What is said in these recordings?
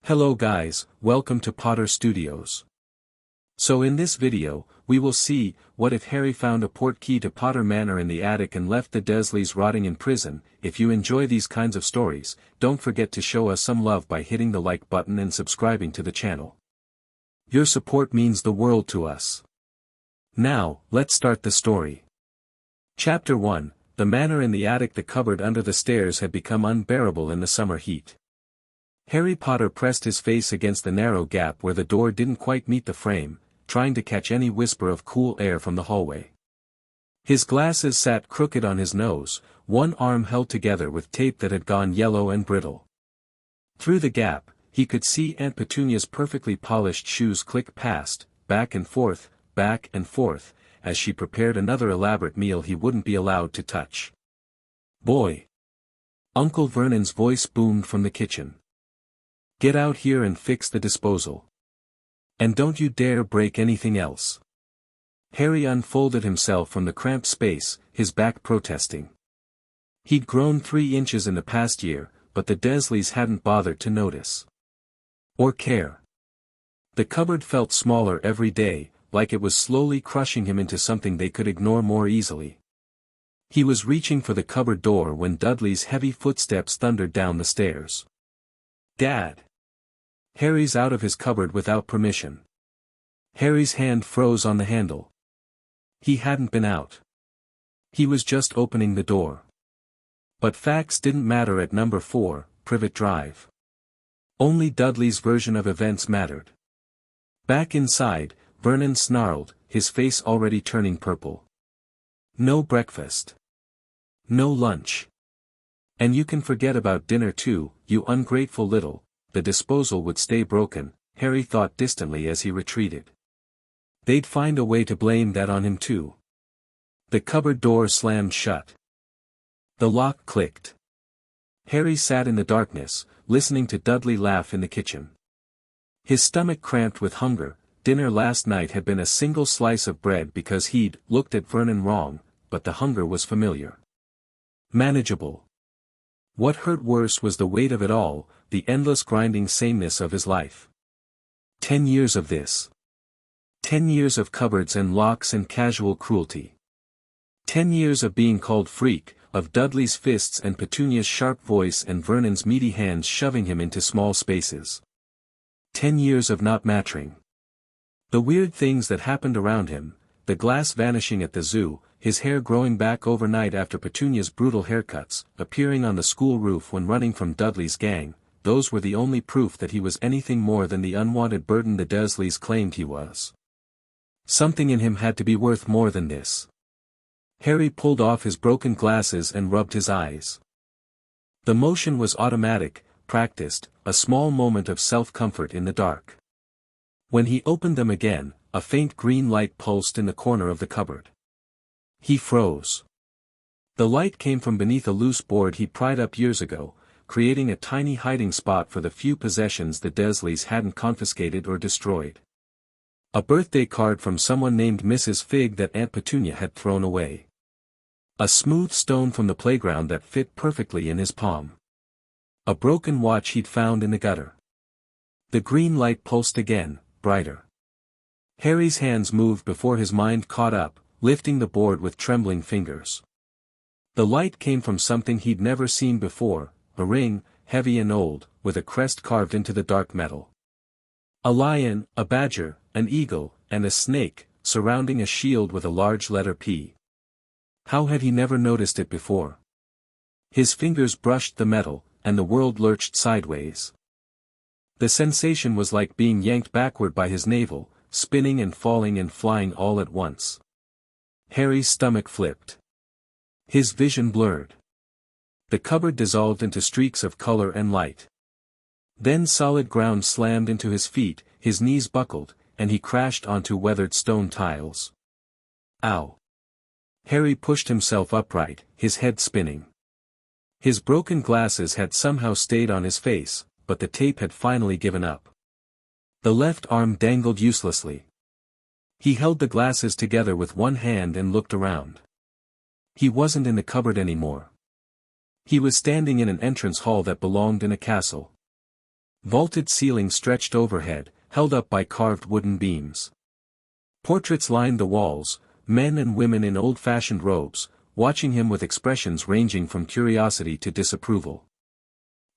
Hello guys, welcome to Potter Studios. So in this video, we will see, what if Harry found a portkey to Potter Manor in the attic and left the Dursleys rotting in prison. If you enjoy these kinds of stories, don't forget to show us some love by hitting the like button and subscribing to the channel. Your support means the world to us. Now, let's start the story. Chapter 1, The Manor in the attic. The cupboard under the stairs had become unbearable in the summer heat. Harry Potter pressed his face against the narrow gap where the door didn't quite meet the frame, trying to catch any whisper of cool air from the hallway. His glasses sat crooked on his nose, one arm held together with tape that had gone yellow and brittle. Through the gap, he could see Aunt Petunia's perfectly polished shoes click past, back and forth, as she prepared another elaborate meal he wouldn't be allowed to touch. "Boy!" Uncle Vernon's voice boomed from the kitchen. "Get out here and fix the disposal. And don't you dare break anything else." Harry unfolded himself from the cramped space, his back protesting. He'd grown 3 inches in the past year, but the Dursleys hadn't bothered to notice. Or care. The cupboard felt smaller every day, like it was slowly crushing him into something they could ignore more easily. He was reaching for the cupboard door when Dudley's heavy footsteps thundered down the stairs. "Dad!" "Harry's out of his cupboard without permission." Harry's hand froze on the handle. He hadn't been out. He was just opening the door. But facts didn't matter at number 4, Privet Drive. Only Dudley's version of events mattered. Back inside, Vernon snarled, his face already turning purple. "No breakfast. No lunch. And you can forget about dinner too, you ungrateful little..." The disposal would stay broken, Harry thought distantly as he retreated. They'd find a way to blame that on him too. The cupboard door slammed shut. The lock clicked. Harry sat in the darkness, listening to Dudley laugh in the kitchen. His stomach cramped with hunger. Dinner last night had been a single slice of bread because he'd looked at Vernon wrong, but the hunger was familiar. Manageable. What hurt worse was the weight of it all, the endless grinding sameness of his life. 10 years of this. 10 years of cupboards and locks and casual cruelty. 10 years of being called freak, of Dudley's fists and Petunia's sharp voice and Vernon's meaty hands shoving him into small spaces. 10 years of not mattering. The weird things that happened around him, the glass vanishing at the zoo, his hair growing back overnight after Petunia's brutal haircuts, appearing on the school roof when running from Dudley's gang, those were the only proof that he was anything more than the unwanted burden the Dursleys claimed he was. Something in him had to be worth more than this. Harry pulled off his broken glasses and rubbed his eyes. The motion was automatic, practiced, a small moment of self-comfort in the dark. When he opened them again, a faint green light pulsed in the corner of the cupboard. He froze. The light came from beneath a loose board he'd pried up years ago, creating a tiny hiding spot for the few possessions the Dursleys hadn't confiscated or destroyed. A birthday card from someone named Mrs. Fig that Aunt Petunia had thrown away. A smooth stone from the playground that fit perfectly in his palm. A broken watch he'd found in the gutter. The green light pulsed again, brighter. Harry's hands moved before his mind caught up, lifting the board with trembling fingers. The light came from something he'd never seen before, a ring, heavy and old, with a crest carved into the dark metal. A lion, a badger, an eagle, and a snake, surrounding a shield with a large letter P. How had he never noticed it before? His fingers brushed the metal, and the world lurched sideways. The sensation was like being yanked backward by his navel, spinning and falling and flying all at once. Harry's stomach flipped. His vision blurred. The cupboard dissolved into streaks of color and light. Then solid ground slammed into his feet, his knees buckled, and he crashed onto weathered stone tiles. Ow! Harry pushed himself upright, his head spinning. His broken glasses had somehow stayed on his face, but the tape had finally given up. The left arm dangled uselessly. He held the glasses together with one hand and looked around. He wasn't in the cupboard anymore. He was standing in an entrance hall that belonged in a castle. Vaulted ceilings stretched overhead, held up by carved wooden beams. Portraits lined the walls, men and women in old-fashioned robes, watching him with expressions ranging from curiosity to disapproval.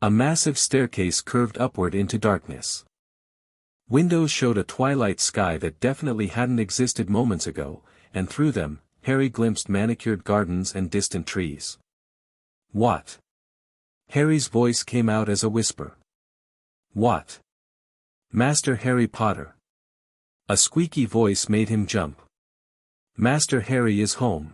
A massive staircase curved upward into darkness. Windows showed a twilight sky that definitely hadn't existed moments ago, and through them, Harry glimpsed manicured gardens and distant trees. What? Harry's voice came out as a whisper. What? Master Harry Potter. A squeaky voice made him jump. Master Harry is home.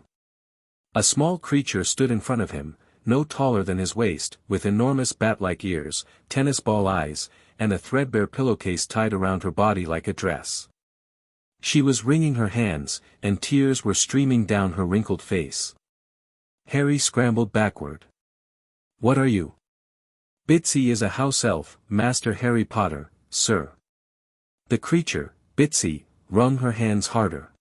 A small creature stood in front of him, no taller than his waist, with enormous bat-like ears, tennis ball eyes, and a threadbare pillowcase tied around her body like a dress. She was wringing her hands, and tears were streaming down her wrinkled face. Harry scrambled backward. What are you? Bitsy is a house elf, Master Harry Potter, sir. The creature, Bitsy, wrung her hands harder.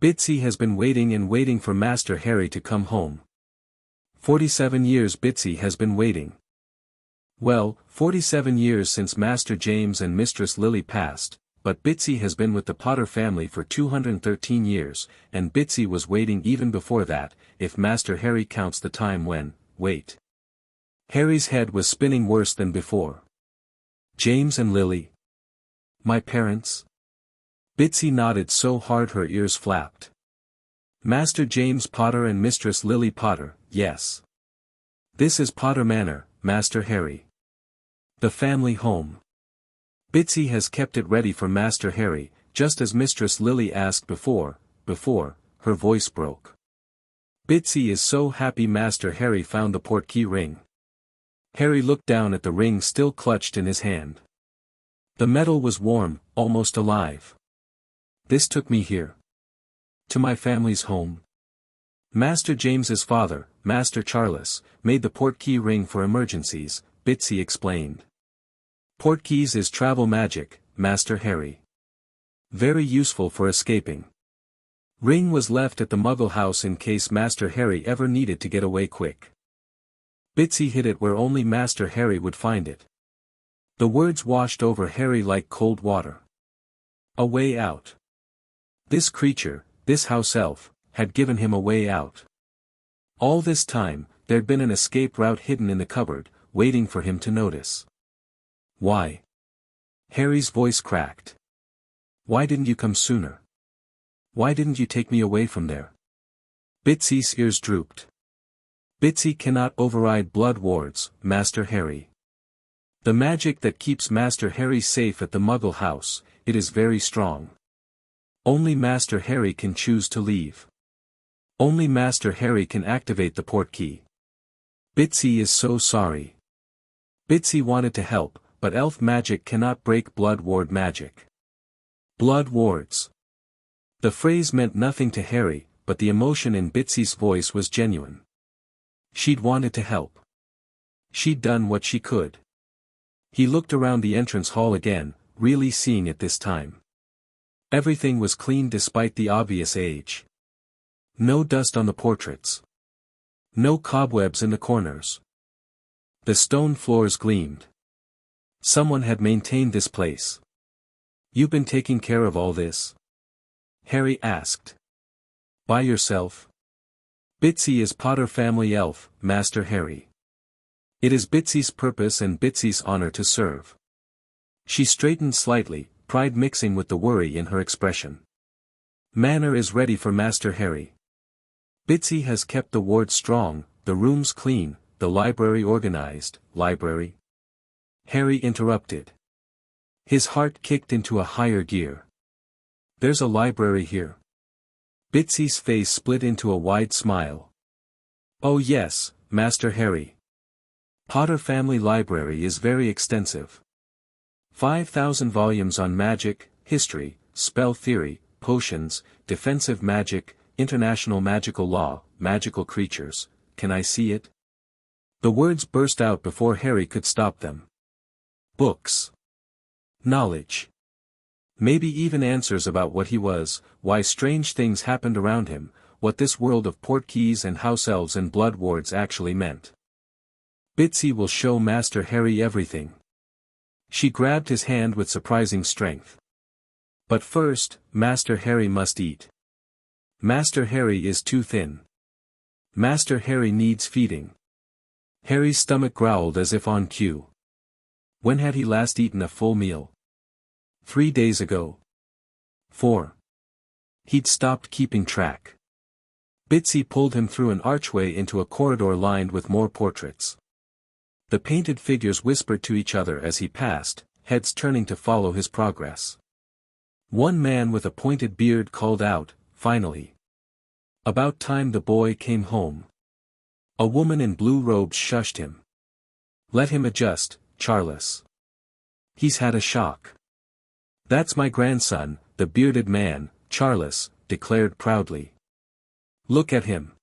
Bitsy has been waiting and waiting for Master Harry to come home. 47 years Bitsy has been waiting. Well, 47 years since Master James and Mistress Lily passed, but Bitsy has been with the Potter family for 213 years, and Bitsy was waiting even before that, if Master Harry counts the time when, wait. Harry's head was spinning worse than before. James and Lily? My parents? Bitsy nodded so hard her ears flapped. Master James Potter and Mistress Lily Potter, yes. This is Potter Manor, Master Harry. The family home. Bitsy has kept it ready for Master Harry, just as Mistress Lily asked before, her voice broke. Bitsy is so happy Master Harry found the Portkey ring. Harry looked down at the ring still clutched in his hand. The metal was warm, almost alive. This took me here. To my family's home. Master James's father, Master Charles, made the Portkey ring for emergencies, Bitsy explained. Portkeys is travel magic, Master Harry. Very useful for escaping. Ring was left at the Muggle house in case Master Harry ever needed to get away quick. Bitsy hid it where only Master Harry would find it. The words washed over Harry like cold water. A way out. This creature, this house elf, had given him a way out. All this time, there'd been an escape route hidden in the cupboard, waiting for him to notice. Why? Harry's voice cracked. Why didn't you come sooner? Why didn't you take me away from there? Bitsy's ears drooped. Bitsy cannot override blood wards, Master Harry. The magic that keeps Master Harry safe at the Muggle house, it is very strong. Only Master Harry can choose to leave. Only Master Harry can activate the Portkey. Bitsy is so sorry. Bitsy wanted to help, but elf magic cannot break blood ward magic. Blood wards. The phrase meant nothing to Harry, but the emotion in Bitsy's voice was genuine. She'd wanted to help. She'd done what she could. He looked around the entrance hall again, really seeing it this time. Everything was clean despite the obvious age. No dust on the portraits. No cobwebs in the corners. The stone floors gleamed. Someone had maintained this place. You've been taking care of all this? Harry asked. By yourself? Bitsy is Potter family elf, Master Harry. It is Bitsy's purpose and Bitsy's honor to serve. She straightened slightly, pride mixing with the worry in her expression. Manor is ready for Master Harry. Bitsy has kept the ward strong, the rooms clean, the library organized. Library? Harry interrupted. His heart kicked into a higher gear. There's a library here. Bitsy's face split into a wide smile. Oh yes, Master Harry. Potter family library is very extensive. 5,000 volumes on magic, history, spell theory, potions, defensive magic, international magical law, magical creatures. Can I see it? The words burst out before Harry could stop them. Books. Knowledge. Maybe even answers about what he was, why strange things happened around him, what this world of Portkeys and house elves and blood wards actually meant. Bitsy will show Master Harry everything. She grabbed his hand with surprising strength. But first, Master Harry must eat. Master Harry is too thin. Master Harry needs feeding. Harry's stomach growled as if on cue. When had he last eaten a full meal? 3 days ago. 4. He'd stopped keeping track. Bitsy pulled him through an archway into a corridor lined with more portraits. The painted figures whispered to each other as he passed, heads turning to follow his progress. One man with a pointed beard called out, "Finally." About time the boy came home. A woman in blue robes shushed him. "Let him adjust, Charles. He's had a shock." "That's my grandson," the bearded man, Charles, declared proudly. "Look at him.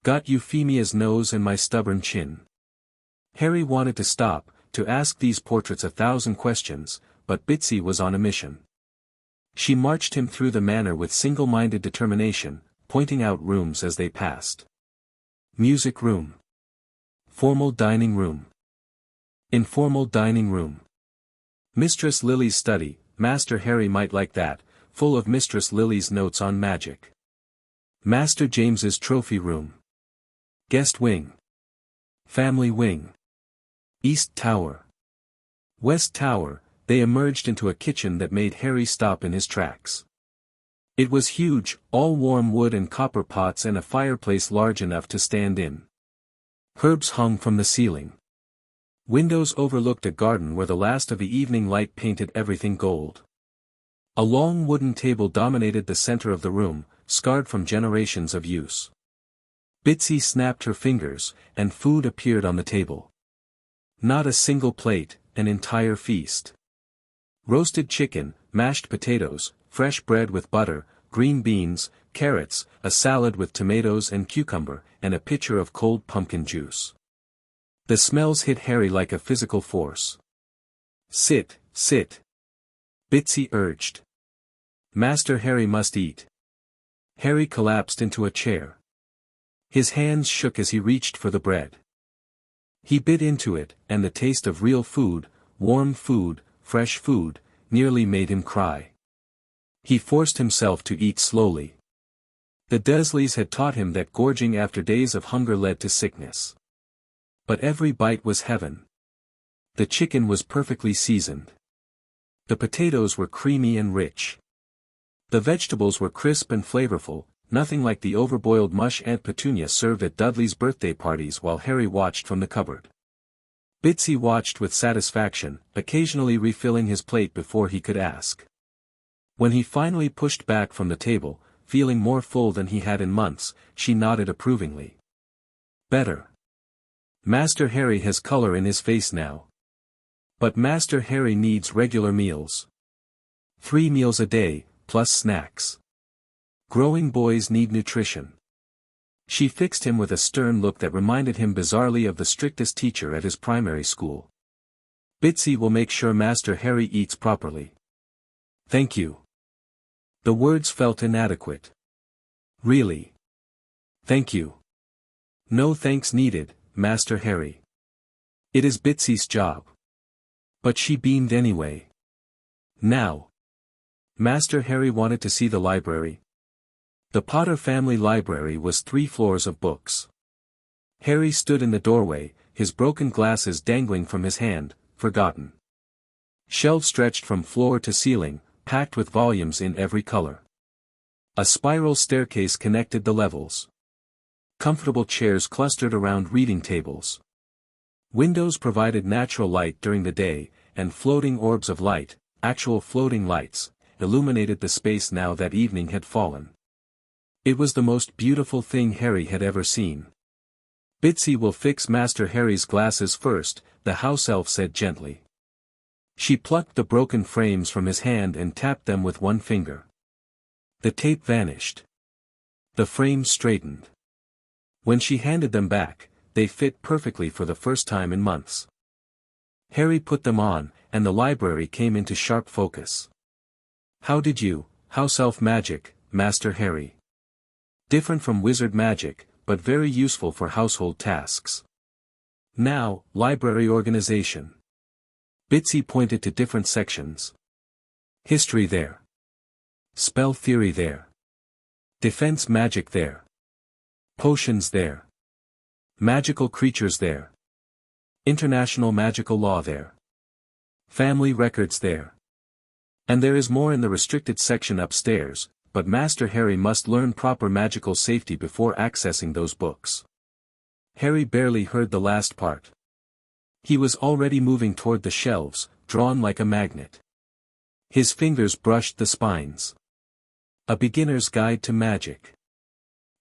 Got Euphemia's nose and my stubborn chin." Harry wanted to stop, to ask these portraits 1,000 questions, but Bitsy was on a mission. She marched him through the manor with single-minded determination, pointing out rooms as they passed. Music room. Formal dining room. Informal dining room. Mistress Lily's study, Master Harry might like that, full of Mistress Lily's notes on magic. Master James's trophy room. Guest wing. Family wing. East Tower. West Tower. They emerged into a kitchen that made Harry stop in his tracks. It was huge, all warm wood and copper pots and a fireplace large enough to stand in. Herbs hung from the ceiling. Windows overlooked a garden where the last of the evening light painted everything gold. A long wooden table dominated the center of the room, scarred from generations of use. Bitsy snapped her fingers, and food appeared on the table. Not a single plate, an entire feast. Roasted chicken, mashed potatoes, fresh bread with butter, green beans, carrots, a salad with tomatoes and cucumber, and a pitcher of cold pumpkin juice. The smells hit Harry like a physical force. "Sit, sit," Bitsy urged. "Master Harry must eat." Harry collapsed into a chair. His hands shook as he reached for the bread. He bit into it, and the taste of real food, warm food, fresh food, nearly made him cry. He forced himself to eat slowly. The Dursleys had taught him that gorging after days of hunger led to sickness. But every bite was heaven. The chicken was perfectly seasoned. The potatoes were creamy and rich. The vegetables were crisp and flavorful, nothing like the overboiled mush Aunt Petunia served at Dudley's birthday parties while Harry watched from the cupboard. Bitsy watched with satisfaction, occasionally refilling his plate before he could ask. When he finally pushed back from the table, feeling more full than he had in months, she nodded approvingly. "Better. Master Harry has color in his face now. But Master Harry needs regular meals. 3 meals a day, plus snacks. Growing boys need nutrition." She fixed him with a stern look that reminded him bizarrely of the strictest teacher at his primary school. "Bitsy will make sure Master Harry eats properly." "Thank you." The words felt inadequate. "Really? Thank you." "No thanks needed, Master Harry. It is Bitsy's job." But she beamed anyway. Now. Master Harry wanted to see the library. The Potter family library was 3 floors of books. Harry stood in the doorway, his broken glasses dangling from his hand, forgotten. Shelves stretched from floor to ceiling, packed with volumes in every color. A spiral staircase connected the levels. Comfortable chairs clustered around reading tables. Windows provided natural light during the day, and floating orbs of light, actual floating lights, illuminated the space now that evening had fallen. It was the most beautiful thing Harry had ever seen. "Bitsy will fix Master Harry's glasses first," the house elf said gently. She plucked the broken frames from his hand and tapped them with one finger. The tape vanished. The frames straightened. When she handed them back, they fit perfectly for the first time in months. Harry put them on, and the library came into sharp focus. "How did you, house elf magic, Master Harry?" Different from wizard magic, but very useful for household tasks. Now, library organization. Bitsy pointed to different sections. History there. Spell theory there. Defense magic there. Potions there. Magical creatures there. International magical law there. Family records there. And there is more in the restricted section upstairs, but Master Harry must learn proper magical safety before accessing those books. Harry barely heard the last part. He was already moving toward the shelves, drawn like a magnet. His fingers brushed the spines. A Beginner's Guide to Magic.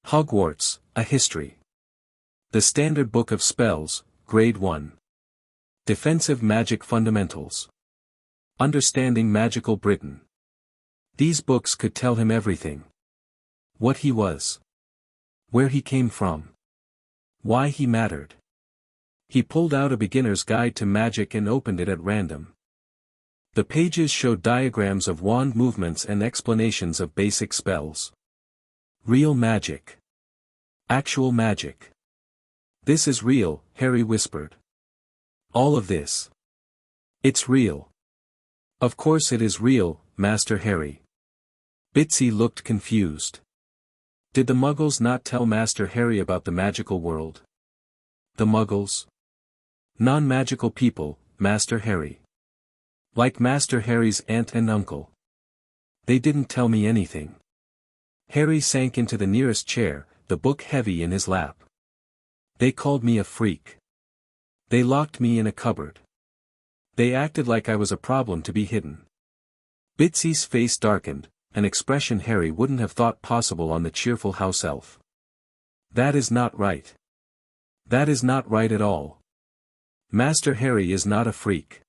Hogwarts, a History. The Standard Book of Spells, Grade 1. Defensive Magic Fundamentals. Understanding Magical Britain. These books could tell him everything. What he was. Where he came from. Why he mattered. He pulled out A Beginner's Guide to Magic and opened it at random. The pages showed diagrams of wand movements and explanations of basic spells. Real magic. Actual magic. This is real, Harry whispered. All of this. It's real. Of course it is real, Master Harry. Bitsy looked confused. Did the Muggles not tell Master Harry about the magical world? The Muggles? Non-magical people, Master Harry. Like Master Harry's aunt and uncle. They didn't tell me anything. Harry sank into the nearest chair, the book heavy in his lap. They called me a freak. They locked me in a cupboard. They acted like I was a problem to be hidden. Bitsy's face darkened, an expression Harry wouldn't have thought possible on the cheerful house elf. That is not right. That is not right at all. Master Harry is not a freak.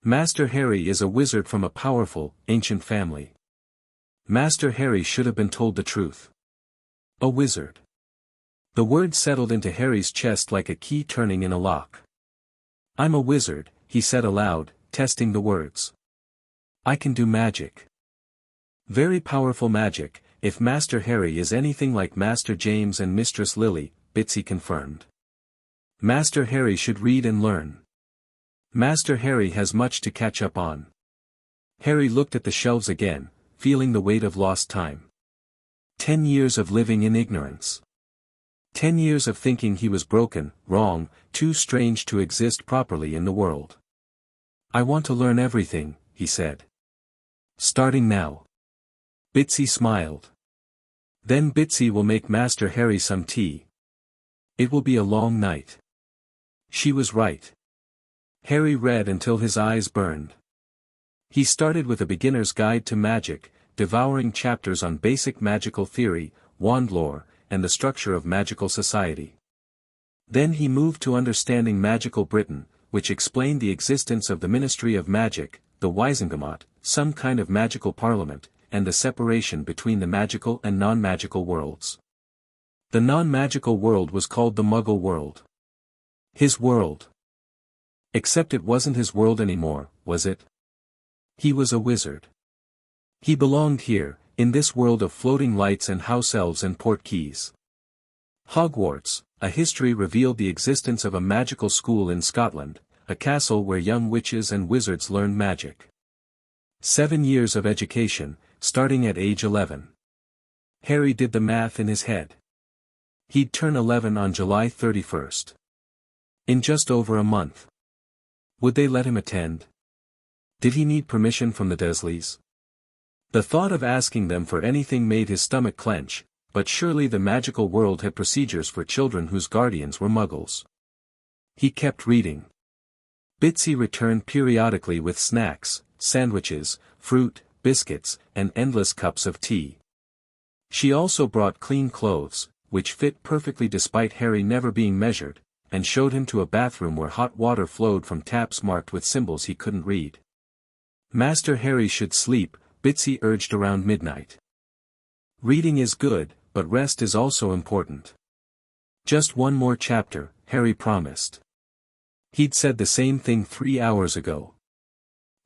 Master Harry is a wizard from a powerful, ancient family. Master Harry should have been told the truth. A wizard. The word settled into Harry's chest like a key turning in a lock. I'm a wizard, he said aloud, testing the words. I can do magic. Very powerful magic, if Master Harry is anything like Master James and Mistress Lily, Bitsy confirmed. Master Harry should read and learn. Master Harry has much to catch up on. Harry looked at the shelves again, feeling the weight of lost time. 10 years of living in ignorance. 10 years of thinking he was broken, wrong, too strange to exist properly in the world. I want to learn everything, he said. Starting now. Bitsy smiled. Then Bitsy will make Master Harry some tea. It will be a long night. She was right. Harry read until his eyes burned. He started with A Beginner's Guide to Magic, devouring chapters on basic magical theory, wand lore, and the structure of magical society. Then he moved to Understanding Magical Britain, which explained the existence of the Ministry of Magic, the Wisengamot, some kind of magical parliament, and the separation between the magical and non-magical worlds. The non-magical world was called the Muggle world. His world. Except it wasn't his world anymore, was it? He was a wizard. He belonged here, in this world of floating lights and house elves and portkeys. Hogwarts, a history revealed the existence of a magical school in Scotland, a castle where young witches and wizards learned magic. 7 years of education, starting at age 11. Harry did the math in his head. He'd turn 11 on July 31st. In just over a month. Would they let him attend? Did he need permission from the Dursleys? The thought of asking them for anything made his stomach clench, but surely the magical world had procedures for children whose guardians were Muggles. He kept reading. Bitsy returned periodically with snacks, sandwiches, fruit, biscuits, and endless cups of tea. She also brought clean clothes, which fit perfectly despite Harry never being measured, and showed him to a bathroom where hot water flowed from taps marked with symbols he couldn't read. Master Harry should sleep, Bitsy urged around midnight. Reading is good, but rest is also important. Just one more chapter, Harry promised. He'd said the same thing 3 hours ago.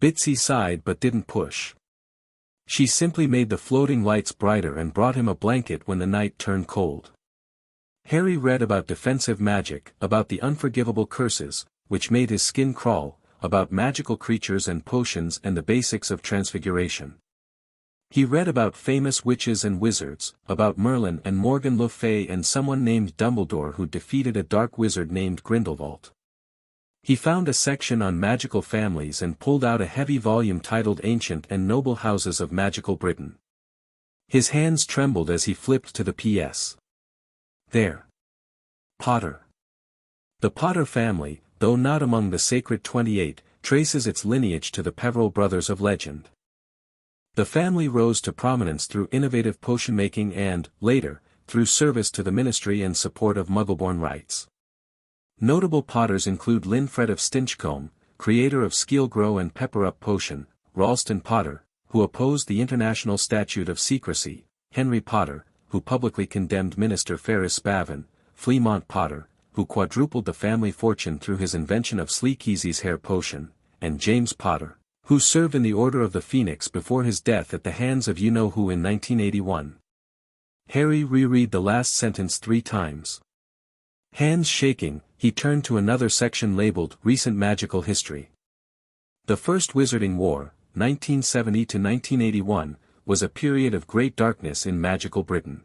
Bitsy sighed but didn't push. She simply made the floating lights brighter and brought him a blanket when the night turned cold. Harry read about defensive magic, about the unforgivable curses, which made his skin crawl, about magical creatures and potions and the basics of transfiguration. He read about famous witches and wizards, about Merlin and Morgan Le Fay and someone named Dumbledore who defeated a dark wizard named Grindelwald. He found a section on magical families and pulled out a heavy volume titled Ancient and Noble Houses of Magical Britain. His hands trembled as he flipped to the PS. There. Potter. The Potter family, though not among the Sacred 28, traces its lineage to the Peverell brothers of legend. The family rose to prominence through innovative potion-making and, later, through service to the ministry and support of Muggleborn rights. Notable Potters include Linfred of Stinchcombe, creator of Skeelgrow and Pepper-Up Potion, Ralston Potter, who opposed the International Statute of Secrecy, Henry Potter, who publicly condemned Minister Ferris Spavin, Fleamont Potter, who quadrupled the family fortune through his invention of Sleekeasy's hair potion, and James Potter, who served in the Order of the Phoenix before his death at the hands of you-know-who in 1981. Harry reread the last sentence 3 times. Hands shaking, he turned to another section labeled Recent Magical History. The First Wizarding War, 1970 to 1981, was a period of great darkness in magical Britain.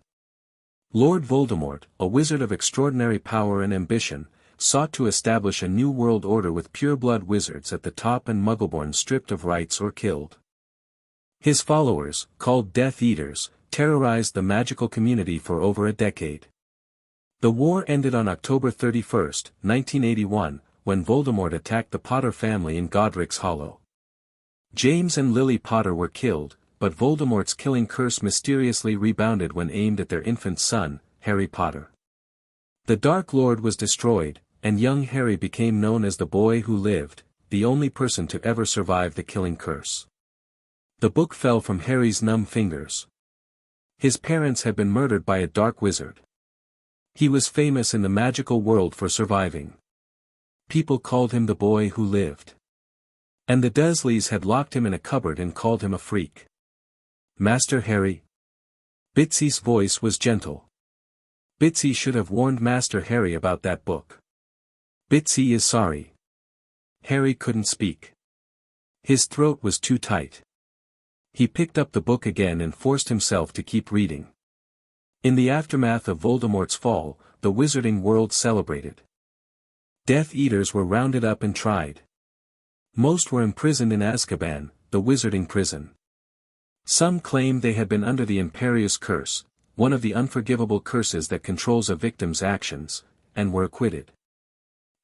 Lord Voldemort, a wizard of extraordinary power and ambition, sought to establish a new world order with pure-blood wizards at the top and Muggleborn stripped of rights or killed. His followers, called Death Eaters, terrorized the magical community for over a decade. The war ended on October 31, 1981, when Voldemort attacked the Potter family in Godric's Hollow. James and Lily Potter were killed, but Voldemort's killing curse mysteriously rebounded when aimed at their infant son, Harry Potter. The Dark Lord was destroyed, and young Harry became known as the boy who lived, the only person to ever survive the killing curse. The book fell from Harry's numb fingers. His parents had been murdered by a dark wizard. He was famous in the magical world for surviving. People called him the boy who lived. And the Dursleys had locked him in a cupboard and called him a freak. Master Harry? Bitsy's voice was gentle. Bitsy should have warned Master Harry about that book. Bitsy is sorry. Harry couldn't speak. His throat was too tight. He picked up the book again and forced himself to keep reading. In the aftermath of Voldemort's fall, the wizarding world celebrated. Death Eaters were rounded up and tried. Most were imprisoned in Azkaban, the wizarding prison. Some claimed they had been under the Imperious Curse, one of the unforgivable curses that controls a victim's actions, and were acquitted.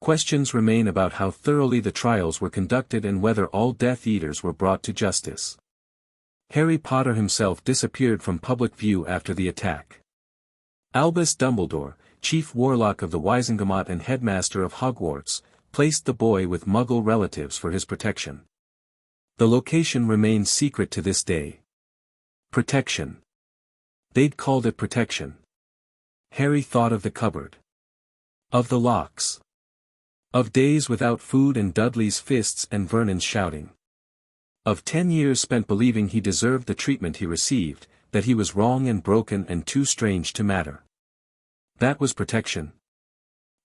Questions remain about how thoroughly the trials were conducted and whether all Death Eaters were brought to justice. Harry Potter himself disappeared from public view after the attack. Albus Dumbledore, chief warlock of the Wizengamot and headmaster of Hogwarts, placed the boy with Muggle relatives for his protection. The location remains secret to this day. Protection. They'd called it protection. Harry thought of the cupboard. Of the locks. Of days without food and Dudley's fists and Vernon's shouting. Of 10 years spent believing he deserved the treatment he received, that he was wrong and broken and too strange to matter. That was protection.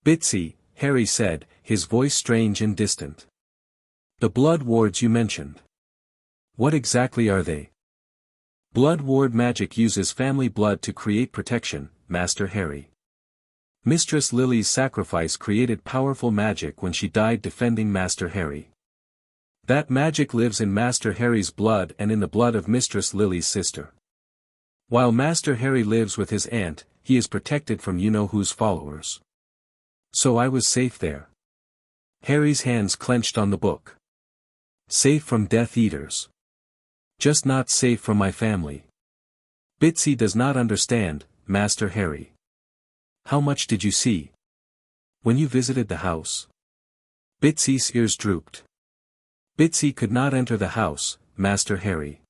Bitsy, Harry said, his voice strange and distant. The blood wards you mentioned. What exactly are they? Blood ward magic uses family blood to create protection, Master Harry. Mistress Lily's sacrifice created powerful magic when she died defending Master Harry. That magic lives in Master Harry's blood and in the blood of Mistress Lily's sister. While Master Harry lives with his aunt, he is protected from you-know-who's followers. So I was safe there. Harry's hands clenched on the book. Safe from Death Eaters. Just not safe from my family. Bitsy does not understand, Master Harry. How much did you see? When you visited the house? Bitsy's ears drooped. Bitsy could not enter the house, Master Harry.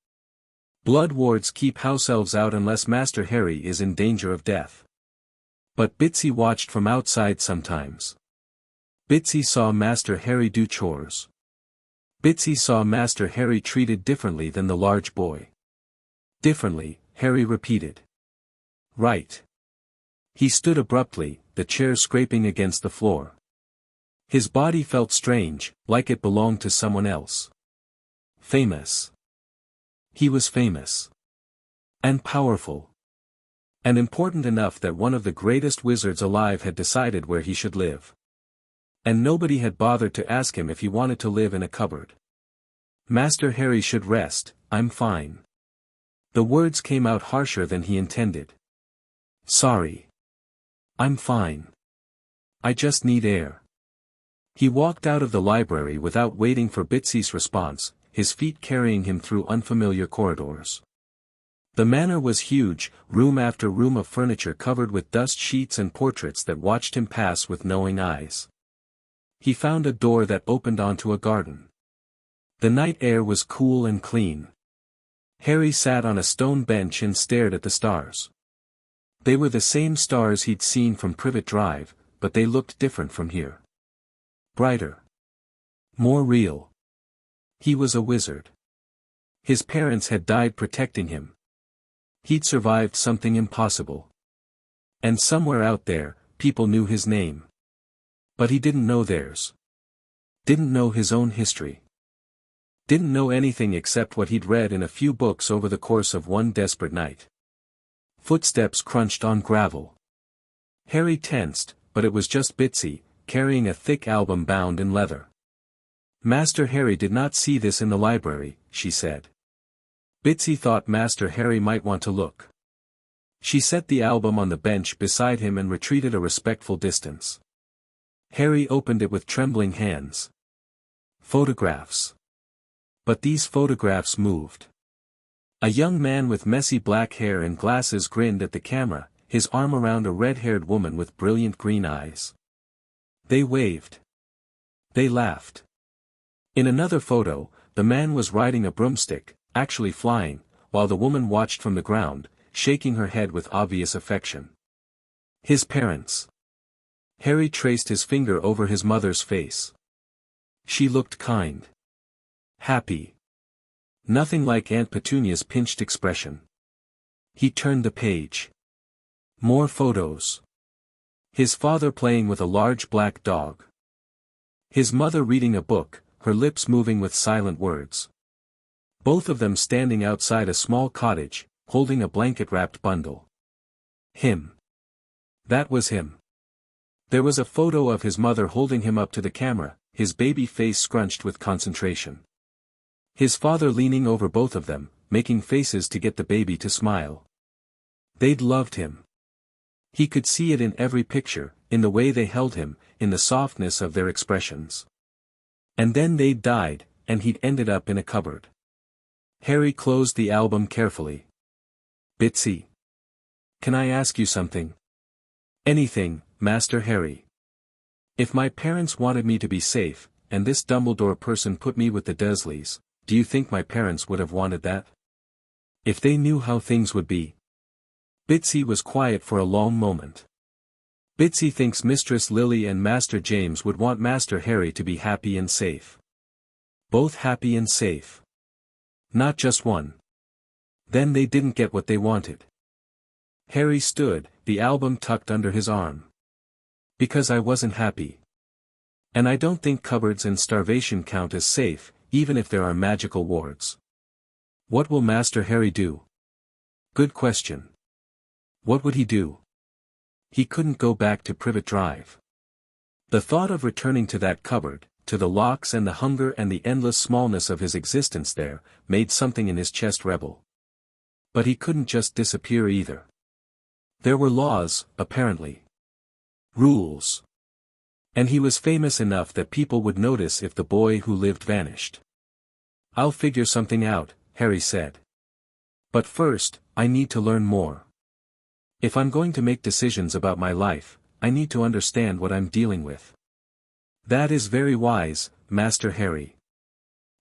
Blood wards keep house elves out unless Master Harry is in danger of death. But Bitsy watched from outside sometimes. Bitsy saw Master Harry do chores. Bitsy saw Master Harry treated differently than the large boy. Differently, Harry repeated. Right. He stood abruptly, the chair scraping against the floor. His body felt strange, like it belonged to someone else. Famous. He was famous. And powerful. And important enough that one of the greatest wizards alive had decided where he should live. And nobody had bothered to ask him if he wanted to live in a cupboard. Master Harry should rest, I'm fine. The words came out harsher than he intended. Sorry. I'm fine. I just need air. He walked out of the library without waiting for Bitsy's response, his feet carrying him through unfamiliar corridors. The manor was huge, room after room of furniture covered with dust sheets and portraits that watched him pass with knowing eyes. He found a door that opened onto a garden. The night air was cool and clean. Harry sat on a stone bench and stared at the stars. They were the same stars he'd seen from Privet Drive, but they looked different from here. Brighter. More real. He was a wizard. His parents had died protecting him. He'd survived something impossible. And somewhere out there, people knew his name. But he didn't know theirs. Didn't know his own history. Didn't know anything except what he'd read in a few books over the course of one desperate night. Footsteps crunched on gravel. Harry tensed, but it was just Bitsy, carrying a thick album bound in leather. Master Harry did not see this in the library, she said. Bitsy thought Master Harry might want to look. She set the album on the bench beside him and retreated a respectful distance. Harry opened it with trembling hands. Photographs. But these photographs moved. A young man with messy black hair and glasses grinned at the camera, his arm around a red-haired woman with brilliant green eyes. They waved. They laughed. In another photo, the man was riding a broomstick, actually flying, while the woman watched from the ground, shaking her head with obvious affection. His parents. Harry traced his finger over his mother's face. She looked kind. Happy. Nothing like Aunt Petunia's pinched expression. He turned the page. More photos. His father playing with a large black dog. His mother reading a book, her lips moving with silent words. Both of them standing outside a small cottage, holding a blanket-wrapped bundle. Him. That was him. There was a photo of his mother holding him up to the camera, his baby face scrunched with concentration. His father leaning over both of them, making faces to get the baby to smile. They'd loved him. He could see it in every picture, in the way they held him, in the softness of their expressions. And then they'd died, and he'd ended up in a cupboard. Harry closed the album carefully. Bitsy. Can I ask you something? Anything, Master Harry. If my parents wanted me to be safe, and this Dumbledore person put me with the Dursleys, do you think my parents would have wanted that? If they knew how things would be. Bitsy was quiet for a long moment. Bitsy thinks Mistress Lily and Master James would want Master Harry to be happy and safe. Both happy and safe. Not just one. Then they didn't get what they wanted. Harry stood, the album tucked under his arm. Because I wasn't happy. And I don't think cupboards and starvation count as safe, even if there are magical wards. What will Master Harry do? Good question. What would he do? He couldn't go back to Privet Drive. The thought of returning to that cupboard, to the locks and the hunger and the endless smallness of his existence there, made something in his chest rebel. But he couldn't just disappear either. There were laws, apparently. Rules. And he was famous enough that people would notice if the boy who lived vanished. I'll figure something out, Harry said. But first, I need to learn more. If I'm going to make decisions about my life, I need to understand what I'm dealing with. That is very wise, Master Harry.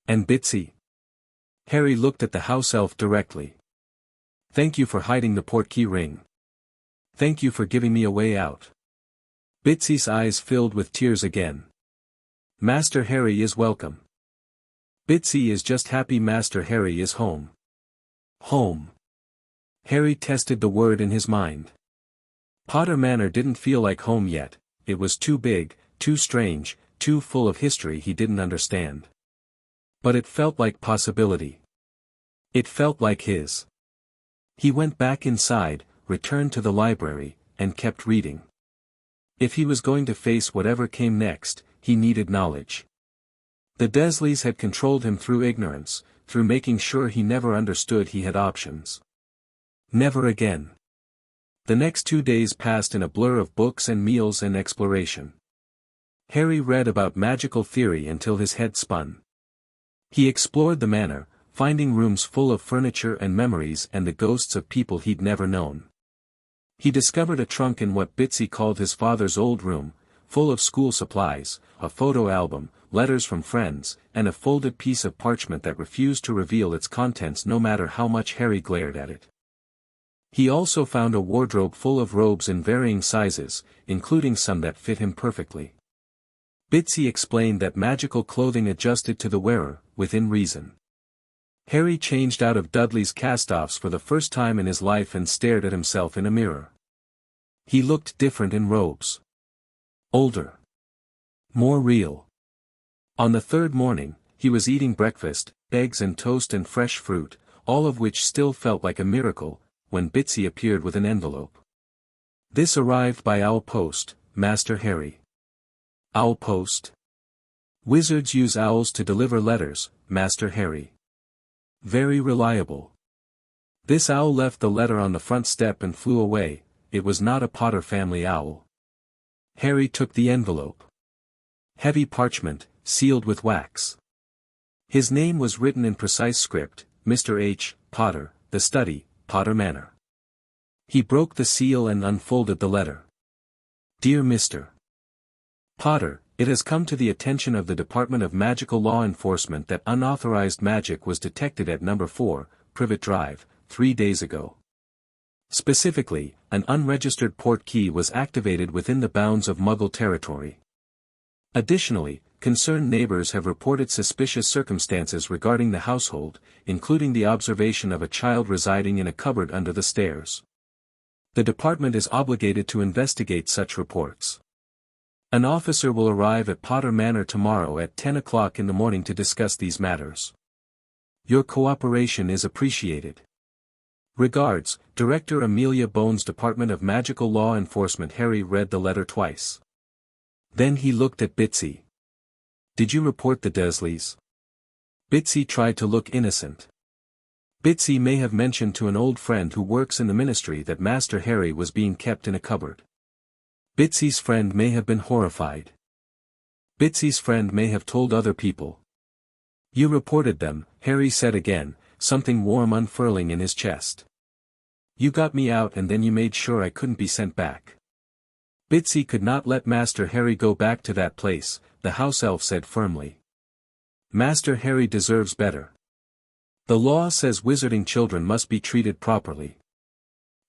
And Bitsy? Harry looked at the house elf directly. Thank you for hiding the Portkey ring. Thank you for giving me a way out. Bitsy's eyes filled with tears again. Master Harry is welcome. Bitsy is just happy Master Harry is home. Home. Harry tested the word in his mind. Potter Manor didn't feel like home yet, it was too big, too strange, too full of history he didn't understand. But it felt like possibility. It felt like his. He went back inside, returned to the library, and kept reading. If he was going to face whatever came next, he needed knowledge. The Dursleys had controlled him through ignorance, through making sure he never understood he had options. Never again. The next 2 days passed in a blur of books and meals and exploration. Harry read about magical theory until his head spun. He explored the manor, finding rooms full of furniture and memories and the ghosts of people he'd never known. He discovered a trunk in what Bitsy called his father's old room, full of school supplies, a photo album, letters from friends, and a folded piece of parchment that refused to reveal its contents no matter how much Harry glared at it. He also found a wardrobe full of robes in varying sizes, including some that fit him perfectly. Bitsy explained that magical clothing adjusted to the wearer, within reason. Harry changed out of Dudley's cast-offs for the first time in his life and stared at himself in a mirror. He looked different in robes. Older. More real. On the third morning, he was eating breakfast, eggs and toast and fresh fruit, all of which still felt like a miracle, when Bitsy appeared with an envelope. This arrived by owl post, Master Harry. Owl post? Wizards use owls to deliver letters, Master Harry. Very reliable. This owl left the letter on the front step and flew away. It was not a Potter family owl. Harry took the envelope. Heavy parchment, sealed with wax. His name was written in precise script, Mr. H. Potter, The Study, Potter Manor. He broke the seal and unfolded the letter. Dear Mr. Potter, it has come to the attention of the Department of Magical Law Enforcement that unauthorized magic was detected at number 4, Privet Drive, 3 days ago. Specifically, an unregistered portkey was activated within the bounds of Muggle territory. Additionally, concerned neighbors have reported suspicious circumstances regarding the household, including the observation of a child residing in a cupboard under the stairs. The department is obligated to investigate such reports. An officer will arrive at Potter Manor tomorrow at 10 o'clock in the morning to discuss these matters. Your cooperation is appreciated. Regards, Director Amelia Bones, Department of Magical Law Enforcement. Harry read the letter twice. Then he looked at Bitsy. Did you report the Dursleys? Bitsy tried to look innocent. Bitsy may have mentioned to an old friend who works in the ministry that Master Harry was being kept in a cupboard. Bitsy's friend may have been horrified. Bitsy's friend may have told other people. You reported them, Harry said again, something warm unfurling in his chest. You got me out and then you made sure I couldn't be sent back. Bitsy could not let Master Harry go back to that place, the house elf said firmly. Master Harry deserves better. The law says wizarding children must be treated properly.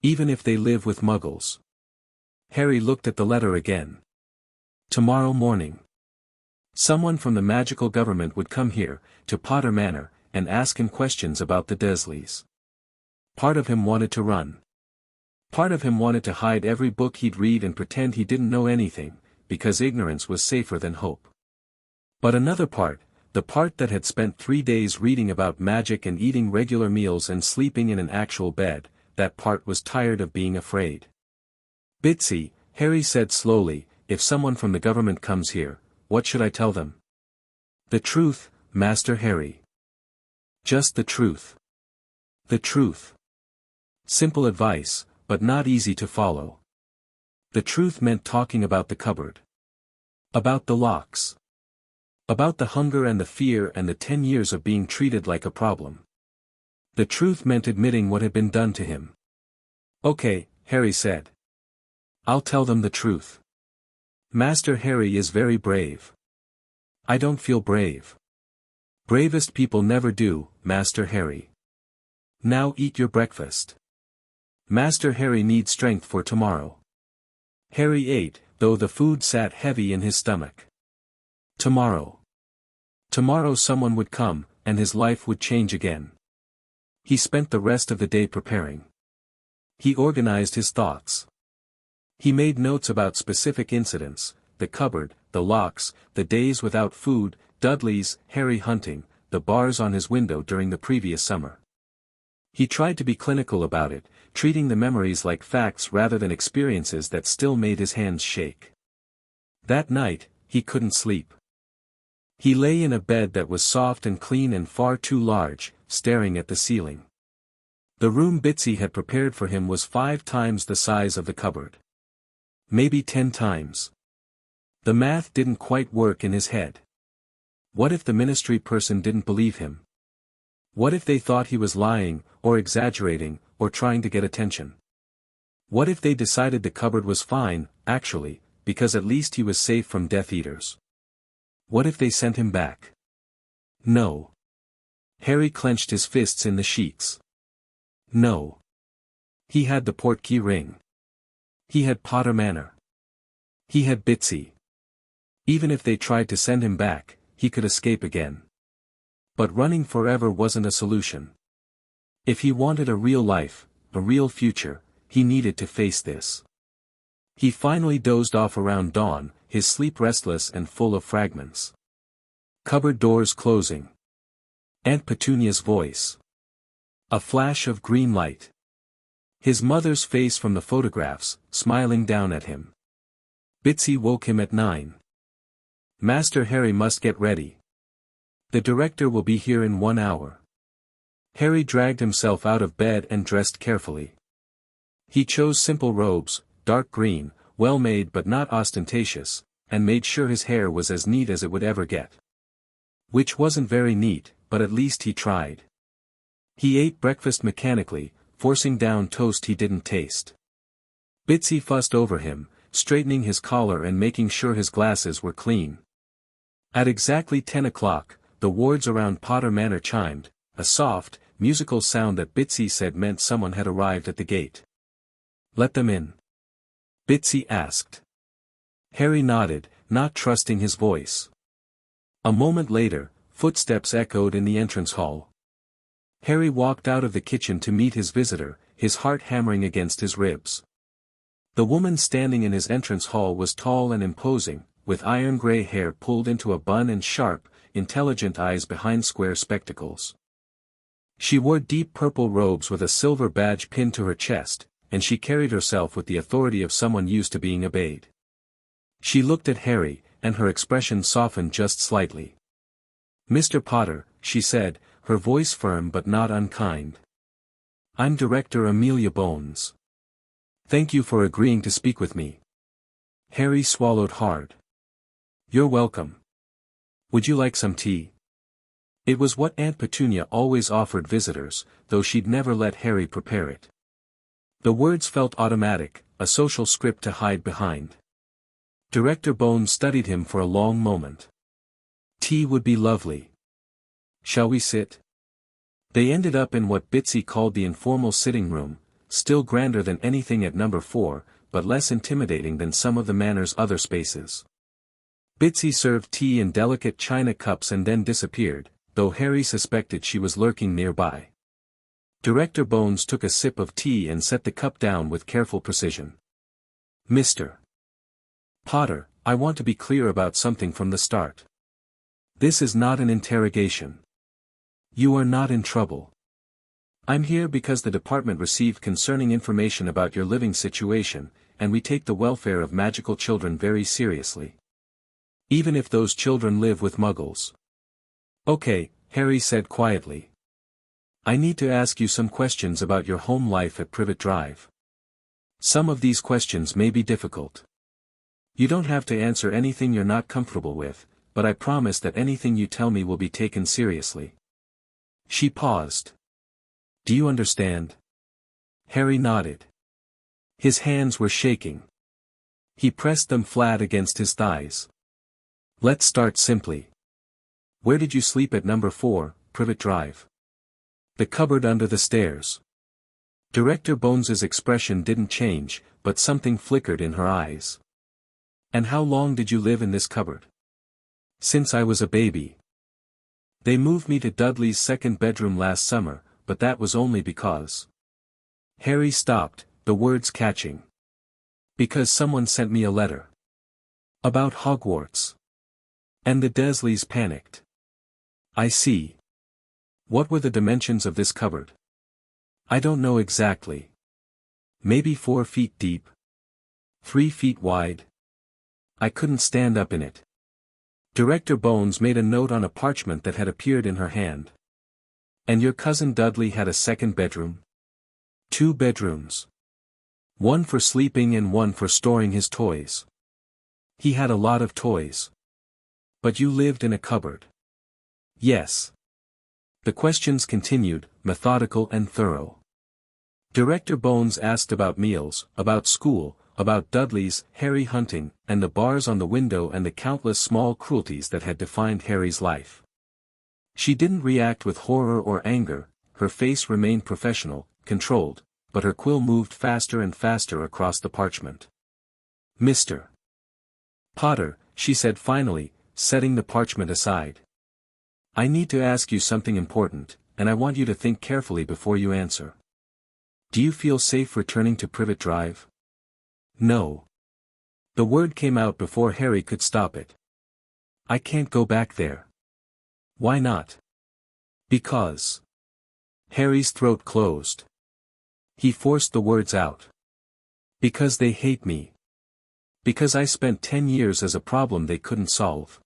Even if they live with muggles. Harry looked at the letter again. Tomorrow morning. Someone from the magical government would come here, to Potter Manor, and ask him questions about the Dursleys. Part of him wanted to run. Part of him wanted to hide every book he'd read and pretend he didn't know anything, because ignorance was safer than hope. But another part, the part that had spent 3 days reading about magic and eating regular meals and sleeping in an actual bed, that part was tired of being afraid. Bitsy, Harry said slowly, if someone from the government comes here, what should I tell them? The truth, Master Harry. Just the truth. The truth. Simple advice, but not easy to follow. The truth meant talking about the cupboard. About the locks. About the hunger and the fear and the 10 years of being treated like a problem. The truth meant admitting what had been done to him. Okay, Harry said. I'll tell them the truth. Master Harry is very brave. I don't feel brave. Bravest people never do, Master Harry. Now eat your breakfast. Master Harry needs strength for tomorrow. Harry ate, though the food sat heavy in his stomach. Tomorrow. Tomorrow someone would come, and his life would change again. He spent the rest of the day preparing. He organized his thoughts. He made notes about specific incidents, the cupboard, the locks, the days without food, Dudley's, Harry hunting, the bars on his window during the previous summer. He tried to be clinical about it, treating the memories like facts rather than experiences that still made his hands shake. That night, he couldn't sleep. He lay in a bed that was soft and clean and far too large, staring at the ceiling. The room Bitsy had prepared for him was 5 times the size of the cupboard. Maybe 10 times. The math didn't quite work in his head. What if the ministry person didn't believe him? What if they thought he was lying, or exaggerating, or trying to get attention? What if they decided the cupboard was fine, actually, because at least he was safe from Death Eaters? What if they sent him back? No. Harry clenched his fists in the sheets. No. He had the Portkey ring. He had Potter Manor. He had Bitsy. Even if they tried to send him back, he could escape again. But running forever wasn't a solution. If he wanted a real life, a real future, he needed to face this. He finally dozed off around dawn, his sleep restless and full of fragments. Cupboard doors closing. Aunt Petunia's voice. A flash of green light. His mother's face from the photographs, smiling down at him. Bitsy woke him at 9. Master Harry must get ready. The director will be here in 1 hour. Harry dragged himself out of bed and dressed carefully. He chose simple robes, dark green, well made but not ostentatious, and made sure his hair was as neat as it would ever get. Which wasn't very neat, but at least he tried. He ate breakfast mechanically, forcing down toast he didn't taste. Bitsy fussed over him, straightening his collar and making sure his glasses were clean. At exactly 10 o'clock, the wards around Potter Manor chimed, a soft, musical sound that Bitsy said meant someone had arrived at the gate. "Let them in?" Bitsy asked. Harry nodded, not trusting his voice. A moment later, footsteps echoed in the entrance hall. Harry walked out of the kitchen to meet his visitor, his heart hammering against his ribs. The woman standing in his entrance hall was tall and imposing, with iron-gray hair pulled into a bun and sharp, intelligent eyes behind square spectacles. She wore deep purple robes with a silver badge pinned to her chest, and she carried herself with the authority of someone used to being obeyed. She looked at Harry, and her expression softened just slightly. "Mr. Potter," she said, her voice firm but not unkind. "I'm Director Amelia Bones. Thank you for agreeing to speak with me." Harry swallowed hard. "You're welcome. Would you like some tea?" It was what Aunt Petunia always offered visitors, though she'd never let Harry prepare it. The words felt automatic, a social script to hide behind. Director Bones studied him for a long moment. "Tea would be lovely. Shall we sit?" They ended up in what Bitsy called the informal sitting room, still grander than anything at number 4, but less intimidating than some of the Manor's other spaces. Bitsy served tea in delicate china cups and then disappeared, though Harry suspected she was lurking nearby. Director Bones took a sip of tea and set the cup down with careful precision. "Mr. Potter, I want to be clear about something from the start. This is not an interrogation. You are not in trouble. I'm here because the department received concerning information about your living situation, and we take the welfare of magical children very seriously. Even if those children live with muggles." "Okay," Harry said quietly. "I need to ask you some questions about your home life at Privet Drive. Some of these questions may be difficult. You don't have to answer anything you're not comfortable with, but I promise that anything you tell me will be taken seriously." She paused. "Do you understand?" Harry nodded. His hands were shaking. He pressed them flat against his thighs. "Let's start simply. Where did you sleep at number 4, Privet Drive?" "The cupboard under the stairs." Director Bones's expression didn't change, but something flickered in her eyes. "And how long did you live in this cupboard?" "Since I was a baby. They moved me to Dudley's second bedroom last summer, but that was only because—" Harry stopped, the words catching. "Because someone sent me a letter." About Hogwarts. And the Dursleys panicked. I see. What were the dimensions of this cupboard? I don't know exactly. Maybe 4 feet deep. 3 feet wide. I couldn't stand up in it. Director Bones made a note on a parchment that had appeared in her hand. And your cousin Dudley had a second bedroom? 2 bedrooms. One for sleeping and one for storing his toys. He had a lot of toys. But you lived in a cupboard. Yes. The questions continued, methodical and thorough. Director Bones asked about meals, about school, about Dudley's, Harry hunting, and the bars on the window and the countless small cruelties that had defined Harry's life. She didn't react with horror or anger, her face remained professional, controlled, but her quill moved faster and faster across the parchment. Mr. Potter, she said finally, setting the parchment aside. I need to ask you something important, and I want you to think carefully before you answer. Do you feel safe returning to Privet Drive? No. The word came out before Harry could stop it. I can't go back there. Why not? Because. Harry's throat closed. He forced the words out. Because they hate me. Because I spent 10 years as a problem they couldn't solve.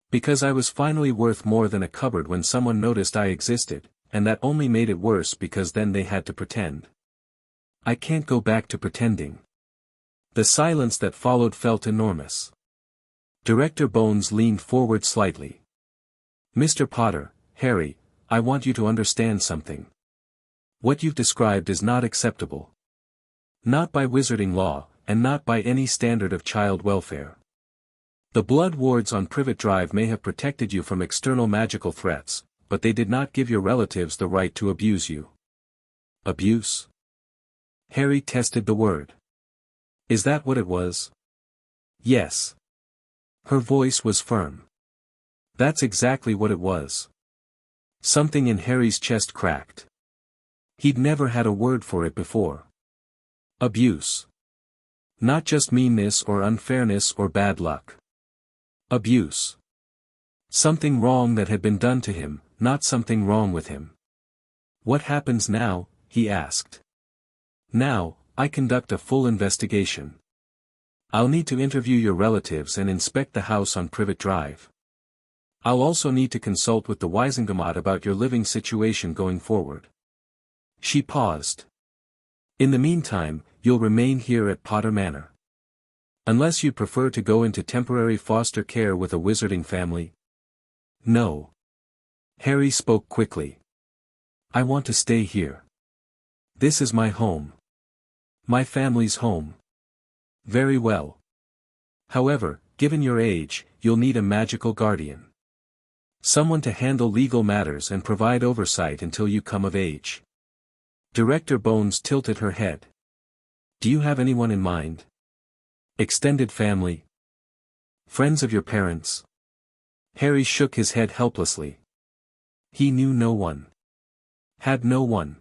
Because I was finally worth more than a cupboard when someone noticed I existed, and that only made it worse because then they had to pretend. I can't go back to pretending. The silence that followed felt enormous. Director Bones leaned forward slightly. Mr. Potter, Harry, I want you to understand something. What you've described is not acceptable. Not by wizarding law, and not by any standard of child welfare. The blood wards on Privet Drive may have protected you from external magical threats, but they did not give your relatives the right to abuse you. Abuse? Harry tested the word. Is that what it was? Yes. Her voice was firm. That's exactly what it was. Something in Harry's chest cracked. He'd never had a word for it before. Abuse. Not just meanness or unfairness or bad luck. Abuse. Something wrong that had been done to him, not something wrong with him. What happens now? He asked. Now, I conduct a full investigation. I'll need to interview your relatives and inspect the house on Privet Drive. I'll also need to consult with the Wisengamot about your living situation going forward. She paused. In the meantime, you'll remain here at Potter Manor. Unless you prefer to go into temporary foster care with a wizarding family. No. Harry spoke quickly. I want to stay here. This is my home. My family's home. Very well. However, given your age, you'll need a magical guardian. Someone to handle legal matters and provide oversight until you come of age. Director Bones tilted her head. Do you have anyone in mind? Extended family? Friends of your parents? Harry shook his head helplessly. He knew no one. Had no one.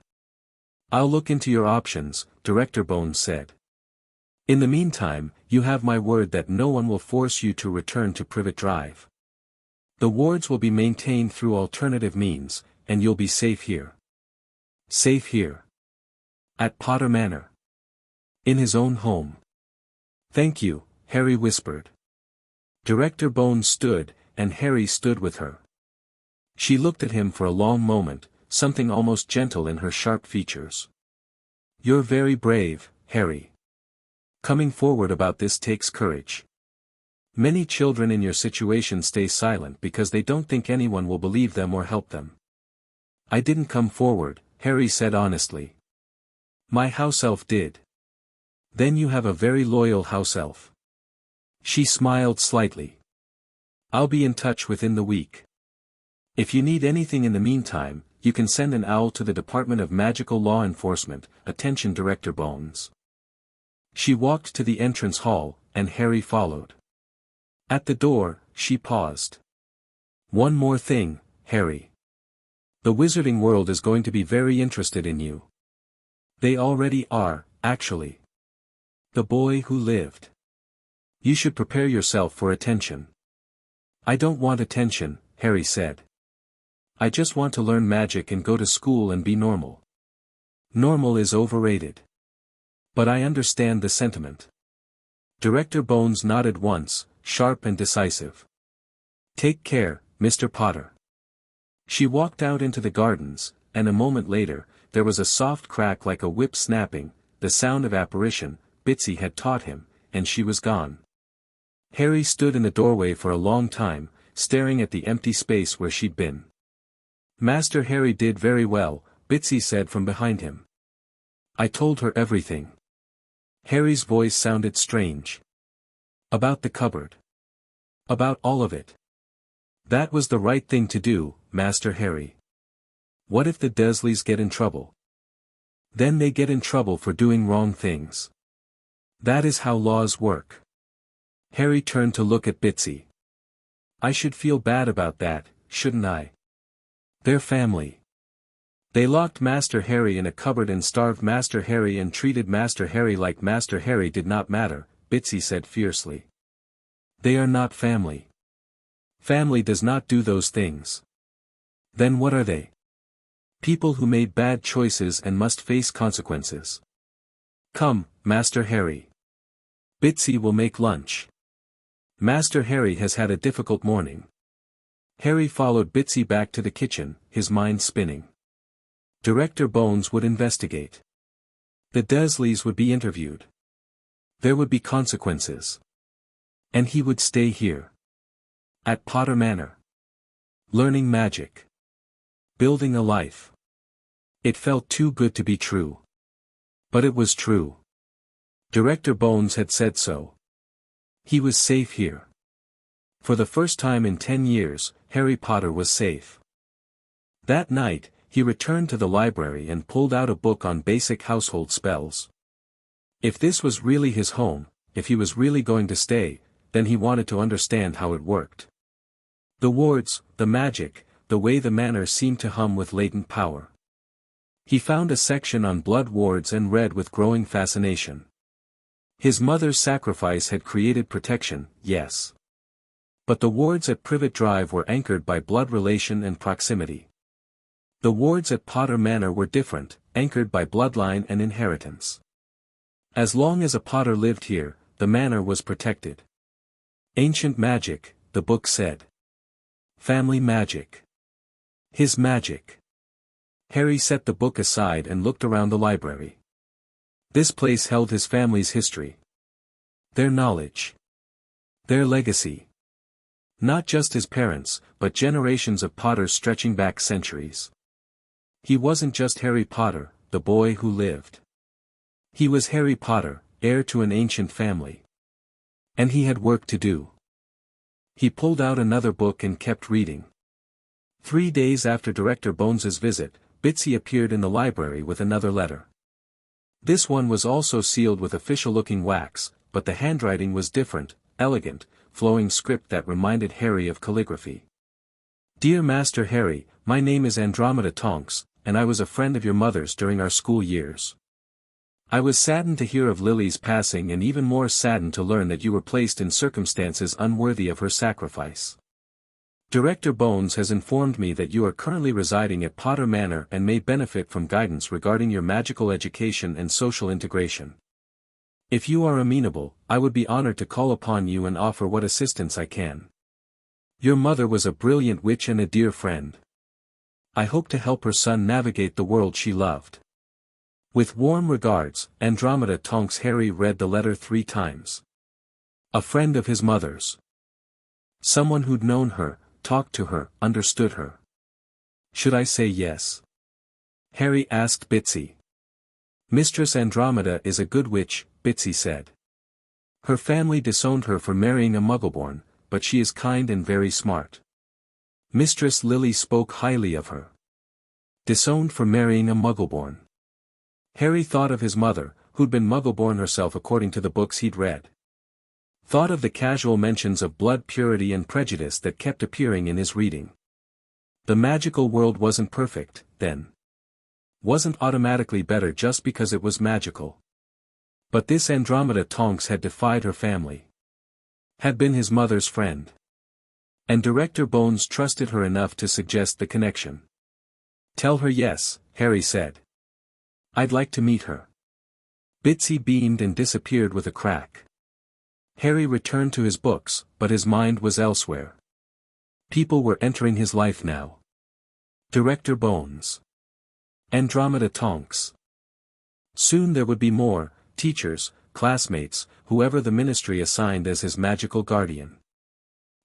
I'll look into your options, Director Bones said. In the meantime, you have my word that no one will force you to return to Privet Drive. The wards will be maintained through alternative means, and you'll be safe here. Safe here. At Potter Manor. In his own home. Thank you, Harry whispered. Director Bones stood, and Harry stood with her. She looked at him for a long moment, something almost gentle in her sharp features. You're very brave, Harry. Coming forward about this takes courage. Many children in your situation stay silent because they don't think anyone will believe them or help them. I didn't come forward, Harry said honestly. My house elf did. Then you have a very loyal house elf. She smiled slightly. I'll be in touch within the week. If you need anything in the meantime, you can send an owl to the Department of Magical Law Enforcement, attention Director Bones. She walked to the entrance hall, and Harry followed. At the door, she paused. One more thing, Harry. The wizarding world is going to be very interested in you. They already are, actually. The boy who lived. You should prepare yourself for attention. I don't want attention, Harry said. I just want to learn magic and go to school and be normal. Normal is overrated. But I understand the sentiment. Director Bones nodded once, sharp and decisive. Take care, Mr. Potter. She walked out into the gardens, and a moment later, there was a soft crack like a whip snapping, the sound of apparition, Bitsy had taught him, and she was gone. Harry stood in the doorway for a long time, staring at the empty space where she'd been. Master Harry did very well, Bitsy said from behind him. I told her everything. Harry's voice sounded strange. About the cupboard. About all of it. That was the right thing to do, Master Harry. What if the Dursleys get in trouble? Then they get in trouble for doing wrong things. That is how laws work. Harry turned to look at Bitsy. I should feel bad about that, shouldn't I? They're family. They locked Master Harry in a cupboard and starved Master Harry and treated Master Harry like Master Harry did not matter, Bitsy said fiercely. They are not family. Family does not do those things. Then what are they? People who made bad choices and must face consequences. Come, Master Harry. Bitsy will make lunch. Master Harry has had a difficult morning. Harry followed Bitsy back to the kitchen, his mind spinning. Director Bones would investigate. The Dursleys would be interviewed. There would be consequences. And he would stay here. At Potter Manor. Learning magic. Building a life. It felt too good to be true. But it was true. Director Bones had said so. He was safe here. For the first time in 10 years, Harry Potter was safe. That night, he returned to the library and pulled out a book on basic household spells. If this was really his home, if he was really going to stay, then he wanted to understand how it worked. The wards, the magic, the way the manor seemed to hum with latent power. He found a section on blood wards and read with growing fascination. His mother's sacrifice had created protection, yes. But the wards at Privet Drive were anchored by blood relation and proximity. The wards at Potter Manor were different, anchored by bloodline and inheritance. As long as a Potter lived here, the manor was protected. Ancient magic, the book said. Family magic. His magic. Harry set the book aside and looked around the library. This place held his family's history. Their knowledge. Their legacy. Not just his parents, but generations of Potters stretching back centuries. He wasn't just Harry Potter, the boy who lived. He was Harry Potter, heir to an ancient family. And he had work to do. He pulled out another book and kept reading. 3 days after Director Bones's visit, Bitsy appeared in the library with another letter. This one was also sealed with official-looking wax, but the handwriting was different, elegant, flowing script that reminded Harry of calligraphy. Dear Master Harry, my name is Andromeda Tonks, and I was a friend of your mother's during our school years. I was saddened to hear of Lily's passing and even more saddened to learn that you were placed in circumstances unworthy of her sacrifice. Director Bones has informed me that you are currently residing at Potter Manor and may benefit from guidance regarding your magical education and social integration. If you are amenable, I would be honored to call upon you and offer what assistance I can. Your mother was a brilliant witch and a dear friend. I hope to help her son navigate the world she loved. With warm regards, Andromeda Tonks. Harry read the letter 3 times. A friend of his mother's. Someone who'd known her, talked to her, understood her. Should I say yes? Harry asked Bitsy. Mistress Andromeda is a good witch, Bitsy said. Her family disowned her for marrying a Muggleborn, but she is kind and very smart. Mistress Lily spoke highly of her. Disowned for marrying a Muggleborn. Harry thought of his mother, who'd been Muggleborn herself according to the books he'd read. Thought of the casual mentions of blood purity and prejudice that kept appearing in his reading. The magical world wasn't perfect, then. Wasn't automatically better just because it was magical. But this Andromeda Tonks had defied her family. Had been his mother's friend. And Director Bones trusted her enough to suggest the connection. Tell her yes, Harry said. I'd like to meet her. Bitsy beamed and disappeared with a crack. Harry returned to his books, but his mind was elsewhere. People were entering his life now. Director Bones. Andromeda Tonks. Soon there would be more, teachers, classmates, whoever the ministry assigned as his magical guardian.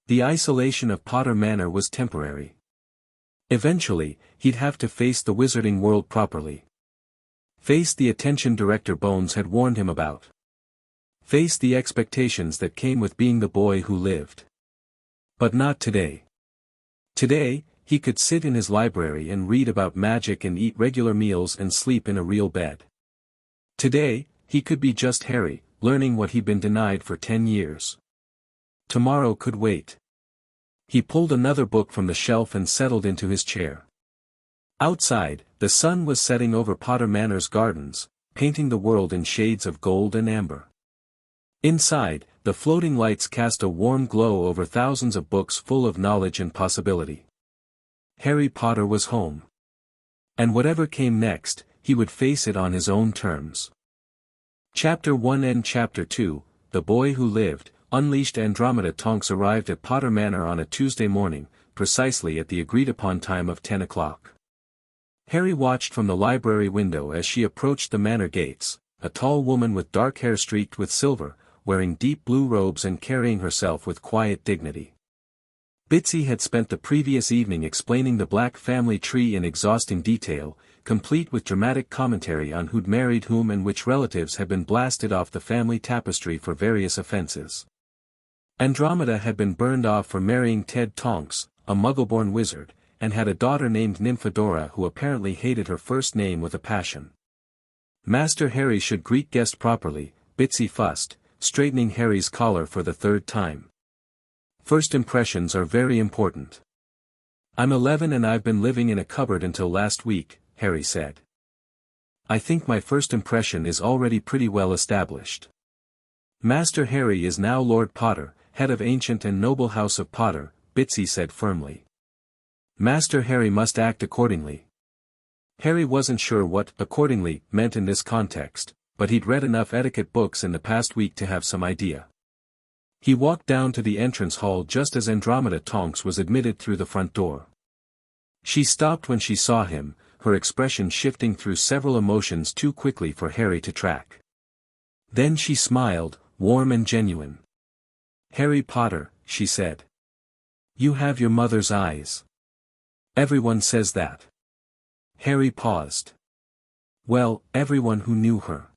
The isolation of Potter Manor was temporary. Eventually, he'd have to face the wizarding world properly. Face the attention Director Bones had warned him about. Face the expectations that came with being the boy who lived. But not today. Today, he could sit in his library and read about magic and eat regular meals and sleep in a real bed. Today, he could be just Harry, learning what he'd been denied for 10 years. Tomorrow could wait. He pulled another book from the shelf and settled into his chair. Outside, the sun was setting over Potter Manor's gardens, painting the world in shades of gold and amber. Inside, the floating lights cast a warm glow over thousands of books full of knowledge and possibility. Harry Potter was home. And whatever came next, he would face it on his own terms. Chapter 1 and Chapter 2, The Boy Who Lived, Unleashed. Andromeda Tonks arrived at Potter Manor on a Tuesday morning, precisely at the agreed-upon time of 10 o'clock. Harry watched from the library window as she approached the manor gates, a tall woman with dark hair streaked with silver, wearing deep blue robes and carrying herself with quiet dignity. Bitsy had spent the previous evening explaining the Black family tree in exhausting detail, complete with dramatic commentary on who'd married whom and which relatives had been blasted off the family tapestry for various offenses. Andromeda had been burned off for marrying Ted Tonks, a Muggle-born wizard, and had a daughter named Nymphadora who apparently hated her first name with a passion. Master Harry should greet guest properly, Bitsy fussed, straightening Harry's collar for the third time. First impressions are very important. I'm 11 and I've been living in a cupboard until last week, Harry said. I think my first impression is already pretty well established. Master Harry is now Lord Potter, head of ancient and noble house of Potter, Bitsy said firmly. Master Harry must act accordingly. Harry wasn't sure what accordingly meant in this context, but he'd read enough etiquette books in the past week to have some idea. He walked down to the entrance hall just as Andromeda Tonks was admitted through the front door. She stopped when she saw him, her expression shifting through several emotions too quickly for Harry to track. Then she smiled, warm and genuine. Harry Potter, she said. You have your mother's eyes. Everyone says that. Harry paused. Well, everyone who knew her.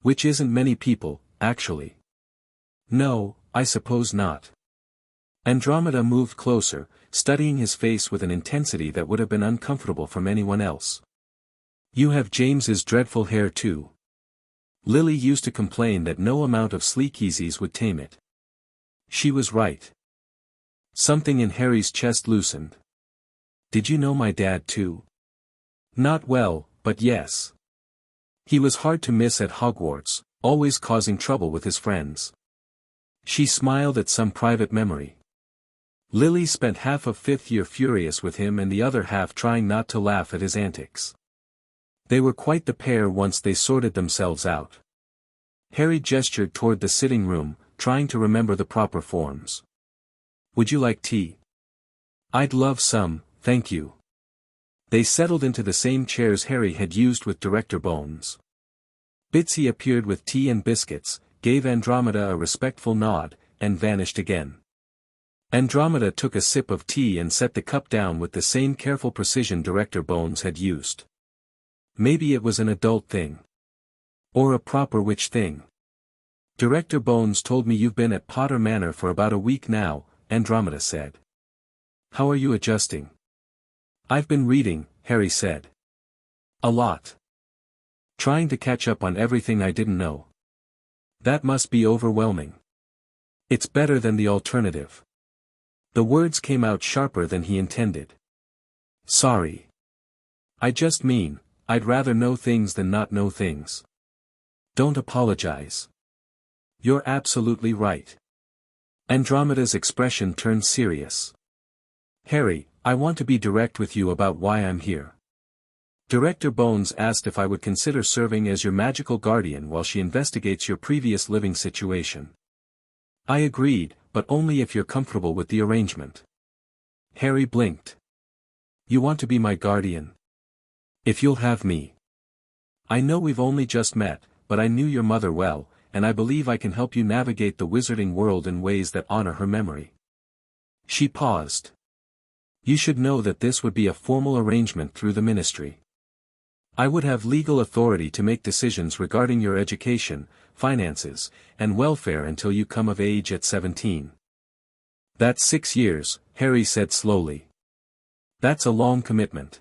Which isn't many people, actually. No, I suppose not. Andromeda moved closer, studying his face with an intensity that would have been uncomfortable from anyone else. You have James's dreadful hair too. Lily used to complain that no amount of sleekeasies would tame it. She was right. Something in Harry's chest loosened. Did you know my dad too? Not well, but yes. He was hard to miss at Hogwarts, always causing trouble with his friends. She smiled at some private memory. Lily spent half of fifth year furious with him and the other half trying not to laugh at his antics. They were quite the pair once they sorted themselves out. Harry gestured toward the sitting room, trying to remember the proper forms. Would you like tea? I'd love some, thank you. They settled into the same chairs Harry had used with Director Bones. Bitsy appeared with tea and biscuits, gave Andromeda a respectful nod, and vanished again. Andromeda took a sip of tea and set the cup down with the same careful precision Director Bones had used. Maybe it was an adult thing. Or a proper witch thing. Director Bones told me you've been at Potter Manor for about a week now, Andromeda said. How are you adjusting? I've been reading, Harry said. A lot. Trying to catch up on everything I didn't know. That must be overwhelming. It's better than the alternative. The words came out sharper than he intended. Sorry. I just mean, I'd rather know things than not know things. Don't apologize. You're absolutely right. Andromeda's expression turned serious. Harry, I want to be direct with you about why I'm here. Director Bones asked if I would consider serving as your magical guardian while she investigates your previous living situation. I agreed, but only if you're comfortable with the arrangement. Harry blinked. You want to be my guardian? If you'll have me. I know we've only just met, but I knew your mother well, and I believe I can help you navigate the wizarding world in ways that honor her memory. She paused. You should know that this would be a formal arrangement through the ministry. I would have legal authority to make decisions regarding your education, finances, and welfare until you come of age at 17. That's 6 years, Harry said slowly. That's a long commitment.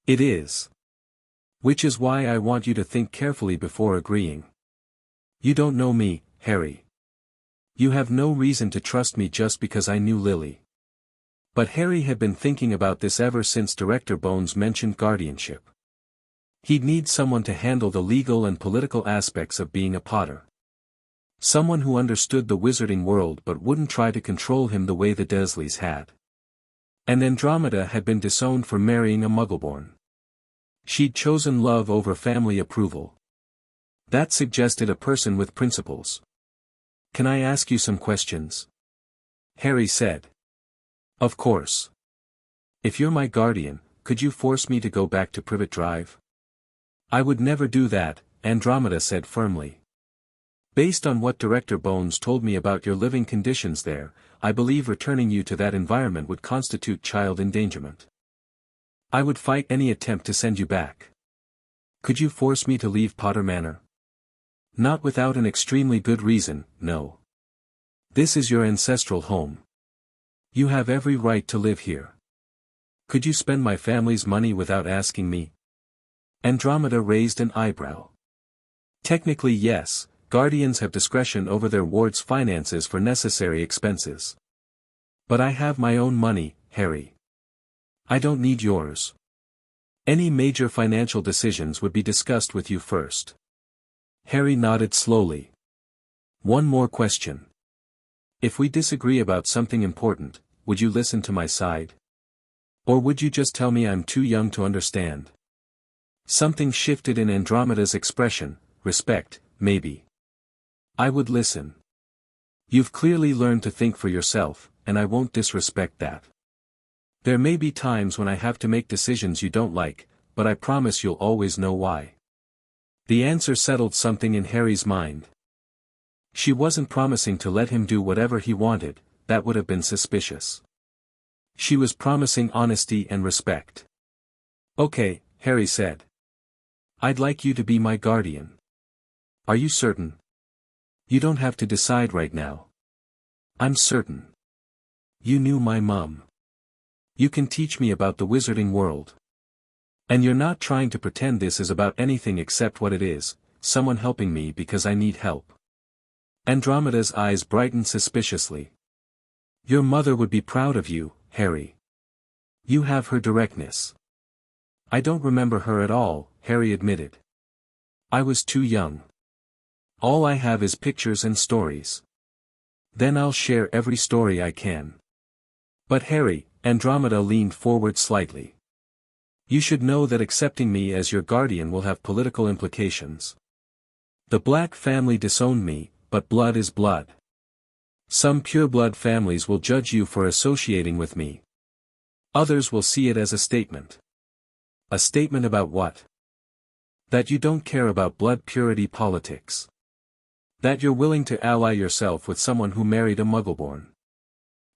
It is. Which is why I want you to think carefully before agreeing. You don't know me, Harry. You have no reason to trust me just because I knew Lily. But Harry had been thinking about this ever since Director Bones mentioned guardianship. He'd need someone to handle the legal and political aspects of being a Potter. Someone who understood the wizarding world but wouldn't try to control him the way the Dursleys had. And Andromeda had been disowned for marrying a Muggleborn. She'd chosen love over family approval. That suggested a person with principles. Can I ask you some questions? Harry said. Of course. If you're my guardian, could you force me to go back to Privet Drive? I would never do that, Andromeda said firmly. Based on what Director Bones told me about your living conditions there, I believe returning you to that environment would constitute child endangerment. I would fight any attempt to send you back. Could you force me to leave Potter Manor? Not without an extremely good reason, no. This is your ancestral home. You have every right to live here. Could you spend my family's money without asking me? Andromeda raised an eyebrow. Technically yes, guardians have discretion over their ward's finances for necessary expenses. But I have my own money, Harry. I don't need yours. Any major financial decisions would be discussed with you first. Harry nodded slowly. One more question. If we disagree about something important, would you listen to my side? Or would you just tell me I'm too young to understand? Something shifted in Andromeda's expression. Respect, maybe. I would listen. You've clearly learned to think for yourself, and I won't disrespect that. There may be times when I have to make decisions you don't like, but I promise you'll always know why. The answer settled something in Harry's mind. She wasn't promising to let him do whatever he wanted, that would have been suspicious. She was promising honesty and respect. Okay, Harry said. I'd like you to be my guardian. Are you certain? You don't have to decide right now. I'm certain. You knew my mom. You can teach me about the wizarding world. And you're not trying to pretend this is about anything except what it is, someone helping me because I need help. Andromeda's eyes brightened suspiciously. Your mother would be proud of you, Harry. You have her directness. I don't remember her at all, Harry admitted. I was too young. All I have is pictures and stories. Then I'll share every story I can. But Harry, Andromeda leaned forward slightly. You should know that accepting me as your guardian will have political implications. The Black family disowned me, but blood is blood. Some pureblood families will judge you for associating with me. Others will see it as a statement. A statement about what? That you don't care about blood purity politics. That you're willing to ally yourself with someone who married a Muggleborn.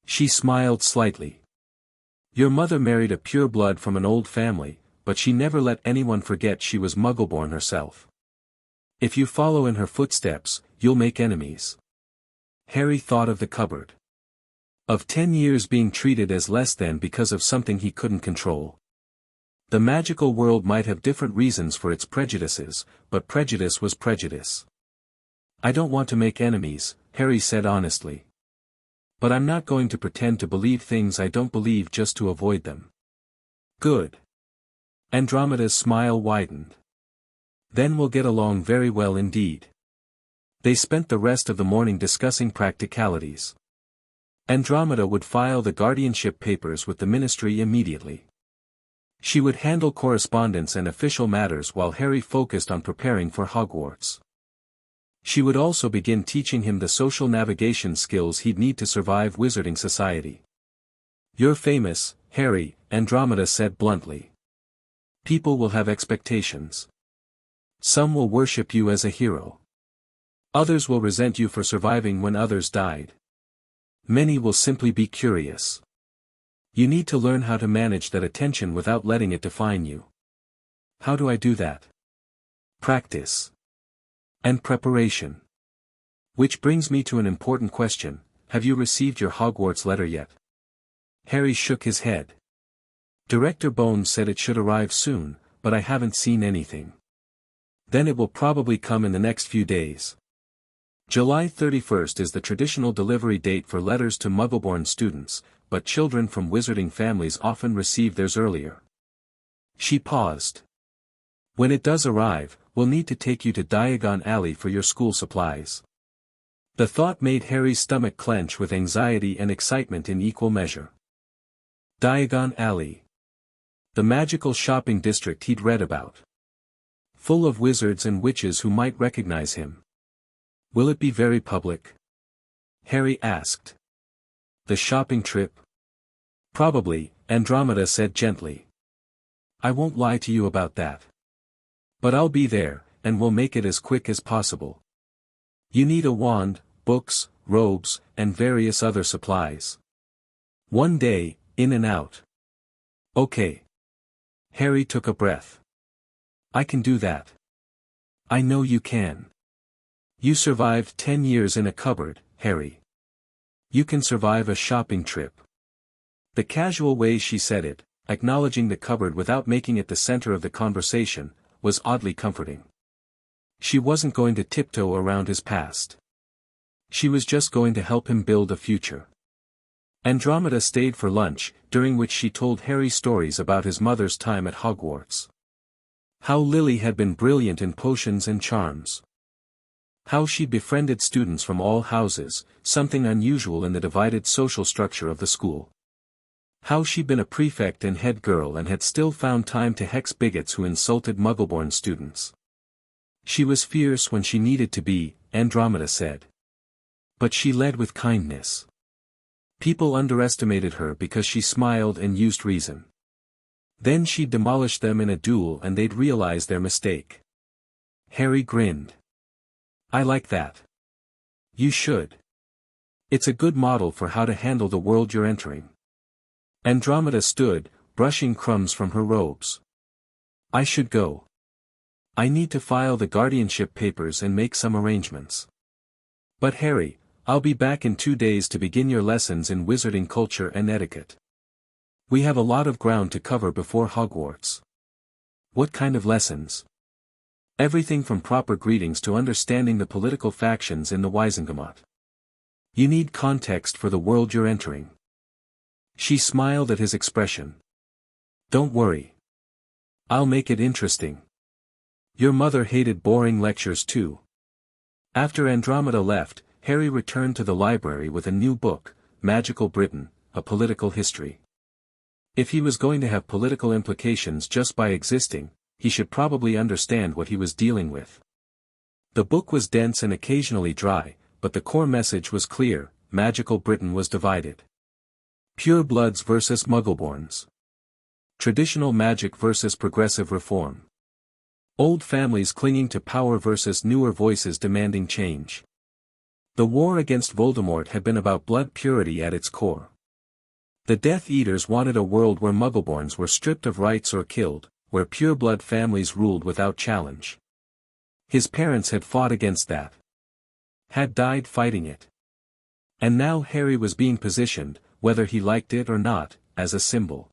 She smiled slightly. Your mother married a pureblood from an old family, but she never let anyone forget she was Muggleborn herself. If you follow in her footsteps, you'll make enemies. Harry thought of the cupboard. Of 10 years being treated as less than because of something he couldn't control. The magical world might have different reasons for its prejudices, but prejudice was prejudice. I don't want to make enemies, Harry said honestly. But I'm not going to pretend to believe things I don't believe just to avoid them. Good. Andromeda's smile widened. Then we'll get along very well indeed. They spent the rest of the morning discussing practicalities. Andromeda would file the guardianship papers with the ministry immediately. She would handle correspondence and official matters while Harry focused on preparing for Hogwarts. She would also begin teaching him the social navigation skills he'd need to survive Wizarding Society. "You're famous, Harry," Andromeda said bluntly. "People will have expectations. Some will worship you as a hero. Others will resent you for surviving when others died. Many will simply be curious. You need to learn how to manage that attention without letting it define you." "How do I do that?" "Practice. And preparation. Which brings me to an important question, have you received your Hogwarts letter yet?" Harry shook his head. "Director Bones said it should arrive soon, but I haven't seen anything." "Then it will probably come in the next few days. July 31st is the traditional delivery date for letters to Muggleborn students, but children from Wizarding families often receive theirs earlier." She paused. "When it does arrive, we'll need to take you to Diagon Alley for your school supplies." The thought made Harry's stomach clench with anxiety and excitement in equal measure. Diagon Alley. The magical shopping district he'd read about. Full of wizards and witches who might recognize him. "Will it be very public?" Harry asked. "The shopping trip?" "Probably," Andromeda said gently. "I won't lie to you about that. But I'll be there, and we'll make it as quick as possible. You need a wand, books, robes, and various other supplies. One day, in and out." "Okay." Harry took a breath. "I can do that." "I know you can. You survived 10 years in a cupboard, Harry. You can survive a shopping trip." The casual way she said it, acknowledging the cupboard without making it the center of the conversation, was oddly comforting. She wasn't going to tiptoe around his past. She was just going to help him build a future. Andromeda stayed for lunch, during which she told Harry stories about his mother's time at Hogwarts. How Lily had been brilliant in potions and charms. How she befriended students from all houses, something unusual in the divided social structure of the school. How she'd been a prefect and head girl and had still found time to hex bigots who insulted Muggleborn students. She was fierce when she needed to be, Andromeda said. But she led with kindness. People underestimated her because she smiled and used reason. Then she'd demolish them in a duel and they'd realize their mistake. Harry grinned. "I like that. You should. It's a good model for how to handle the world you're entering." Andromeda stood, brushing crumbs from her robes. "I should go. I need to file the guardianship papers and make some arrangements. But Harry, I'll be back in 2 days to begin your lessons in wizarding culture and etiquette. We have a lot of ground to cover before Hogwarts." "What kind of lessons?" "Everything from proper greetings to understanding the political factions in the Wizengamot. You need context for the world you're entering." She smiled at his expression. "Don't worry. I'll make it interesting. Your mother hated boring lectures too." After Andromeda left, Harry returned to the library with a new book, Magical Britain, A Political History. If he was going to have political implications just by existing, he should probably understand what he was dealing with. The book was dense and occasionally dry, but the core message was clear: Magical Britain was divided. Purebloods versus Muggleborns. Traditional magic versus progressive reform. Old families clinging to power versus newer voices demanding change. The war against Voldemort had been about blood purity at its core. The Death Eaters wanted a world where Muggleborns were stripped of rights or killed, where pureblood families ruled without challenge. His parents had fought against that. Had died fighting it. And now Harry was being positioned, whether he liked it or not, as a symbol.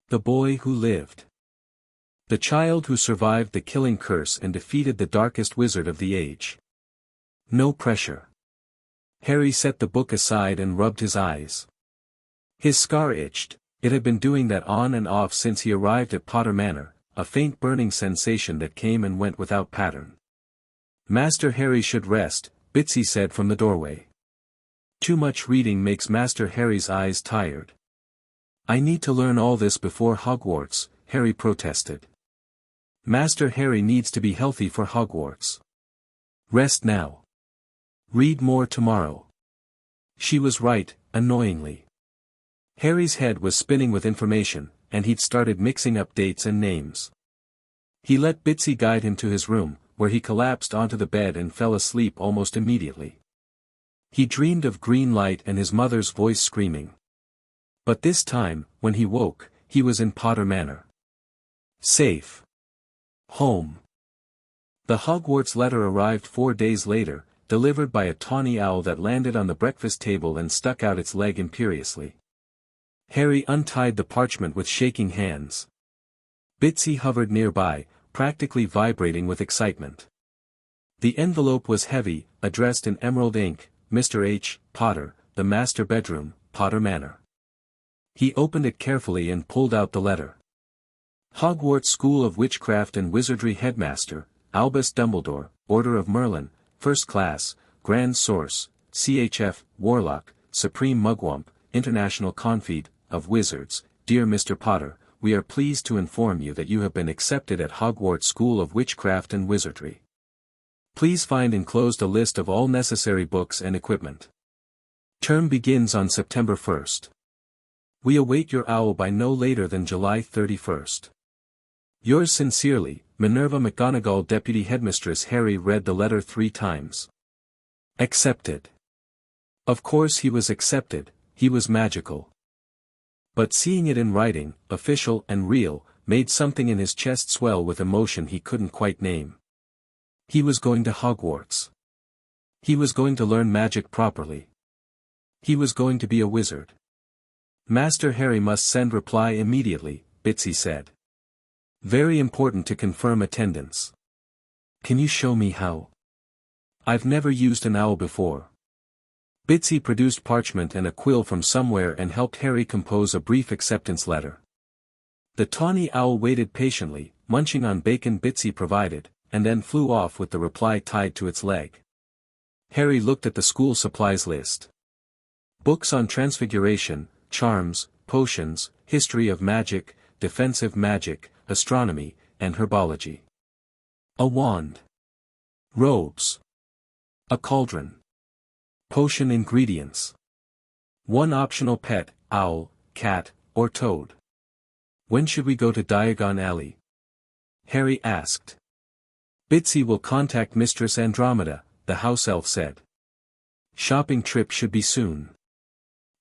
The boy who lived. The child who survived the killing curse and defeated the darkest wizard of the age. No pressure. Harry set the book aside and rubbed his eyes. His scar itched. It had been doing that on and off since he arrived at Potter Manor, a faint burning sensation that came and went without pattern. "Master Harry should rest," Bitsy said from the doorway. Too much reading makes Master Harry's eyes tired. I need to learn all this before Hogwarts, Harry protested. Master Harry needs to be healthy for Hogwarts. Rest now. Read more tomorrow. She was right, annoyingly. Harry's head was spinning with information, and he'd started mixing up dates and names. He let Bitsy guide him to his room, where he collapsed onto the bed and fell asleep almost immediately. He dreamed of green light and his mother's voice screaming. But this time, when he woke, he was in Potter Manor. Safe. Home. The Hogwarts letter arrived 4 days later, delivered by a tawny owl that landed on the breakfast table and stuck out its leg imperiously. Harry untied the parchment with shaking hands. Bitsy hovered nearby, practically vibrating with excitement. The envelope was heavy, addressed in emerald ink, Mr. H. Potter, the master bedroom, Potter Manor. He opened it carefully and pulled out the letter. Hogwarts School of Witchcraft and Wizardry Headmaster, Albus Dumbledore, Order of Merlin, First Class, Grand Source, CHF, Warlock, Supreme Mugwump, International Confide, of Wizards, Dear Mr. Potter, we are pleased to inform you that you have been accepted at Hogwarts School of Witchcraft and Wizardry. Please find enclosed a list of all necessary books and equipment. Term begins on September 1st. We await your owl by no later than July 31st. Yours sincerely, Minerva McGonagall. Deputy Headmistress Harry read the letter 3 times. Accepted. Of course he was accepted, he was magical. But seeing it in writing, official and real, made something in his chest swell with emotion he couldn't quite name. He was going to Hogwarts. He was going to learn magic properly. He was going to be a wizard. Master Harry must send reply immediately, Bitsy said. Very important to confirm attendance. Can you show me how? I've never used an owl before. Bitsy produced parchment and a quill from somewhere and helped Harry compose a brief acceptance letter. The tawny owl waited patiently, munching on bacon Bitsy provided, and then flew off with the reply tied to its leg. Harry looked at the school supplies list. Books on transfiguration, charms, potions, history of magic, defensive magic, astronomy, and herbology. A wand. Robes. A cauldron. Potion ingredients. One optional pet, owl, cat, or toad. When should we go to Diagon Alley? Harry asked. Bitsy will contact Mistress Andromeda, the house elf said. Shopping trip should be soon.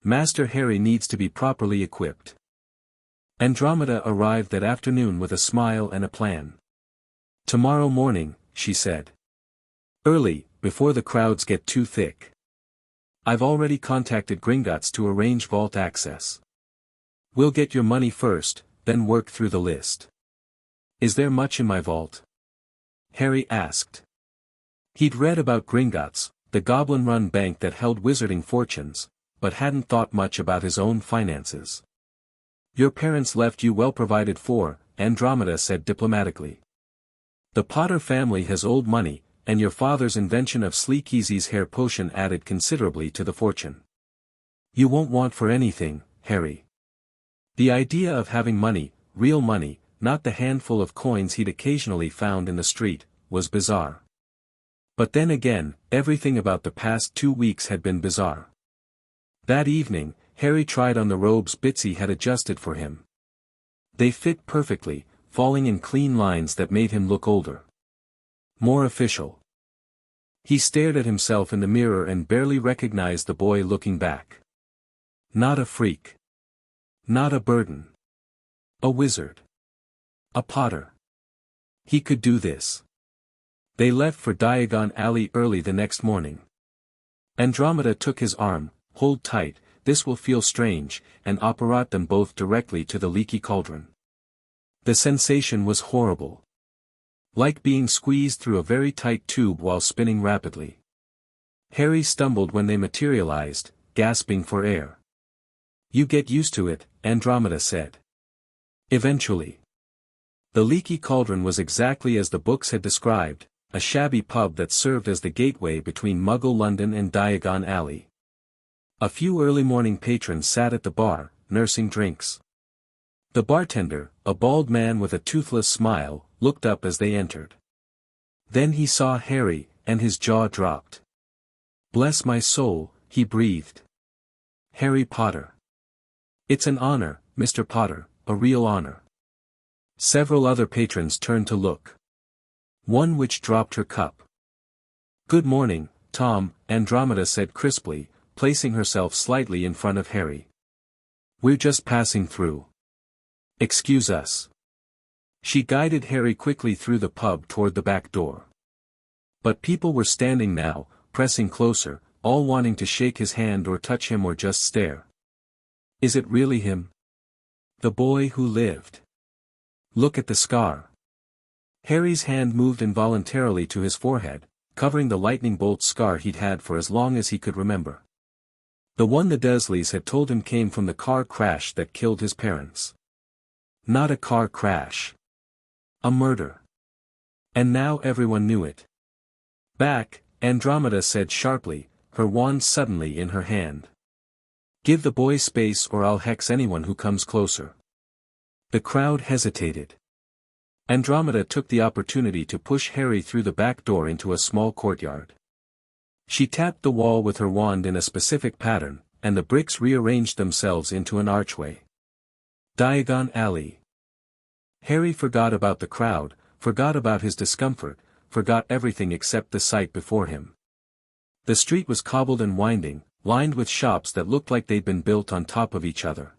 Master Harry needs to be properly equipped. Andromeda arrived that afternoon with a smile and a plan. Tomorrow morning, she said. Early, before the crowds get too thick. I've already contacted Gringotts to arrange vault access. We'll get your money first, then work through the list. Is there much in my vault? Harry asked. He'd read about Gringotts, the goblin-run bank that held wizarding fortunes, but hadn't thought much about his own finances. Your parents left you well provided for, Andromeda said diplomatically. The Potter family has old money, and your father's invention of Sleekeasy's hair potion added considerably to the fortune. You won't want for anything, Harry. The idea of having money, real money, not the handful of coins he'd occasionally found in the street, was bizarre. But then again, everything about the past 2 weeks had been bizarre. That evening, Harry tried on the robes Bitsy had adjusted for him. They fit perfectly, falling in clean lines that made him look older. More official. He stared at himself in the mirror and barely recognized the boy looking back. Not a freak. Not a burden. A wizard. A Potter. He could do this. They left for Diagon Alley early the next morning. Andromeda took his arm, hold tight, this will feel strange, and operate them both directly to the leaky cauldron. The sensation was horrible. Like being squeezed through a very tight tube while spinning rapidly. Harry stumbled when they materialized, gasping for air. You get used to it, Andromeda said. Eventually. The leaky cauldron was exactly as the books had described, a shabby pub that served as the gateway between Muggle London and Diagon Alley. A few early morning patrons sat at the bar, nursing drinks. The bartender, a bald man with a toothless smile, looked up as they entered. Then he saw Harry, and his jaw dropped. "Bless my soul," he breathed. "Harry Potter. It's an honor, Mr. Potter, a real honor." Several other patrons turned to look. One witch dropped her cup. "Good morning, Tom," Andromeda said crisply, placing herself slightly in front of Harry. "We're just passing through. Excuse us." She guided Harry quickly through the pub toward the back door. But people were standing now, pressing closer, all wanting to shake his hand or touch him or just stare. Is it really him? The boy who lived? Look at the scar. Harry's hand moved involuntarily to his forehead, covering the lightning bolt scar he'd had for as long as he could remember. The one the Dursleys had told him came from the car crash that killed his parents. Not a car crash. A murder. And now everyone knew it. "Back," Andromeda said sharply, her wand suddenly in her hand. "Give the boy space or I'll hex anyone who comes closer." The crowd hesitated. Andromeda took the opportunity to push Harry through the back door into a small courtyard. She tapped the wall with her wand in a specific pattern, and the bricks rearranged themselves into an archway. Diagon Alley. Harry forgot about the crowd, forgot about his discomfort, forgot everything except the sight before him. The street was cobbled and winding, lined with shops that looked like they'd been built on top of each other.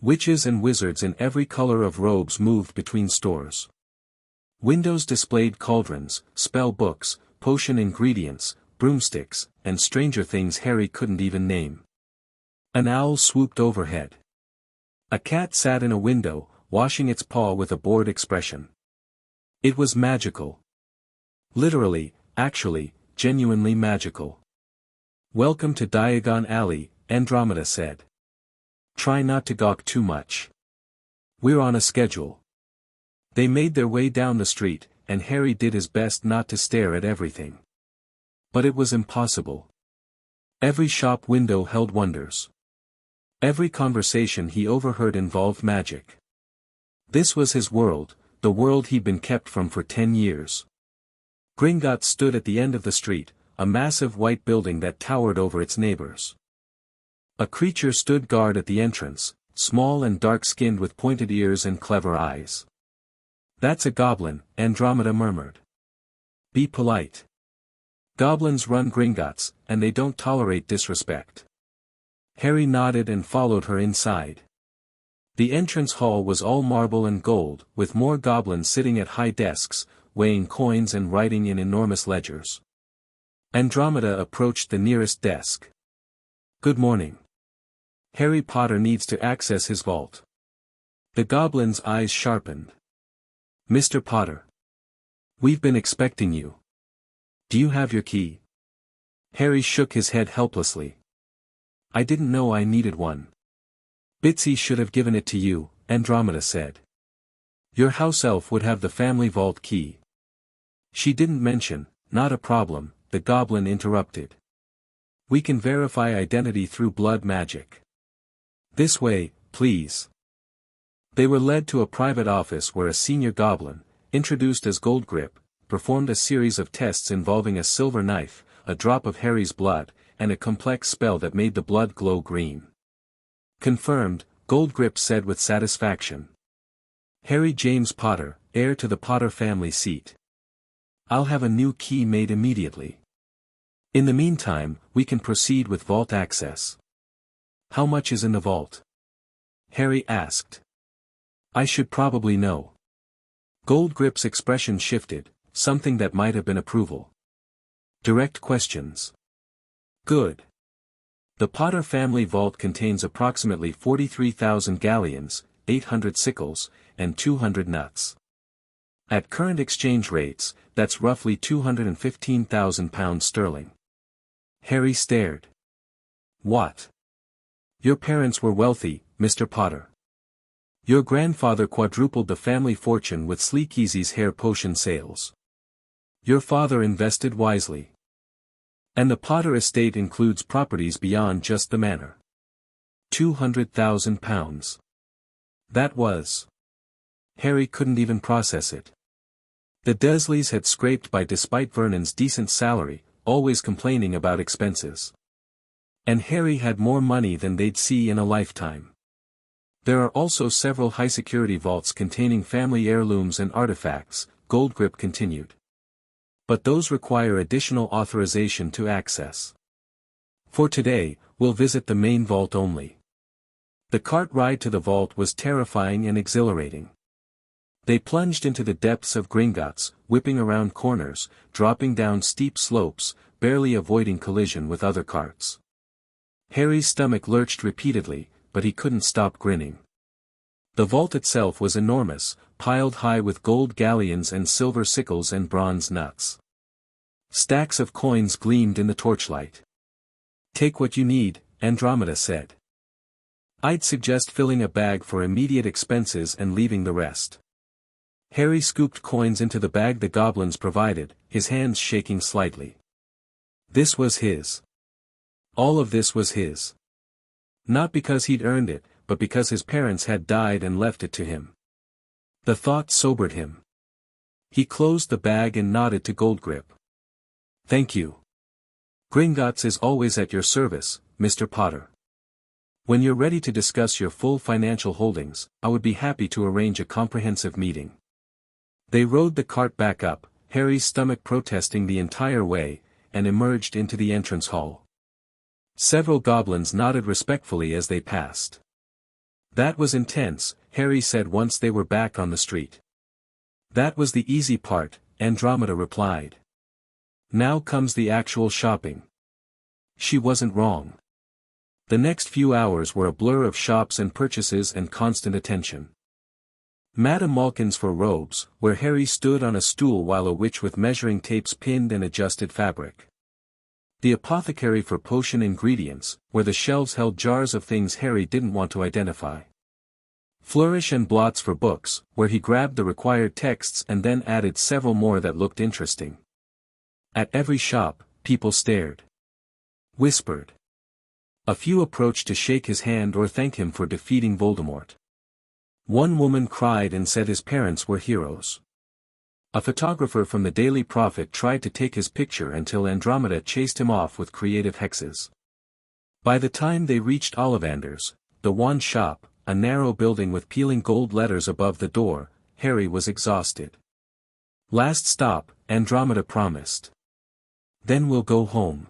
Witches and wizards in every color of robes moved between stores. Windows displayed cauldrons, spell books, potion ingredients, broomsticks, and stranger things Harry couldn't even name. An owl swooped overhead. A cat sat in a window, washing its paw with a bored expression. It was magical. Literally, actually, genuinely magical. "Welcome to Diagon Alley," Andromeda said. "Try not to gawk too much. We're on a schedule." They made their way down the street, and Harry did his best not to stare at everything. But it was impossible. Every shop window held wonders. Every conversation he overheard involved magic. This was his world, the world he'd been kept from for 10 years. Gringotts stood at the end of the street, a massive white building that towered over its neighbors. A creature stood guard at the entrance, small and dark-skinned with pointed ears and clever eyes. "That's a goblin," Andromeda murmured. "Be polite. Goblins run Gringotts, and they don't tolerate disrespect." Harry nodded and followed her inside. The entrance hall was all marble and gold, with more goblins sitting at high desks, weighing coins and writing in enormous ledgers. Andromeda approached the nearest desk. "Good morning. Harry Potter needs to access his vault." The goblin's eyes sharpened. "Mr. Potter. We've been expecting you. Do you have your key?" Harry shook his head helplessly. "I didn't know I needed one." "Bitsy should have given it to you," Andromeda said. "Your house elf would have the family vault key." "She didn't mention." "Not a problem," the goblin interrupted. "We can verify identity through blood magic. This way, please." They were led to a private office where a senior goblin, introduced as Goldgrip, performed a series of tests involving a silver knife, a drop of Harry's blood, and a complex spell that made the blood glow green. "Confirmed," Goldgrip said with satisfaction. "Harry James Potter, heir to the Potter family seat. I'll have a new key made immediately. In the meantime, we can proceed with vault access." "How much is in the vault?" Harry asked. "I should probably know." Goldgrip's expression shifted, something that might have been approval. "Direct questions." "Good. The Potter family vault contains approximately 43,000 galleons, 800 sickles, and 200 nuts. At current exchange rates, that's roughly £215,000 sterling. Harry stared. "What? Your parents were wealthy, Mr. Potter. Your grandfather quadrupled the family fortune with Sleekeasy's hair potion sales. Your father invested wisely. And the Potter estate includes properties beyond just the manor. £200,000. That was. Harry couldn't even process it. The Dursleys had scraped by despite Vernon's decent salary, always complaining about expenses. And Harry had more money than they'd see in a lifetime. There are also several high-security vaults containing family heirlooms and artifacts, Goldgrip continued. But those require additional authorization to access. For today, we'll visit the main vault only. The cart ride to the vault was terrifying and exhilarating. They plunged into the depths of Gringotts, whipping around corners, dropping down steep slopes, barely avoiding collision with other carts. Harry's stomach lurched repeatedly, but he couldn't stop grinning. The vault itself was enormous, piled high with gold galleons and silver sickles and bronze nuts. Stacks of coins gleamed in the torchlight. "Take what you need," Andromeda said. "I'd suggest filling a bag for immediate expenses and leaving the rest." Harry scooped coins into the bag the goblins provided, his hands shaking slightly. This was his. All of this was his. Not because he'd earned it, but because his parents had died and left it to him. The thought sobered him. He closed the bag and nodded to Goldgrip. "Thank you. Gringotts is always at your service, Mr. Potter. When you're ready to discuss your full financial holdings, I would be happy to arrange a comprehensive meeting." They rode the cart back up, Harry's stomach protesting the entire way, and emerged into the entrance hall. Several goblins nodded respectfully as they passed. "That was intense," Harry said once they were back on the street. "That was the easy part," Andromeda replied. "Now comes the actual shopping." She wasn't wrong. The next few hours were a blur of shops and purchases and constant attention. Madame Malkin's for robes, where Harry stood on a stool while a witch with measuring tapes pinned and adjusted fabric. The apothecary for potion ingredients, where the shelves held jars of things Harry didn't want to identify. Flourish and blots for books, where he grabbed the required texts and then added several more that looked interesting. At every shop, people stared. Whispered. A few approached to shake his hand or thank him for defeating Voldemort. One woman cried and said his parents were heroes. A photographer from the Daily Prophet tried to take his picture until Andromeda chased him off with creative hexes. By the time they reached Ollivander's, the wand shop, a narrow building with peeling gold letters above the door, Harry was exhausted. "Last stop," Andromeda promised. "Then we'll go home."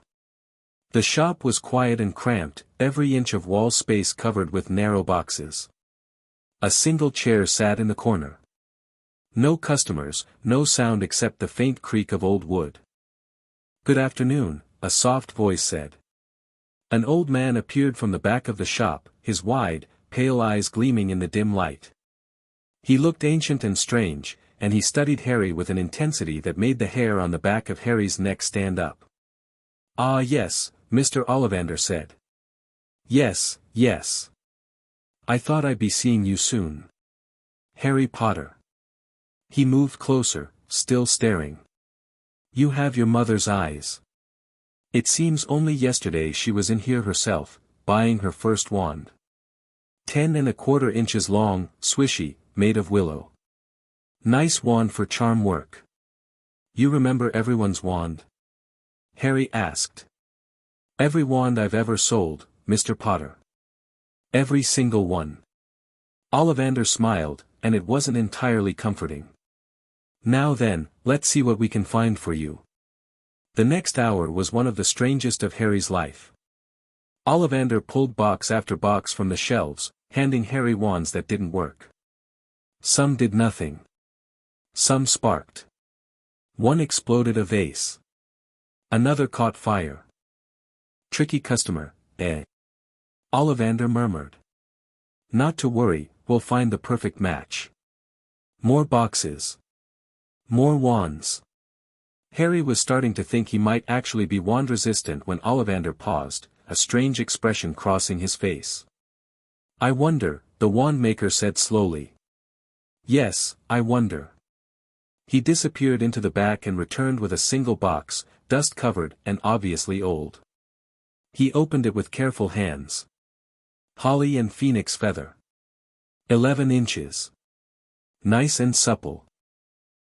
The shop was quiet and cramped, every inch of wall space covered with narrow boxes. A single chair sat in the corner. No customers, no sound except the faint creak of old wood. "Good afternoon," a soft voice said. An old man appeared from the back of the shop, his wide, pale eyes gleaming in the dim light. He looked ancient and strange, and he studied Harry with an intensity that made the hair on the back of Harry's neck stand up. "Ah yes," Mr. Ollivander said. "Yes, yes. I thought I'd be seeing you soon. Harry Potter." He moved closer, still staring. "You have your mother's eyes. It seems only yesterday she was in here herself, buying her first wand. 10¼ inches long, swishy, made of willow. Nice wand for charm work. You remember everyone's wand?" Harry asked. "Every wand I've ever sold, Mr. Potter. Every single one." Ollivander smiled, and it wasn't entirely comforting. "Now then, let's see what we can find for you." The next hour was one of the strangest of Harry's life. Ollivander pulled box after box from the shelves, handing Harry wands that didn't work. Some did nothing. Some sparked. One exploded a vase. Another caught fire. "Tricky customer, eh?" Ollivander murmured. "Not to worry, we'll find the perfect match." More boxes. More wands. Harry was starting to think he might actually be wand-resistant when Ollivander paused, a strange expression crossing his face. "I wonder," the wand maker said slowly. "Yes, I wonder. He disappeared into the back and returned with a single box, dust-covered and obviously old. He opened it with careful hands. Holly and Phoenix Feather. 11 inches. Nice and supple.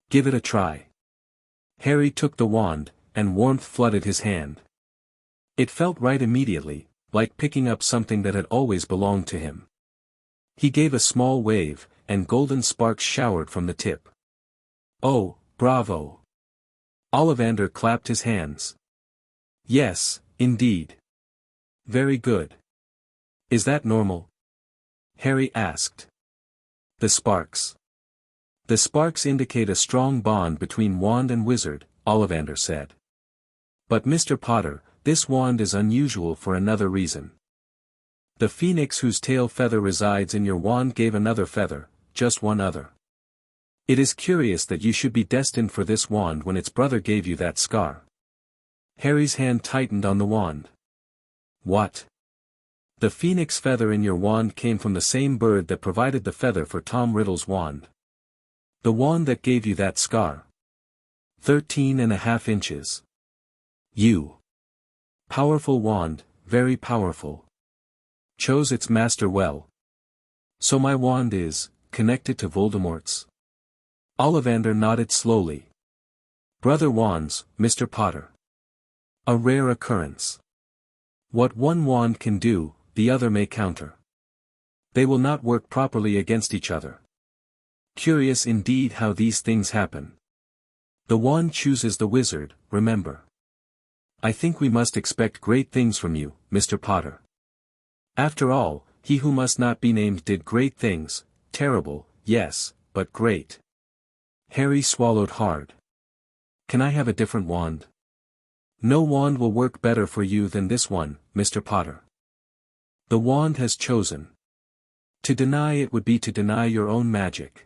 Give it a try. Harry took the wand, and warmth flooded his hand. It felt right immediately, like picking up something that had always belonged to him. He gave a small wave, and golden sparks showered from the tip. Oh, bravo! Ollivander clapped his hands. Yes, indeed. Very good. Is that normal? Harry asked. The sparks. The sparks indicate a strong bond between wand and wizard, Ollivander said. But Mr. Potter, this wand is unusual for another reason. The phoenix whose tail feather resides in your wand gave another feather, just one other. It is curious that you should be destined for this wand when its brother gave you that scar. Harry's hand tightened on the wand. What? The phoenix feather in your wand came from the same bird that provided the feather for Tom Riddle's wand. The wand that gave you that scar. 13.5 inches. You. Powerful wand, very powerful. Chose its master well. So my wand is connected to Voldemort's? Ollivander nodded slowly. Brother wands, Mr. Potter. A rare occurrence. What one wand can do, the other may counter. They will not work properly against each other. Curious indeed how these things happen. The wand chooses the wizard, remember. I think we must expect great things from you, Mr. Potter. After all, he who must not be named did great things, terrible, yes, but great. Harry swallowed hard. Can I have a different wand? No wand will work better for you than this one, Mr. Potter. The wand has chosen. To deny it would be to deny your own magic.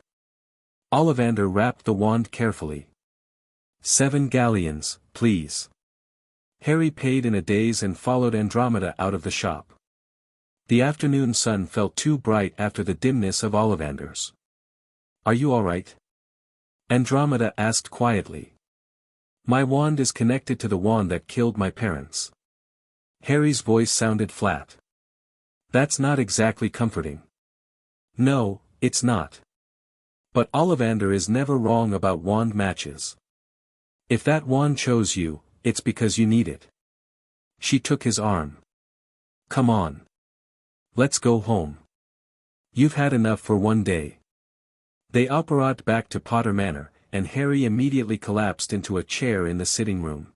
Ollivander wrapped the wand carefully. 7 galleons, please. Harry paid in a daze and followed Andromeda out of the shop. The afternoon sun felt too bright after the dimness of Ollivander's. Are you all right? Andromeda asked quietly. My wand is connected to the wand that killed my parents. Harry's voice sounded flat. That's not exactly comforting. No, it's not. But Ollivander is never wrong about wand matches. If that wand chose you, it's because you need it. She took his arm. Come on. Let's go home. You've had enough for one day. They apparat back to Potter Manor, and Harry immediately collapsed into a chair in the sitting room.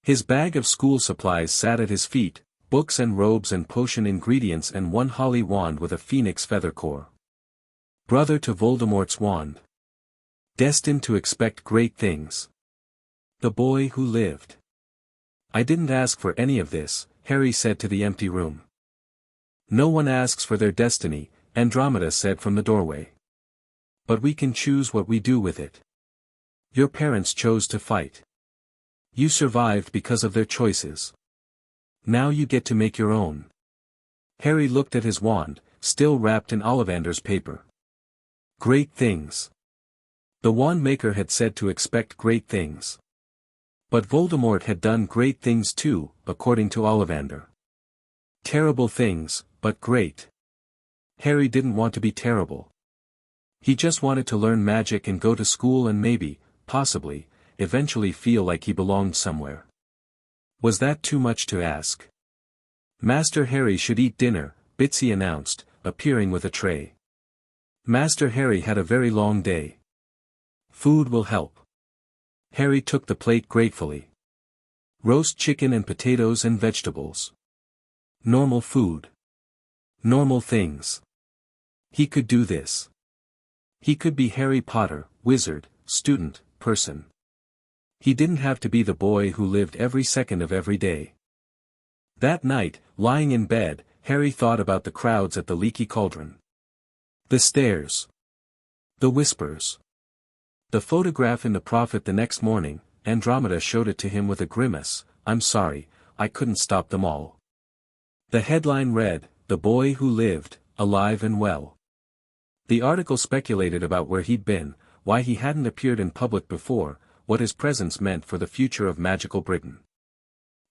His bag of school supplies sat at his feet, books and robes and potion ingredients and one holly wand with a phoenix feather core. Brother to Voldemort's wand. Destined to expect great things. The boy who lived. I didn't ask for any of this, Harry said to the empty room. No one asks for their destiny, Andromeda said from the doorway. But we can choose what we do with it. Your parents chose to fight. You survived because of their choices. Now you get to make your own. Harry looked at his wand, still wrapped in Ollivander's paper. Great things. The wand maker had said to expect great things. But Voldemort had done great things too, according to Ollivander. Terrible things, but great. Harry didn't want to be terrible. He just wanted to learn magic and go to school and maybe, possibly, eventually feel like he belonged somewhere. Was that too much to ask? Master Harry should eat dinner, Bitsy announced, appearing with a tray. Master Harry had a very long day. Food will help. Harry took the plate gratefully. Roast chicken and potatoes and vegetables. Normal food. Normal things. He could do this. He could be Harry Potter, wizard, student, person. He didn't have to be the boy who lived every second of every day. That night, lying in bed, Harry thought about the crowds at the Leaky Cauldron. The stairs. The whispers. The photograph in the Prophet the next morning. Andromeda showed it to him with a grimace. I'm sorry, I couldn't stop them all. The headline read, The Boy Who Lived, Alive and Well. The article speculated about where he'd been, why he hadn't appeared in public before, what his presence meant for the future of magical Britain.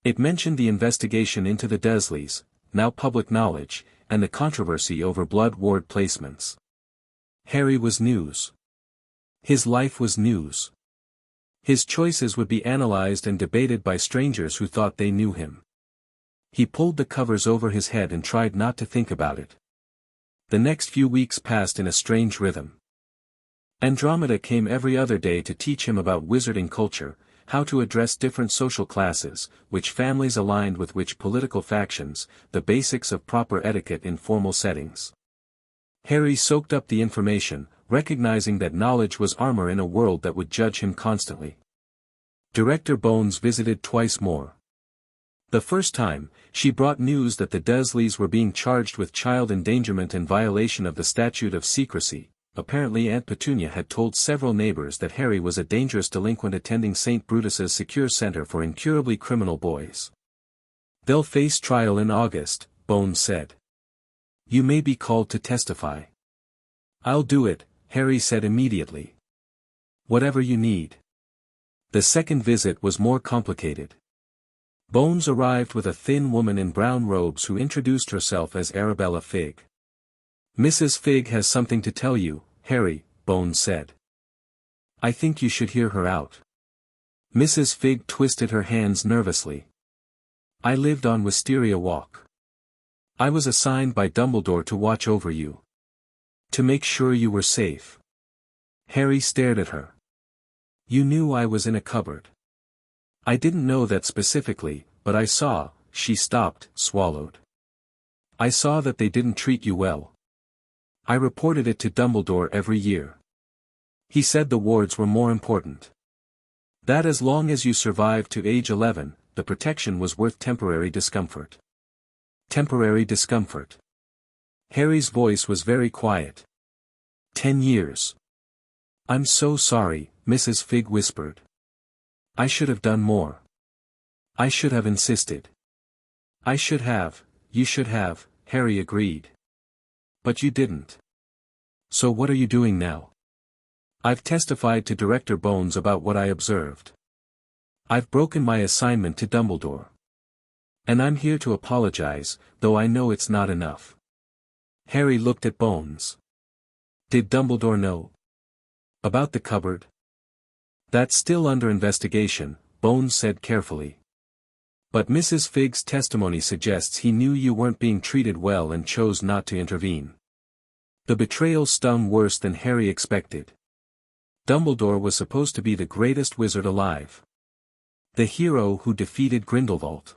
It mentioned the investigation into the Dursleys, now public knowledge, and the controversy over blood ward placements. Harry was news. His life was news. His choices would be analyzed and debated by strangers who thought they knew him. He pulled the covers over his head and tried not to think about it. The next few weeks passed in a strange rhythm. Andromeda came every other day to teach him about wizarding culture, how to address different social classes, which families aligned with which political factions, the basics of proper etiquette in formal settings. Harry soaked up the information, recognizing that knowledge was armor in a world that would judge him constantly. Director Bones visited twice more. The first time, she brought news that the Dursleys were being charged with child endangerment and violation of the statute of secrecy. Apparently Aunt Petunia had told several neighbors that Harry was a dangerous delinquent attending St. Brutus's secure center for incurably criminal boys. They'll face trial in August, Bones said. You may be called to testify. I'll do it, Harry said immediately. Whatever you need. The second visit was more complicated. Bones arrived with a thin woman in brown robes who introduced herself as Arabella Figg. Mrs. Figg has something to tell you, Harry, Bones said. I think you should hear her out. Mrs. Figg twisted her hands nervously. I lived on Wisteria Walk. I was assigned by Dumbledore to watch over you. To make sure you were safe. Harry stared at her. You knew I was in a cupboard. I didn't know that specifically, but I saw, she stopped, swallowed. I saw that they didn't treat you well. I reported it to Dumbledore every year. He said the wards were more important. That as long as you survived to age 11, the protection was worth temporary discomfort. Temporary discomfort. Harry's voice was very quiet. 10 years. I'm so sorry, Mrs. Figg whispered. I should have done more. I should have insisted. I should have, you should have, Harry agreed. But you didn't. So what are you doing now? I've testified to Director Bones about what I observed. I've broken my assignment to Dumbledore. And I'm here to apologize, though I know it's not enough. Harry looked at Bones. Did Dumbledore know? About the cupboard? That's still under investigation, Bones said carefully. But Mrs. Figg's testimony suggests he knew you weren't being treated well and chose not to intervene. The betrayal stung worse than Harry expected. Dumbledore was supposed to be the greatest wizard alive. The hero who defeated Grindelwald.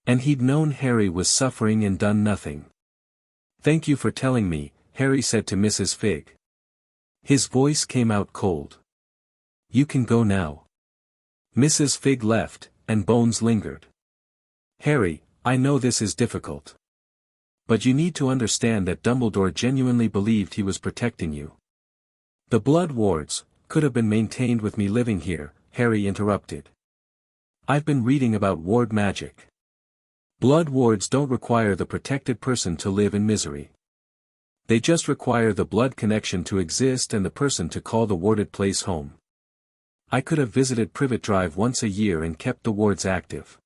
And he'd known Harry was suffering and done nothing. Thank you for telling me, Harry said to Mrs. Figg. His voice came out cold. You can go now. Mrs. Figg left, and Bones lingered. Harry, I know this is difficult. But you need to understand that Dumbledore genuinely believed he was protecting you. The blood wards could have been maintained with me living here, Harry interrupted. I've been reading about ward magic. Blood wards don't require the protected person to live in misery. They just require the blood connection to exist and the person to call the warded place home. I could have visited Privet Drive once a year and kept the wards active.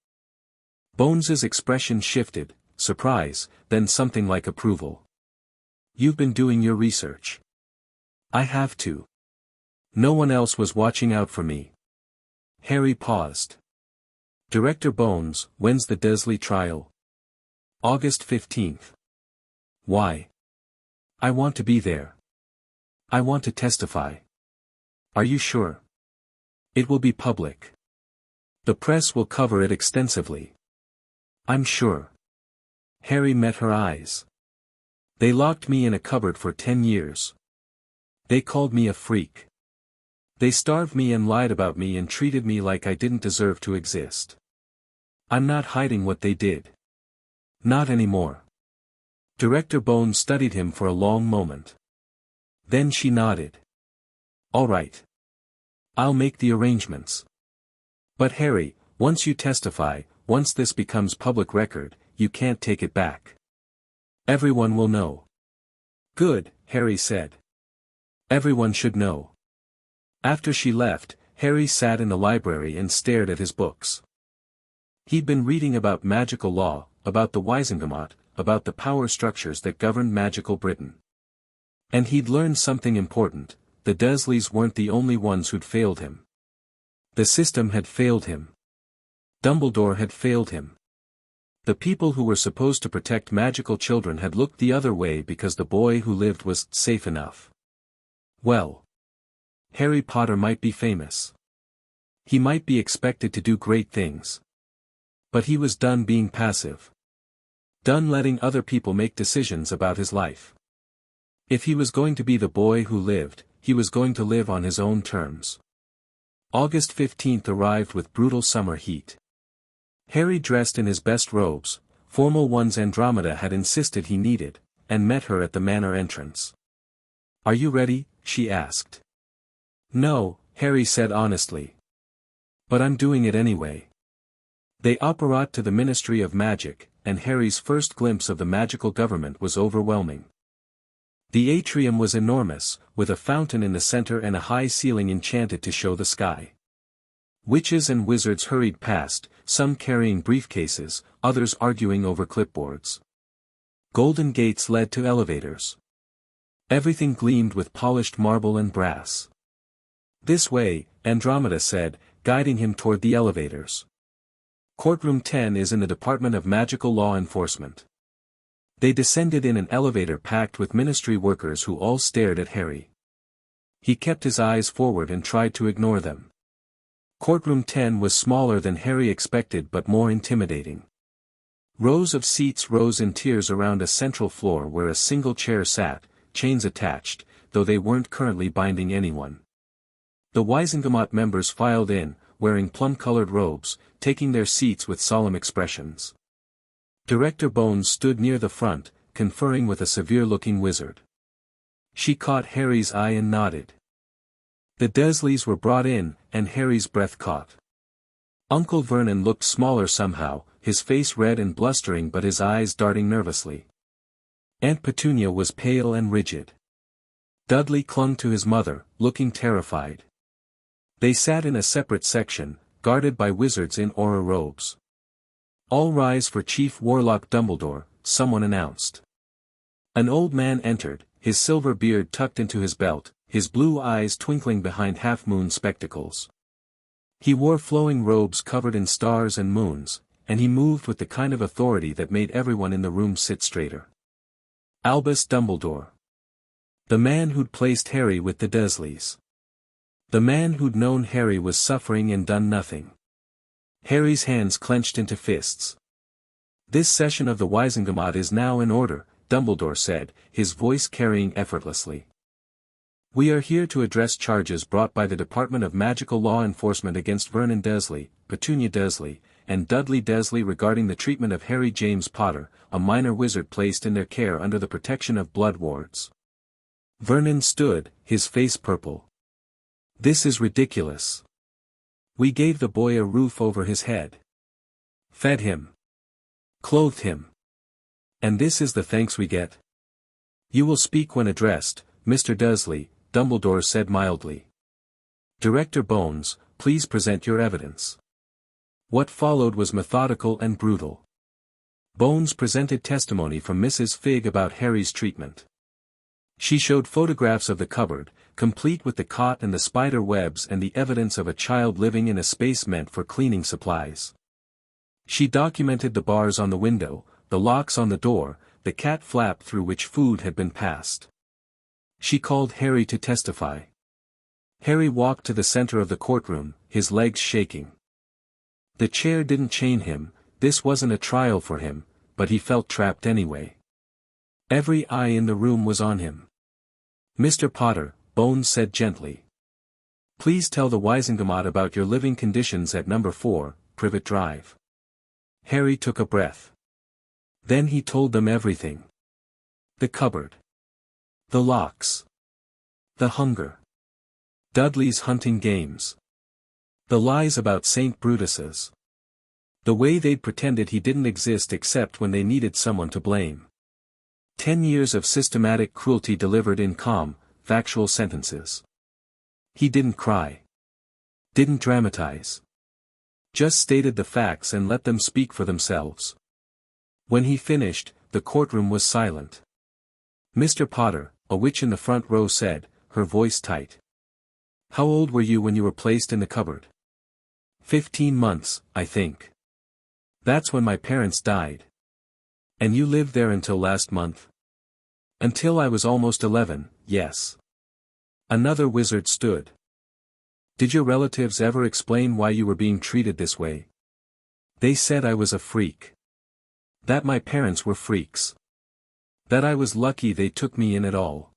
Bones's expression shifted, surprise, then something like approval. You've been doing your research. I have to. No one else was watching out for me. Harry paused. Director Bones, when's the Dursley trial? August 15th. Why? I want to be there. I want to testify. Are you sure? It will be public. The press will cover it extensively. I'm sure. Harry met her eyes. They locked me in a cupboard for 10 years. They called me a freak. They starved me and lied about me and treated me like I didn't deserve to exist. I'm not hiding what they did. Not anymore. Director Bones studied him for a long moment. Then she nodded. All right. I'll make the arrangements. But Harry, once you testify, once this becomes public record, you can't take it back. Everyone will know. Good, Harry said. Everyone should know. After she left, Harry sat in the library and stared at his books. He'd been reading about magical law, about the Wizengamot, about the power structures that governed magical Britain. And he'd learned something important: the Dursleys weren't the only ones who'd failed him. The system had failed him. Dumbledore had failed him. The people who were supposed to protect magical children had looked the other way because the boy who lived was safe enough. Well, Harry Potter might be famous. He might be expected to do great things. But he was done being passive. Done letting other people make decisions about his life. If he was going to be the boy who lived, he was going to live on his own terms. August 15th arrived with brutal summer heat. Harry dressed in his best robes, formal ones Andromeda had insisted he needed, and met her at the Manor entrance. "Are you ready?" she asked. "No," Harry said honestly. "But I'm doing it anyway." They apparat to the Ministry of Magic, and Harry's first glimpse of the magical government was overwhelming. The atrium was enormous, with a fountain in the center and a high ceiling enchanted to show the sky. Witches and wizards hurried past, some carrying briefcases, others arguing over clipboards. Golden gates led to elevators. Everything gleamed with polished marble and brass. "This way," Andromeda said, guiding him toward the elevators. "Courtroom 10 is in the Department of Magical Law Enforcement." They descended in an elevator packed with ministry workers who all stared at Harry. He kept his eyes forward and tried to ignore them. Courtroom 10 was smaller than Harry expected but more intimidating. Rows of seats rose in tiers around a central floor where a single chair sat, chains attached, though they weren't currently binding anyone. The Wizengamot members filed in, wearing plum-colored robes, taking their seats with solemn expressions. Director Bones stood near the front, conferring with a severe-looking wizard. She caught Harry's eye and nodded. The Dursleys were brought in, and Harry's breath caught. Uncle Vernon looked smaller somehow, his face red and blustering but his eyes darting nervously. Aunt Petunia was pale and rigid. Dudley clung to his mother, looking terrified. They sat in a separate section, guarded by wizards in aura robes. "All rise for Chief Warlock Dumbledore," someone announced. An old man entered, his silver beard tucked into his belt, his blue eyes twinkling behind half-moon spectacles. He wore flowing robes covered in stars and moons, and he moved with the kind of authority that made everyone in the room sit straighter. Albus Dumbledore. The man who'd placed Harry with the Dursleys. The man who'd known Harry was suffering and done nothing. Harry's hands clenched into fists. "This session of the Wizengamot is now in order," Dumbledore said, his voice carrying effortlessly. "We are here to address charges brought by the Department of Magical Law Enforcement against Vernon Dursley, Petunia Dursley, and Dudley Dursley regarding the treatment of Harry James Potter, a minor wizard placed in their care under the protection of blood wards." Vernon stood, his face purple. "This is ridiculous. We gave the boy a roof over his head. Fed him. Clothed him. And this is the thanks we get?" "You will speak when addressed, Mr. Dursley," Dumbledore said mildly. "Director Bones, please present your evidence." What followed was methodical and brutal. Bones presented testimony from Mrs. Figg about Harry's treatment. She showed photographs of the cupboard, complete with the cot and the spider webs and the evidence of a child living in a space meant for cleaning supplies. She documented the bars on the window, the locks on the door, the cat flap through which food had been passed. She called Harry to testify. Harry walked to the center of the courtroom, his legs shaking. The chair didn't chain him, this wasn't a trial for him, but he felt trapped anyway. Every eye in the room was on him. "Mr. Potter," Bones said gently. "Please tell the Wizengamot about your living conditions at number 4, Privet Drive." Harry took a breath. Then he told them everything. The cupboard. The locks. The hunger. Dudley's hunting games. The lies about St. Brutus's. The way they'd pretended he didn't exist except when they needed someone to blame. 10 years of systematic cruelty delivered in calm, factual sentences. He didn't cry. Didn't dramatize. Just stated the facts and let them speak for themselves. When he finished, the courtroom was silent. "Mr. Potter," a witch in the front row said, her voice tight. "How old were you when you were placed in the cupboard?" 15 months, I think. That's when my parents died. And you lived there until last month? Until I was almost 11, yes. Another wizard stood. Did your relatives ever explain why you were being treated this way? They said I was a freak. That my parents were freaks. That I was lucky they took me in at all.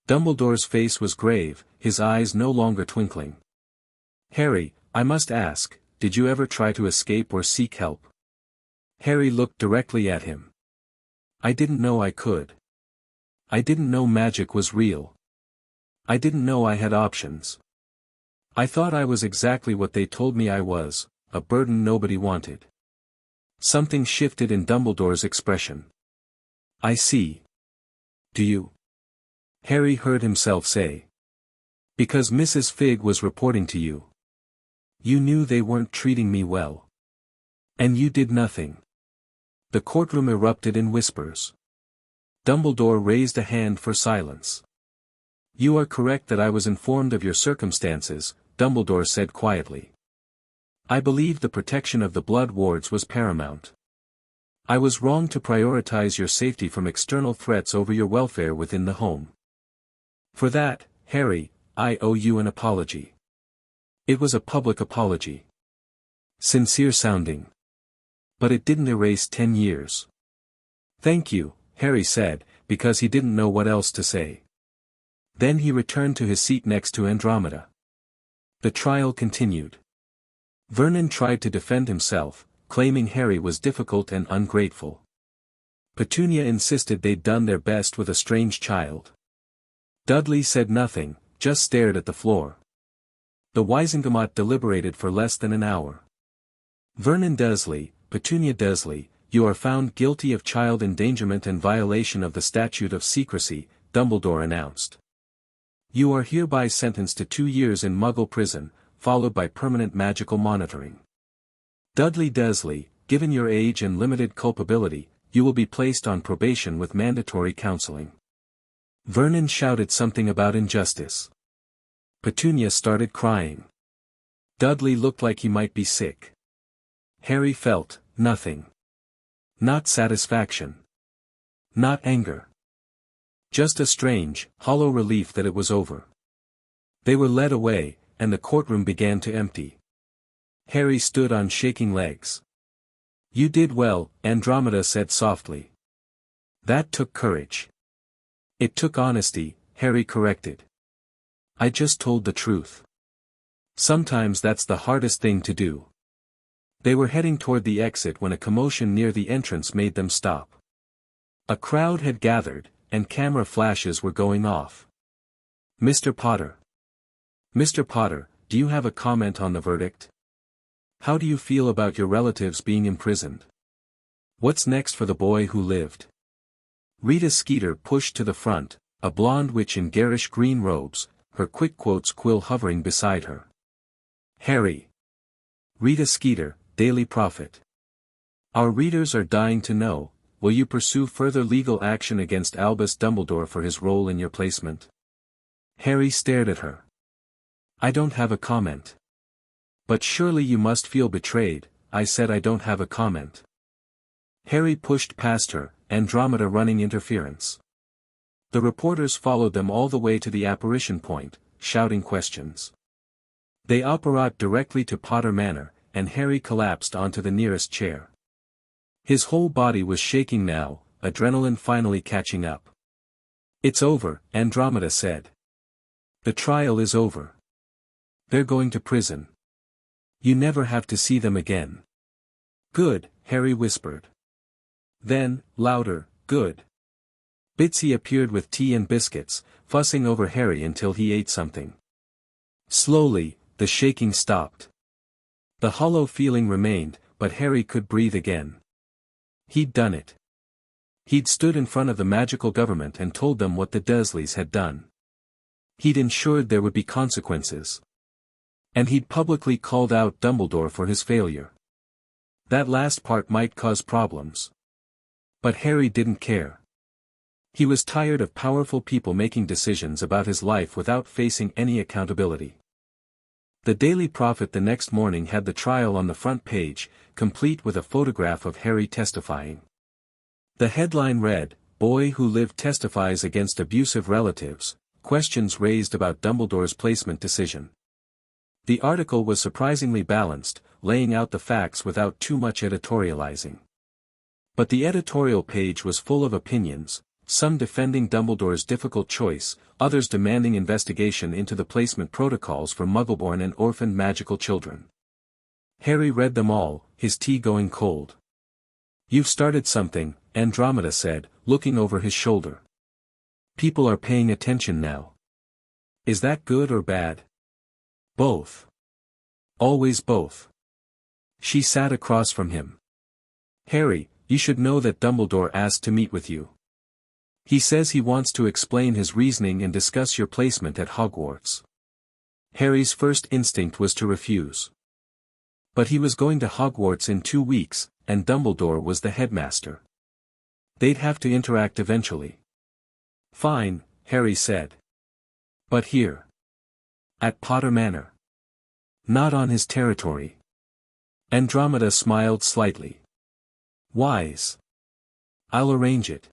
Dumbledore's face was grave, his eyes no longer twinkling. Harry, I must ask, did you ever try to escape or seek help? Harry looked directly at him. I didn't know I could. I didn't know magic was real. I didn't know I had options. I thought I was exactly what they told me I was, a burden nobody wanted. Something shifted in Dumbledore's expression. I see. Do you? Harry heard himself say. Because Mrs. Fig was reporting to you. You knew they weren't treating me well. And you did nothing. The courtroom erupted in whispers. Dumbledore raised a hand for silence. You are correct that I was informed of your circumstances, Dumbledore said quietly. I believe the protection of the Blood Wards was paramount. I was wrong to prioritize your safety from external threats over your welfare within the home. For that, Harry, I owe you an apology. It was a public apology. Sincere sounding. But it didn't erase 10 years. Thank you, Harry said, because he didn't know what else to say. Then he returned to his seat next to Andromeda. The trial continued. Vernon tried to defend himself, claiming Harry was difficult and ungrateful. Petunia insisted they'd done their best with a strange child. Dudley said nothing, just stared at the floor. The Wisengamot deliberated for less than an hour. Vernon Dursley, Petunia Dursley, you are found guilty of child endangerment and violation of the Statute of Secrecy, Dumbledore announced. You are hereby sentenced to 2 years in Muggle prison, followed by permanent magical monitoring. Dudley Dursley, given your age and limited culpability, you will be placed on probation with mandatory counseling. Vernon shouted something about injustice. Petunia started crying. Dudley looked like he might be sick. Harry felt nothing. Not satisfaction. Not anger. Just a strange, hollow relief that it was over. They were led away, and the courtroom began to empty. Harry stood on shaking legs. You did well, Andromeda said softly. That took courage. It took honesty, Harry corrected. I just told the truth. Sometimes that's the hardest thing to do. They were heading toward the exit when a commotion near the entrance made them stop. A crowd had gathered, and camera flashes were going off. Mr. Potter. Mr. Potter, do you have a comment on the verdict? How do you feel about your relatives being imprisoned? What's next for the boy who lived? Rita Skeeter pushed to the front, a blonde witch in garish green robes, her quick quotes quill hovering beside her. Harry. Rita Skeeter, Daily Prophet. Our readers are dying to know, will you pursue further legal action against Albus Dumbledore for his role in your placement? Harry stared at her. I don't have a comment. But surely you must feel betrayed, I said I don't have a comment. Harry pushed past her, Andromeda running interference. The reporters followed them all the way to the apparition point, shouting questions. They apparat directly to Potter Manor, and Harry collapsed onto the nearest chair. His whole body was shaking now, adrenaline finally catching up. It's over, Andromeda said. The trial is over. They're going to prison. You never have to see them again. Good, Harry whispered. Then, louder, good. Bitsy appeared with tea and biscuits, fussing over Harry until he ate something. Slowly, the shaking stopped. The hollow feeling remained, but Harry could breathe again. He'd done it. He'd stood in front of the magical government and told them what the Dursleys had done. He'd ensured there would be consequences. And he'd publicly called out Dumbledore for his failure. That last part might cause problems. But Harry didn't care. He was tired of powerful people making decisions about his life without facing any accountability. The Daily Prophet the next morning had the trial on the front page, complete with a photograph of Harry testifying. The headline read, "Boy who lived testifies against abusive relatives, questions raised about Dumbledore's placement decision." The article was surprisingly balanced, laying out the facts without too much editorializing. But the editorial page was full of opinions, some defending Dumbledore's difficult choice, others demanding investigation into the placement protocols for Muggleborn and orphaned magical children. Harry read them all, his tea going cold. "You've started something," Andromeda said, looking over his shoulder. "People are paying attention now. Is that good or bad?" "Both. Always both." She sat across from him. "Harry, you should know that Dumbledore asked to meet with you. He says he wants to explain his reasoning and discuss your placement at Hogwarts." Harry's first instinct was to refuse. But he was going to Hogwarts in 2 weeks, and Dumbledore was the headmaster. They'd have to interact eventually. "Fine," Harry said. "But here. At Potter Manor. Not on his territory." Andromeda smiled slightly. "Wise. I'll arrange it."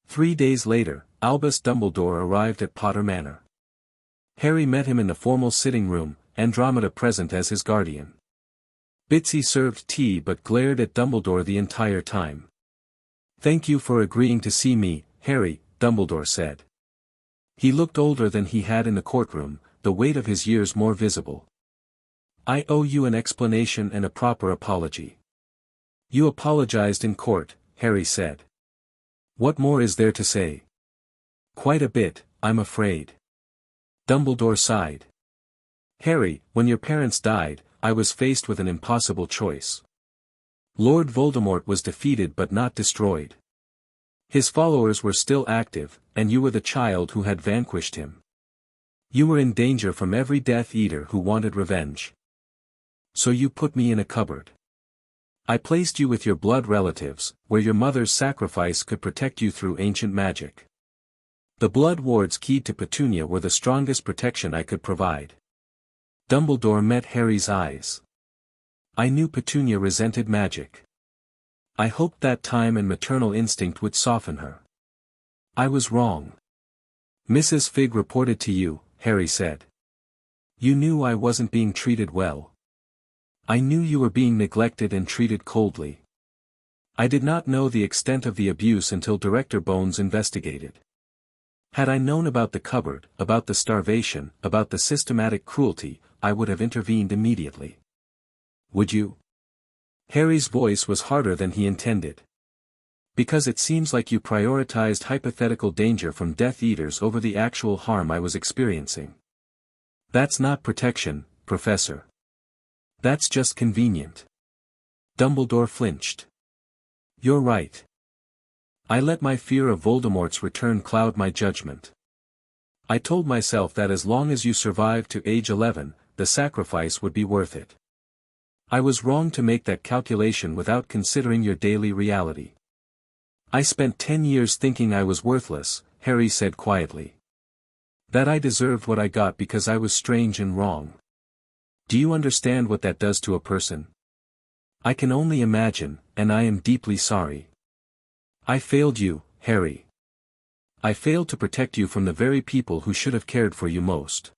3 days later, Albus Dumbledore arrived at Potter Manor. Harry met him in the formal sitting room, Andromeda present as his guardian. Bitsy served tea but glared at Dumbledore the entire time. "Thank you for agreeing to see me, Harry," Dumbledore said. He looked older than he had in the courtroom, the weight of his years more visible. "I owe you an explanation and a proper apology." "You apologized in court," Harry said. "What more is there to say?" "Quite a bit, I'm afraid." Dumbledore sighed. "Harry, when your parents died, I was faced with an impossible choice. Lord Voldemort was defeated but not destroyed. His followers were still active, and you were the child who had vanquished him. You were in danger from every Death Eater who wanted revenge. So you put me in a cupboard. I placed you with your blood relatives, where your mother's sacrifice could protect you through ancient magic. The blood wards keyed to Petunia were the strongest protection I could provide." Dumbledore met Harry's eyes. "I knew Petunia resented magic. I hoped that time and maternal instinct would soften her. I was wrong. Mrs. Figg reported to you," Harry said. "You knew I wasn't being treated well. I knew you were being neglected and treated coldly. I did not know the extent of the abuse until Director Bones investigated. Had I known about the cupboard, about the starvation, about the systematic cruelty, I would have intervened immediately." "Would you?" Harry's voice was harder than he intended. "Because it seems like you prioritized hypothetical danger from Death Eaters over the actual harm I was experiencing. That's not protection, Professor. That's just convenient." Dumbledore flinched. "You're right. I let my fear of Voldemort's return cloud my judgment. I told myself that as long as you survived to age 11, the sacrifice would be worth it. I was wrong to make that calculation without considering your daily reality. I spent 10 years thinking I was worthless," Harry said quietly. "That I deserved what I got because I was strange and wrong. Do you understand what that does to a person? I can only imagine, and I am deeply sorry. I failed you, Harry. I failed to protect you from the very people who should have cared for you most."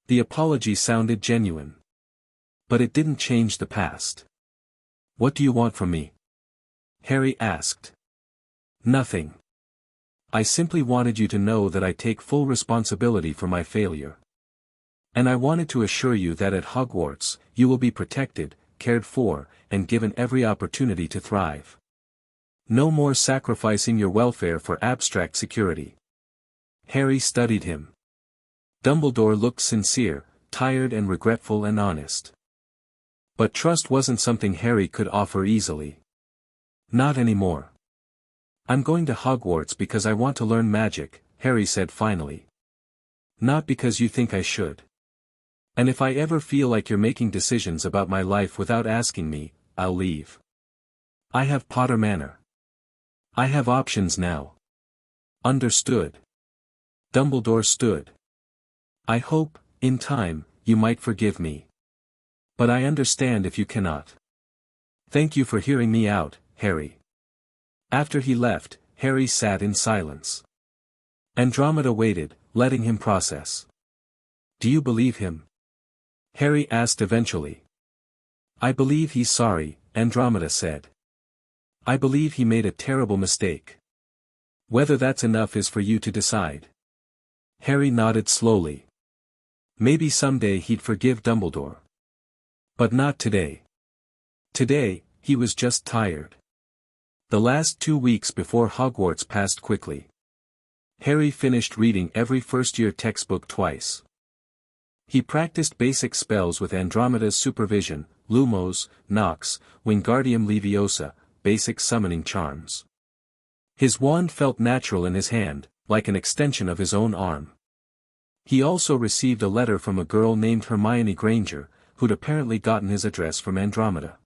The apology sounded genuine. But it didn't change the past. "What do you want from me?" Harry asked. "Nothing. I simply wanted you to know that I take full responsibility for my failure. And I wanted to assure you that at Hogwarts, you will be protected, cared for, and given every opportunity to thrive. No more sacrificing your welfare for abstract security." Harry studied him. Dumbledore looked sincere, tired and regretful and honest. But trust wasn't something Harry could offer easily. "Not anymore. I'm going to Hogwarts because I want to learn magic," Harry said finally. Not because you think I should. And if I ever feel like you're making decisions about my life without asking me, I'll leave. I have Potter Manor. I have options now. Understood. Dumbledore stood. I hope, in time, you might forgive me. But I understand if you cannot. Thank you for hearing me out, Harry. After he left, Harry sat in silence. Andromeda waited, letting him process. Do you believe him? Harry asked eventually. I believe he's sorry, Andromeda said. I believe he made a terrible mistake. Whether that's enough is for you to decide. Harry nodded slowly. Maybe someday he'd forgive Dumbledore. But not today. Today, he was just tired. The last 2 weeks before Hogwarts passed quickly. Harry finished reading every first-year textbook twice. He practiced basic spells with Andromeda's supervision, Lumos, Nox, Wingardium Leviosa, basic summoning charms. His wand felt natural in his hand, like an extension of his own arm. He also received a letter from a girl named Hermione Granger, who'd apparently gotten his address from Andromeda.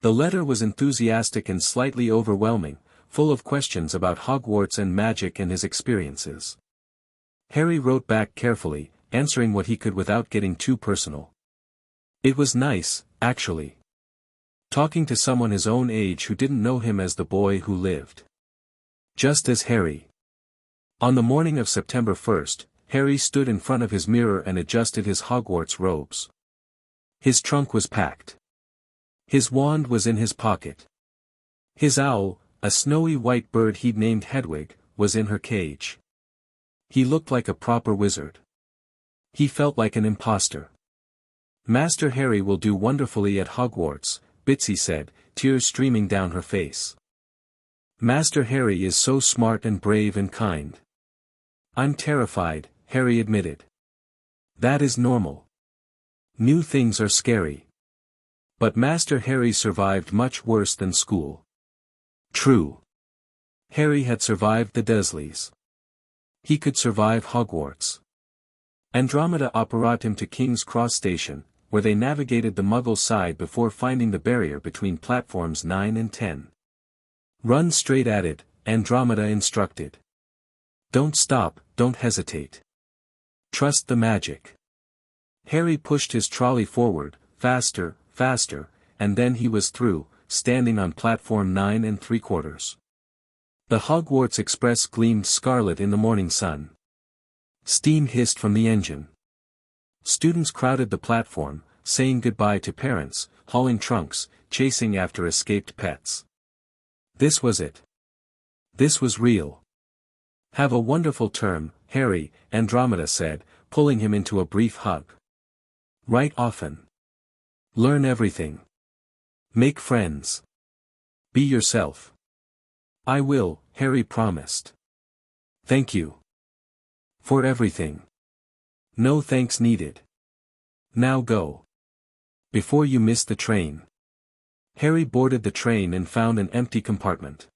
The letter was enthusiastic and slightly overwhelming, full of questions about Hogwarts and magic and his experiences. Harry wrote back carefully, answering what he could without getting too personal. It was nice, actually. Talking to someone his own age who didn't know him as the boy who lived. Just as Harry. On the morning of September 1st, Harry stood in front of his mirror and adjusted his Hogwarts robes. His trunk was packed. His wand was in his pocket. His owl, a snowy white bird he'd named Hedwig, was in her cage. He looked like a proper wizard. He felt like an imposter. Master Harry will do wonderfully at Hogwarts, Bitsy said, tears streaming down her face. Master Harry is so smart and brave and kind. I'm terrified, Harry admitted. That is normal. New things are scary. But Master Harry survived much worse than school. True. Harry had survived the Dursleys. He could survive Hogwarts. Andromeda brought him to King's Cross Station, where they navigated the Muggle side before finding the barrier between platforms 9 and 10. Run straight at it, Andromeda instructed. Don't stop, don't hesitate. Trust the magic. Harry pushed his trolley forward, faster, faster, and then he was through, standing on platform 9 3/4. The Hogwarts Express gleamed scarlet in the morning sun. Steam hissed from the engine. Students crowded the platform, saying goodbye to parents, hauling trunks, chasing after escaped pets. This was it. This was real. Have a wonderful term, Harry, Andromeda said, pulling him into a brief hug. Write often. Learn everything. Make friends. Be yourself. I will, Harry promised. Thank you. For everything. No thanks needed. Now go. Before you miss the train. Harry boarded the train and found an empty compartment.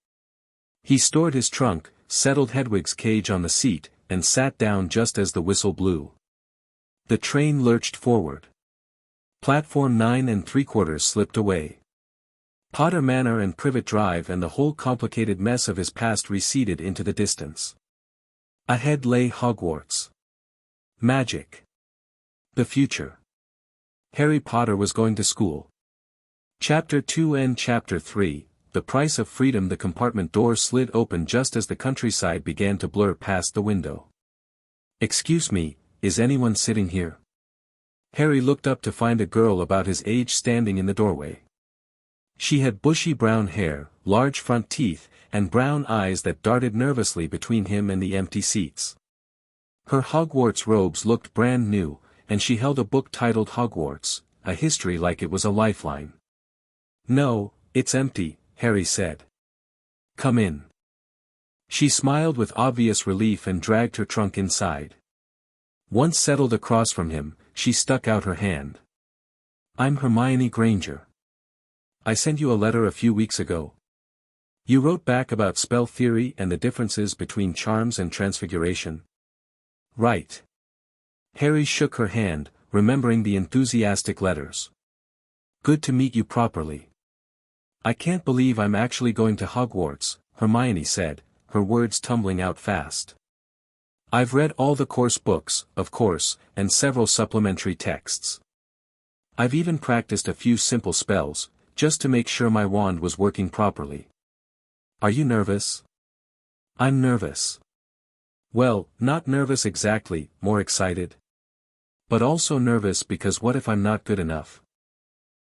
He stored his trunk, settled Hedwig's cage on the seat, and sat down just as the whistle blew. The train lurched forward. Platform 9 3/4 slipped away. Potter Manor and Privet Drive and the whole complicated mess of his past receded into the distance. Ahead lay Hogwarts. Magic. The future. Harry Potter was going to school. Chapter 2 and Chapter 3, The Price of Freedom. The compartment door slid open just as the countryside began to blur past the window. Excuse me, is anyone sitting here? Harry looked up to find a girl about his age standing in the doorway. She had bushy brown hair, large front teeth, and brown eyes that darted nervously between him and the empty seats. Her Hogwarts robes looked brand new, and she held a book titled Hogwarts, a history like it was a lifeline. No, it's empty, Harry said. Come in. She smiled with obvious relief and dragged her trunk inside. Once settled across from him, she stuck out her hand. I'm Hermione Granger. I sent you a letter a few weeks ago. You wrote back about spell theory and the differences between charms and transfiguration. Right. Harry shook her hand, remembering the enthusiastic letters. Good to meet you properly. I can't believe I'm actually going to Hogwarts, Hermione said, her words tumbling out fast. I've read all the course books, of course, and several supplementary texts. I've even practiced a few simple spells, just to make sure my wand was working properly. Are you nervous? I'm nervous. Well, not nervous exactly, more excited. But also nervous because what if I'm not good enough?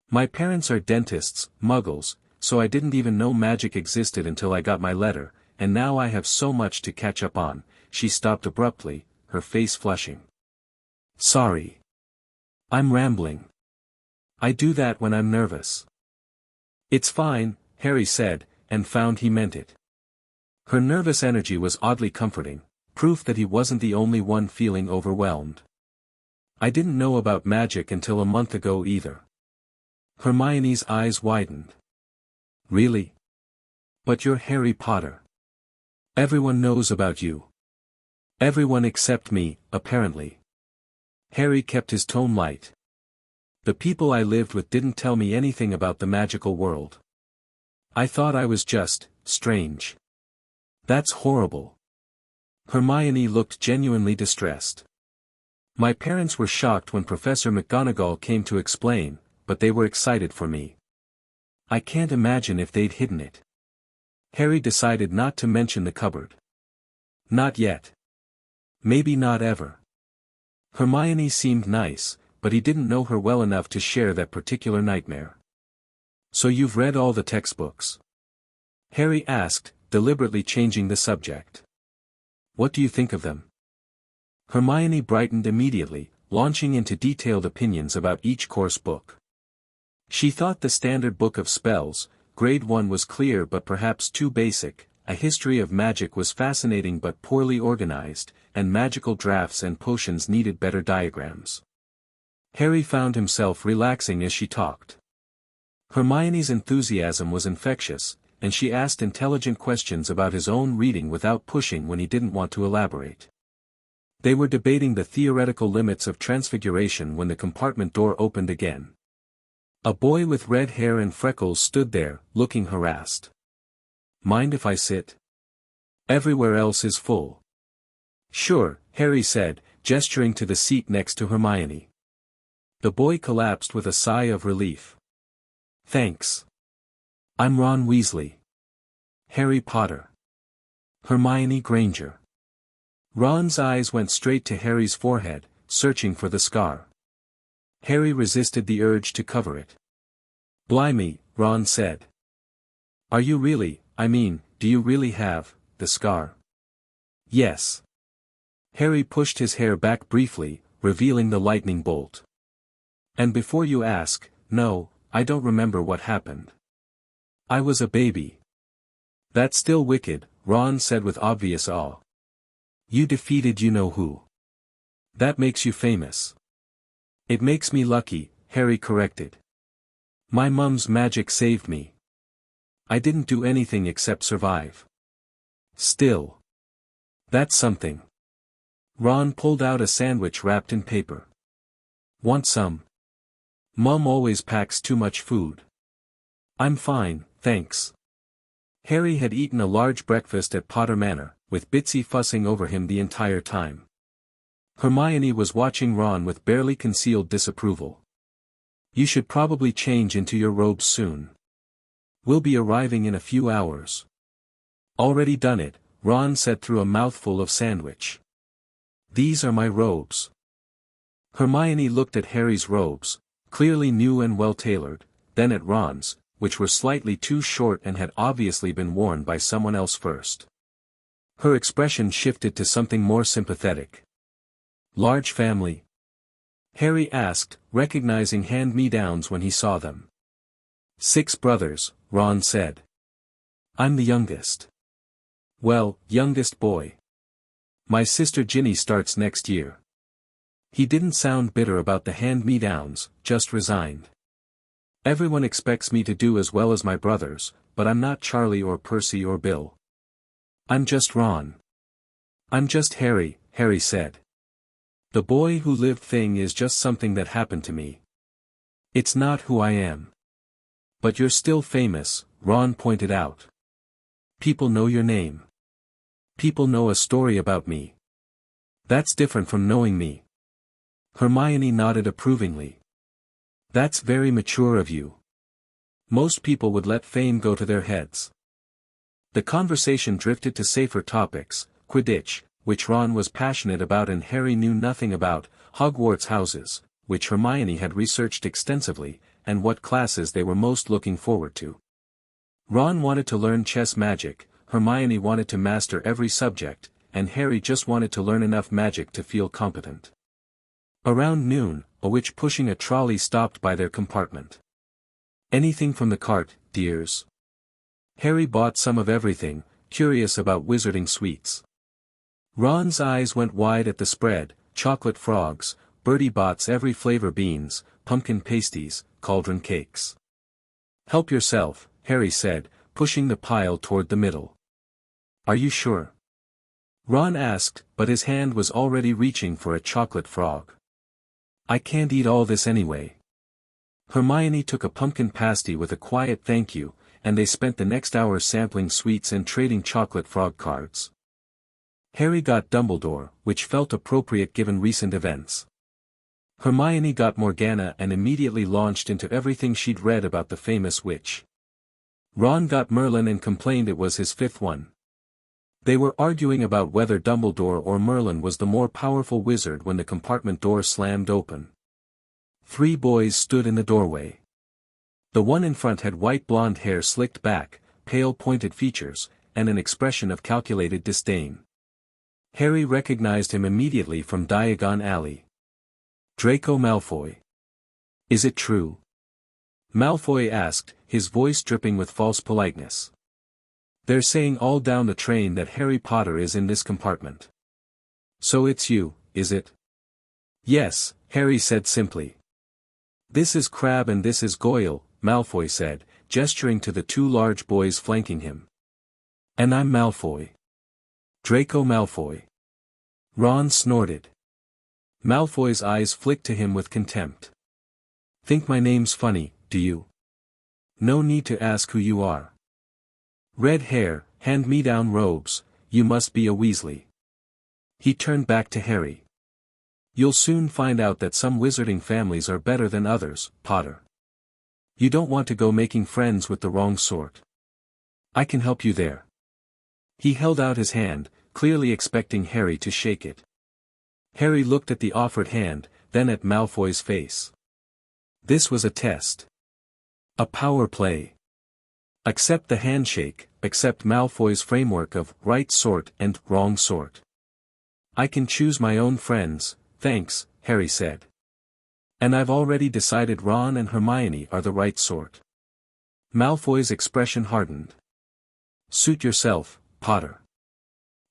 My parents are dentists, muggles, so I didn't even know magic existed until I got my letter, and now I have so much to catch up on. She stopped abruptly, her face flushing. Sorry. I'm rambling. I do that when I'm nervous. It's fine, Harry said, and found he meant it. Her nervous energy was oddly comforting, proof that he wasn't the only one feeling overwhelmed. I didn't know about magic until a month ago either. Hermione's eyes widened. Really? But you're Harry Potter. Everyone knows about you. Everyone except me, apparently. Harry kept his tone light. The people I lived with didn't tell me anything about the magical world. I thought I was just, strange. That's horrible. Hermione looked genuinely distressed. My parents were shocked when Professor McGonagall came to explain, but they were excited for me. I can't imagine if they'd hidden it. Harry decided not to mention the cupboard. Not yet. Maybe not ever. Hermione seemed nice, but he didn't know her well enough to share that particular nightmare. So you've read all the textbooks? Harry asked, deliberately changing the subject. What do you think of them? Hermione brightened immediately, launching into detailed opinions about each course book. She thought the standard book of spells, grade 1 was clear but perhaps too basic, a history of magic was fascinating but poorly organized, and magical drafts and potions needed better diagrams. Harry found himself relaxing as she talked. Hermione's enthusiasm was infectious, and she asked intelligent questions about his own reading without pushing when he didn't want to elaborate. They were debating the theoretical limits of transfiguration when the compartment door opened again. A boy with red hair and freckles stood there, looking harassed. Mind if I sit? Everywhere else is full. Sure, Harry said, gesturing to the seat next to Hermione. The boy collapsed with a sigh of relief. Thanks. I'm Ron Weasley. Harry Potter. Hermione Granger. Ron's eyes went straight to Harry's forehead, searching for the scar. Harry resisted the urge to cover it. Blimey, Ron said. Are you really, do you really have, the scar? Yes. Harry pushed his hair back briefly, revealing the lightning bolt. And before you ask, no, I don't remember what happened. I was a baby. That's still wicked, Ron said with obvious awe. You defeated you-know-who. That makes you famous. It makes me lucky, Harry corrected. My mum's magic saved me. I didn't do anything except survive. Still. That's something. Ron pulled out a sandwich wrapped in paper. Want some? Mum always packs too much food. I'm fine, thanks. Harry had eaten a large breakfast at Potter Manor, with Bitsy fussing over him the entire time. Hermione was watching Ron with barely concealed disapproval. You should probably change into your robes soon. We'll be arriving in a few hours. Already done it, Ron said through a mouthful of sandwich. These are my robes. Hermione looked at Harry's robes, clearly new and well-tailored, then at Ron's, which were slightly too short and had obviously been worn by someone else first. Her expression shifted to something more sympathetic. Large family? Harry asked, recognizing hand-me-downs when he saw them. 6 brothers, Ron said. I'm the youngest. Well, youngest boy. My sister Ginny starts next year. He didn't sound bitter about the hand-me-downs, just resigned. Everyone expects me to do as well as my brothers, but I'm not Charlie or Percy or Bill. I'm just Ron. I'm just Harry, Harry said. The boy who lived thing is just something that happened to me. It's not who I am. But you're still famous, Ron pointed out. People know your name. People know a story about me. That's different from knowing me. Hermione nodded approvingly. That's very mature of you. Most people would let fame go to their heads. The conversation drifted to safer topics, Quidditch, which Ron was passionate about and Harry knew nothing about, Hogwarts houses, which Hermione had researched extensively, and what classes they were most looking forward to. Ron wanted to learn chess magic, Hermione wanted to master every subject, and Harry just wanted to learn enough magic to feel competent. Around noon, a witch pushing a trolley stopped by their compartment. Anything from the cart, dears? Harry bought some of everything, curious about wizarding sweets. Ron's eyes went wide at the spread, chocolate frogs, Bertie Bott's every flavor beans, pumpkin pasties, cauldron cakes. Help yourself, Harry said, pushing the pile toward the middle. Are you sure? Ron asked, but his hand was already reaching for a chocolate frog. I can't eat all this anyway. Hermione took a pumpkin pasty with a quiet thank you, and they spent the next hour sampling sweets and trading chocolate frog cards. Harry got Dumbledore, which felt appropriate given recent events. Hermione got Morgana and immediately launched into everything she'd read about the famous witch. Ron got Merlin and complained it was his fifth one. They were arguing about whether Dumbledore or Merlin was the more powerful wizard when the compartment door slammed open. 3 boys stood in the doorway. The one in front had white blonde hair slicked back, pale pointed features, and an expression of calculated disdain. Harry recognized him immediately from Diagon Alley. Draco Malfoy. Is it true? Malfoy asked, his voice dripping with false politeness. They're saying all down the train that Harry Potter is in this compartment. So it's you, is it? Yes, Harry said simply. This is Crabbe and this is Goyle, Malfoy said, gesturing to the 2 large boys flanking him. And I'm Malfoy. Draco Malfoy. Ron snorted. Malfoy's eyes flicked to him with contempt. Think my name's funny, do you? No need to ask who you are. Red hair, hand-me-down robes, you must be a Weasley. He turned back to Harry. You'll soon find out that some wizarding families are better than others, Potter. You don't want to go making friends with the wrong sort. I can help you there. He held out his hand, clearly expecting Harry to shake it. Harry looked at the offered hand, then at Malfoy's face. This was a test. A power play. Accept the handshake, accept Malfoy's framework of right sort and wrong sort. I can choose my own friends, thanks, Harry said. And I've already decided Ron and Hermione are the right sort. Malfoy's expression hardened. Suit yourself, Potter.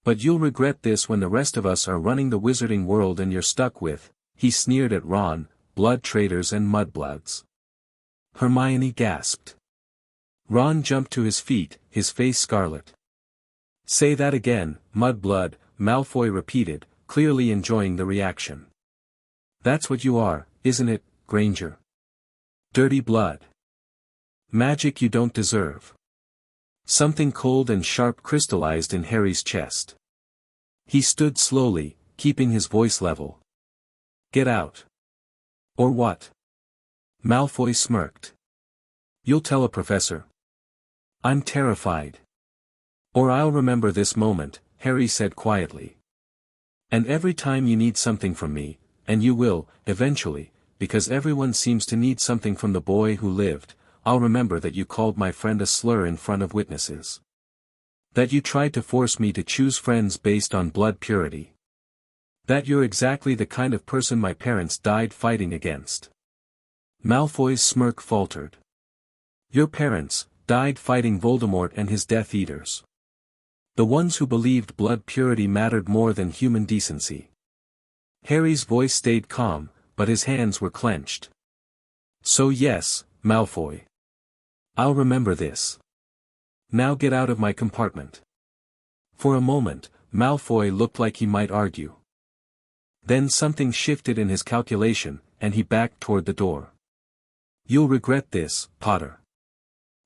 But you'll regret this when the rest of us are running the wizarding world and you're stuck with, he sneered at Ron, blood traitors and mudbloods. Hermione gasped. Ron jumped to his feet, his face scarlet. Say that again, mudblood, Malfoy repeated, clearly enjoying the reaction. That's what you are, isn't it, Granger? Dirty blood. Magic you don't deserve. Something cold and sharp crystallized in Harry's chest. He stood slowly, keeping his voice level. Get out. Or what? Malfoy smirked. You'll tell a professor. I'm terrified. Or I'll remember this moment, Harry said quietly. And every time you need something from me, and you will, eventually, because everyone seems to need something from the boy who lived, I'll remember that you called my friend a slur in front of witnesses. That you tried to force me to choose friends based on blood purity. That you're exactly the kind of person my parents died fighting against. Malfoy's smirk faltered. Your parents died fighting Voldemort and his Death Eaters. The ones who believed blood purity mattered more than human decency. Harry's voice stayed calm, but his hands were clenched. So yes, Malfoy. I'll remember this. Now get out of my compartment. For a moment, Malfoy looked like he might argue. Then something shifted in his calculation, and he backed toward the door. "You'll regret this, Potter.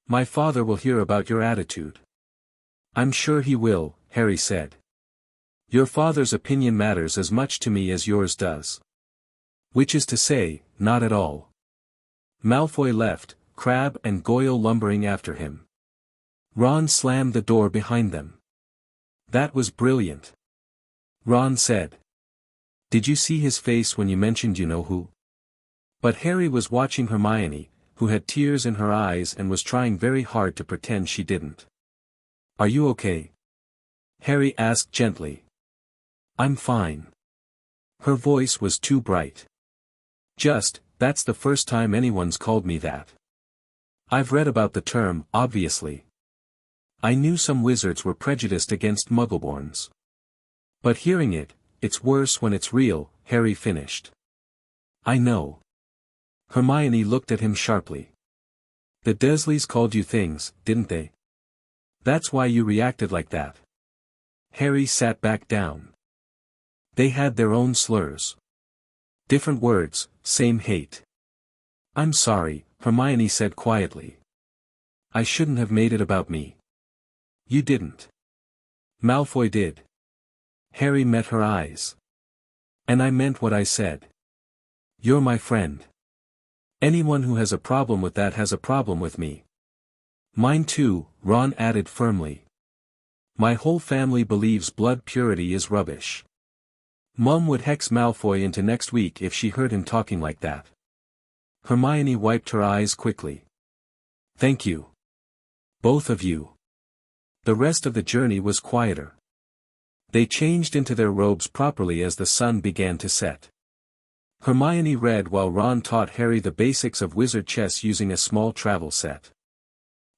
My father will hear about your attitude." "I'm sure he will," Harry said. "Your father's opinion matters as much to me as yours does." "Which is to say, not at all." Malfoy left, Crabbe and Goyle lumbering after him. Ron slammed the door behind them. "That was brilliant," Ron said. "Did you see his face when you mentioned you-know-who?" But Harry was watching Hermione, who had tears in her eyes and was trying very hard to pretend she didn't. "Are you okay?" Harry asked gently. "I'm fine." Her voice was too bright. That's the first time anyone's called me that. I've read about the term, obviously. I knew some wizards were prejudiced against Muggleborns. But hearing it, it's worse when it's real, Harry finished. "I know." Hermione looked at him sharply. "The Dursleys called you things, didn't they? That's why you reacted like that." Harry sat back down. "They had their own slurs. Different words, same hate." "I'm sorry," Hermione said quietly. "I shouldn't have made it about me." "You didn't. Malfoy did." Harry met her eyes. "And I meant what I said. You're my friend. Anyone who has a problem with that has a problem with me." "Mine too," Ron added firmly. "My whole family believes blood purity is rubbish. Mum would hex Malfoy into next week if she heard him talking like that." Hermione wiped her eyes quickly. "Thank you. Both of you." The rest of the journey was quieter. They changed into their robes properly as the sun began to set. Hermione read while Ron taught Harry the basics of wizard chess using a small travel set.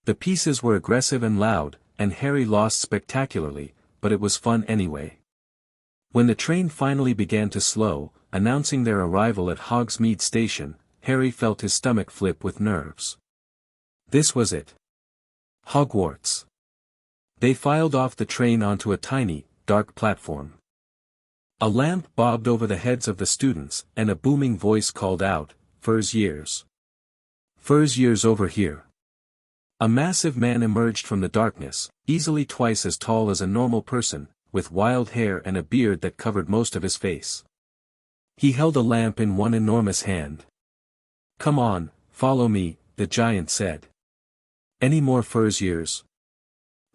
The pieces were aggressive and loud, and Harry lost spectacularly, but it was fun anyway. When the train finally began to slow, announcing their arrival at Hogsmeade Station, Harry felt his stomach flip with nerves. This was it. Hogwarts. They filed off the train onto a tiny, dark platform. A lamp bobbed over the heads of the students, and a booming voice called out, "First years. First years over here." A massive man emerged from the darkness, easily twice as tall as a normal person, with wild hair and a beard that covered most of his face. He held a lamp in one enormous hand. "Come on, follow me," the giant said. "Any more first years?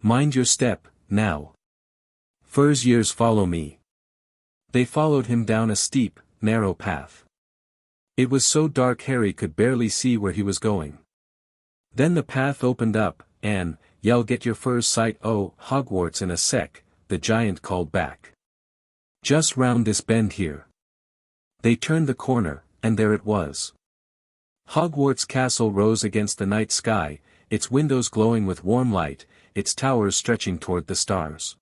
Mind your step, now. First years follow me." They followed him down a steep, narrow path. It was so dark Harry could barely see where he was going. Then the path opened up, and, "Y'all get your first sight o' Hogwarts in a sec," the giant called back. "Just round this bend here." They turned the corner, and there it was. Hogwarts Castle rose against the night sky, its windows glowing with warm light, its towers stretching toward the stars.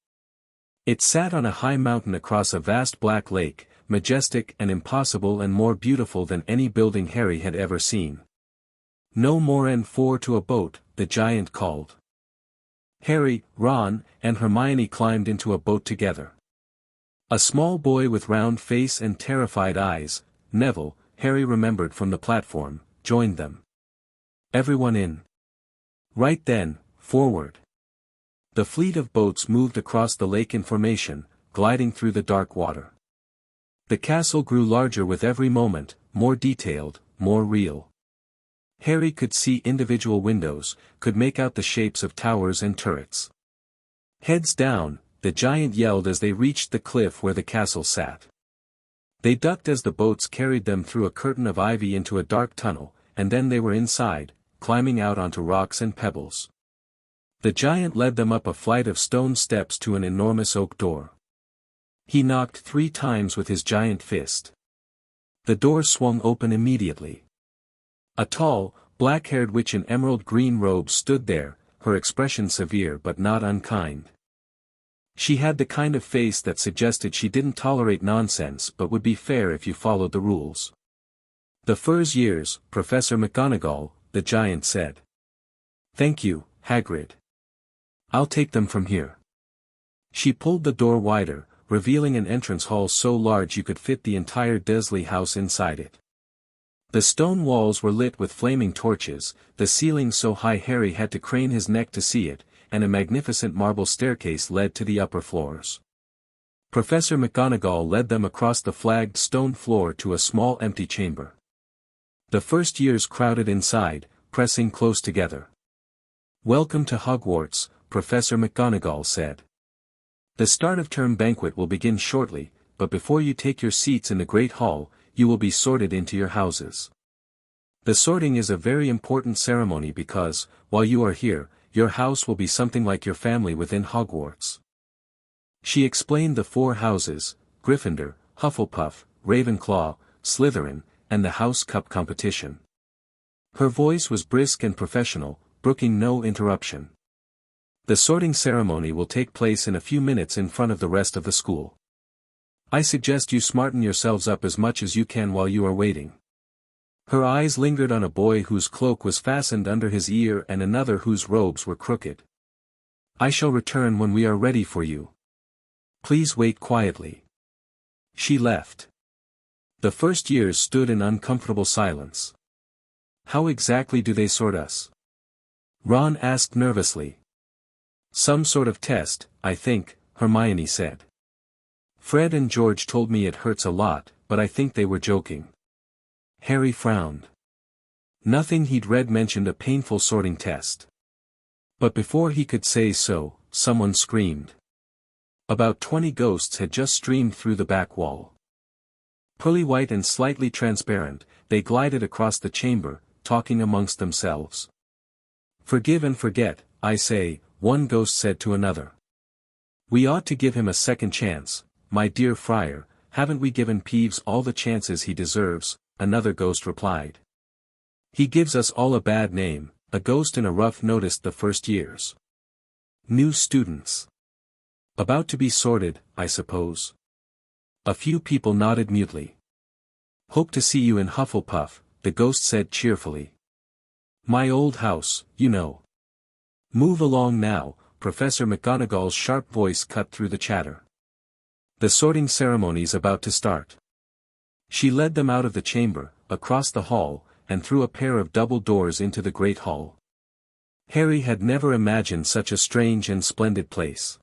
It sat on a high mountain across a vast black lake, majestic and impossible and more beautiful than any building Harry had ever seen. "No more N4 to a boat," the giant called. Harry, Ron, and Hermione climbed into a boat together. A small boy with round face and terrified eyes, Neville, Harry remembered from the platform, joined them. "Everyone in." Right then, forward. The fleet of boats moved across the lake in formation, gliding through the dark water. The castle grew larger with every moment, more detailed, more real. Harry could see individual windows, could make out the shapes of towers and turrets. "Heads down," the giant yelled as they reached the cliff where the castle sat. They ducked as the boats carried them through a curtain of ivy into a dark tunnel, and then they were inside, climbing out onto rocks and pebbles. The giant led them up a flight of stone steps to an enormous oak door. He knocked 3 times with his giant fist. The door swung open immediately. A tall, black-haired witch in emerald green robes stood there, her expression severe but not unkind. She had the kind of face that suggested she didn't tolerate nonsense but would be fair if you followed the rules. "The first years, Professor McGonagall," the giant said. "Thank you, Hagrid. I'll take them from here." She pulled the door wider, revealing an entrance hall so large you could fit the entire Dursley house inside it. The stone walls were lit with flaming torches, the ceiling so high Harry had to crane his neck to see it, and a magnificent marble staircase led to the upper floors. Professor McGonagall led them across the flagged stone floor to a small empty chamber. The first years crowded inside, pressing close together. "Welcome to Hogwarts," Professor McGonagall said. "The start of term banquet will begin shortly, but before you take your seats in the Great Hall, you will be sorted into your houses. The sorting is a very important ceremony because, while you are here, your house will be something like your family within Hogwarts." She explained the 4 houses: Gryffindor, Hufflepuff, Ravenclaw, Slytherin, and the House Cup competition. Her voice was brisk and professional, brooking no interruption. "The sorting ceremony will take place in a few minutes in front of the rest of the school. I suggest you smarten yourselves up as much as you can while you are waiting." Her eyes lingered on a boy whose cloak was fastened under his ear and another whose robes were crooked. "I shall return when we are ready for you. Please wait quietly." She left. The first years stood in uncomfortable silence. "How exactly do they sort us?" Ron asked nervously. "Some sort of test, I think," Hermione said. "Fred and George told me it hurts a lot, but I think they were joking." Harry frowned. Nothing he'd read mentioned a painful sorting test. But before he could say so, someone screamed. About 20 ghosts had just streamed through the back wall. Pearly white and slightly transparent, they glided across the chamber, talking amongst themselves. "Forgive and forget, I say," one ghost said to another. "We ought to give him a second chance, my dear Friar, haven't we given Peeves all the chances he deserves?" another ghost replied. "He gives us all a bad name," a ghost in a ruff noticed the first years. "New students. About to be sorted, I suppose." A few people nodded mutely. "Hope to see you in Hufflepuff," the ghost said cheerfully. "My old house, you know." "Move along now," Professor McGonagall's sharp voice cut through the chatter. "The sorting ceremony's about to start." She led them out of the chamber, across the hall, and through a pair of double doors into the Great Hall. Harry had never imagined such a strange and splendid place.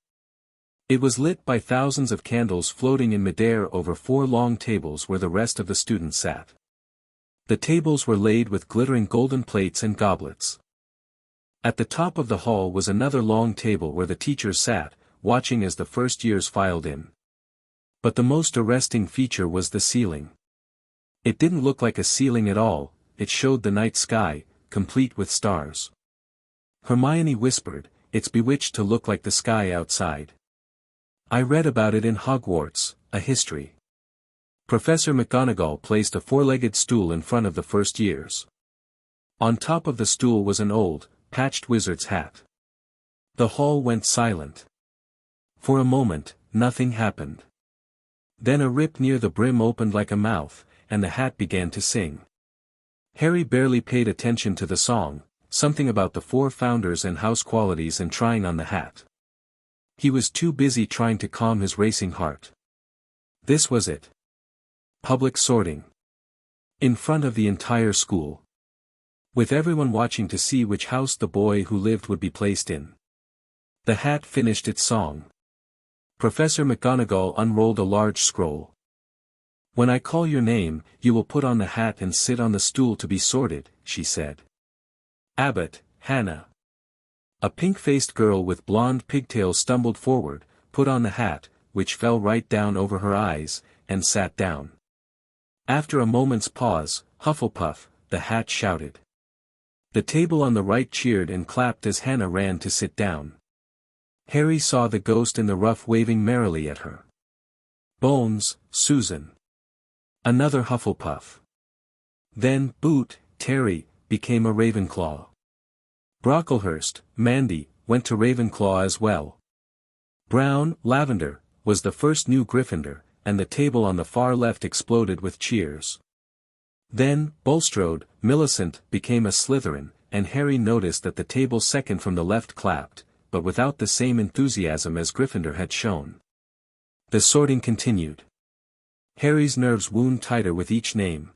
It was lit by thousands of candles floating in midair over 4 long tables where the rest of the students sat. The tables were laid with glittering golden plates and goblets. At the top of the hall was another long table where the teachers sat, watching as the first years filed in. But the most arresting feature was the ceiling. It didn't look like a ceiling at all, it showed the night sky, complete with stars. Hermione whispered, "It's bewitched to look like the sky outside. I read about it in Hogwarts, a history." Professor McGonagall placed a 4-legged stool in front of the first years. On top of the stool was an old, patched wizard's hat. The hall went silent. For a moment, nothing happened. Then a rip near the brim opened like a mouth, and the hat began to sing. Harry barely paid attention to the song, something about the 4 founders and house qualities and trying on the hat. He was too busy trying to calm his racing heart. This was it. Public sorting. In front of the entire school. With everyone watching to see which house the boy who lived would be placed in. The hat finished its song. Professor McGonagall unrolled a large scroll. "When I call your name, you will put on the hat and sit on the stool to be sorted," she said. "Abbott, Hannah." A pink-faced girl with blonde pigtails stumbled forward, put on the hat, which fell right down over her eyes, and sat down. After a moment's pause, "Hufflepuff," the hat shouted. The table on the right cheered and clapped as Hannah ran to sit down. Harry saw the ghost in the ruff waving merrily at her. "Bones, Susan." Another Hufflepuff. Then, Boot, Terry, became a Ravenclaw. Brocklehurst, Mandy, went to Ravenclaw as well. Brown, Lavender, was the first new Gryffindor, and the table on the far left exploded with cheers. Then, Bulstrode, Millicent, became a Slytherin, and Harry noticed that the table second from the left clapped, but without the same enthusiasm as Gryffindor had shown. The sorting continued. Harry's nerves wound tighter with each name.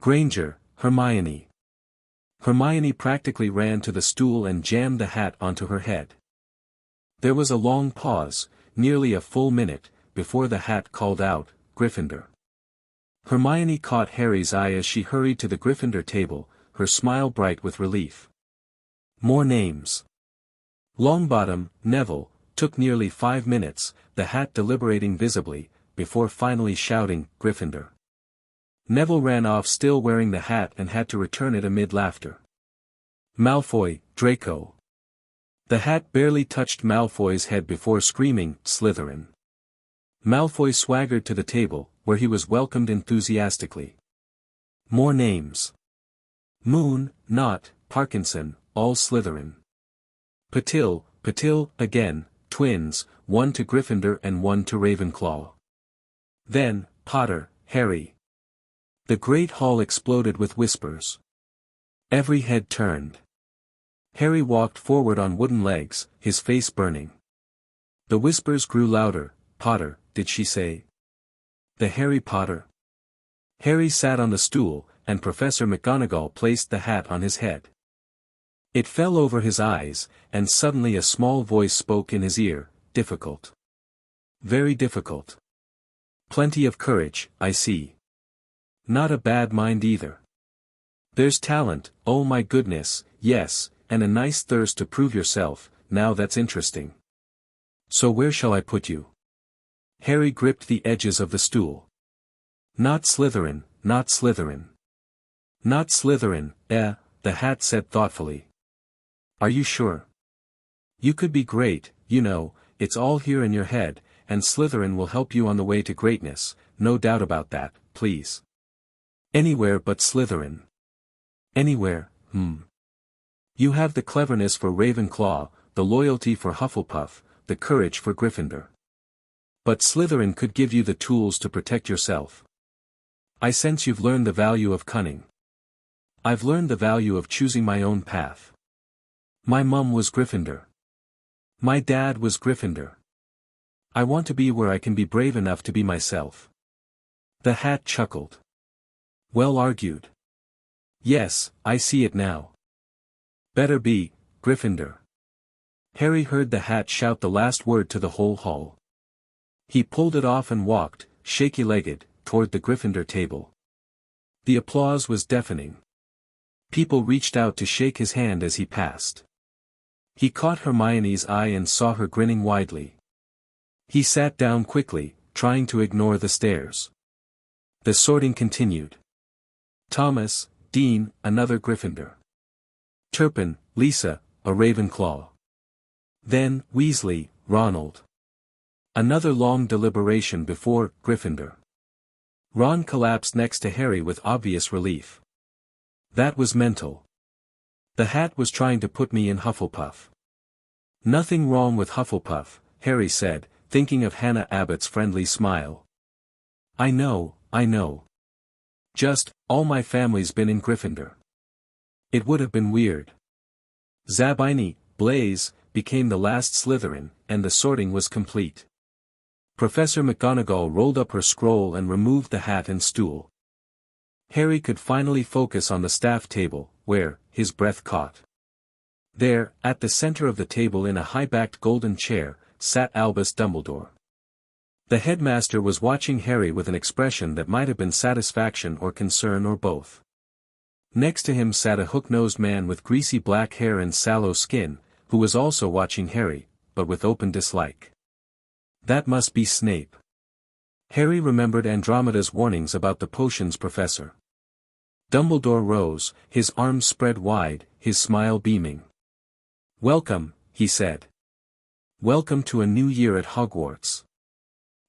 Granger, Hermione. Hermione practically ran to the stool and jammed the hat onto her head. There was a long pause, nearly a full minute, before the hat called out, Gryffindor. Hermione caught Harry's eye as she hurried to the Gryffindor table, her smile bright with relief. More names. Longbottom, Neville, took nearly 5 minutes, the hat deliberating visibly, before finally shouting, Gryffindor. Neville ran off still wearing the hat and had to return it amid laughter. Malfoy, Draco. The hat barely touched Malfoy's head before screaming, Slytherin. Malfoy swaggered to the table, where he was welcomed enthusiastically. More names. Moon, Nott, Parkinson, all Slytherin. Patil, again, twins, one to Gryffindor and one to Ravenclaw. Then, Potter, Harry. The great hall exploded with whispers. Every head turned. Harry walked forward on wooden legs, his face burning. The whispers grew louder. Potter, did she say? The Harry Potter. Harry sat on the stool, and Professor McGonagall placed the hat on his head. It fell over his eyes, and suddenly a small voice spoke in his ear, difficult. Very difficult. Plenty of courage, I see. Not a bad mind either. There's talent, oh my goodness, yes, and a nice thirst to prove yourself, now that's interesting. So where shall I put you? Harry gripped the edges of the stool. Not Slytherin, not Slytherin. Not Slytherin, the hat said thoughtfully. Are you sure? You could be great, you know, it's all here in your head, and Slytherin will help you on the way to greatness, no doubt about that, please. Anywhere but Slytherin. Anywhere, You have the cleverness for Ravenclaw, the loyalty for Hufflepuff, the courage for Gryffindor. But Slytherin could give you the tools to protect yourself. I sense you've learned the value of cunning. I've learned the value of choosing my own path. My mum was Gryffindor. My dad was Gryffindor. I want to be where I can be brave enough to be myself. The hat chuckled. Well argued. Yes, I see it now. Better be, Gryffindor. Harry heard the hat shout the last word to the whole hall. He pulled it off and walked, shaky-legged, toward the Gryffindor table. The applause was deafening. People reached out to shake his hand as he passed. He caught Hermione's eye and saw her grinning widely. He sat down quickly, trying to ignore the stares. The sorting continued. Thomas, Dean, another Gryffindor. Turpin, Lisa, a Ravenclaw. Then, Weasley, Ronald. Another long deliberation before, Gryffindor. Ron collapsed next to Harry with obvious relief. That was mental. The hat was trying to put me in Hufflepuff. Nothing wrong with Hufflepuff, Harry said, thinking of Hannah Abbott's friendly smile. I know. Just, all my family's been in Gryffindor. It would have been weird. Zabini, Blaise, became the last Slytherin, and the sorting was complete. Professor McGonagall rolled up her scroll and removed the hat and stool. Harry could finally focus on the staff table, where, his breath caught. There, at the center of the table in a high-backed golden chair, sat Albus Dumbledore. The headmaster was watching Harry with an expression that might have been satisfaction or concern or both. Next to him sat a hook-nosed man with greasy black hair and sallow skin, who was also watching Harry, but with open dislike. That must be Snape. Harry remembered Andromeda's warnings about the potions professor. Dumbledore rose, his arms spread wide, his smile beaming. Welcome, he said. Welcome to a new year at Hogwarts.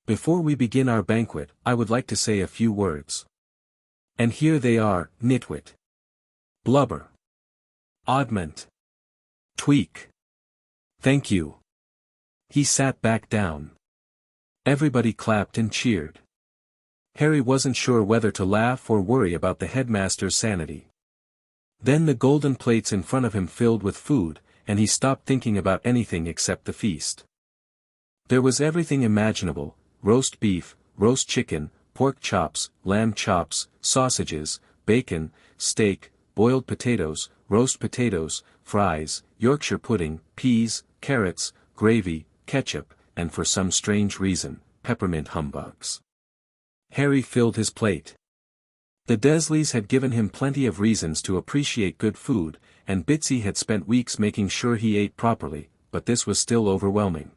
Before we begin our banquet, I would like to say a few words. And here they are, nitwit. Blubber. Oddment. Tweak. Thank you. He sat back down. Everybody clapped and cheered. Harry wasn't sure whether to laugh or worry about the headmaster's sanity. Then the golden plates in front of him filled with food, and he stopped thinking about anything except the feast. There was everything imaginable, roast beef, roast chicken, pork chops, lamb chops, sausages, bacon, steak, boiled potatoes, roast potatoes, fries, Yorkshire pudding, peas, carrots, gravy, ketchup, and for some strange reason, peppermint humbugs. Harry filled his plate. The Dursleys had given him plenty of reasons to appreciate good food, and Bitsy had spent weeks making sure he ate properly, but this was still overwhelming.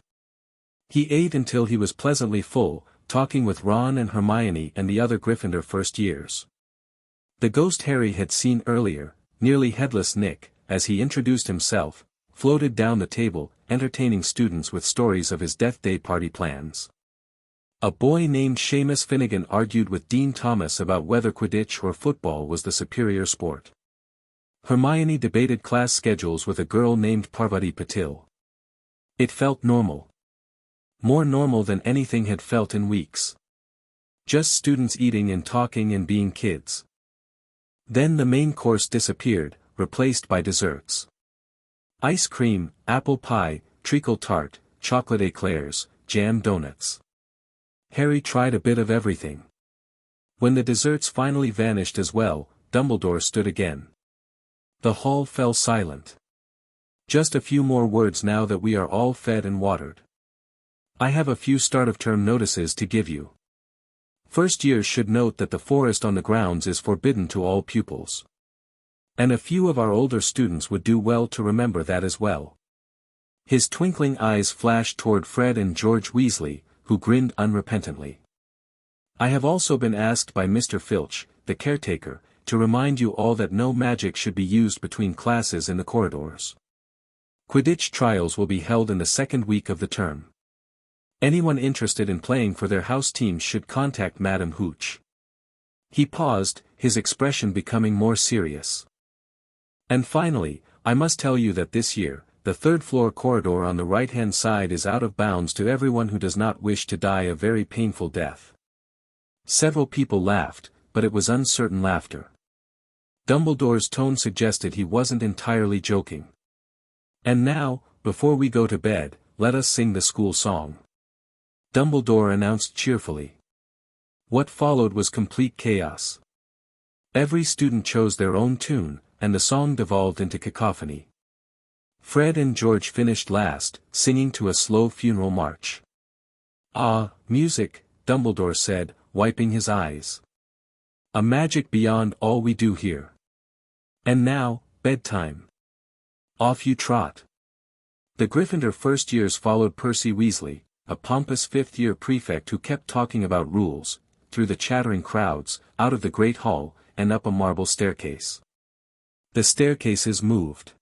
He ate until he was pleasantly full, talking with Ron and Hermione and the other Gryffindor first years. The ghost Harry had seen earlier, nearly headless Nick, as he introduced himself, floated down the table, entertaining students with stories of his Death Day party plans. A boy named Seamus Finnegan argued with Dean Thomas about whether Quidditch or football was the superior sport. Hermione debated class schedules with a girl named Parvati Patil. It felt normal. More normal than anything had felt in weeks. Just students eating and talking and being kids. Then the main course disappeared, replaced by desserts. Ice cream, apple pie, treacle tart, chocolate eclairs, jam donuts. Harry tried a bit of everything. When the desserts finally vanished as well, Dumbledore stood again. The hall fell silent. Just a few more words now that we are all fed and watered. I have a few start-of-term notices to give you. First years should note that the forest on the grounds is forbidden to all pupils. And a few of our older students would do well to remember that as well. His twinkling eyes flashed toward Fred and George Weasley, who grinned unrepentantly. I have also been asked by Mr. Filch, the caretaker, to remind you all that no magic should be used between classes in the corridors. Quidditch trials will be held in the second week of the term. Anyone interested in playing for their house teams should contact Madam Hooch. He paused, his expression becoming more serious. And finally, I must tell you that this year, the third-floor corridor on the right-hand side is out of bounds to everyone who does not wish to die a very painful death. Several people laughed, but it was uncertain laughter. Dumbledore's tone suggested he wasn't entirely joking. And now, before we go to bed, let us sing the school song. Dumbledore announced cheerfully. What followed was complete chaos. Every student chose their own tune, and the song devolved into cacophony. Fred and George finished last, singing to a slow funeral march. Ah, music, Dumbledore said, wiping his eyes. A magic beyond all we do here. And now, bedtime. Off you trot. The Gryffindor first years followed Percy Weasley, a pompous fifth-year prefect who kept talking about rules, through the chattering crowds, out of the great hall, and up a marble staircase. The staircases moved.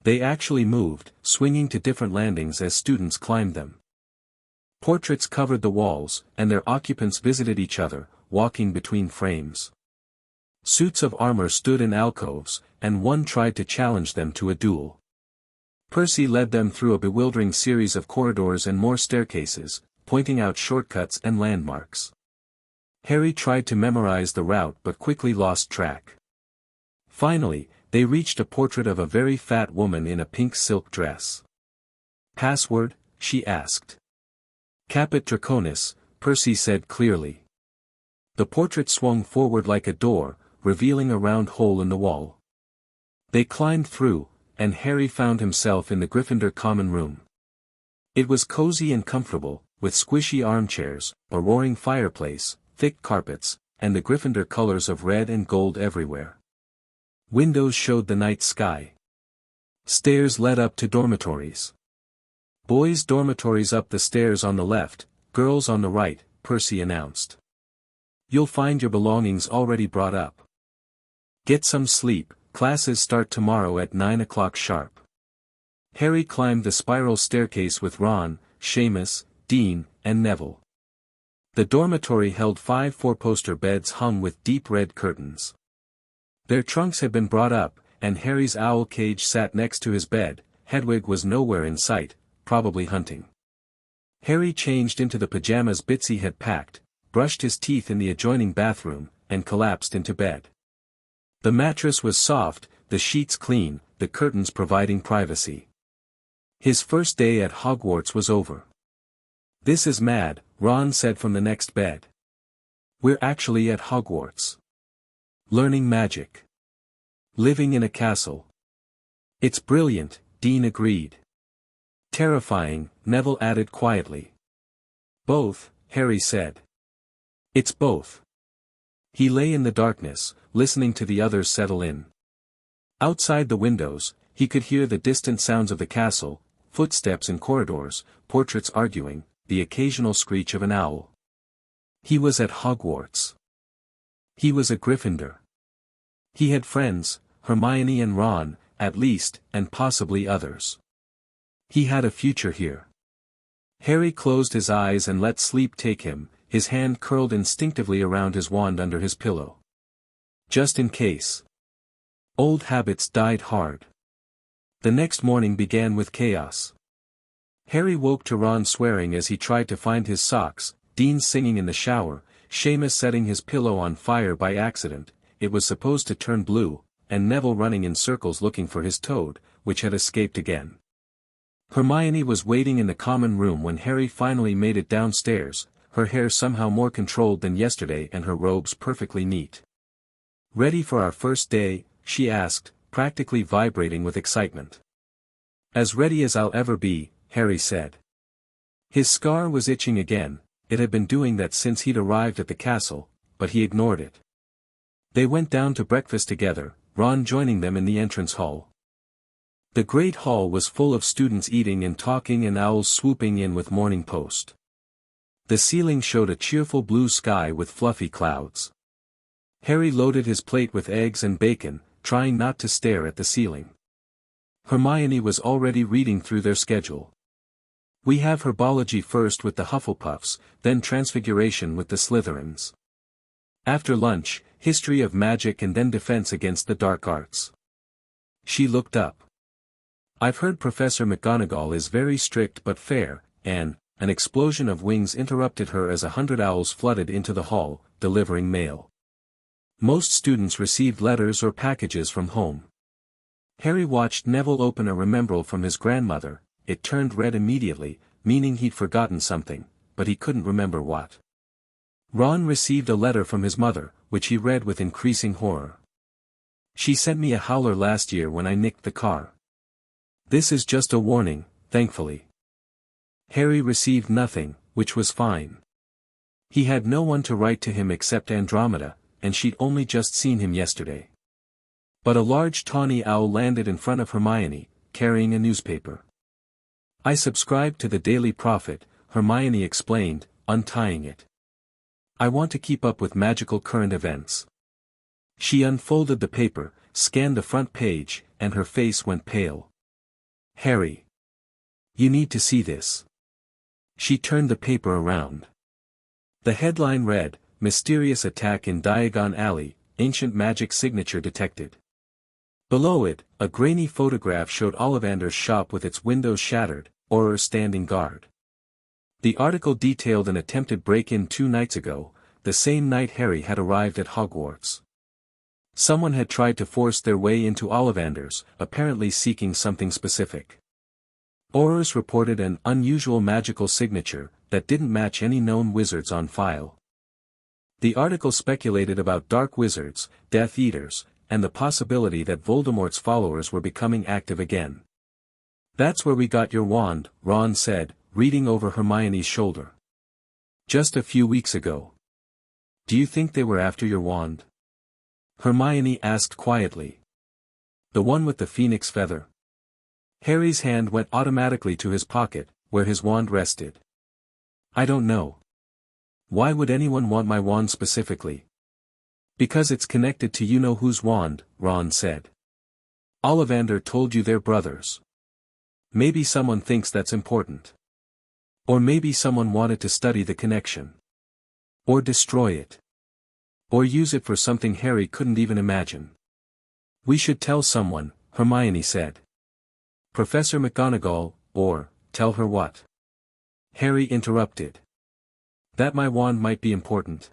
They actually moved, swinging to different landings as students climbed them. Portraits covered the walls, and their occupants visited each other, walking between frames. Suits of armor stood in alcoves, and one tried to challenge them to a duel. Percy led them through a bewildering series of corridors and more staircases, pointing out shortcuts and landmarks. Harry tried to memorize the route but quickly lost track. Finally, they reached a portrait of a very fat woman in a pink silk dress. Password? She asked. Caput Draconis, Percy said clearly. The portrait swung forward like a door, revealing a round hole in the wall. They climbed through, and Harry found himself in the Gryffindor common room. It was cozy and comfortable, with squishy armchairs, a roaring fireplace, thick carpets, and the Gryffindor colors of red and gold everywhere. Windows showed the night sky. Stairs led up to dormitories. Boys' dormitories up the stairs on the left, girls on the right, Percy announced. You'll find your belongings already brought up. Get some sleep, classes start tomorrow at 9 o'clock sharp. Harry climbed the spiral staircase with Ron, Seamus, Dean, and Neville. The dormitory held 5 four-poster beds hung with deep red curtains. Their trunks had been brought up, and Harry's owl cage sat next to his bed. Hedwig was nowhere in sight, probably hunting. Harry changed into the pajamas Bitsy had packed, brushed his teeth in the adjoining bathroom, and collapsed into bed. The mattress was soft, the sheets clean, the curtains providing privacy. His first day at Hogwarts was over. "This is mad," Ron said from the next bed. "We're actually at Hogwarts. Learning magic. Living in a castle." "It's brilliant," Dean agreed. "Terrifying," Neville added quietly. "Both," Harry said. "It's both." He lay in the darkness, listening to the others settle in. Outside the windows, he could hear the distant sounds of the castle, footsteps in corridors, portraits arguing, the occasional screech of an owl. He was at Hogwarts. He was a Gryffindor. He had friends, Hermione and Ron, at least, and possibly others. He had a future here. Harry closed his eyes and let sleep take him, his hand curled instinctively around his wand under his pillow. Just in case. Old habits died hard. The next morning began with chaos. Harry woke to Ron swearing as he tried to find his socks, Dean singing in the shower, Seamus setting his pillow on fire by accident, it was supposed to turn blue, and Neville running in circles looking for his toad, which had escaped again. Hermione was waiting in the common room when Harry finally made it downstairs, her hair somehow more controlled than yesterday and her robes perfectly neat. "Ready for our first day?" she asked, practically vibrating with excitement. "As ready as I'll ever be," Harry said. His scar was itching again, it had been doing that since he'd arrived at the castle, but he ignored it. They went down to breakfast together, Ron joining them in the entrance hall. The great hall was full of students eating and talking and owls swooping in with Morning Post. The ceiling showed a cheerful blue sky with fluffy clouds. Harry loaded his plate with eggs and bacon, trying not to stare at the ceiling. Hermione was already reading through their schedule. "We have herbology first with the Hufflepuffs, then Transfiguration with the Slytherins. After lunch, history of magic and then defense against the dark arts." She looked up. "I've heard Professor McGonagall is very strict but fair," and an explosion of wings interrupted her as 100 owls flooded into the hall, delivering mail. Most students received letters or packages from home. Harry watched Neville open a remembrall from his grandmother, it turned red immediately, meaning he'd forgotten something, but he couldn't remember what. Ron received a letter from his mother, which he read with increasing horror. "She sent me a howler last year when I nicked the car. This is just a warning, thankfully." Harry received nothing, which was fine. He had no one to write to him except Andromeda, and she'd only just seen him yesterday. But a large tawny owl landed in front of Hermione, carrying a newspaper. "I subscribe to the Daily Prophet," Hermione explained, untying it. "I want to keep up with magical current events." She unfolded the paper, scanned the front page, and her face went pale. "Harry. You need to see this." She turned the paper around. The headline read, "Mysterious Attack in Diagon Alley, Ancient Magic Signature Detected." Below it, a grainy photograph showed Ollivander's shop with its windows shattered, Auror standing guard. The article detailed an attempted break-in 2 nights ago, the same night Harry had arrived at Hogwarts. Someone had tried to force their way into Ollivander's, apparently seeking something specific. Auror's reported an unusual magical signature that didn't match any known wizards on file. The article speculated about dark wizards, Death Eaters, and the possibility that Voldemort's followers were becoming active again. "That's where we got your wand," Ron said, reading over Hermione's shoulder. "Just a few weeks ago." "Do you think they were after your wand?" Hermione asked quietly. "The one with the phoenix feather?" Harry's hand went automatically to his pocket, where his wand rested. "I don't know. Why would anyone want my wand specifically?" "Because it's connected to you-know-whose wand," Ron said. "Ollivander told you they're brothers. Maybe someone thinks that's important. Or maybe someone wanted to study the connection. Or destroy it. Or use it for something Harry couldn't even imagine." "We should tell someone," Hermione said. "Professor McGonagall, or, tell her what?" Harry interrupted. "That my wand might be important.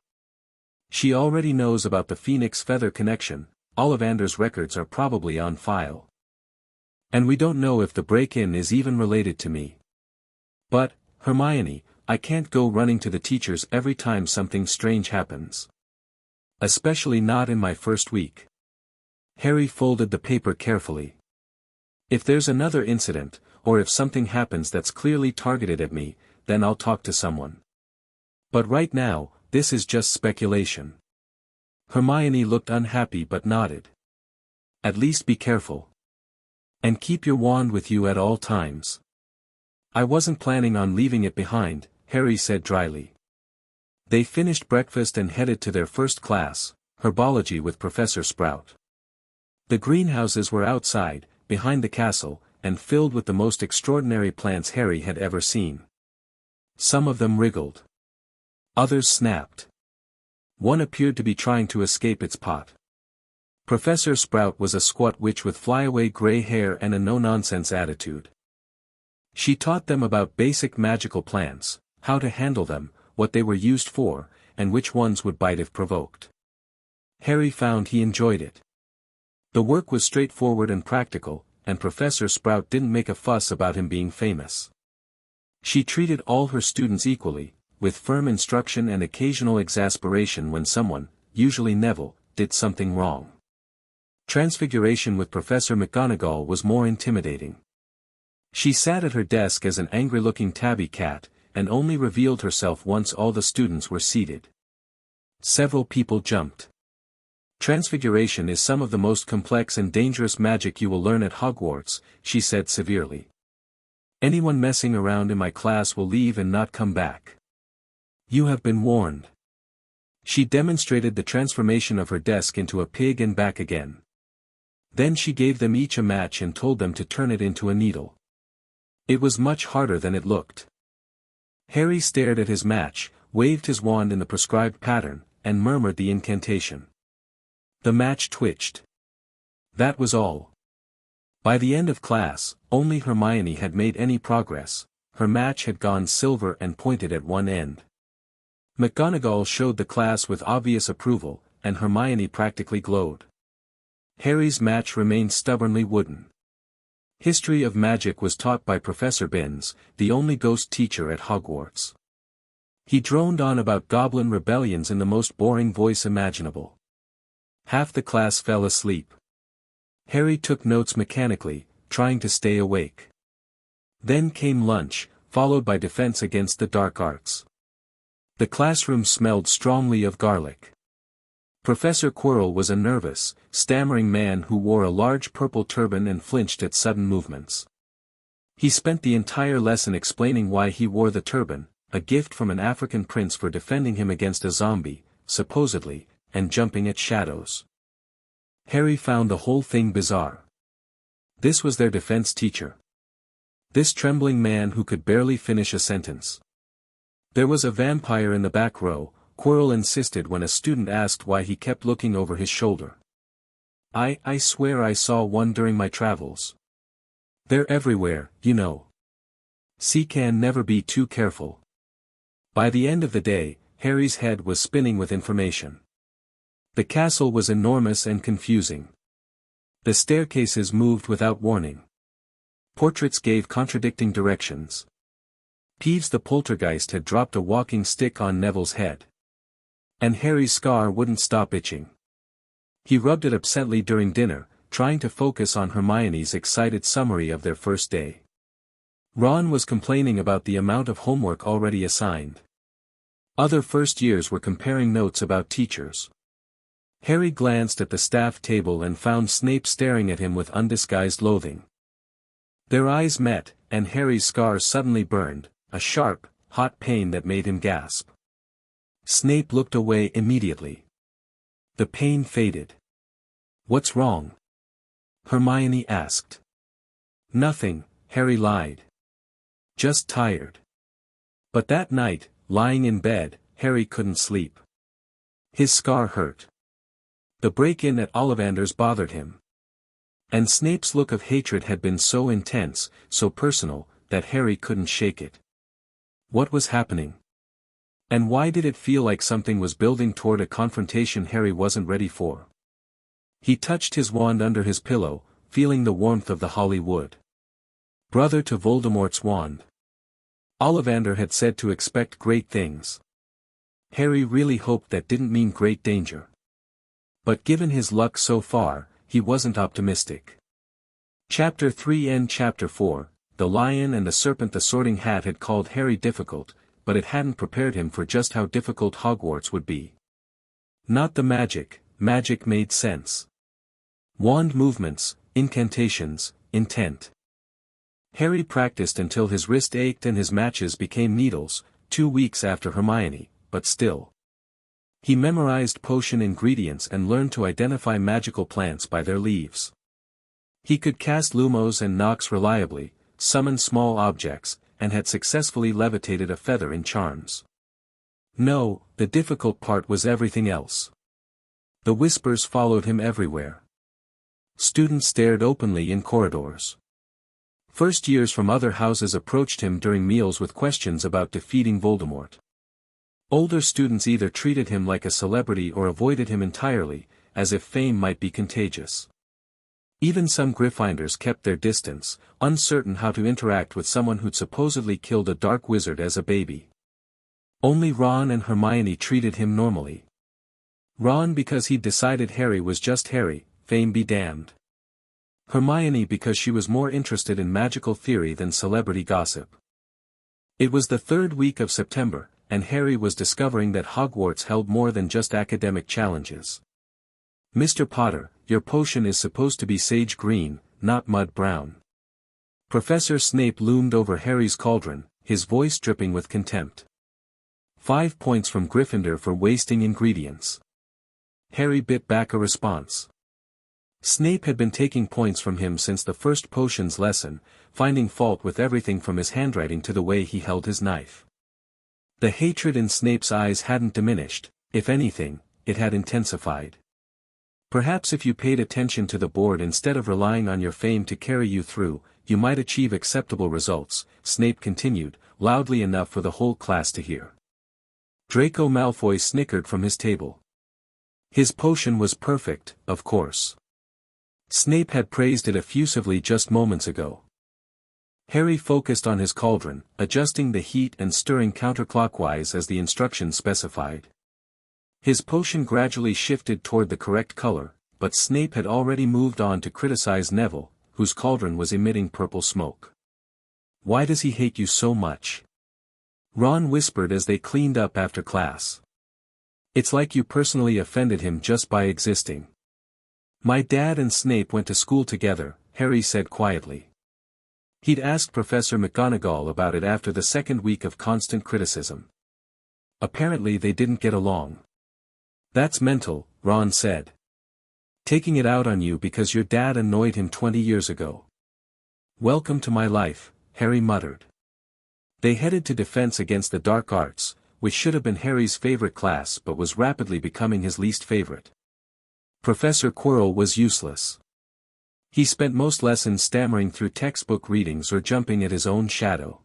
She already knows about the phoenix feather connection, Ollivander's records are probably on file. And we don't know if the break-in is even related to me. But, Hermione, I can't go running to the teachers every time something strange happens. Especially not in my first week. Harry folded the paper carefully. If there's another incident, or if something happens that's clearly targeted at me, then I'll talk to someone. But right now, this is just speculation. Hermione looked unhappy but nodded. At least be careful. And keep your wand with you at all times. I wasn't planning on leaving it behind, Harry said dryly. They finished breakfast and headed to their first class, herbology with Professor Sprout. The greenhouses were outside, behind the castle, and filled with the most extraordinary plants Harry had ever seen. Some of them wriggled. Others snapped. One appeared to be trying to escape its pot. Professor Sprout was a squat witch with flyaway gray hair and a no-nonsense attitude. She taught them about basic magical plants, how to handle them, what they were used for, and which ones would bite if provoked. Harry found he enjoyed it. The work was straightforward and practical, and Professor Sprout didn't make a fuss about him being famous. She treated all her students equally, with firm instruction and occasional exasperation when someone, usually Neville, did something wrong. Transfiguration with Professor McGonagall was more intimidating. She sat at her desk as an angry-looking tabby cat, and only revealed herself once all the students were seated. Several people jumped. Transfiguration is some of the most complex and dangerous magic you will learn at Hogwarts, she said severely. Anyone messing around in my class will leave and not come back. You have been warned. She demonstrated the transformation of her desk into a pig and back again. Then she gave them each a match and told them to turn it into a needle. It was much harder than it looked. Harry stared at his match, waved his wand in the prescribed pattern, and murmured the incantation. The match twitched. That was all. By the end of class, only Hermione had made any progress. Her match had gone silver and pointed at one end. McGonagall showed the class with obvious approval, and Hermione practically glowed. Harry's match remained stubbornly wooden. History of magic was taught by Professor Binns, the only ghost teacher at Hogwarts. He droned on about goblin rebellions in the most boring voice imaginable. Half the class fell asleep. Harry took notes mechanically, trying to stay awake. Then came lunch, followed by defense against the dark arts. The classroom smelled strongly of garlic. Professor Quirrell was a nervous, stammering man who wore a large purple turban and flinched at sudden movements. He spent the entire lesson explaining why he wore the turban, a gift from an African prince for defending him against a zombie, supposedly, and jumping at shadows. Harry found the whole thing bizarre. This was their defense teacher. This trembling man who could barely finish a sentence. There was a vampire in the back row, Quirrell insisted when a student asked why he kept looking over his shoulder. I swear I saw one during my travels. They're everywhere, you know. Can never be too careful. By the end of the day, Harry's head was spinning with information. The castle was enormous and confusing. The staircases moved without warning. Portraits gave contradicting directions. Peeves the poltergeist had dropped a walking stick on Neville's head. And Harry's scar wouldn't stop itching. He rubbed it upsetly during dinner, trying to focus on Hermione's excited summary of their first day. Ron was complaining about the amount of homework already assigned. Other first years were comparing notes about teachers. Harry glanced at the staff table and found Snape staring at him with undisguised loathing. Their eyes met, and Harry's scar suddenly burned, a sharp, hot pain that made him gasp. Snape looked away immediately. The pain faded. What's wrong? Hermione asked. Nothing, Harry lied. Just tired. But that night, lying in bed, Harry couldn't sleep. His scar hurt. The break-in at Ollivander's bothered him. And Snape's look of hatred had been so intense, so personal, that Harry couldn't shake it. What was happening? And why did it feel like something was building toward a confrontation Harry wasn't ready for? He touched his wand under his pillow, feeling the warmth of the holly wood. Brother to Voldemort's wand. Ollivander had said to expect great things. Harry really hoped that didn't mean great danger. But given his luck so far, he wasn't optimistic. Chapter 3 and Chapter 4, The Lion and the Serpent. The Sorting Hat had called Harry difficult, but it hadn't prepared him for just how difficult Hogwarts would be. Not the magic made sense. Wand movements, incantations, intent. Harry practiced until his wrist ached and his matches became needles, 2 weeks after Hermione, but still. He memorized potion ingredients and learned to identify magical plants by their leaves. He could cast lumos and knocks reliably, summon small objects, and had successfully levitated a feather in charms. No, the difficult part was everything else. The whispers followed him everywhere. Students stared openly in corridors. First years from other houses approached him during meals with questions about defeating Voldemort. Older students either treated him like a celebrity or avoided him entirely, as if fame might be contagious. Even some Gryffindors kept their distance, uncertain how to interact with someone who'd supposedly killed a dark wizard as a baby. Only Ron and Hermione treated him normally. Ron because he'd decided Harry was just Harry, fame be damned. Hermione because she was more interested in magical theory than celebrity gossip. It was the 3rd week of September, and Harry was discovering that Hogwarts held more than just academic challenges. Mr. Potter, your potion is supposed to be sage green, not mud brown. Professor Snape loomed over Harry's cauldron, his voice dripping with contempt. 5 points from Gryffindor for wasting ingredients. Harry bit back a response. Snape had been taking points from him since the first potions lesson, finding fault with everything from his handwriting to the way he held his knife. The hatred in Snape's eyes hadn't diminished, if anything, it had intensified. Perhaps if you paid attention to the board instead of relying on your fame to carry you through, you might achieve acceptable results, Snape continued, loudly enough for the whole class to hear. Draco Malfoy snickered from his table. His potion was perfect, of course. Snape had praised it effusively just moments ago. Harry focused on his cauldron, adjusting the heat and stirring counterclockwise as the instructions specified. His potion gradually shifted toward the correct color, but Snape had already moved on to criticize Neville, whose cauldron was emitting purple smoke. Why does he hate you so much? Ron whispered as they cleaned up after class. It's like you personally offended him just by existing. My dad and Snape went to school together, Harry said quietly. He'd asked Professor McGonagall about it after the 2nd week of constant criticism. Apparently they didn't get along. That's mental, Ron said. Taking it out on you because your dad annoyed him 20 years ago. Welcome to my life, Harry muttered. They headed to Defense Against the Dark Arts, which should have been Harry's favorite class but was rapidly becoming his least favorite. Professor Quirrell was useless. He spent most lessons stammering through textbook readings or jumping at his own shadow.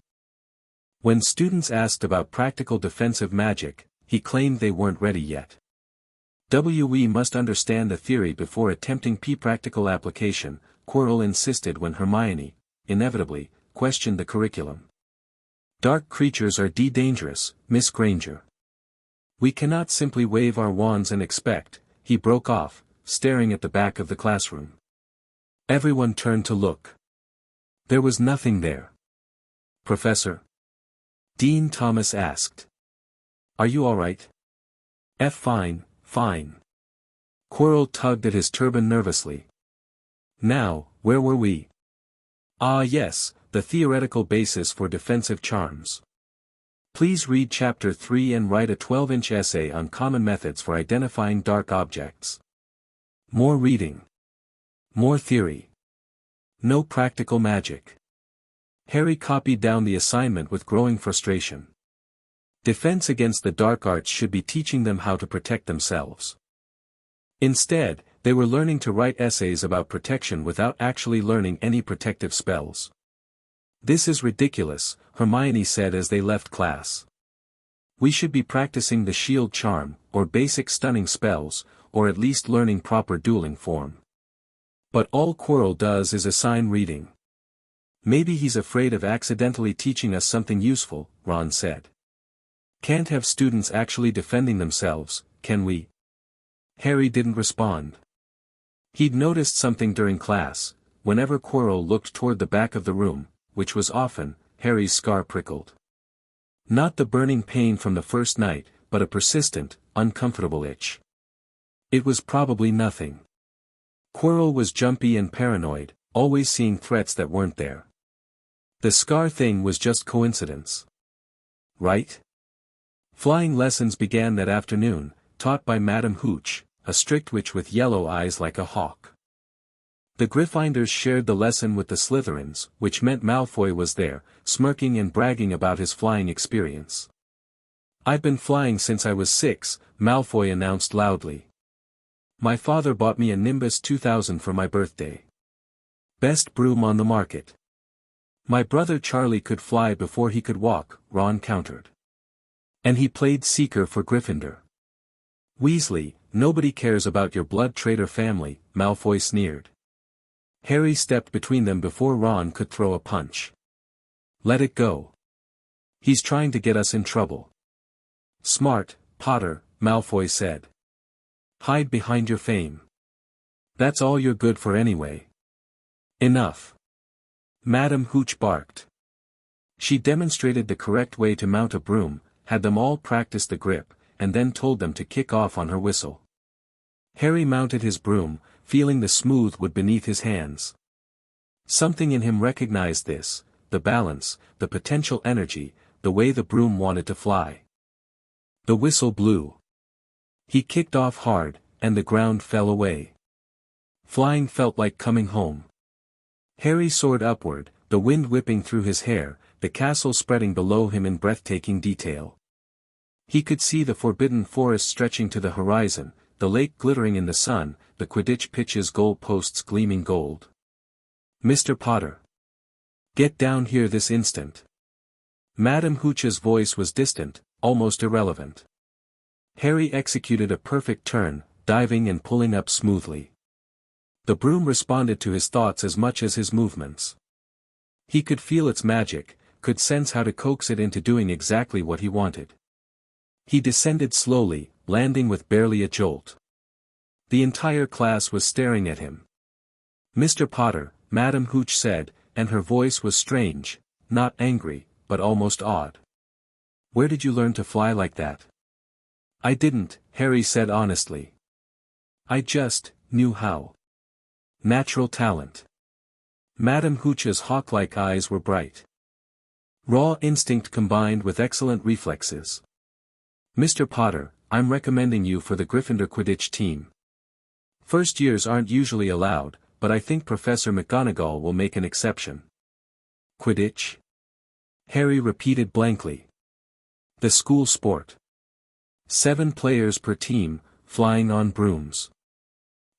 When students asked about practical defensive magic, he claimed they weren't ready yet. We must understand the theory before attempting practical application, Quirrell insisted when Hermione, inevitably, questioned the curriculum. Dark creatures are dangerous, Miss Granger. We cannot simply wave our wands and expect, he broke off, staring at the back of the classroom. Everyone turned to look. There was nothing there. Professor? Dean Thomas asked. Are you all right? Fine. Quirrell tugged at his turban nervously. Now, where were we? Ah yes, the theoretical basis for defensive charms. Please read Chapter 3 and write a 12-inch essay on common methods for identifying dark objects. More reading. More theory. No practical magic. Harry copied down the assignment with growing frustration. Defense Against the Dark Arts should be teaching them how to protect themselves. Instead, they were learning to write essays about protection without actually learning any protective spells. This is ridiculous, Hermione said as they left class. We should be practicing the shield charm, or basic stunning spells, or at least learning proper dueling form. But all Quirrell does is assign reading. Maybe he's afraid of accidentally teaching us something useful, Ron said. Can't have students actually defending themselves, can we? Harry didn't respond. He'd noticed something during class. Whenever Quirrell looked toward the back of the room, which was often, Harry's scar prickled. Not the burning pain from the first night, but a persistent, uncomfortable itch. It was probably nothing. Quirrell was jumpy and paranoid, always seeing threats that weren't there. The scar thing was just coincidence. Right? Flying lessons began that afternoon, taught by Madame Hooch, a strict witch with yellow eyes like a hawk. The Gryffindors shared the lesson with the Slytherins, which meant Malfoy was there, smirking and bragging about his flying experience. "I've been flying since I was 6, Malfoy announced loudly. "My father bought me a Nimbus 2000 for my birthday. Best broom on the market." "My brother Charlie could fly before he could walk," Ron countered. "And he played Seeker for Gryffindor." "Weasley, nobody cares about your blood traitor family," Malfoy sneered. Harry stepped between them before Ron could throw a punch. "Let it go. He's trying to get us in trouble." "Smart, Potter," Malfoy said. "Hide behind your fame. That's all you're good for anyway." "Enough." Madame Hooch barked. She demonstrated the correct way to mount a broom, had them all practice the grip, and then told them to kick off on her whistle. Harry mounted his broom, feeling the smooth wood beneath his hands. Something in him recognized this, the balance, the potential energy, the way the broom wanted to fly. The whistle blew. He kicked off hard, and the ground fell away. Flying felt like coming home. Harry soared upward, the wind whipping through his hair, the castle spreading below him in breathtaking detail. He could see the forbidden forest stretching to the horizon, the lake glittering in the sun, the Quidditch pitch's goal posts gleaming gold. "Mr. Potter. Get down here this instant." Madame Hooch's voice was distant, almost irrelevant. Harry executed a perfect turn, diving and pulling up smoothly. The broom responded to his thoughts as much as his movements. He could feel its magic, could sense how to coax it into doing exactly what he wanted. He descended slowly, landing with barely a jolt. The entire class was staring at him. "Mr. Potter," Madame Hooch said, and her voice was strange, not angry, but almost awed. "Where did you learn to fly like that?" "I didn't," Harry said honestly. "I just knew how. Natural talent." Madame Hooch's hawk-like eyes were bright. Raw instinct combined with excellent reflexes. "Mr. Potter, I'm recommending you for the Gryffindor Quidditch team. First years aren't usually allowed, but I think Professor McGonagall will make an exception." "Quidditch?" Harry repeated blankly. "The school sport. 7 players per team, flying on brooms.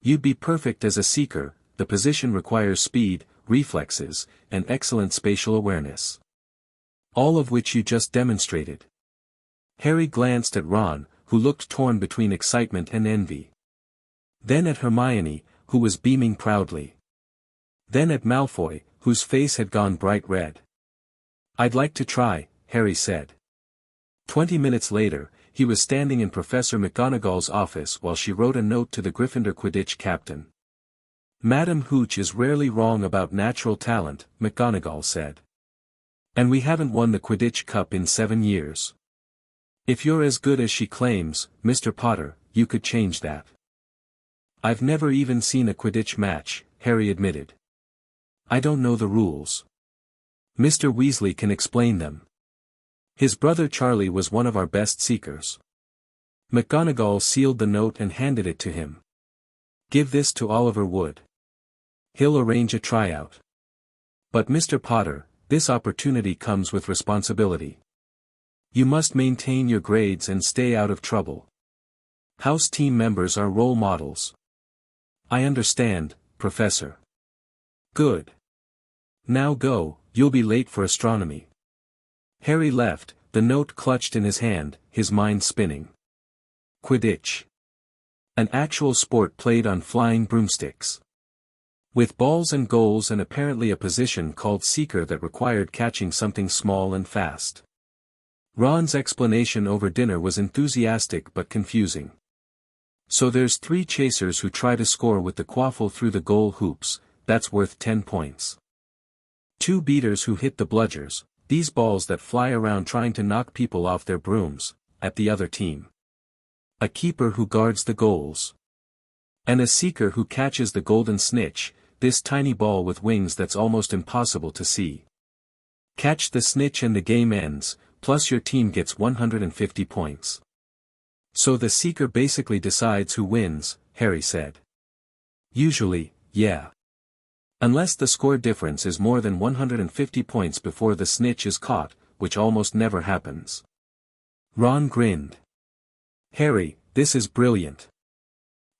You'd be perfect as a seeker, the position requires speed, reflexes, and excellent spatial awareness. All of which you just demonstrated." Harry glanced at Ron, who looked torn between excitement and envy. Then at Hermione, who was beaming proudly. Then at Malfoy, whose face had gone bright red. "I'd like to try," Harry said. 20 minutes later, he was standing in Professor McGonagall's office while she wrote a note to the Gryffindor Quidditch captain. "Madame Hooch is rarely wrong about natural talent," McGonagall said. "And we haven't won the Quidditch Cup in 7 years. If you're as good as she claims, Mr. Potter, you could change that." "I've never even seen a Quidditch match," Harry admitted. "I don't know the rules. Mr. Weasley can explain them. His brother Charlie was one of our best seekers." McGonagall sealed the note and handed it to him. "Give this to Oliver Wood. He'll arrange a tryout. But Mr. Potter, this opportunity comes with responsibility. You must maintain your grades and stay out of trouble. House team members are role models." "I understand, Professor." "Good. Now go, you'll be late for astronomy." Harry left, the note clutched in his hand, his mind spinning. Quidditch. An actual sport played on flying broomsticks. With balls and goals and apparently a position called seeker that required catching something small and fast. Ron's explanation over dinner was enthusiastic but confusing. So there's 3 chasers who try to score with the quaffle through the goal hoops, that's worth 10 points. 2 beaters who hit the bludgers, these balls that fly around trying to knock people off their brooms, at the other team. A keeper who guards the goals. And a seeker who catches the golden snitch, this tiny ball with wings that's almost impossible to see. Catch the snitch and the game ends, plus your team gets 150 points. So the seeker basically decides who wins, Harry said. Usually, yeah. Unless the score difference is more than 150 points before the snitch is caught, which almost never happens. Ron grinned. Harry, this is brilliant.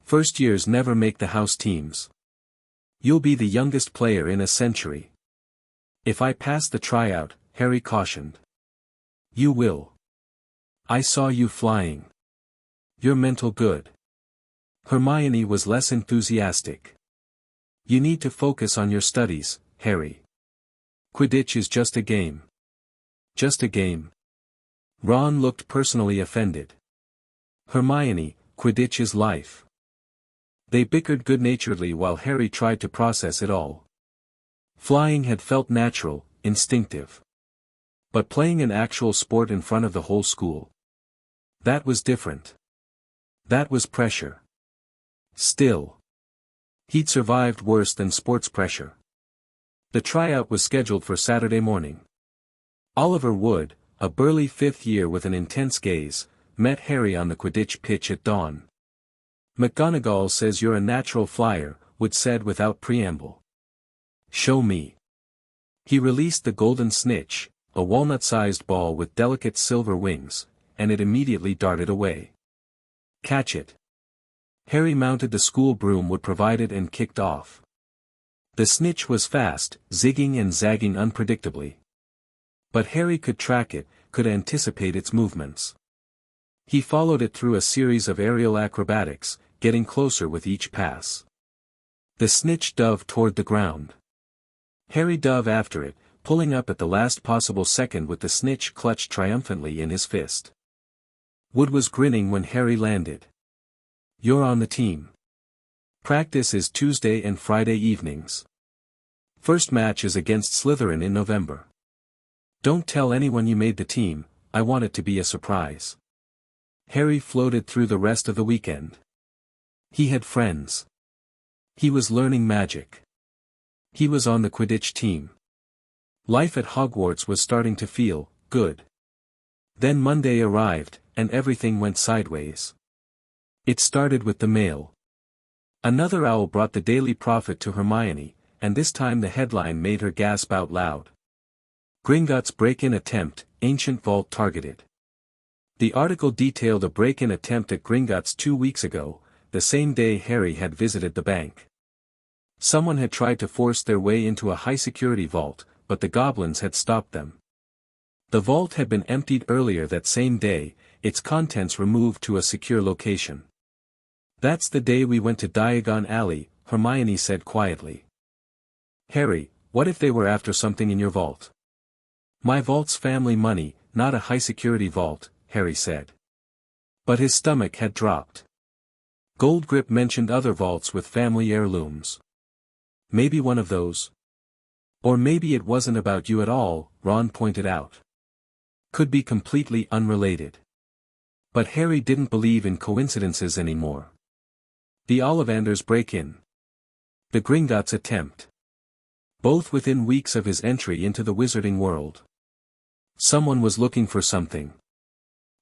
First years never make the house teams. You'll be the youngest player in a century. If I pass the tryout, Harry cautioned. You will. I saw you flying. You're mental good. Hermione was less enthusiastic. You need to focus on your studies, Harry. Quidditch is just a game. Just a game. Ron looked personally offended. Hermione, Quidditch is life. They bickered good-naturedly while Harry tried to process it all. Flying had felt natural, instinctive. But playing an actual sport in front of the whole school. That was different. That was pressure. Still. He'd survived worse than sports pressure. The tryout was scheduled for Saturday morning. Oliver Wood, a burly 5th year with an intense gaze, met Harry on the Quidditch pitch at dawn. McGonagall says you're a natural flyer, Wood said without preamble. Show me. He released the golden snitch, a walnut-sized ball with delicate silver wings, and it immediately darted away. Catch it. Harry mounted the school broom Wood provided and kicked off. The snitch was fast, zigging and zagging unpredictably. But Harry could track it, could anticipate its movements. He followed it through a series of aerial acrobatics, getting closer with each pass. The snitch dove toward the ground. Harry dove after it, pulling up at the last possible second with the snitch clutched triumphantly in his fist. Wood was grinning when Harry landed. You're on the team. Practice is Tuesday and Friday evenings. First match is against Slytherin in November. Don't tell anyone you made the team, I want it to be a surprise. Harry floated through the rest of the weekend. He had friends. He was learning magic. He was on the Quidditch team. Life at Hogwarts was starting to feel good. Then Monday arrived, and everything went sideways. It started with the mail. Another owl brought the Daily Prophet to Hermione, and this time the headline made her gasp out loud. Gringotts break-in attempt, ancient vault targeted. The article detailed a break-in attempt at Gringotts 2 weeks ago, the same day Harry had visited the bank. Someone had tried to force their way into a high-security vault, but the goblins had stopped them. The vault had been emptied earlier that same day, its contents removed to a secure location. That's the day we went to Diagon Alley, Hermione said quietly. Harry, what if they were after something in your vault? My vault's family money, not a high-security vault, Harry said. But his stomach had dropped. Goldgrip mentioned other vaults with family heirlooms. Maybe one of those? Or maybe it wasn't about you at all, Ron pointed out. Could be completely unrelated. But Harry didn't believe in coincidences anymore. The Ollivanders break-in. The Gringotts attempt. Both within weeks of his entry into the wizarding world. Someone was looking for something.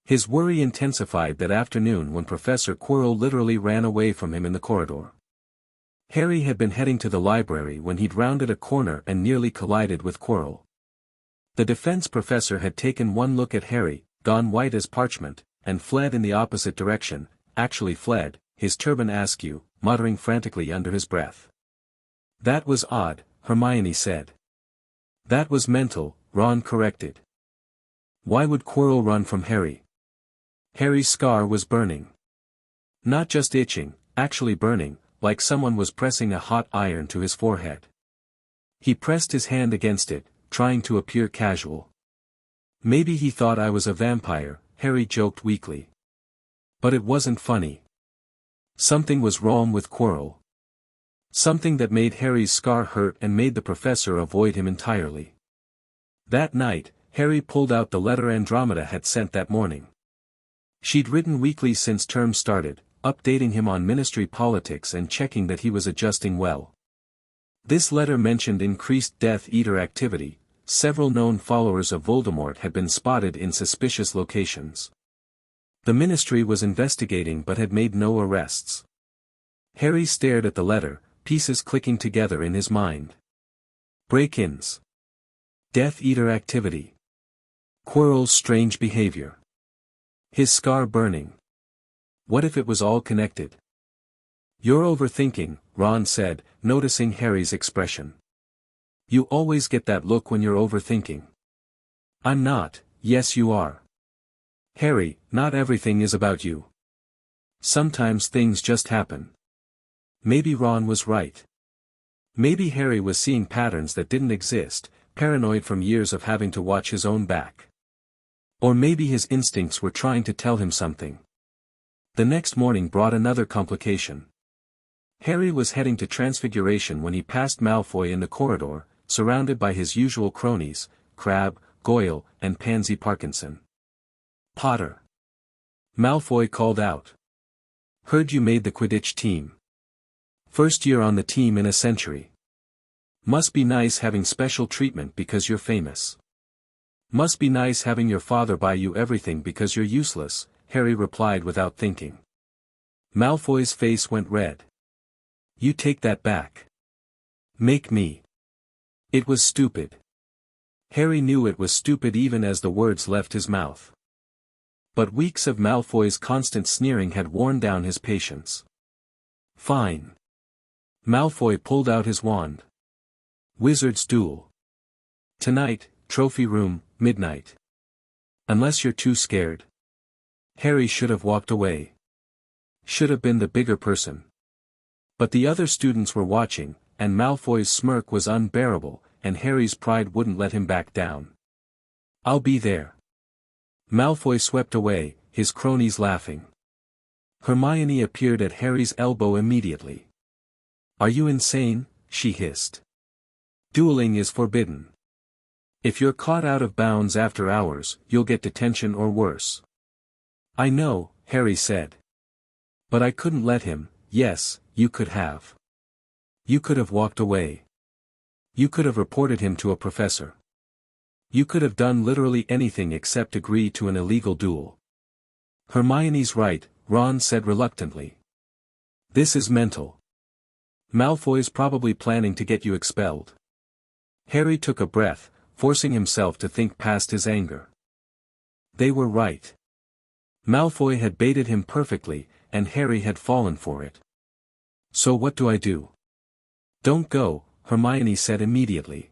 His worry intensified that afternoon when Professor Quirrell literally ran away from him in the corridor. Harry had been heading to the library when he'd rounded a corner and nearly collided with Quirrell. The defense professor had taken one look at Harry, gone white as parchment, and fled in the opposite direction, actually fled, his turban askew, muttering frantically under his breath. That was odd, Hermione said. That was mental, Ron corrected. Why would Quirrell run from Harry? Harry's scar was burning. Not just itching, actually burning, like someone was pressing a hot iron to his forehead. He pressed his hand against it, trying to appear casual. Maybe he thought I was a vampire, Harry joked weakly. But it wasn't funny. Something was wrong with Quirrell. Something that made Harry's scar hurt and made the professor avoid him entirely. That night, Harry pulled out the letter Andromeda had sent that morning. She'd written weekly since term started, updating him on ministry politics and checking that he was adjusting well. This letter mentioned increased Death Eater activity. Several known followers of Voldemort had been spotted in suspicious locations. The ministry was investigating but had made no arrests. Harry stared at the letter, pieces clicking together in his mind. Break-ins. Death Eater activity. Quirrell's strange behavior. His scar burning. What if it was all connected? You're overthinking, Ron said, noticing Harry's expression. You always get that look when you're overthinking. I'm not. Yes you are. Harry, not everything is about you. Sometimes things just happen. Maybe Ron was right. Maybe Harry was seeing patterns that didn't exist, paranoid from years of having to watch his own back. Or maybe his instincts were trying to tell him something. The next morning brought another complication. Harry was heading to Transfiguration when he passed Malfoy in the corridor, surrounded by his usual cronies, Crabbe, Goyle, and Pansy Parkinson. Potter. Malfoy called out. Heard you made the Quidditch team. First year on the team in a century. Must be nice having special treatment because you're famous. Must be nice having your father buy you everything because you're useless, Harry replied without thinking. Malfoy's face went red. You take that back. Make me. It was stupid. Harry knew it was stupid even as the words left his mouth. But weeks of Malfoy's constant sneering had worn down his patience. Fine. Malfoy pulled out his wand. Wizard's duel. Tonight, trophy room, midnight. Unless you're too scared. Harry should have walked away. Should have been the bigger person. But the other students were watching, and Malfoy's smirk was unbearable, and Harry's pride wouldn't let him back down. I'll be there. Malfoy swept away, his cronies laughing. Hermione appeared at Harry's elbow immediately. Are you insane? She hissed. Dueling is forbidden. If you're caught out of bounds after hours, you'll get detention or worse. I know, Harry said. But I couldn't let him. Yes, you could have. You could have walked away. You could have reported him to a professor. You could have done literally anything except agree to an illegal duel. Hermione's right, Ron said reluctantly. This is mental. Malfoy's probably planning to get you expelled. Harry took a breath, forcing himself to think past his anger. They were right. Malfoy had baited him perfectly, and Harry had fallen for it. So what do I do? Don't go, Hermione said immediately.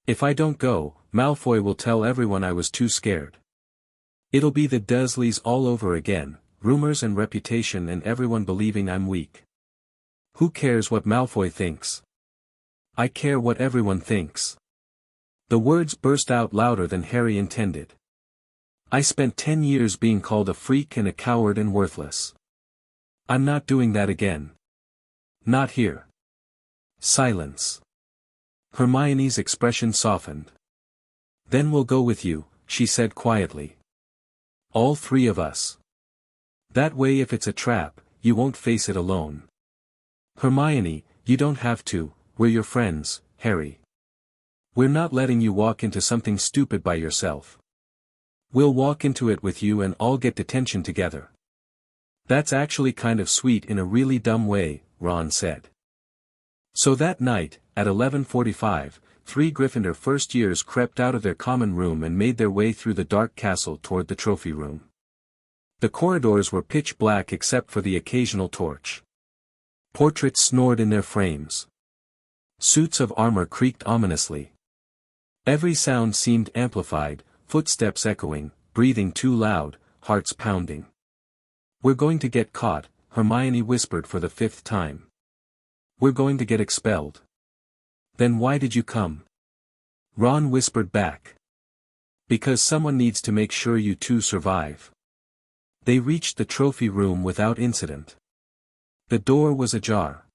If I don't go, Malfoy will tell everyone I was too scared. It'll be the Dursleys all over again, rumors and reputation and everyone believing I'm weak. Who cares what Malfoy thinks? I care what everyone thinks. The words burst out louder than Harry intended. I spent 10 years being called a freak and a coward and worthless. I'm not doing that again. Not here. Silence. Hermione's expression softened. Then we'll go with you, she said quietly. All three of us. That way if it's a trap, you won't face it alone. Hermione, you don't have to, we're your friends, Harry. We're not letting you walk into something stupid by yourself. We'll walk into it with you and all get detention together. That's actually kind of sweet in a really dumb way, Ron said. So that night, at 11:45, 3 Gryffindor first years crept out of their common room and made their way through the dark castle toward the trophy room. The corridors were pitch black except for the occasional torch. Portraits snored in their frames. Suits of armor creaked ominously. Every sound seemed amplified, footsteps echoing, breathing too loud, hearts pounding. We're going to get caught, Hermione whispered for the 5th time. We're going to get expelled. Then why did you come? Ron whispered back. Because someone needs to make sure you two survive. They reached the trophy room without incident. The door was ajar.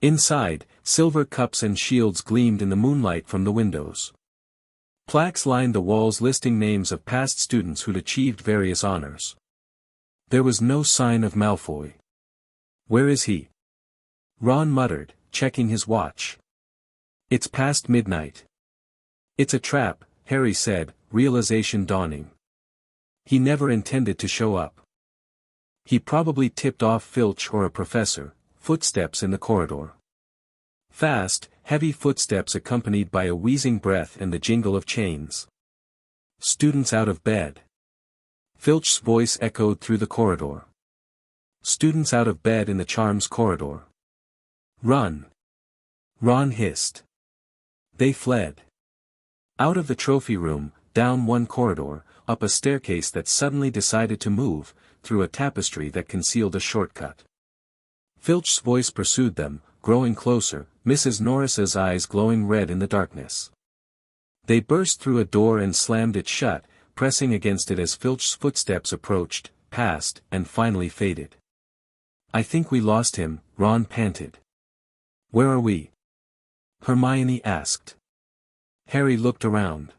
Inside, silver cups and shields gleamed in the moonlight from the windows. Plaques lined the walls listing names of past students who'd achieved various honors. There was no sign of Malfoy. Where is he? Ron muttered, checking his watch. It's past midnight. It's a trap, Harry said, realization dawning. He never intended to show up. He probably tipped off Filch or a professor. Footsteps in the corridor. Fast, heavy footsteps accompanied by a wheezing breath and the jingle of chains. Students out of bed. Filch's voice echoed through the corridor. Students out of bed in the charms corridor. Run! Ron hissed. They fled. Out of the trophy room, down one corridor, up a staircase that suddenly decided to move, through a tapestry that concealed a shortcut. Filch's voice pursued them, growing closer, Mrs. Norris's eyes glowing red in the darkness. They burst through a door and slammed it shut, pressing against it as Filch's footsteps approached, passed, and finally faded. I think we lost him, Ron panted. Where are we? Hermione asked. Harry looked around.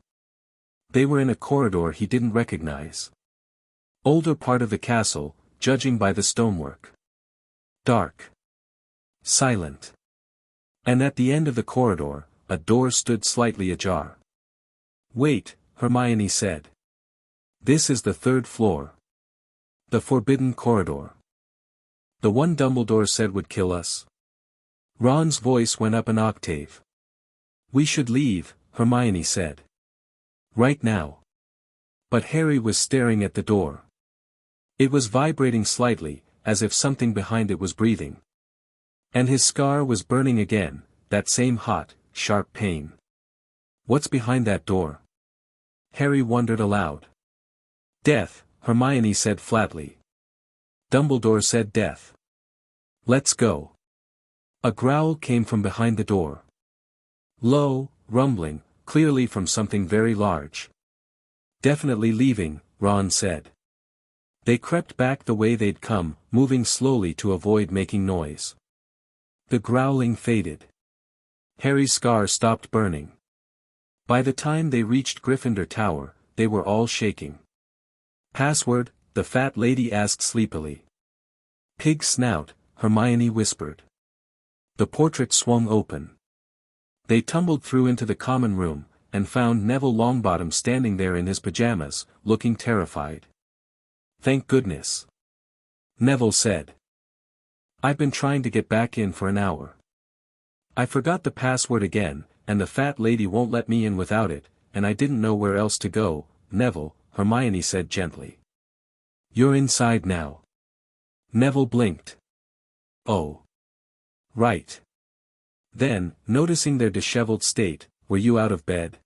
They were in a corridor he didn't recognize. Older part of the castle, judging by the stonework. Dark. Silent. And at the end of the corridor, a door stood slightly ajar. Wait, Hermione said. This is the third floor. The forbidden corridor. The one Dumbledore said would kill us. Ron's voice went up an octave. We should leave, Hermione said. Right now. But Harry was staring at the door. It was vibrating slightly, as if something behind it was breathing. And his scar was burning again, that same hot, sharp pain. What's behind that door? Harry wondered aloud. Death, Hermione said flatly. Dumbledore said death. Let's go. A growl came from behind the door. Low, rumbling, clearly from something very large. Definitely leaving, Ron said. They crept back the way they'd come, moving slowly to avoid making noise. The growling faded. Harry's scar stopped burning. By the time they reached Gryffindor Tower, they were all shaking. Password, the fat lady asked sleepily. Pig snout, Hermione whispered. The portrait swung open. They tumbled through into the common room, and found Neville Longbottom standing there in his pajamas, looking terrified. Thank goodness. Neville said. I've been trying to get back in for an hour. I forgot the password again, and the fat lady won't let me in without it, and I didn't know where else to go, Neville, Hermione said gently. You're inside now. Neville blinked. Oh. Right. Then, noticing their disheveled state, were you out of bed?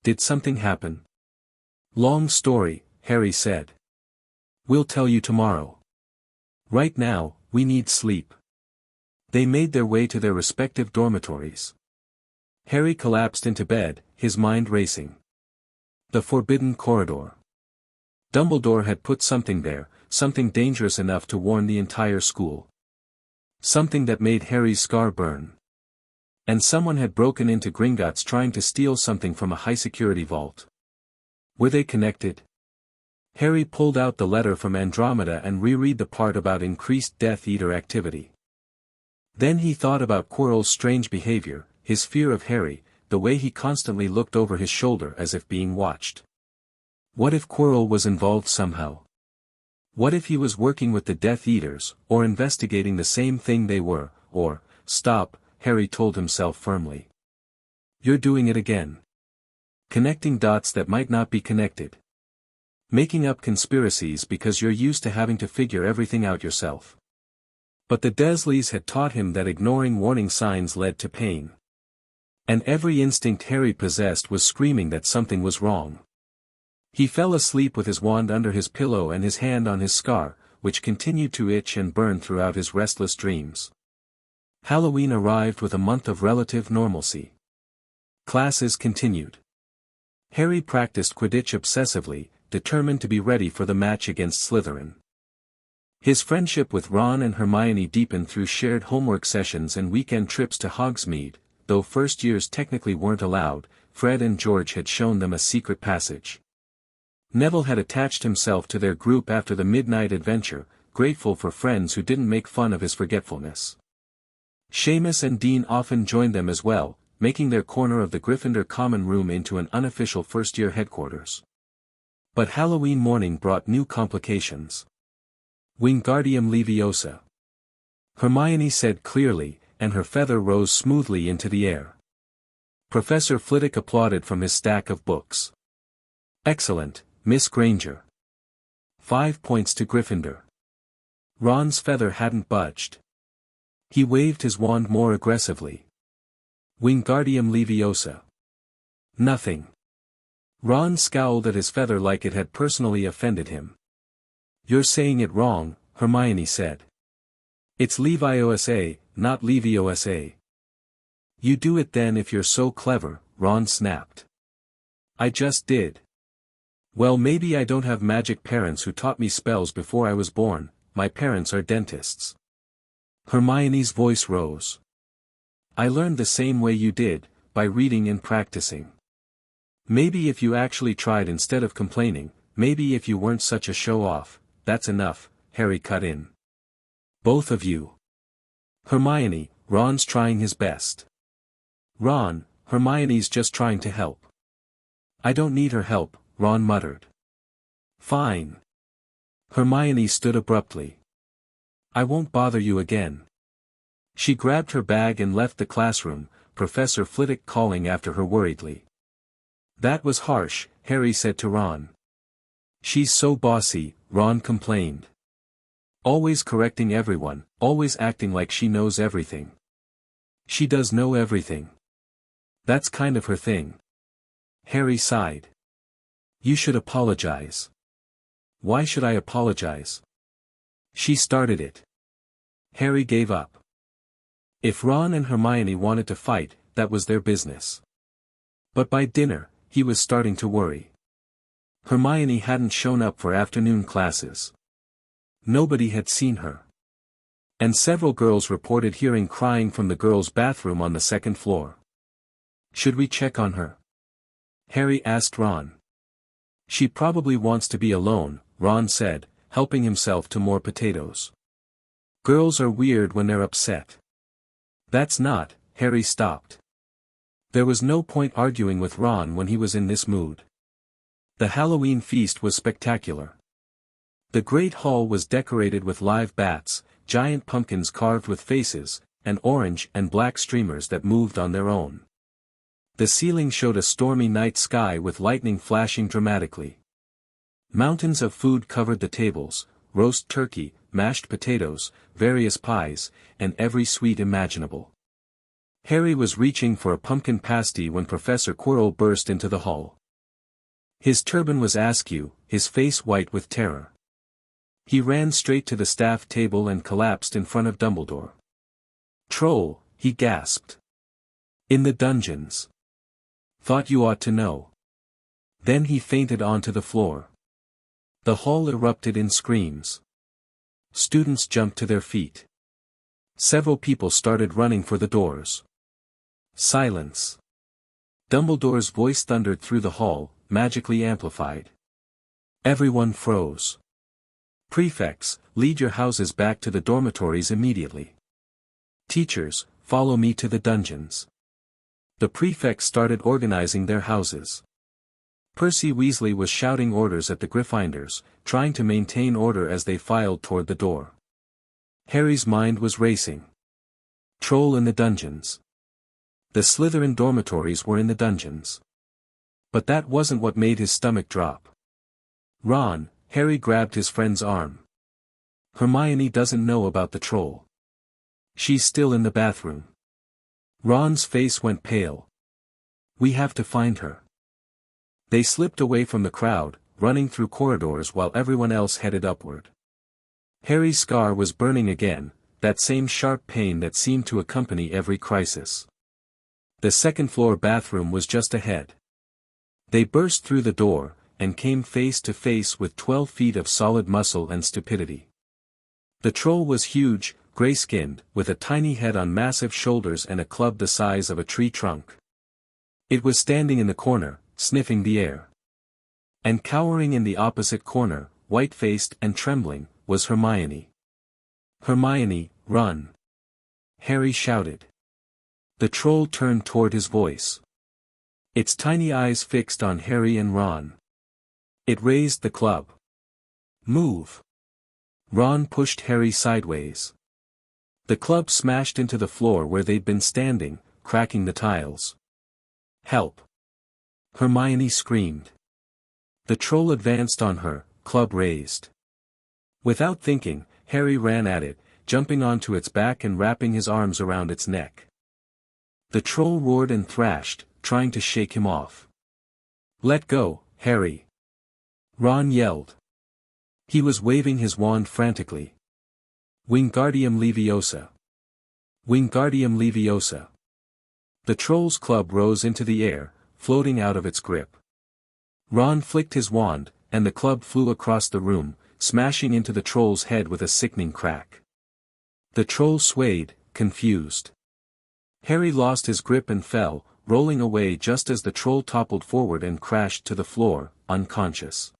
Did something happen? Long story, Harry said. We'll tell you tomorrow. Right now, we need sleep. They made their way to their respective dormitories. Harry collapsed into bed, his mind racing. The forbidden corridor. Dumbledore had put something there, something dangerous enough to warn the entire school. Something that made Harry's scar burn. And someone had broken into Gringotts trying to steal something from a high-security vault. Were they connected? Harry pulled out the letter from Andromeda and reread the part about increased Death Eater activity. Then he thought about Quirrell's strange behavior, his fear of Harry, the way he constantly looked over his shoulder as if being watched. What if Quirrell was involved somehow? What if he was working with the Death Eaters, or investigating the same thing they were, or, stop, Harry told himself firmly. You're doing it again. Connecting dots that might not be connected. Making up conspiracies because you're used to having to figure everything out yourself. But the Dursleys had taught him that ignoring warning signs led to pain. And every instinct Harry possessed was screaming that something was wrong. He fell asleep with his wand under his pillow and his hand on his scar, which continued to itch and burn throughout his restless dreams. Halloween arrived with a month of relative normalcy. Classes continued. Harry practiced Quidditch obsessively, determined to be ready for the match against Slytherin. His friendship with Ron and Hermione deepened through shared homework sessions and weekend trips to Hogsmeade. Though first years technically weren't allowed, Fred and George had shown them a secret passage. Neville had attached himself to their group after the midnight adventure, grateful for friends who didn't make fun of his forgetfulness. Seamus and Dean often joined them as well, making their corner of the Gryffindor common room into an unofficial first-year headquarters. But Halloween morning brought new complications. Wingardium Leviosa. Hermione said clearly, and her feather rose smoothly into the air. Professor Flitwick applauded from his stack of books. Excellent, Miss Granger. 5 points to Gryffindor. Ron's feather hadn't budged. He waved his wand more aggressively. Wingardium Leviosa. Nothing. Ron scowled at his feather like it had personally offended him. You're saying it wrong, Hermione said. It's Leviosa, not Leviosa. You do it then if you're so clever, Ron snapped. I just did. Well, maybe I don't have magic parents who taught me spells before I was born. My parents are dentists. Hermione's voice rose. I learned the same way you did, by reading and practicing. Maybe if you actually tried instead of complaining, maybe if you weren't such a show-off, that's enough, Harry cut in. Both of you. Hermione, Ron's trying his best. Ron, Hermione's just trying to help. I don't need her help, Ron muttered. Fine. Hermione stood abruptly. I won't bother you again. She grabbed her bag and left the classroom, Professor Flitwick calling after her worriedly. That was harsh, Harry said to Ron. She's so bossy, Ron complained. Always correcting everyone, always acting like she knows everything. She does know everything. That's kind of her thing. Harry sighed. You should apologize. Why should I apologize? She started it. Harry gave up. If Ron and Hermione wanted to fight, that was their business. But by dinner, he was starting to worry. Hermione hadn't shown up for afternoon classes. Nobody had seen her. And several girls reported hearing crying from the girls' bathroom on the second floor. Should we check on her? Harry asked Ron. She probably wants to be alone, Ron said, helping himself to more potatoes. Girls are weird when they're upset. That's not, Harry stopped. There was no point arguing with Ron when he was in this mood. The Halloween feast was spectacular. The Great Hall was decorated with live bats, giant pumpkins carved with faces, and orange and black streamers that moved on their own. The ceiling showed a stormy night sky with lightning flashing dramatically. Mountains of food covered the tables, roast turkey, mashed potatoes, various pies, and every sweet imaginable. Harry was reaching for a pumpkin pasty when Professor Quirrell burst into the hall. His turban was askew, his face white with terror. He ran straight to the staff table and collapsed in front of Dumbledore. Troll, he gasped. In the dungeons. Thought you ought to know. Then he fainted onto the floor. The hall erupted in screams. Students jumped to their feet. Several people started running for the doors. Silence. Dumbledore's voice thundered through the hall, magically amplified. Everyone froze. Prefects, lead your houses back to the dormitories immediately. Teachers, follow me to the dungeons. The prefects started organizing their houses. Percy Weasley was shouting orders at the Gryffindors, trying to maintain order as they filed toward the door. Harry's mind was racing. Troll in the dungeons. The Slytherin dormitories were in the dungeons. But that wasn't what made his stomach drop. Ron, Harry grabbed his friend's arm. Hermione doesn't know about the troll. She's still in the bathroom. Ron's face went pale. We have to find her. They slipped away from the crowd, running through corridors while everyone else headed upward. Harry's scar was burning again, that same sharp pain that seemed to accompany every crisis. The second-floor bathroom was just ahead. They burst through the door, and came face to face with 12 feet of solid muscle and stupidity. The troll was huge, gray-skinned, with a tiny head on massive shoulders and a club the size of a tree trunk. It was standing in the corner, sniffing the air. And cowering in the opposite corner, white-faced and trembling, was Hermione. "Hermione, run!" Harry shouted. The troll turned toward his voice. Its tiny eyes fixed on Harry and Ron. It raised the club. "Move!" Ron pushed Harry sideways. The club smashed into the floor where they'd been standing, cracking the tiles. "Help!" Hermione screamed. The troll advanced on her, club raised. Without thinking, Harry ran at it, jumping onto its back and wrapping his arms around its neck. The troll roared and thrashed, trying to shake him off. "Let go, Harry!" Ron yelled. He was waving his wand frantically. "Wingardium Leviosa! Wingardium Leviosa!" The troll's club rose into the air, floating out of its grip. Ron flicked his wand, and the club flew across the room, smashing into the troll's head with a sickening crack. The troll swayed, confused. Harry lost his grip and fell, rolling away just as the troll toppled forward and crashed to the floor, unconscious.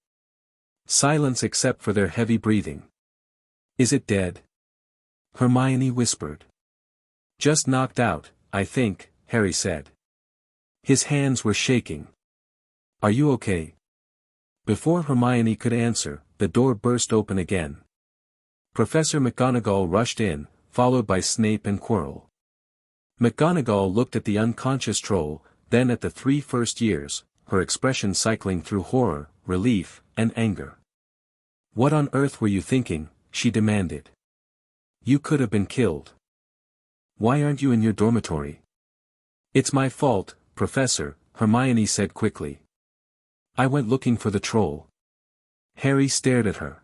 Silence except for their heavy breathing. "Is it dead?" Hermione whispered. "Just knocked out, I think," Harry said. His hands were shaking. "Are you okay?" Before Hermione could answer, the door burst open again. Professor McGonagall rushed in, followed by Snape and Quirrell. McGonagall looked at the unconscious troll, then at the 3 first years, her expression cycling through horror, relief, and anger. "What on earth were you thinking?" she demanded. "You could have been killed. Why aren't you in your dormitory?" "It's my fault, Professor," Hermione said quickly. "I went looking for the troll." Harry stared at her.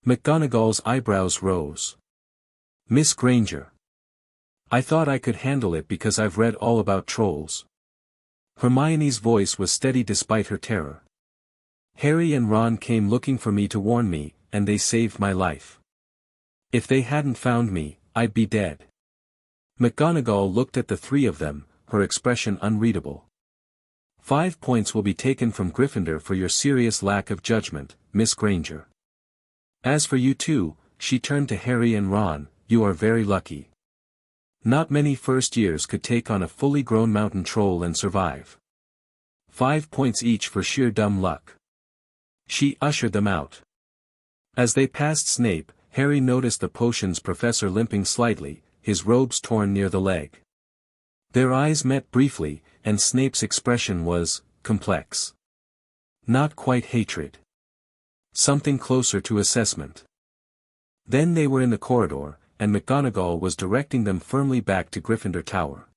McGonagall's eyebrows rose. "Miss Granger. I thought I could handle it because I've read all about trolls." Hermione's voice was steady despite her terror. "Harry and Ron came looking for me to warn me, and they saved my life. If they hadn't found me, I'd be dead." McGonagall looked at the 3 of them, her expression unreadable. 5 points will be taken from Gryffindor for your serious lack of judgment, Miss Granger. As for you two," she turned to Harry and Ron, "you are very lucky. Not many first years could take on a fully grown mountain troll and survive. 5 points each for sheer dumb luck." She ushered them out. As they passed Snape, Harry noticed the potions professor limping slightly, his robes torn near the leg. Their eyes met briefly, and Snape's expression was complex. Not quite hatred. Something closer to assessment. Then they were in the corridor, and McGonagall was directing them firmly back to Gryffindor Tower.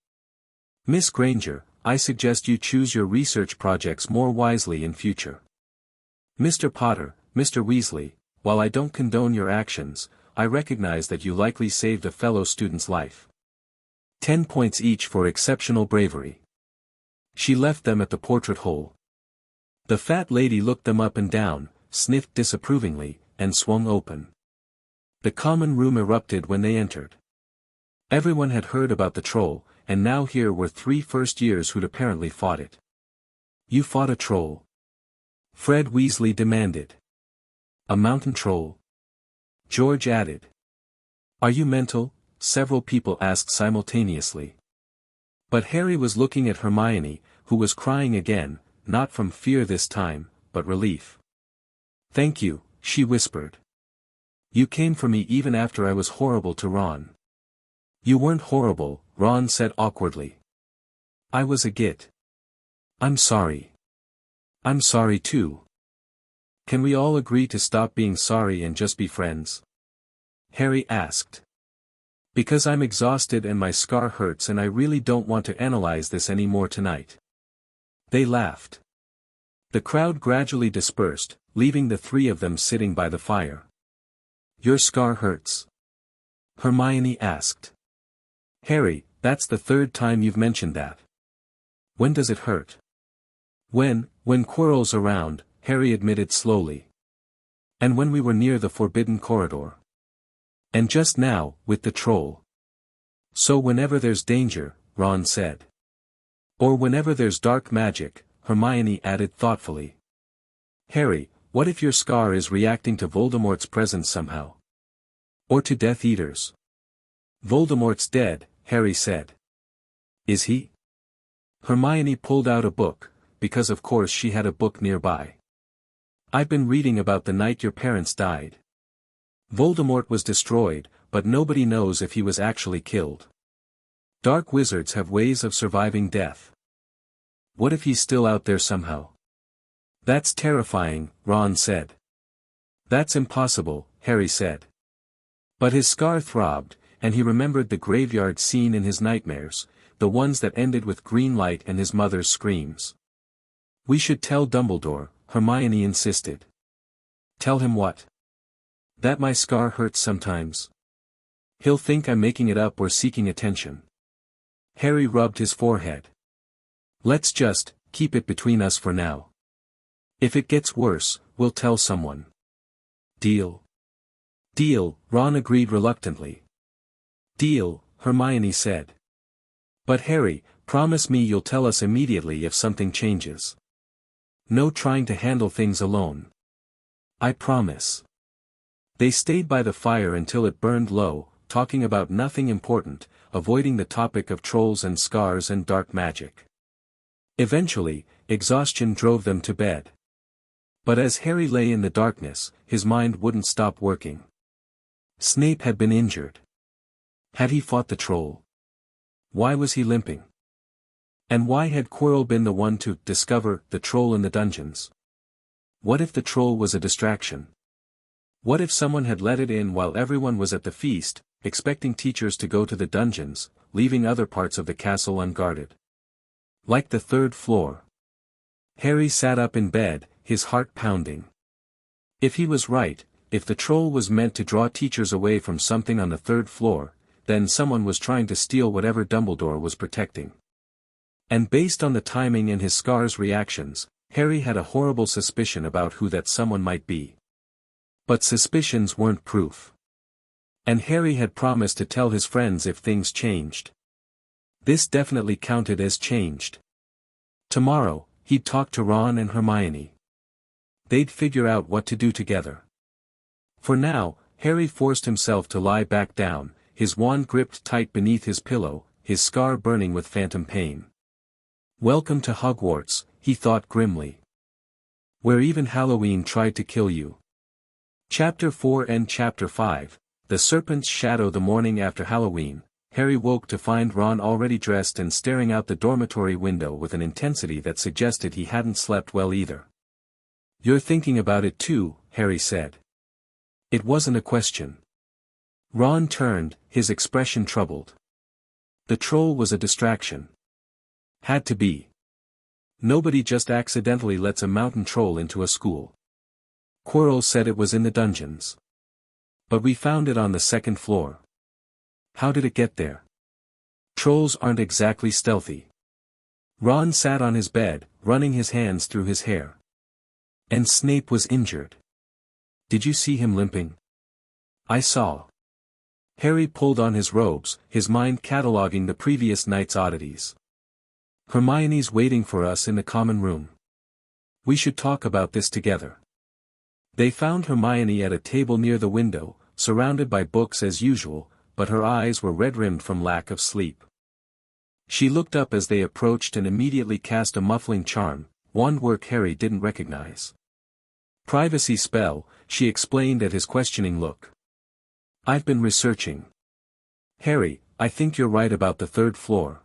"Miss Granger, I suggest you choose your research projects more wisely in future. Mr. Potter, Mr. Weasley, while I don't condone your actions, I recognize that you likely saved a fellow student's life. 10 points each for exceptional bravery." She left them at the portrait hole. The fat lady looked them up and down, sniffed disapprovingly, and swung open. The common room erupted when they entered. Everyone had heard about the troll, and now here were 3 first years who'd apparently fought it. "You fought a troll?" Fred Weasley demanded. "A mountain troll?" George added. "Are you mental?" several people asked simultaneously. But Harry was looking at Hermione, who was crying again, not from fear this time, but relief. "Thank you," she whispered. "You came for me even after I was horrible to Ron." "You weren't horrible," Ron said awkwardly. "I was a git." "I'm sorry." "I'm sorry too." "Can we all agree to stop being sorry and just be friends?" Harry asked. "Because I'm exhausted and my scar hurts and I really don't want to analyze this anymore tonight." They laughed. The crowd gradually dispersed, leaving the 3 of them sitting by the fire. "Your scar hurts?" Hermione asked. Harry, that's the third time you've mentioned that. When does it hurt? When Quirrell's around, Harry admitted slowly. And when we were near the forbidden corridor. And just now, with the troll. So whenever there's danger, Ron said. Or whenever there's dark magic, Hermione added thoughtfully. Harry, what if your scar is reacting to Voldemort's presence somehow? Or to Death Eaters? Voldemort's dead, Harry said. Is he? Hermione pulled out a book, because of course she had a book nearby. I've been reading about the night your parents died. Voldemort was destroyed, but nobody knows if he was actually killed. Dark wizards have ways of surviving death. What if he's still out there somehow? That's terrifying, Ron said. That's impossible, Harry said. But his scar throbbed, and he remembered the graveyard scene in his nightmares, the ones that ended with green light and his mother's screams. We should tell Dumbledore, Hermione insisted. Tell him what? That my scar hurts sometimes. He'll think I'm making it up or seeking attention. Harry rubbed his forehead. Let's just keep it between us for now. If it gets worse, we'll tell someone. Deal? Deal, Ron agreed reluctantly. Deal, Hermione said. But Harry, promise me you'll tell us immediately if something changes. No trying to handle things alone. I promise. They stayed by the fire until it burned low, talking about nothing important, avoiding the topic of trolls and scars and dark magic. Eventually, exhaustion drove them to bed. But as Harry lay in the darkness, his mind wouldn't stop working. Snape had been injured. Had he fought the troll? Why was he limping? And why had Quirrell been the one to discover the troll in the dungeons? What if the troll was a distraction? What if someone had let it in while everyone was at the feast, expecting teachers to go to the dungeons, leaving other parts of the castle unguarded? Like the third floor. Harry sat up in bed, his heart pounding. If he was right, if the troll was meant to draw teachers away from something on the third floor, then someone was trying to steal whatever Dumbledore was protecting. And based on the timing and his scar's reactions, Harry had a horrible suspicion about who that someone might be. But suspicions weren't proof. And Harry had promised to tell his friends if things changed. This definitely counted as changed. Tomorrow, he'd talk to Ron and Hermione. They'd figure out what to do together. For now, Harry forced himself to lie back down, his wand gripped tight beneath his pillow, his scar burning with phantom pain. Welcome to Hogwarts, he thought grimly. Where even Halloween tried to kill you. Chapter 4 and Chapter 5, The Serpent's Shadow. The morning after Halloween, Harry woke to find Ron already dressed and staring out the dormitory window with an intensity that suggested he hadn't slept well either. You're thinking about it too, Harry said. It wasn't a question. Ron turned, his expression troubled. The troll was a distraction. Had to be. Nobody just accidentally lets a mountain troll into a school. Quirrell said it was in the dungeons. But we found it on the second floor. How did it get there? Trolls aren't exactly stealthy. Ron sat on his bed, running his hands through his hair. And Snape was injured. Did you see him limping? I saw. Harry pulled on his robes, his mind cataloguing the previous night's oddities. Hermione's waiting for us in the common room. We should talk about this together. They found Hermione at a table near the window, surrounded by books as usual, but her eyes were red-rimmed from lack of sleep. She looked up as they approached and immediately cast a muffling charm, wand work Harry didn't recognize. Privacy spell, she explained at his questioning look. I've been researching. Harry, I think you're right about the third floor.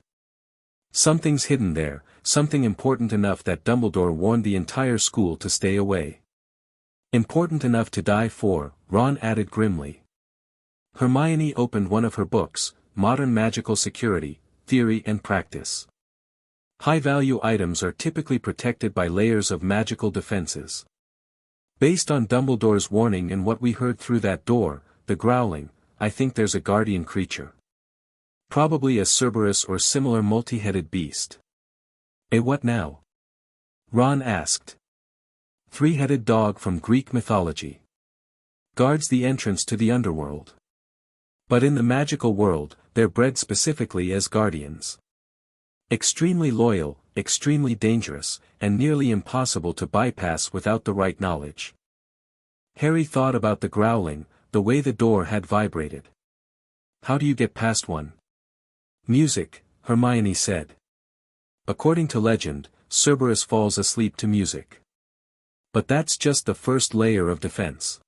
Something's hidden there, something important enough that Dumbledore warned the entire school to stay away. Important enough to die for, Ron added grimly. Hermione opened one of her books, Modern Magical Security, Theory and Practice. High-value items are typically protected by layers of magical defenses. Based on Dumbledore's warning and what we heard through that door, the growling, I think there's a guardian creature. Probably a Cerberus or similar multi-headed beast. A what now? Ron asked. Three-headed dog from Greek mythology. Guards the entrance to the underworld. But in the magical world, they're bred specifically as guardians. Extremely loyal, extremely dangerous, and nearly impossible to bypass without the right knowledge. Harry thought about the growling, the way the door had vibrated. How do you get past one? Music, Hermione said. According to legend, Cerberus falls asleep to music. But that's just the first layer of defense.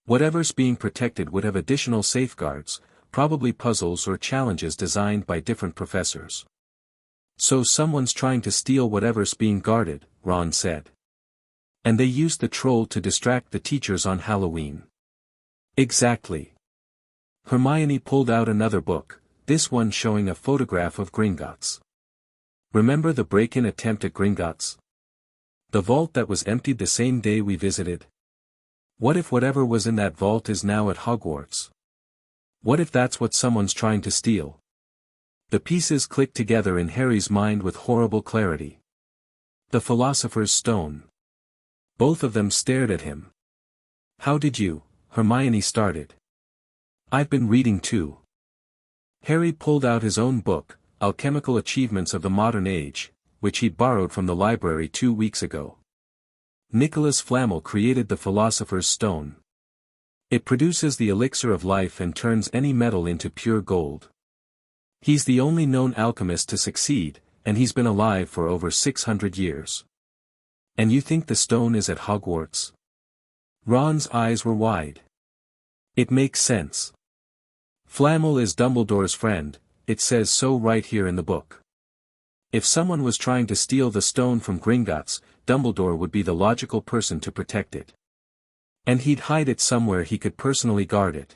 Whatever's being protected would have additional safeguards, probably puzzles or challenges designed by different professors. So someone's trying to steal whatever's being guarded, Ron said. And they used the troll to distract the teachers on Halloween. Exactly. Hermione pulled out another book, this one showing a photograph of Gringotts. Remember the break-in attempt at Gringotts? The vault that was emptied the same day we visited? What if whatever was in that vault is now at Hogwarts? What if that's what someone's trying to steal? The pieces clicked together in Harry's mind with horrible clarity. The Philosopher's Stone. Both of them stared at him. How did you? Hermione started. I've been reading too. Harry pulled out his own book, Alchemical Achievements of the Modern Age, which he'd borrowed from the library 2 weeks ago. Nicholas Flamel created the Philosopher's Stone. It produces the elixir of life and turns any metal into pure gold. He's the only known alchemist to succeed, and he's been alive for over 600 years. And you think the stone is at Hogwarts? Ron's eyes were wide. It makes sense. Flamel is Dumbledore's friend, it says so right here in the book. If someone was trying to steal the stone from Gringotts, Dumbledore would be the logical person to protect it. And he'd hide it somewhere he could personally guard it.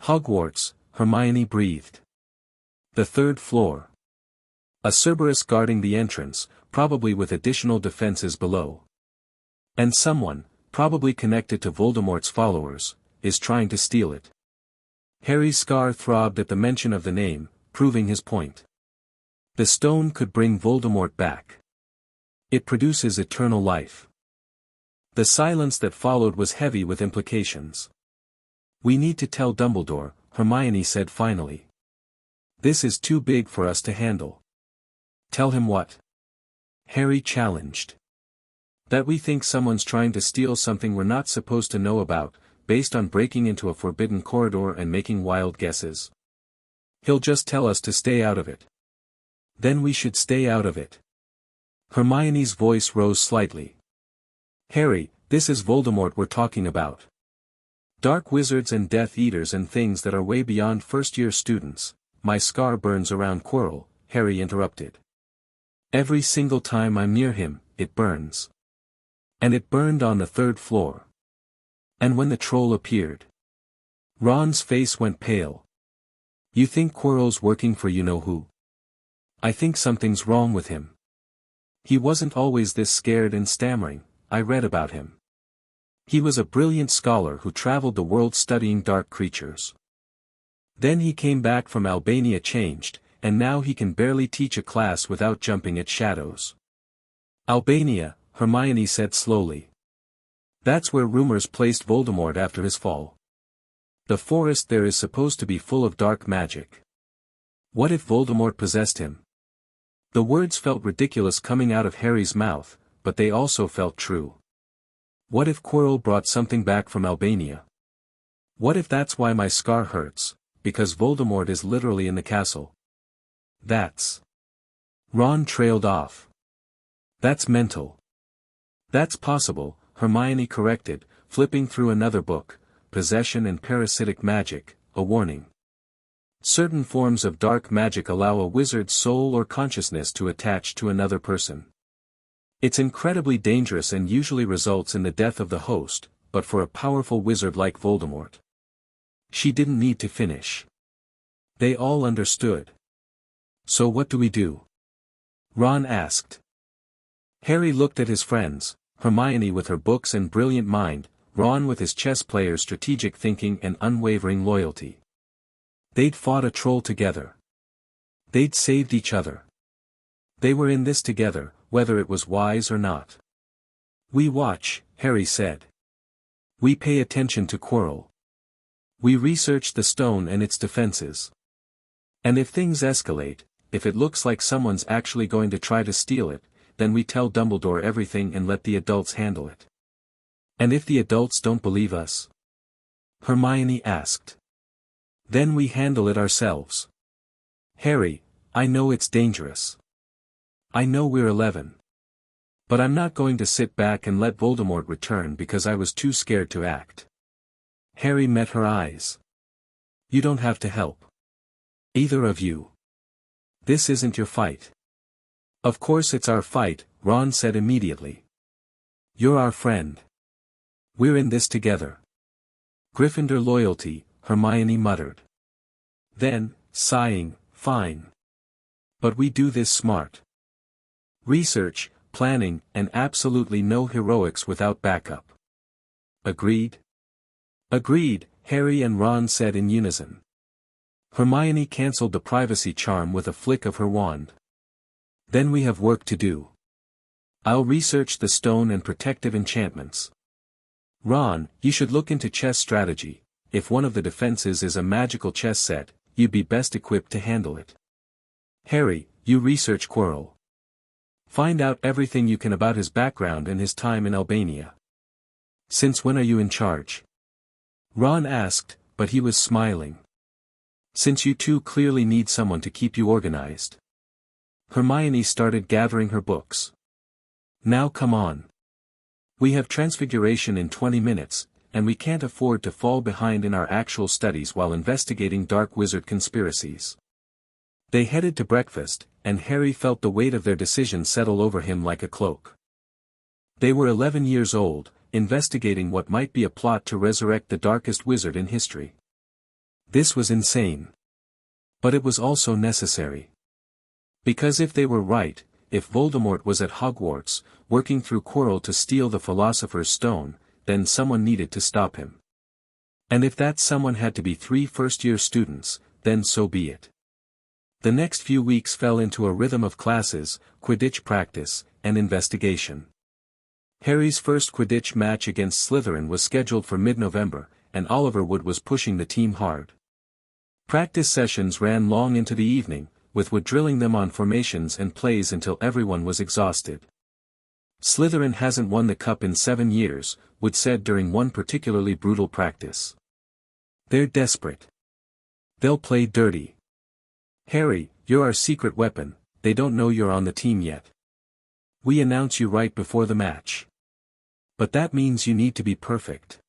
Hogwarts, Hermione breathed. The 3rd floor. A Cerberus guarding the entrance, probably with additional defenses below. And someone, probably connected to Voldemort's followers, is trying to steal it. Harry's scar throbbed at the mention of the name, proving his point. The stone could bring Voldemort back. It produces eternal life. The silence that followed was heavy with implications. We need to tell Dumbledore, Hermione said finally. This is too big for us to handle. Tell him what? Harry challenged. That we think someone's trying to steal something we're not supposed to know about, based on breaking into a forbidden corridor and making wild guesses. He'll just tell us to stay out of it. Then we should stay out of it. Hermione's voice rose slightly. Harry, this is Voldemort we're talking about. Dark wizards and Death Eaters and things that are way beyond first-year students. My scar burns around Quirrell, Harry interrupted. Every single time I'm near him, it burns. And it burned on the 3rd floor. And when the troll appeared. Ron's face went pale. You think Quirrell's working for you-know-who? I think something's wrong with him. He wasn't always this scared and stammering, I read about him. He was a brilliant scholar who traveled the world studying dark creatures. Then he came back from Albania changed, and now he can barely teach a class without jumping at shadows. Albania, Hermione said slowly. That's where rumors placed Voldemort after his fall. The forest there is supposed to be full of dark magic. What if Voldemort possessed him? The words felt ridiculous coming out of Harry's mouth, but they also felt true. What if Quirrell brought something back from Albania? What if that's why my scar hurts, because Voldemort is literally in the castle? That's... Ron trailed off. That's mental. That's possible, Hermione corrected, flipping through another book, Possession and Parasitic Magic, a warning. Certain forms of dark magic allow a wizard's soul or consciousness to attach to another person. It's incredibly dangerous and usually results in the death of the host, but for a powerful wizard like Voldemort. She didn't need to finish. They all understood. So what do we do? Ron asked. Harry looked at his friends, Hermione with her books and brilliant mind, Ron with his chess player's strategic thinking and unwavering loyalty. They'd fought a troll together. They'd saved each other. They were in this together, whether it was wise or not. "We watch," Harry said. "We pay attention to Quirrell. We research the stone and its defenses. And if things escalate, if it looks like someone's actually going to try to steal it, then we tell Dumbledore everything and let the adults handle it." "And if the adults don't believe us?" Hermione asked. "Then we handle it ourselves." "Harry, I know it's dangerous. I know we're 11. But I'm not going to sit back and let Voldemort return because I was too scared to act." Harry met her eyes. "You don't have to help. Either of you. This isn't your fight." "Of course it's our fight," Ron said immediately. "You're our friend. We're in this together." "Gryffindor loyalty," Hermione muttered. Then, sighing, "Fine. But we do this smart. Research, planning, and absolutely no heroics without backup. Agreed?" "Agreed," Harry and Ron said in unison. Hermione cancelled the privacy charm with a flick of her wand. "Then we have work to do. I'll research the stone and protective enchantments. Ron, you should look into chess strategy. If one of the defenses is a magical chess set, you'd be best equipped to handle it. Harry, you research Quirrell. Find out everything you can about his background and his time in Albania." "Since when are you in charge?" Ron asked, but he was smiling. "Since you two clearly need someone to keep you organized." Hermione started gathering her books. "Now come on. We have Transfiguration in 20 minutes, and we can't afford to fall behind in our actual studies while investigating dark wizard conspiracies." They headed to breakfast, and Harry felt the weight of their decision settle over him like a cloak. They were 11 years old, investigating what might be a plot to resurrect the darkest wizard in history. This was insane. But it was also necessary. Because if they were right, if Voldemort was at Hogwarts, working through Quirrell to steal the Philosopher's Stone, then someone needed to stop him. And if that someone had to be 3 first-year students, then so be it. The next few weeks fell into a rhythm of classes, Quidditch practice, and investigation. Harry's first Quidditch match against Slytherin was scheduled for mid-November, and Oliver Wood was pushing the team hard. Practice sessions ran long into the evening, with Wood drilling them on formations and plays until everyone was exhausted. "Slytherin hasn't won the cup in 7 years, Wood said during one particularly brutal practice. "They're desperate. They'll play dirty. Harry, you're our secret weapon, they don't know you're on the team yet. We announce you right before the match. But that means you need to be perfect."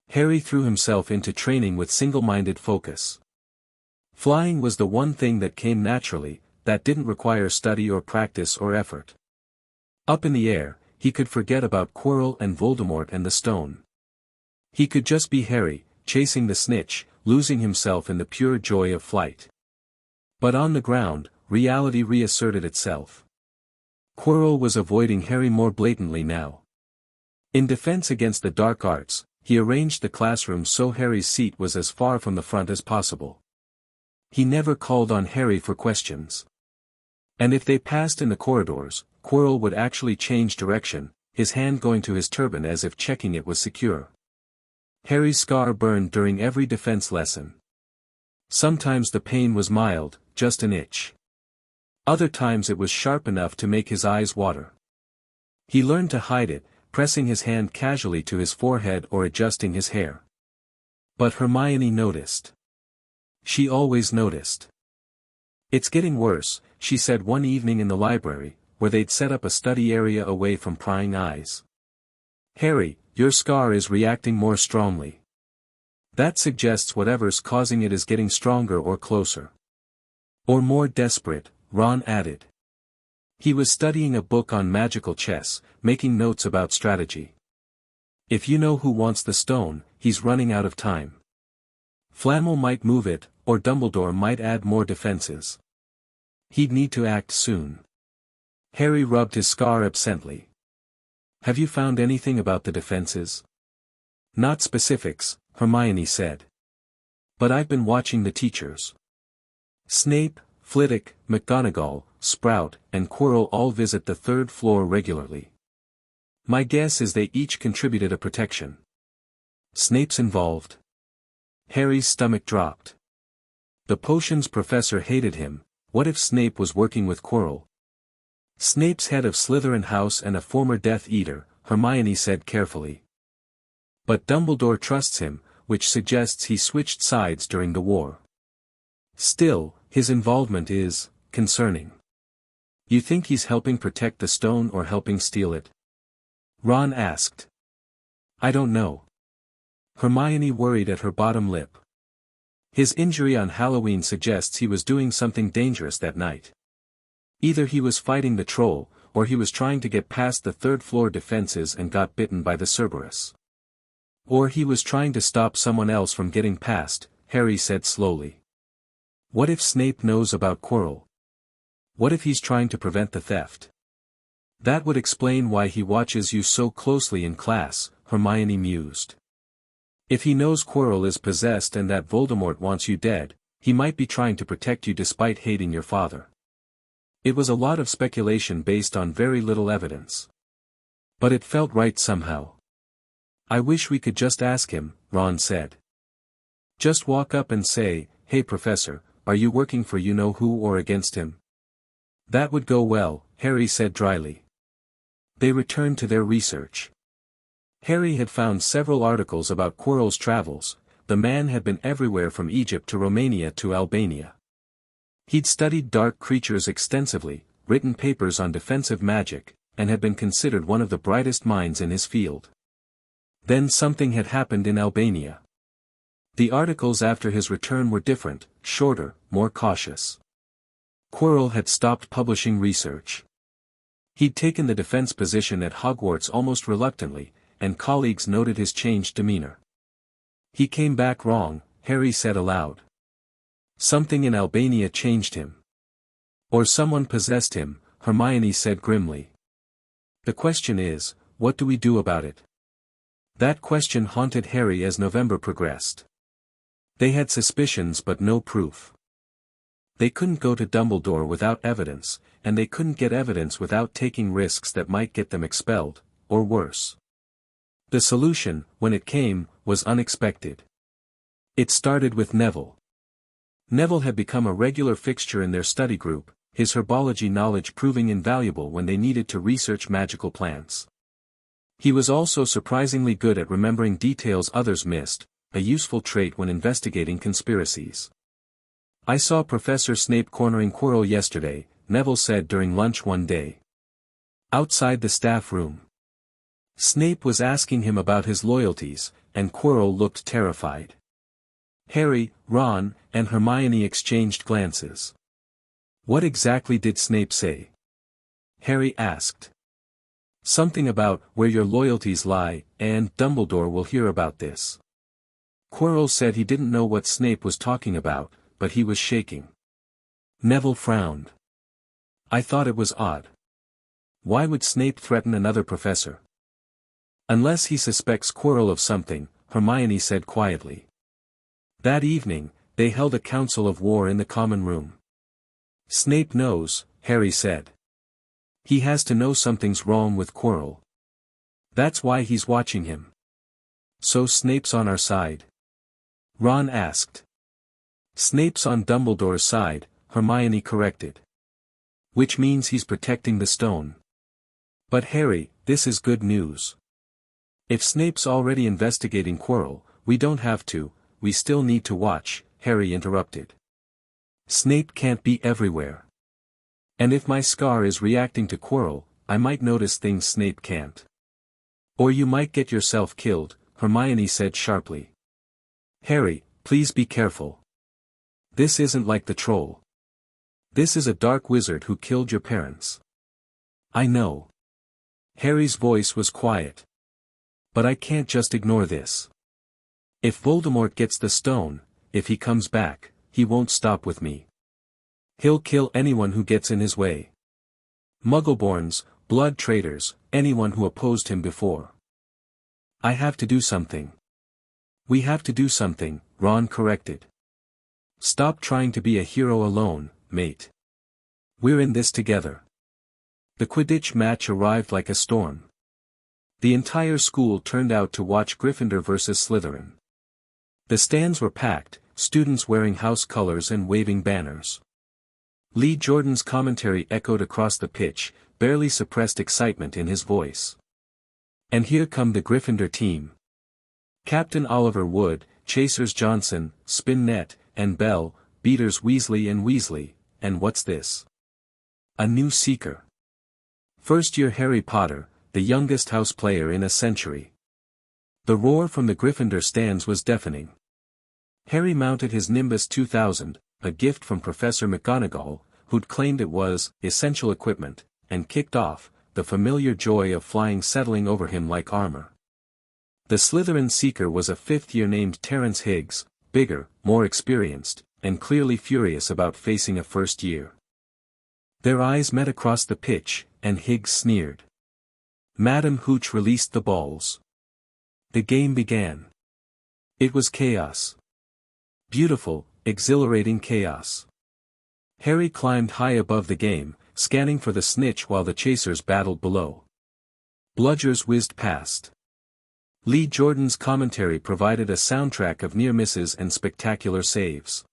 Harry threw himself into training with single-minded focus. Flying was the one thing that came naturally, that didn't require study or practice or effort. Up in the air, he could forget about Quirrell and Voldemort and the stone. He could just be Harry, chasing the snitch, losing himself in the pure joy of flight. But on the ground, reality reasserted itself. Quirrell was avoiding Harry more blatantly now. In defense against the dark arts, he arranged the classroom so Harry's seat was as far from the front as possible. He never called on Harry for questions. And if they passed in the corridors, Quirrell would actually change direction, his hand going to his turban as if checking it was secure. Harry's scar burned during every defense lesson. Sometimes the pain was mild, just an itch. Other times it was sharp enough to make his eyes water. He learned to hide it, pressing his hand casually to his forehead or adjusting his hair. But Hermione noticed. She always noticed. "It's getting worse," she said one evening in the library, where they'd set up a study area away from prying eyes. "Harry, your scar is reacting more strongly. That suggests whatever's causing it is getting stronger or closer. Or more desperate," Ron added. He was studying a book on magical chess, making notes about strategy. "If you know who wants the stone, he's running out of time. Flamel might move it, or Dumbledore might add more defenses. He'd need to act soon." Harry rubbed his scar absently. "Have you found anything about the defenses?" Not specifics, Hermione said. But I've been watching the teachers. Snape, Flitwick, McGonagall, Sprout, and Quirrell all visit the third floor regularly. My guess is they each contributed a protection. Snape's involved. Harry's stomach dropped. The potions professor hated him. What if Snape was working with Quirrell? Snape's head of Slytherin House and a former Death Eater, Hermione said carefully. But Dumbledore trusts him, which suggests he switched sides during the war. Still, his involvement is concerning. You think he's helping protect the stone or helping steal it? Ron asked. I don't know. Hermione worried at her bottom lip. His injury on Halloween suggests he was doing something dangerous that night. Either he was fighting the troll, or he was trying to get past the third-floor defenses and got bitten by the Cerberus. Or he was trying to stop someone else from getting past, Harry said slowly. What if Snape knows about Quirrell? What if he's trying to prevent the theft? That would explain why he watches you so closely in class, Hermione mused. If he knows Quirrell is possessed and that Voldemort wants you dead, he might be trying to protect you despite hating your father. It was a lot of speculation based on very little evidence. But it felt right somehow. I wish we could just ask him, Ron said. Just walk up and say, hey Professor, are you working for you-know-who or against him? That would go well, Harry said dryly. They returned to their research. Harry had found several articles about Quirrell's travels. The man had been everywhere from Egypt to Romania to Albania. He'd studied dark creatures extensively, written papers on defensive magic, and had been considered one of the brightest minds in his field. Then something had happened in Albania. The articles after his return were different, shorter, more cautious. Quirrell had stopped publishing research. He'd taken the defense position at Hogwarts almost reluctantly, and colleagues noted his changed demeanor. He came back wrong, Harry said aloud. Something in Albania changed him. Or someone possessed him, Hermione said grimly. The question is, what do we do about it? That question haunted Harry as November progressed. They had suspicions but no proof. They couldn't go to Dumbledore without evidence, and they couldn't get evidence without taking risks that might get them expelled, or worse. The solution, when it came, was unexpected. It started with Neville. Neville had become a regular fixture in their study group, his herbology knowledge proving invaluable when they needed to research magical plants. He was also surprisingly good at remembering details others missed, a useful trait when investigating conspiracies. I saw Professor Snape cornering Quirrell yesterday, Neville said during lunch one day. Outside the staff room. Snape was asking him about his loyalties, and Quirrell looked terrified. Harry, Ron, and Hermione exchanged glances. What exactly did Snape say? Harry asked. Something about where your loyalties lie, and Dumbledore will hear about this. Quirrell said he didn't know what Snape was talking about, but he was shaking. Neville frowned. I thought it was odd. Why would Snape threaten another professor? Unless he suspects Quirrell of something, Hermione said quietly. That evening, they held a council of war in the common room. Snape knows, Harry said. He has to know something's wrong with Quirrell. That's why he's watching him. So Snape's on our side? Ron asked. Snape's on Dumbledore's side, Hermione corrected. Which means he's protecting the stone. But Harry, this is good news. If Snape's already investigating Quirrell, we don't have to, we still need to watch, Harry interrupted. Snape can't be everywhere. And if my scar is reacting to Quirrell, I might notice things Snape can't. Or you might get yourself killed, Hermione said sharply. Harry, please be careful. This isn't like the troll. This is a dark wizard who killed your parents. I know. Harry's voice was quiet. But I can't just ignore this. If Voldemort gets the stone, if he comes back, he won't stop with me. He'll kill anyone who gets in his way. Muggleborns, blood traitors, anyone who opposed him before. I have to do something. We have to do something, Ron corrected. Stop trying to be a hero alone, mate. We're in this together. The Quidditch match arrived like a storm. The entire school turned out to watch Gryffindor versus Slytherin. The stands were packed, students wearing house colors and waving banners. Lee Jordan's commentary echoed across the pitch, barely suppressed excitement in his voice. And here come the Gryffindor team. Captain Oliver Wood, Chasers Johnson, Spinnet, and Bell, beaters Weasley and Weasley, and what's this? A new seeker. First-year Harry Potter, the youngest house player in a century. The roar from the Gryffindor stands was deafening. Harry mounted his Nimbus 2000, a gift from Professor McGonagall, who'd claimed it was essential equipment, and kicked off, the familiar joy of flying settling over him like armor. The Slytherin seeker was a fifth-year named Terrence Higgs, bigger, more experienced, and clearly furious about facing a first year. Their eyes met across the pitch, and Higgs sneered. Madam Hooch released the balls. The game began. It was chaos. Beautiful, exhilarating chaos. Harry climbed high above the game, scanning for the snitch while the chasers battled below. Bludgers whizzed past. Lee Jordan's commentary provided a soundtrack of near misses and spectacular saves.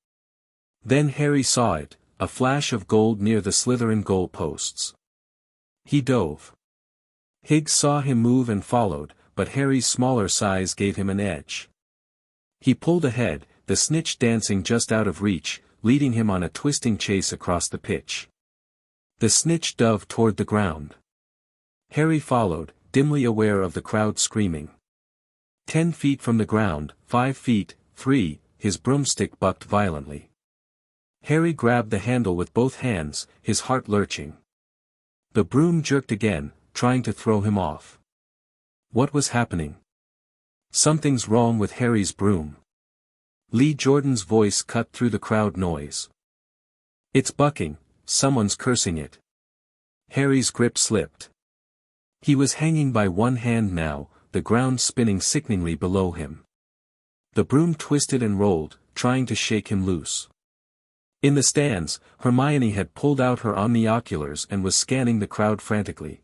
Then Harry saw it, a flash of gold near the Slytherin goal posts. He dove. Higgs saw him move and followed, but Harry's smaller size gave him an edge. He pulled ahead, the snitch dancing just out of reach, leading him on a twisting chase across the pitch. The snitch dove toward the ground. Harry followed, dimly aware of the crowd screaming. 10 feet from the ground, 5 feet, 3, his broomstick bucked violently. Harry grabbed the handle with both hands, his heart lurching. The broom jerked again, trying to throw him off. What was happening? Something's wrong with Harry's broom. Lee Jordan's voice cut through the crowd noise. It's bucking, someone's cursing it. Harry's grip slipped. He was hanging by one hand now, the ground spinning sickeningly below him. The broom twisted and rolled, trying to shake him loose. In the stands, Hermione had pulled out her omnioculars and was scanning the crowd frantically.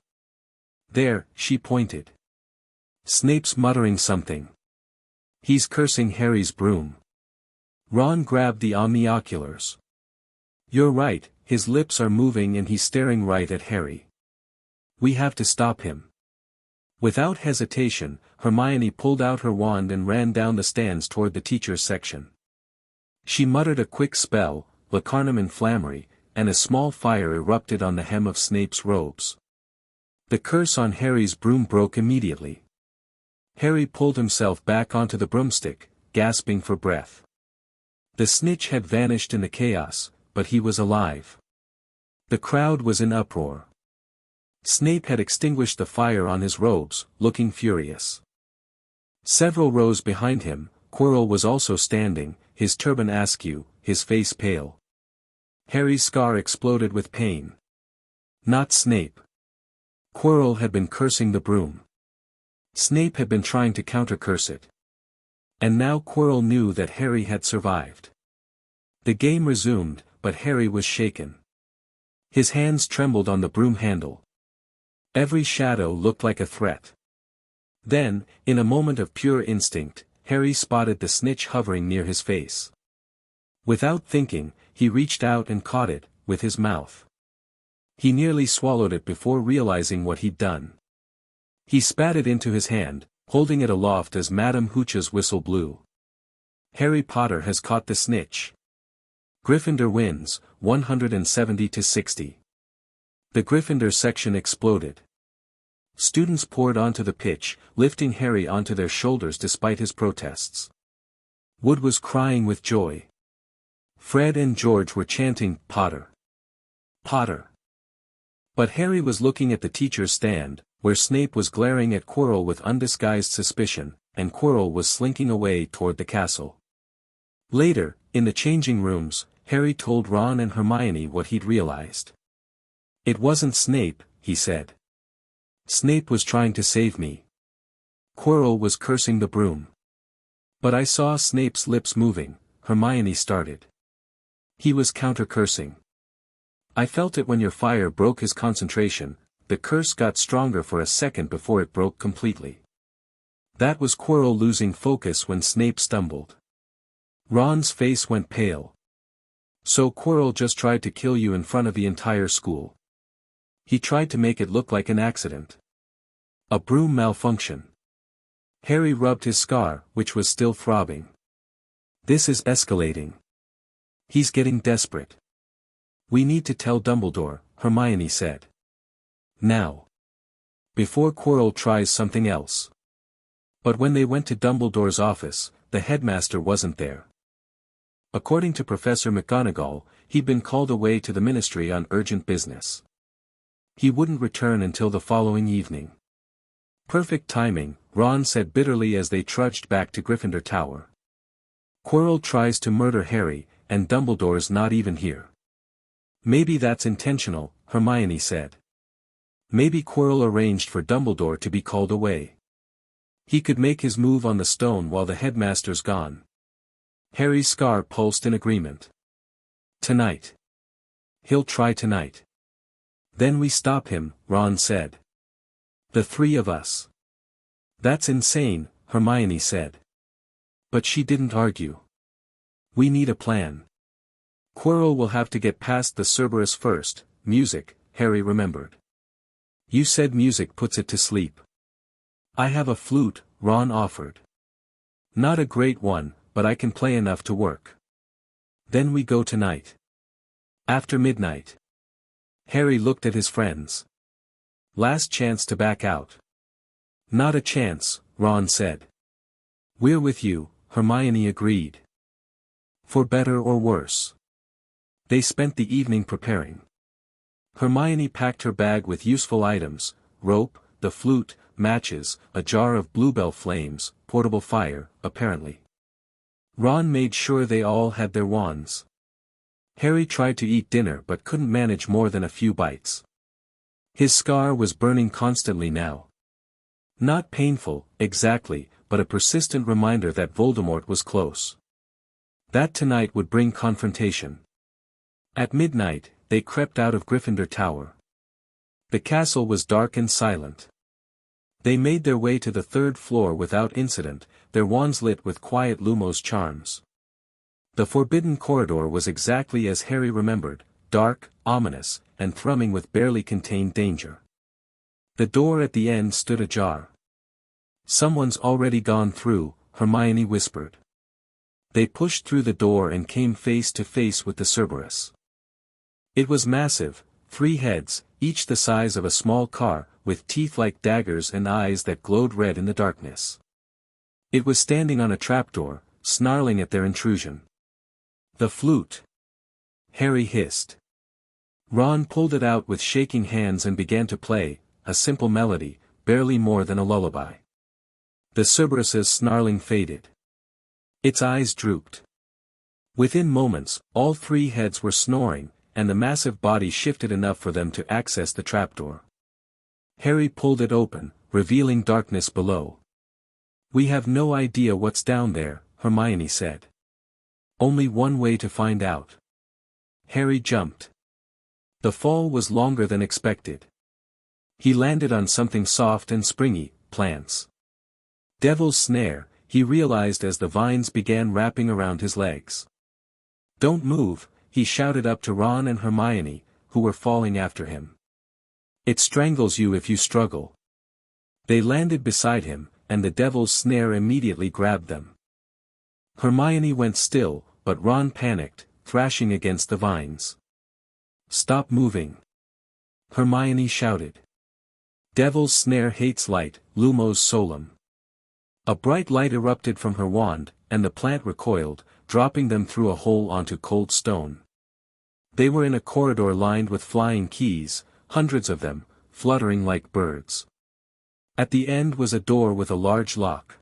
There, she pointed. Snape's muttering something. He's cursing Harry's broom. Ron grabbed the omnioculars. You're right, his lips are moving and he's staring right at Harry. We have to stop him. Without hesitation, Hermione pulled out her wand and ran down the stands toward the teacher's section. She muttered a quick spell, Lacarnum Inflammary, and a small fire erupted on the hem of Snape's robes. The curse on Harry's broom broke immediately. Harry pulled himself back onto the broomstick, gasping for breath. The snitch had vanished in the chaos, but he was alive. The crowd was in uproar. Snape had extinguished the fire on his robes, looking furious. Several rows behind him, Quirrell was also standing, his turban askew, his face pale. Harry's scar exploded with pain. Not Snape. Quirrell had been cursing the broom. Snape had been trying to counter-curse it. And now Quirrell knew that Harry had survived. The game resumed, but Harry was shaken. His hands trembled on the broom handle. Every shadow looked like a threat. Then, in a moment of pure instinct, Harry spotted the snitch hovering near his face. Without thinking, he reached out and caught it, with his mouth. He nearly swallowed it before realizing what he'd done. He spat it into his hand, holding it aloft as Madam Hooch's whistle blew. Harry Potter has caught the snitch. Gryffindor wins, 170-60. The Gryffindor section exploded. Students poured onto the pitch, lifting Harry onto their shoulders despite his protests. Wood was crying with joy. Fred and George were chanting, Potter. Potter. But Harry was looking at the teacher's stand, where Snape was glaring at Quirrell with undisguised suspicion, and Quirrell was slinking away toward the castle. Later, in the changing rooms, Harry told Ron and Hermione what he'd realized. It wasn't Snape, he said. Snape was trying to save me. Quirrell was cursing the broom. But I saw Snape's lips moving, Hermione started. He was counter-cursing. I felt it when your fire broke his concentration. The curse got stronger for a second before it broke completely. That was Quirrell losing focus when Snape stumbled. Ron's face went pale. So Quirrell just tried to kill you in front of the entire school. He tried to make it look like an accident. A broom malfunction. Harry rubbed his scar, which was still throbbing. This is escalating. He's getting desperate. We need to tell Dumbledore, Hermione said. Now. Before Quirrell tries something else. But when they went to Dumbledore's office, the headmaster wasn't there. According to Professor McGonagall, he'd been called away to the ministry on urgent business. He wouldn't return until the following evening. Perfect timing, Ron said bitterly as they trudged back to Gryffindor Tower. Quirrell tries to murder Harry, and Dumbledore's not even here. Maybe that's intentional, Hermione said. Maybe Quirrell arranged for Dumbledore to be called away. He could make his move on the stone while the headmaster's gone. Harry's scar pulsed in agreement. Tonight. He'll try tonight. Then we stop him, Ron said. The three of us. That's insane, Hermione said. But she didn't argue. We need a plan. Quirrell will have to get past the Cerberus first. Music, Harry remembered. You said music puts it to sleep. I have a flute, Ron offered. Not a great one, but I can play enough to work. Then we go tonight. After midnight. Harry looked at his friends. Last chance to back out. Not a chance, Ron said. We're with you, Hermione agreed. For better or worse. They spent the evening preparing. Hermione packed her bag with useful items, rope, the flute, matches, a jar of bluebell flames, portable fire, apparently. Ron made sure they all had their wands. Harry tried to eat dinner but couldn't manage more than a few bites. His scar was burning constantly now. Not painful, exactly, but a persistent reminder that Voldemort was close. That tonight would bring confrontation. At midnight, they crept out of Gryffindor Tower. The castle was dark and silent. They made their way to the third floor without incident, their wands lit with quiet Lumos charms. The forbidden corridor was exactly as Harry remembered, dark, ominous, and thrumming with barely contained danger. The door at the end stood ajar. Someone's already gone through, Hermione whispered. They pushed through the door and came face to face with the Cerberus. It was massive, 3 heads, each the size of a small car, with teeth like daggers and eyes that glowed red in the darkness. It was standing on a trapdoor, snarling at their intrusion. The flute. Harry hissed. Ron pulled it out with shaking hands and began to play, a simple melody, barely more than a lullaby. The Cerberus's snarling faded. Its eyes drooped. Within moments, all 3 heads were snoring, and the massive body shifted enough for them to access the trapdoor. Harry pulled it open, revealing darkness below. We have no idea what's down there, Hermione said. Only one way to find out. Harry jumped. The fall was longer than expected. He landed on something soft and springy, plants. Devil's snare, he realized as the vines began wrapping around his legs. Don't move, he shouted up to Ron and Hermione, who were falling after him. It strangles you if you struggle. They landed beside him, and the devil's snare immediately grabbed them. Hermione went still, but Ron panicked, thrashing against the vines. Stop moving. Hermione shouted. Devil's snare hates light, Lumos solum. A bright light erupted from her wand, and the plant recoiled, dropping them through a hole onto cold stone. They were in a corridor lined with flying keys, hundreds of them, fluttering like birds. At the end was a door with a large lock.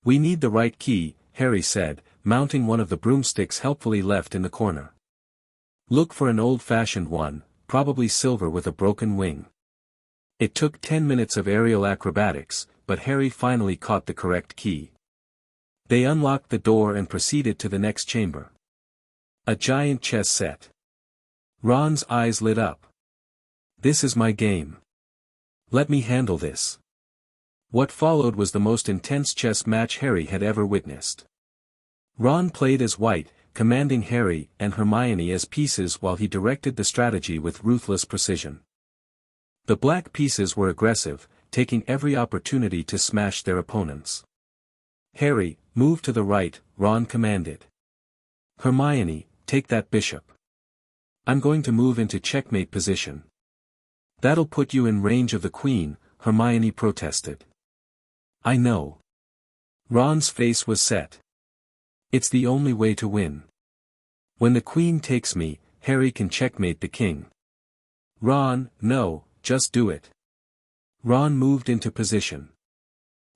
We need the right key, Harry said, mounting one of the broomsticks helpfully left in the corner. Look for an old-fashioned one, probably silver with a broken wing. It took 10 minutes of aerial acrobatics, but Harry finally caught the correct key. They unlocked the door and proceeded to the next chamber. A giant chess set. Ron's eyes lit up. This is my game. Let me handle this. What followed was the most intense chess match Harry had ever witnessed. Ron played as white, commanding Harry and Hermione as pieces while he directed the strategy with ruthless precision. The black pieces were aggressive, taking every opportunity to smash their opponents. Harry, move to the right, Ron commanded. Hermione, take that bishop. I'm going to move into checkmate position. That'll put you in range of the queen, Hermione protested. I know. Ron's face was set. It's the only way to win. When the queen takes me, Harry can checkmate the king. Ron, no, just do it. Ron moved into position.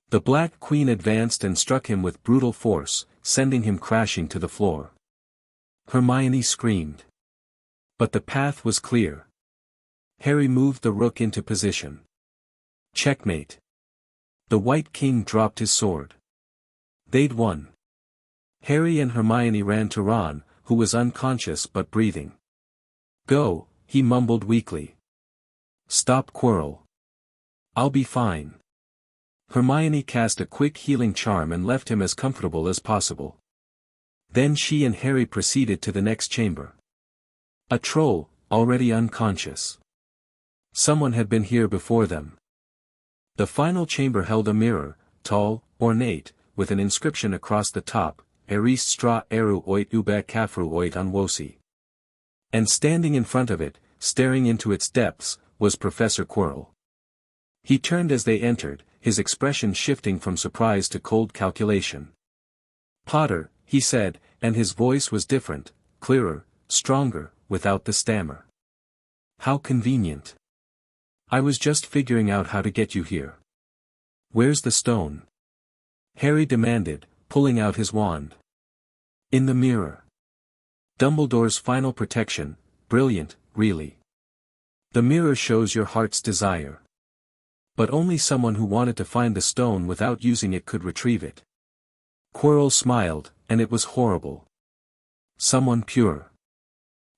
The Black Queen advanced and struck him with brutal force, sending him crashing to the floor. Hermione screamed. But the path was clear. Harry moved the rook into position. Checkmate. The White King dropped his sword. They'd won. Harry and Hermione ran to Ron, who was unconscious but breathing. Go, he mumbled weakly. Stop Quirrell. I'll be fine. Hermione cast a quick healing charm and left him as comfortable as possible. Then she and Harry proceeded to the next chamber. A troll, already unconscious. Someone had been here before them. The final chamber held a mirror, tall, ornate, with an inscription across the top, Eris stra eru oit ube kafru oit anwosi. And standing in front of it, staring into its depths, was Professor Quirrell. He turned as they entered, his expression shifting from surprise to cold calculation. Potter, he said, and his voice was different, clearer, stronger, without the stammer. How convenient. I was just figuring out how to get you here. Where's the stone? Harry demanded, pulling out his wand. In the mirror. Dumbledore's final protection, brilliant, really. The mirror shows your heart's desire. But only someone who wanted to find the stone without using it could retrieve it. Quirrell smiled, and it was horrible. Someone pure.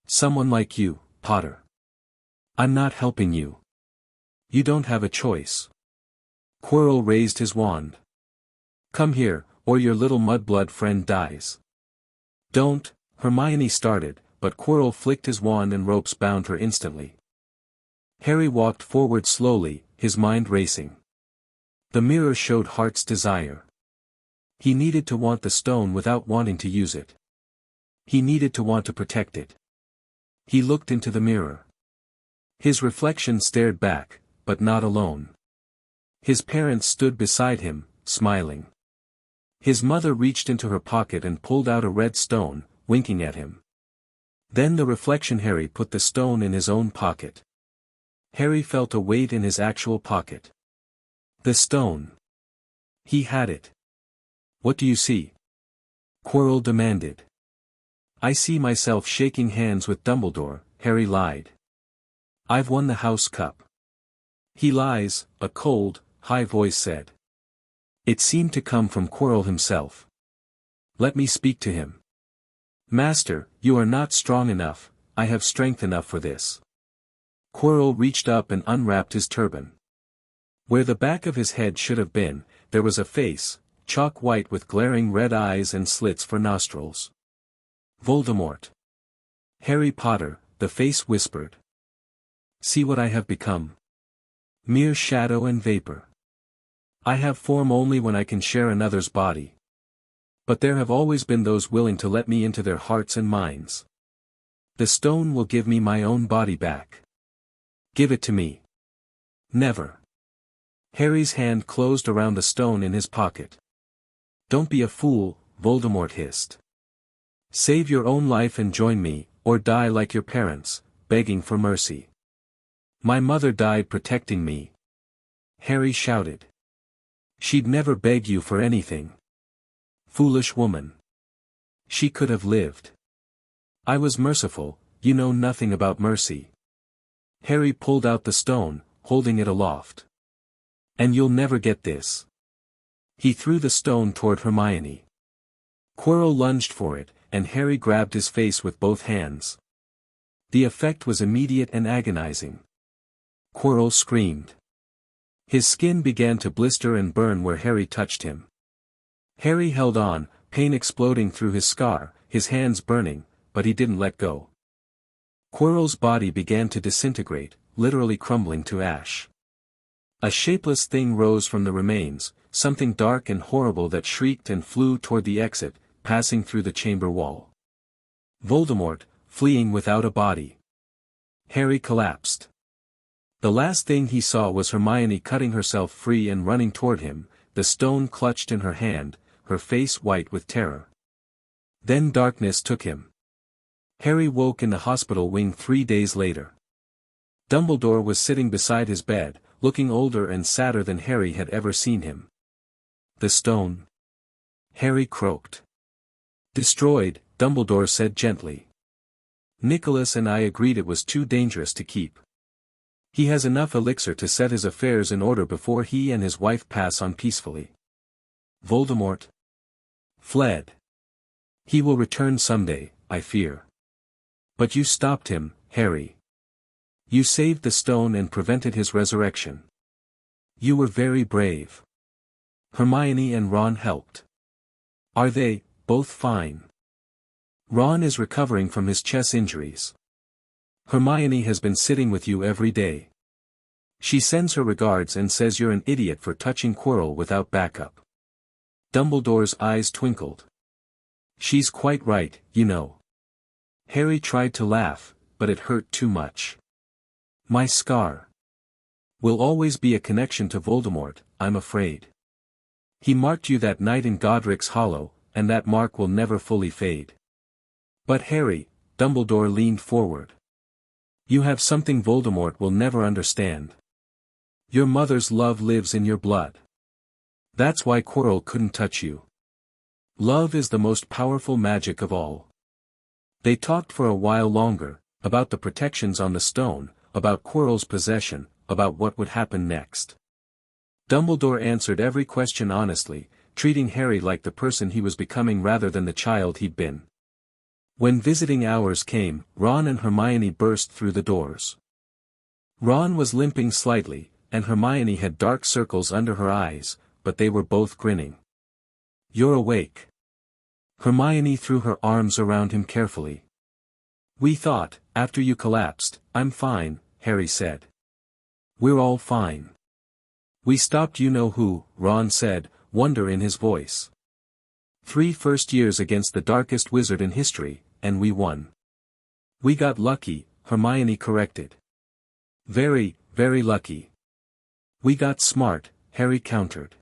Someone like you, Potter. I'm not helping you. You don't have a choice. Quirrell raised his wand. Come here, or your little mudblood friend dies. Don't, Hermione started, but Quirrell flicked his wand and ropes bound her instantly. Harry walked forward slowly, his mind racing. The mirror showed heart's desire. He needed to want the stone without wanting to use it. He needed to want to protect it. He looked into the mirror. His reflection stared back, but not alone. His parents stood beside him, smiling. His mother reached into her pocket and pulled out a red stone, winking at him. Then the reflection Harry put the stone in his own pocket. Harry felt a weight in his actual pocket. The stone. He had it. What do you see? Quirrell demanded. I see myself shaking hands with Dumbledore, Harry lied. I've won the House Cup. He lies, a cold, high voice said. It seemed to come from Quirrell himself. Let me speak to him. Master, you are not strong enough, I have strength enough for this. Quirrell reached up and unwrapped his turban. Where the back of his head should have been, there was a face, chalk white with glaring red eyes and slits for nostrils. Voldemort. Harry Potter, the face whispered. See what I have become. Mere shadow and vapor. I have form only when I can share another's body. But there have always been those willing to let me into their hearts and minds. The stone will give me my own body back. Give it to me. Never. Harry's hand closed around the stone in his pocket. Don't be a fool, Voldemort hissed. Save your own life and join me, or die like your parents, begging for mercy. My mother died protecting me. Harry shouted. She'd never beg you for anything. Foolish woman. She could have lived. I was merciful, you know nothing about mercy. Harry pulled out the stone, holding it aloft. And you'll never get this. He threw the stone toward Hermione. Quirrell lunged for it, and Harry grabbed his face with both hands. The effect was immediate and agonizing. Quirrell screamed. His skin began to blister and burn where Harry touched him. Harry held on, pain exploding through his scar, his hands burning, but he didn't let go. Quirrell's body began to disintegrate, literally crumbling to ash. A shapeless thing rose from the remains, something dark and horrible that shrieked and flew toward the exit, passing through the chamber wall. Voldemort, fleeing without a body. Harry collapsed. The last thing he saw was Hermione cutting herself free and running toward him, the stone clutched in her hand, her face white with terror. Then darkness took him. Harry woke in the hospital wing 3 days later. Dumbledore was sitting beside his bed, looking older and sadder than Harry had ever seen him. The stone? Harry croaked. Destroyed, Dumbledore said gently. Nicholas and I agreed it was too dangerous to keep. He has enough elixir to set his affairs in order before he and his wife pass on peacefully. Voldemort fled. He will return someday, I fear. But you stopped him, Harry. You saved the stone and prevented his resurrection. You were very brave. Hermione and Ron helped. Are they both fine? Ron is recovering from his chest injuries. Hermione has been sitting with you every day. She sends her regards and says you're an idiot for touching Quirrell without backup. Dumbledore's eyes twinkled. She's quite right, you know. Harry tried to laugh, but it hurt too much. My scar will always be a connection to Voldemort, I'm afraid. He marked you that night in Godric's Hollow, and that mark will never fully fade. But Harry, Dumbledore leaned forward. You have something Voldemort will never understand. Your mother's love lives in your blood. That's why Quirrell couldn't touch you. Love is the most powerful magic of all. They talked for a while longer, about the protections on the stone, about Quirrell's possession, about what would happen next. Dumbledore answered every question honestly, treating Harry like the person he was becoming rather than the child he'd been. When visiting hours came, Ron and Hermione burst through the doors. Ron was limping slightly, and Hermione had dark circles under her eyes, but they were both grinning. You're awake. Hermione threw her arms around him carefully. We thought, after you collapsed, I'm fine, Harry said. We're all fine. We stopped you-know-who, Ron said, wonder in his voice. 3 first years against the darkest wizard in history, and we won. We got lucky, Hermione corrected. Very, very lucky. We got smart, Harry countered.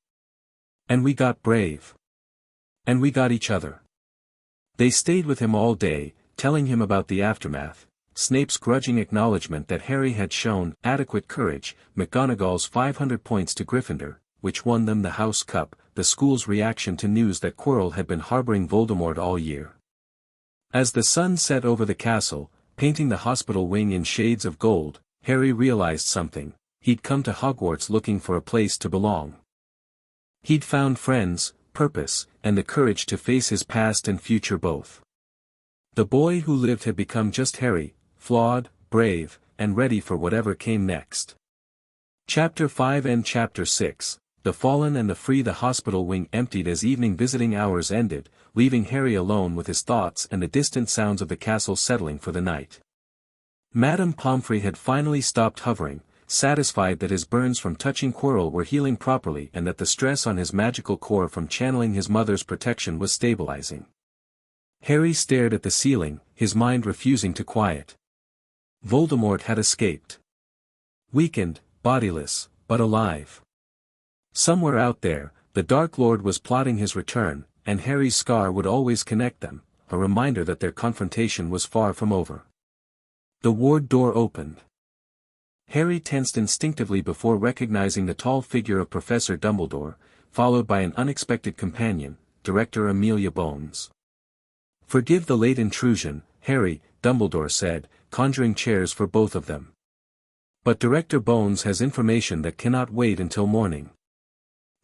And we got brave. And we got each other. They stayed with him all day, telling him about the aftermath, Snape's grudging acknowledgement that Harry had shown adequate courage, McGonagall's 500 points to Gryffindor, which won them the House Cup, the school's reaction to news that Quirrell had been harboring Voldemort all year. As the sun set over the castle, painting the hospital wing in shades of gold, Harry realized something. He'd come to Hogwarts looking for a place to belong. He'd found friends, purpose, and the courage to face his past and future both. The boy who lived had become just Harry, flawed, brave, and ready for whatever came next. Chapter 5 and Chapter 6, The Fallen and the Free. The hospital wing emptied as evening visiting hours ended, leaving Harry alone with his thoughts and the distant sounds of the castle settling for the night. Madame Pomfrey had finally stopped hovering, satisfied that his burns from touching Quirrell were healing properly and that the stress on his magical core from channeling his mother's protection was stabilizing. Harry stared at the ceiling, his mind refusing to quiet. Voldemort had escaped. Weakened, bodiless, but alive. Somewhere out there, the Dark Lord was plotting his return, and Harry's scar would always connect them, a reminder that their confrontation was far from over. The ward door opened. Harry tensed instinctively before recognizing the tall figure of Professor Dumbledore, followed by an unexpected companion, Director Amelia Bones. "Forgive the late intrusion, Harry," Dumbledore said, conjuring chairs for both of them. "But Director Bones has information that cannot wait until morning."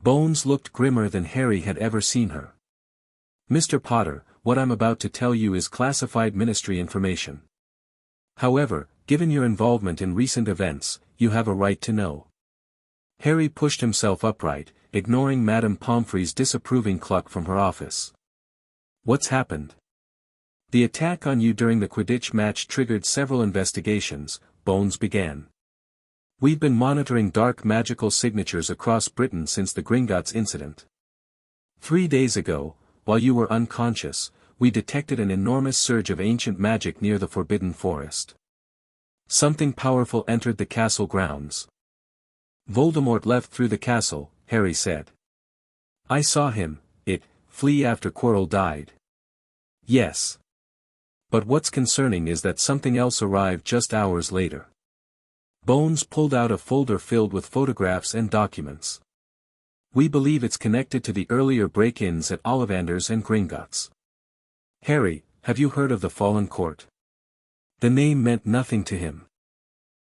Bones looked grimmer than Harry had ever seen her. Mr. Potter, what I'm about to tell you is classified ministry information. However, given your involvement in recent events, you have a right to know. Harry pushed himself upright, ignoring Madame Pomfrey's disapproving cluck from her office. What's happened? The attack on you during the Quidditch match triggered several investigations, Bones began. We've been monitoring dark magical signatures across Britain since the Gringotts incident. 3 days ago, while you were unconscious, we detected an enormous surge of ancient magic near the Forbidden Forest. Something powerful entered the castle grounds. Voldemort left through the castle, Harry said. I saw him, flee after Quirrell died. Yes. But what's concerning is that something else arrived just hours later. Bones pulled out a folder filled with photographs and documents. We believe it's connected to the earlier break-ins at Ollivanders and Gringotts. Harry, have you heard of the Fallen Court? The name meant nothing to him.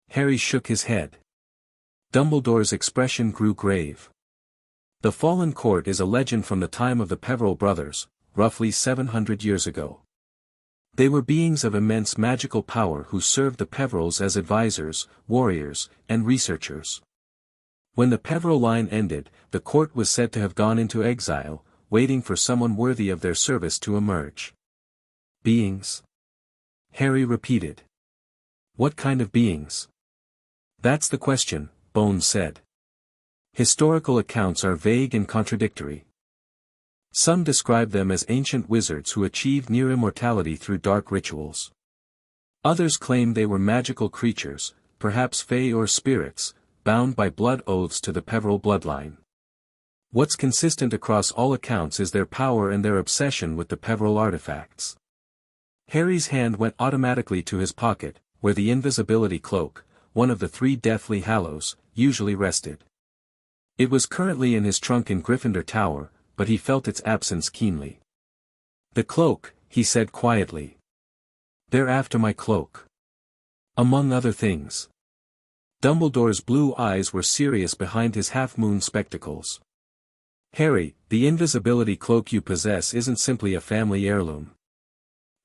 Harry shook his head. Dumbledore's expression grew grave. The Fallen Court is a legend from the time of the Peverell brothers, roughly 700 years ago. They were beings of immense magical power who served the Peverells as advisors, warriors, and researchers. When the Peverell line ended, the court was said to have gone into exile, waiting for someone worthy of their service to emerge. Beings? Harry repeated. What kind of beings? That's the question, Bones said. Historical accounts are vague and contradictory. Some describe them as ancient wizards who achieved near immortality through dark rituals. Others claim they were magical creatures, perhaps fae or spirits, bound by blood oaths to the Peverell bloodline. What's consistent across all accounts is their power and their obsession with the Peverell artifacts. Harry's hand went automatically to his pocket, where the invisibility cloak, one of the 3 deathly hallows, usually rested. It was currently in his trunk in Gryffindor Tower, but he felt its absence keenly. The cloak, he said quietly. They're after my cloak. Among other things. Dumbledore's blue eyes were serious behind his half-moon spectacles. Harry, the invisibility cloak you possess isn't simply a family heirloom.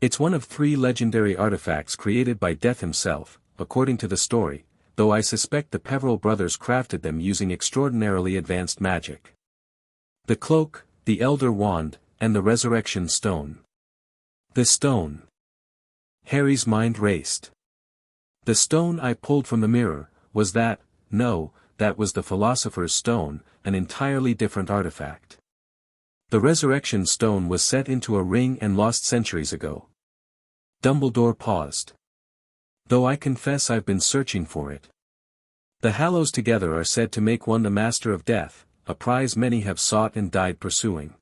It's one of 3 legendary artifacts created by Death himself, according to the story, though I suspect the Peverell brothers crafted them using extraordinarily advanced magic. The cloak, the Elder Wand, and the Resurrection Stone. The stone. Harry's mind raced. The stone I pulled from the mirror, was that? No, that was the Philosopher's Stone, an entirely different artifact. The Resurrection Stone was set into a ring and lost centuries ago. Dumbledore paused. Though I confess I've been searching for it. The Hallows together are said to make one the Master of Death, a prize many have sought and died pursuing.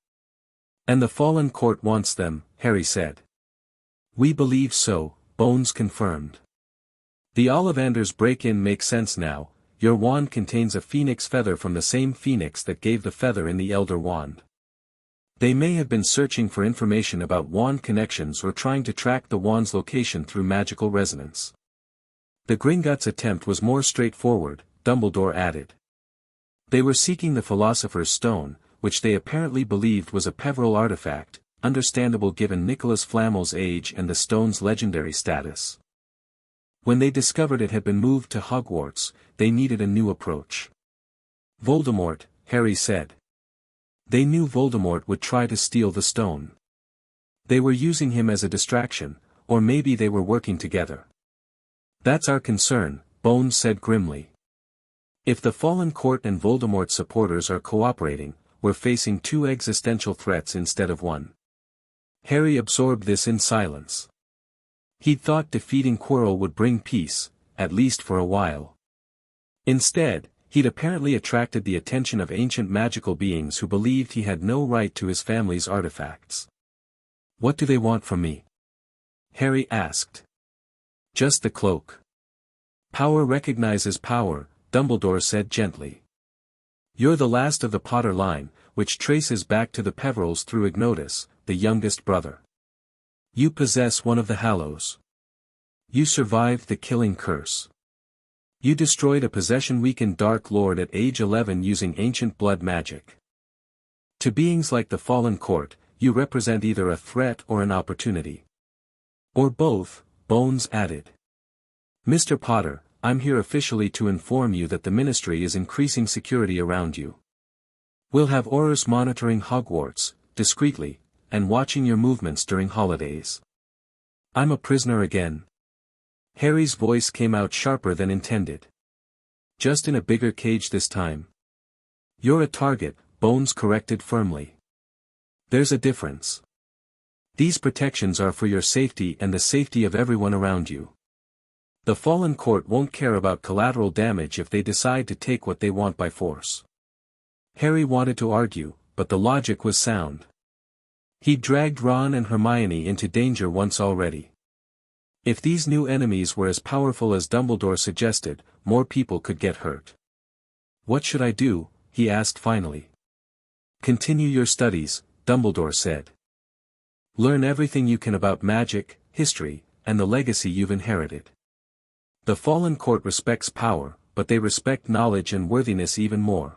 And the Fallen Court wants them, Harry said. We believe so, Bones confirmed. The Ollivanders break-in makes sense now. Your wand contains a phoenix feather from the same phoenix that gave the feather in the Elder Wand. They may have been searching for information about wand connections or trying to track the wand's location through magical resonance. The Gringotts' attempt was more straightforward, Dumbledore added. They were seeking the Philosopher's Stone, which they apparently believed was a Peverell artifact, understandable given Nicholas Flamel's age and the stone's legendary status. When they discovered it had been moved to Hogwarts, they needed a new approach. Voldemort, Harry said. They knew Voldemort would try to steal the stone. They were using him as a distraction, or maybe they were working together. That's our concern, Bones said grimly. If the Fallen Court and Voldemort's supporters are cooperating, we're facing 2 existential threats instead of 1. Harry absorbed this in silence. He'd thought defeating Quirrell would bring peace, at least for a while. Instead, he'd apparently attracted the attention of ancient magical beings who believed he had no right to his family's artifacts. What do they want from me? Harry asked. Just the cloak. Power recognizes power, Dumbledore said gently. You're the last of the Potter line, which traces back to the Peverells through Ignotus, the youngest brother. You possess one of the Hallows. You survived the killing curse. You destroyed a possession-weakened Dark Lord at age 11 using ancient blood magic. To beings like the Fallen Court, you represent either a threat or an opportunity. Or both, Bones added. Mr. Potter, I'm here officially to inform you that the Ministry is increasing security around you. We'll have Aurors monitoring Hogwarts, discreetly, and watching your movements during holidays. I'm a prisoner again. Harry's voice came out sharper than intended. Just in a bigger cage this time. You're a target, Bones corrected firmly. There's a difference. These protections are for your safety and the safety of everyone around you. The Fallen Court won't care about collateral damage if they decide to take what they want by force. Harry wanted to argue, but the logic was sound. He'd dragged Ron and Hermione into danger once already. If these new enemies were as powerful as Dumbledore suggested, more people could get hurt. What should I do? He asked finally. Continue your studies, Dumbledore said. Learn everything you can about magic, history, and the legacy you've inherited. The Fallen Court respects power, but they respect knowledge and worthiness even more.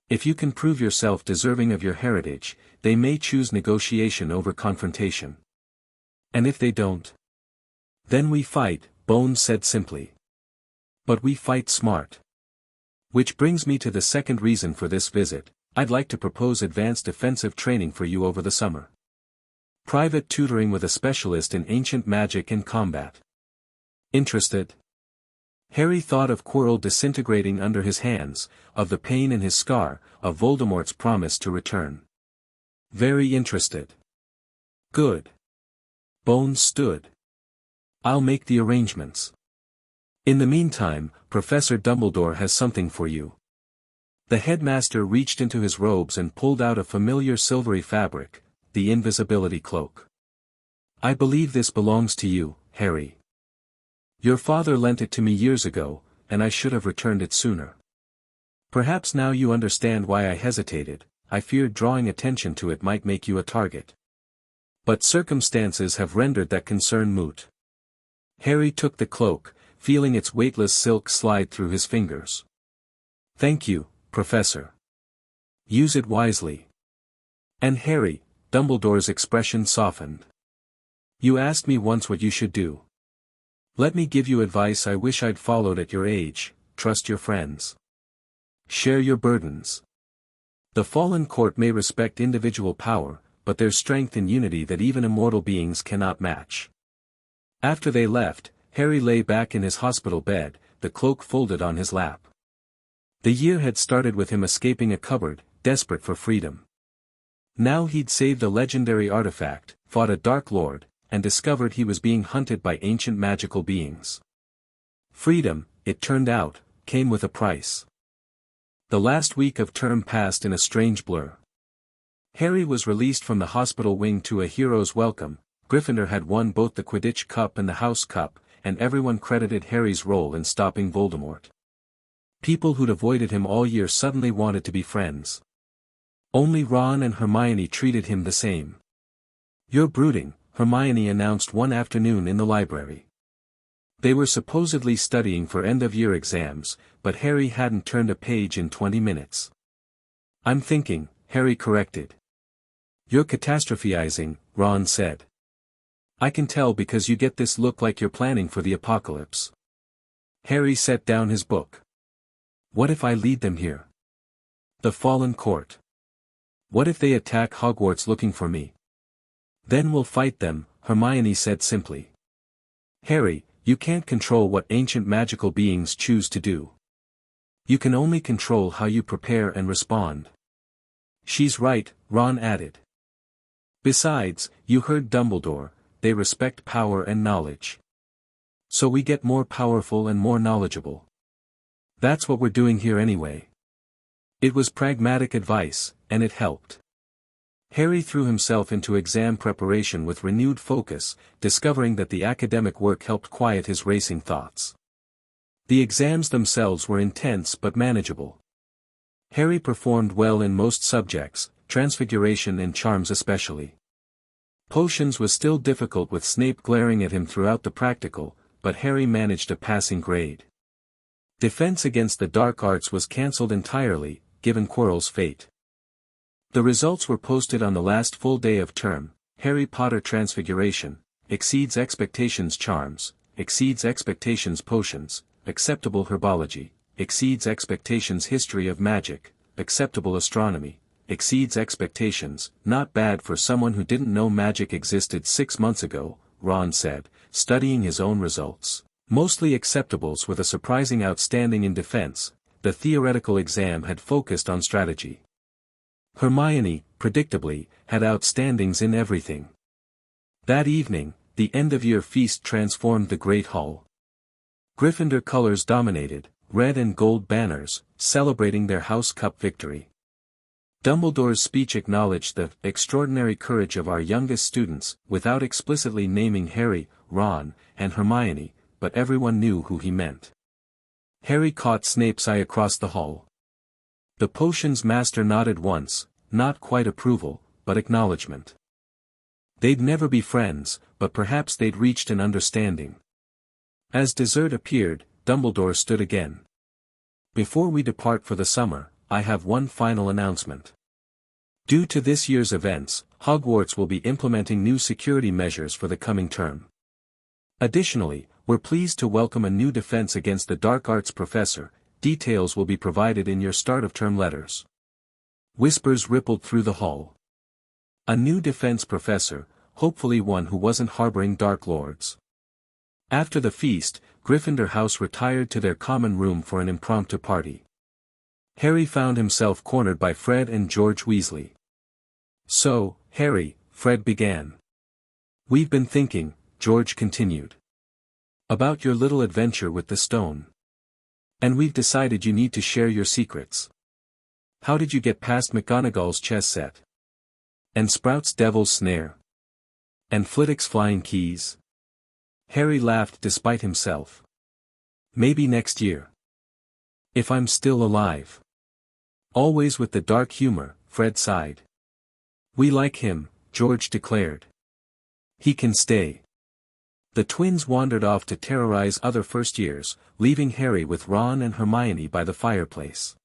If you can prove yourself deserving of your heritage, they may choose negotiation over confrontation. And if they don't? Then we fight, Bones said simply. But we fight smart. Which brings me to the second reason for this visit. I'd like to propose advanced defensive training for you over the summer. Private tutoring with a specialist in ancient magic and combat. Interested? Harry thought of Quirrell disintegrating under his hands, of the pain in his scar, of Voldemort's promise to return. Very interested. Good. Bones stood. I'll make the arrangements. In the meantime, Professor Dumbledore has something for you. The headmaster reached into his robes and pulled out a familiar silvery fabric, the invisibility cloak. I believe this belongs to you, Harry. Your father lent it to me years ago, and I should have returned it sooner. Perhaps now you understand why I hesitated. I feared drawing attention to it might make you a target. But circumstances have rendered that concern moot. Harry took the cloak, feeling its weightless silk slide through his fingers. Thank you, Professor. Use it wisely. And Harry, Dumbledore's expression softened. You asked me once what you should do. Let me give you advice I wish I'd followed at your age. Trust your friends. Share your burdens. The Fallen Court may respect individual power, but there's strength in unity that even immortal beings cannot match. After they left, Harry lay back in his hospital bed, the cloak folded on his lap. The year had started with him escaping a cupboard, desperate for freedom. Now he'd saved a legendary artifact, fought a Dark Lord, and discovered he was being hunted by ancient magical beings. Freedom, it turned out, came with a price. The last week of term passed in a strange blur. Harry was released from the hospital wing to a hero's welcome. Gryffindor had won both the Quidditch Cup and the House Cup, and everyone credited Harry's role in stopping Voldemort. People who'd avoided him all year suddenly wanted to be friends. Only Ron and Hermione treated him the same. You're brooding, Hermione announced one afternoon in the library. They were supposedly studying for end-of-year exams, but Harry hadn't turned a page in 20 minutes. I'm thinking, Harry corrected. You're catastrophizing, Ron said. I can tell because you get this look like you're planning for the apocalypse. Harry set down his book. What if I lead them here? The Fallen Court. What if they attack Hogwarts looking for me? Then we'll fight them, Hermione said simply. Harry, you can't control what ancient magical beings choose to do. You can only control how you prepare and respond. She's right, Ron added. Besides, you heard Dumbledore, they respect power and knowledge. So we get more powerful and more knowledgeable. That's what we're doing here anyway. It was pragmatic advice, and it helped. Harry threw himself into exam preparation with renewed focus, discovering that the academic work helped quiet his racing thoughts. The exams themselves were intense but manageable. Harry performed well in most subjects, Transfiguration and Charms especially. Potions was still difficult with Snape glaring at him throughout the practical, but Harry managed a passing grade. Defense against the dark arts was cancelled entirely, given Quirrell's fate. The results were posted on the last full day of term. Harry Potter Transfiguration, exceeds expectations charms, exceeds expectations potions, acceptable herbology, exceeds expectations history of magic, acceptable astronomy, exceeds expectations, not bad for someone who didn't know magic existed 6 months ago, Ron said, studying his own results. Mostly acceptables with a surprising outstanding in defense. The theoretical exam had focused on strategy. Hermione, predictably, had outstandings in everything. That evening, the end-of-year feast transformed the Great Hall. Gryffindor colors dominated, red and gold banners, celebrating their House Cup victory. Dumbledore's speech acknowledged the extraordinary courage of our youngest students, without explicitly naming Harry, Ron, and Hermione, but everyone knew who he meant. Harry caught Snape's eye across the hall. The potions master nodded once, not quite approval, but acknowledgement. They'd never be friends, but perhaps they'd reached an understanding. As dessert appeared, Dumbledore stood again. Before we depart for the summer, I have one final announcement. Due to this year's events, Hogwarts will be implementing new security measures for the coming term. Additionally, we're pleased to welcome a new defense against the dark arts professor. Details will be provided in your start-of-term letters. Whispers rippled through the hall. A new defense professor, hopefully one who wasn't harboring dark lords. After the feast, Gryffindor House retired to their common room for an impromptu party. Harry found himself cornered by Fred and George Weasley. "So, Harry," Fred began. "We've been thinking," George continued, "about your little adventure with the stone. And we've decided you need to share your secrets. How did you get past McGonagall's chess set? And Sprout's devil's snare? And Flitwick's flying keys?" Harry laughed despite himself. "Maybe next year. If I'm still alive." Always with the dark humor, Fred sighed. "We like him," George declared. "He can stay." The twins wandered off to terrorize other first-years, leaving Harry with Ron and Hermione by the fireplace.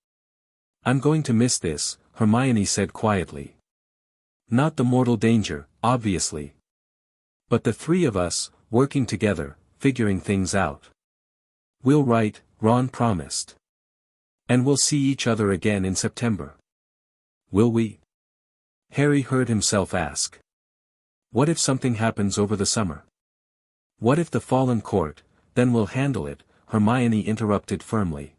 "I'm going to miss this," Hermione said quietly. "Not the mortal danger, obviously. But the three of us, working together, figuring things out. We'll write," Ron promised. "And we'll see each other again in September." "Will we?" Harry heard himself ask. "What if something happens over the summer? What if the Fallen Court, then we'll handle it," Hermione interrupted firmly.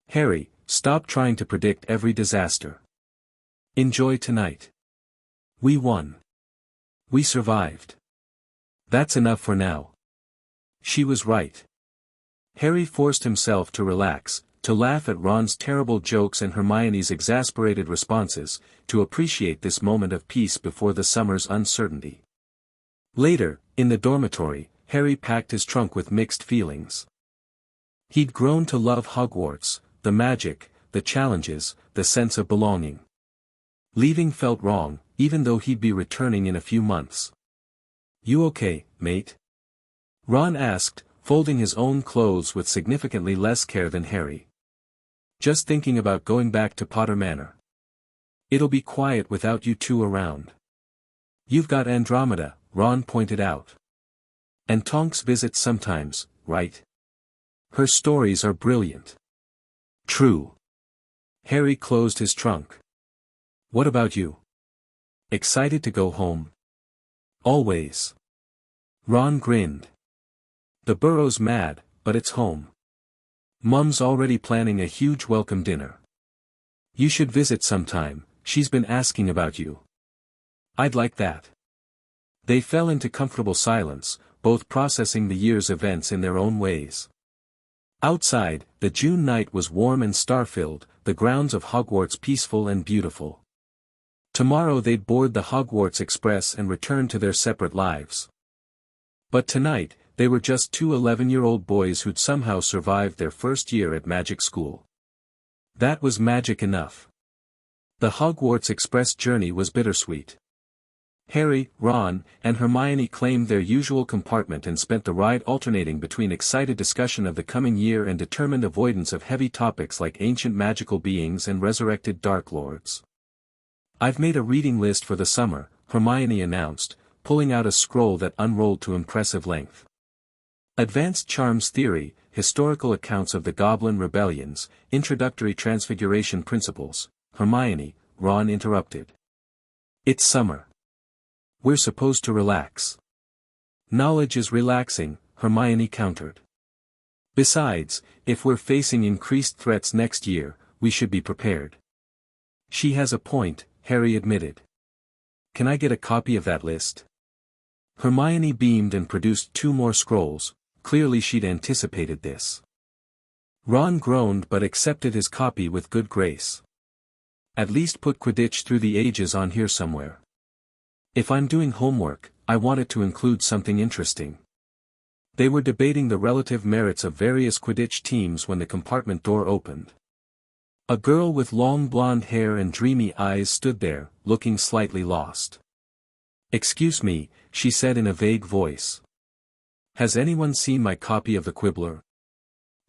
"Harry, stop trying to predict every disaster. Enjoy tonight. We won. We survived. That's enough for now." She was right. Harry forced himself to relax, to laugh at Ron's terrible jokes and Hermione's exasperated responses, to appreciate this moment of peace before the summer's uncertainty. Later, in the dormitory, Harry packed his trunk with mixed feelings. He'd grown to love Hogwarts, the magic, the challenges, the sense of belonging. Leaving felt wrong, even though he'd be returning in a few months. "You okay, mate?" Ron asked, folding his own clothes with significantly less care than Harry. "Just thinking about going back to Potter Manor. It'll be quiet without you two around." "You've got Andromeda," Ron pointed out. "And Tonks visits sometimes, right? Her stories are brilliant." "True." Harry closed his trunk. "What about you? Excited to go home?" "Always." Ron grinned. "The Burrow's mad, but it's home. Mum's already planning a huge welcome dinner. You should visit sometime, she's been asking about you." "I'd like that." They fell into comfortable silence, both processing the year's events in their own ways. Outside, the June night was warm and star-filled, the grounds of Hogwarts peaceful and beautiful. Tomorrow they'd board the Hogwarts Express and return to their separate lives. But tonight, they were just two 11-year-old boys who'd somehow survived their first year at magic school. That was magic enough. The Hogwarts Express journey was bittersweet. Harry, Ron, and Hermione claimed their usual compartment and spent the ride alternating between excited discussion of the coming year and determined avoidance of heavy topics like ancient magical beings and resurrected Dark Lords. I've made a reading list for the summer, Hermione announced, pulling out a scroll that unrolled to impressive length. Advanced Charms Theory, Historical Accounts of the Goblin Rebellions, Introductory Transfiguration Principles, Hermione, Ron interrupted. It's summer. We're supposed to relax. Knowledge is relaxing, Hermione countered. Besides, if we're facing increased threats next year, we should be prepared. She has a point, Harry admitted. Can I get a copy of that list? Hermione beamed and produced 2 more scrolls, clearly she'd anticipated this. Ron groaned but accepted his copy with good grace. At least put Quidditch Through the Ages on here somewhere. If I'm doing homework, I want it to include something interesting. They were debating the relative merits of various Quidditch teams when the compartment door opened. A girl with long blonde hair and dreamy eyes stood there, looking slightly lost. "Excuse me," she said in a vague voice. "Has anyone seen my copy of the Quibbler?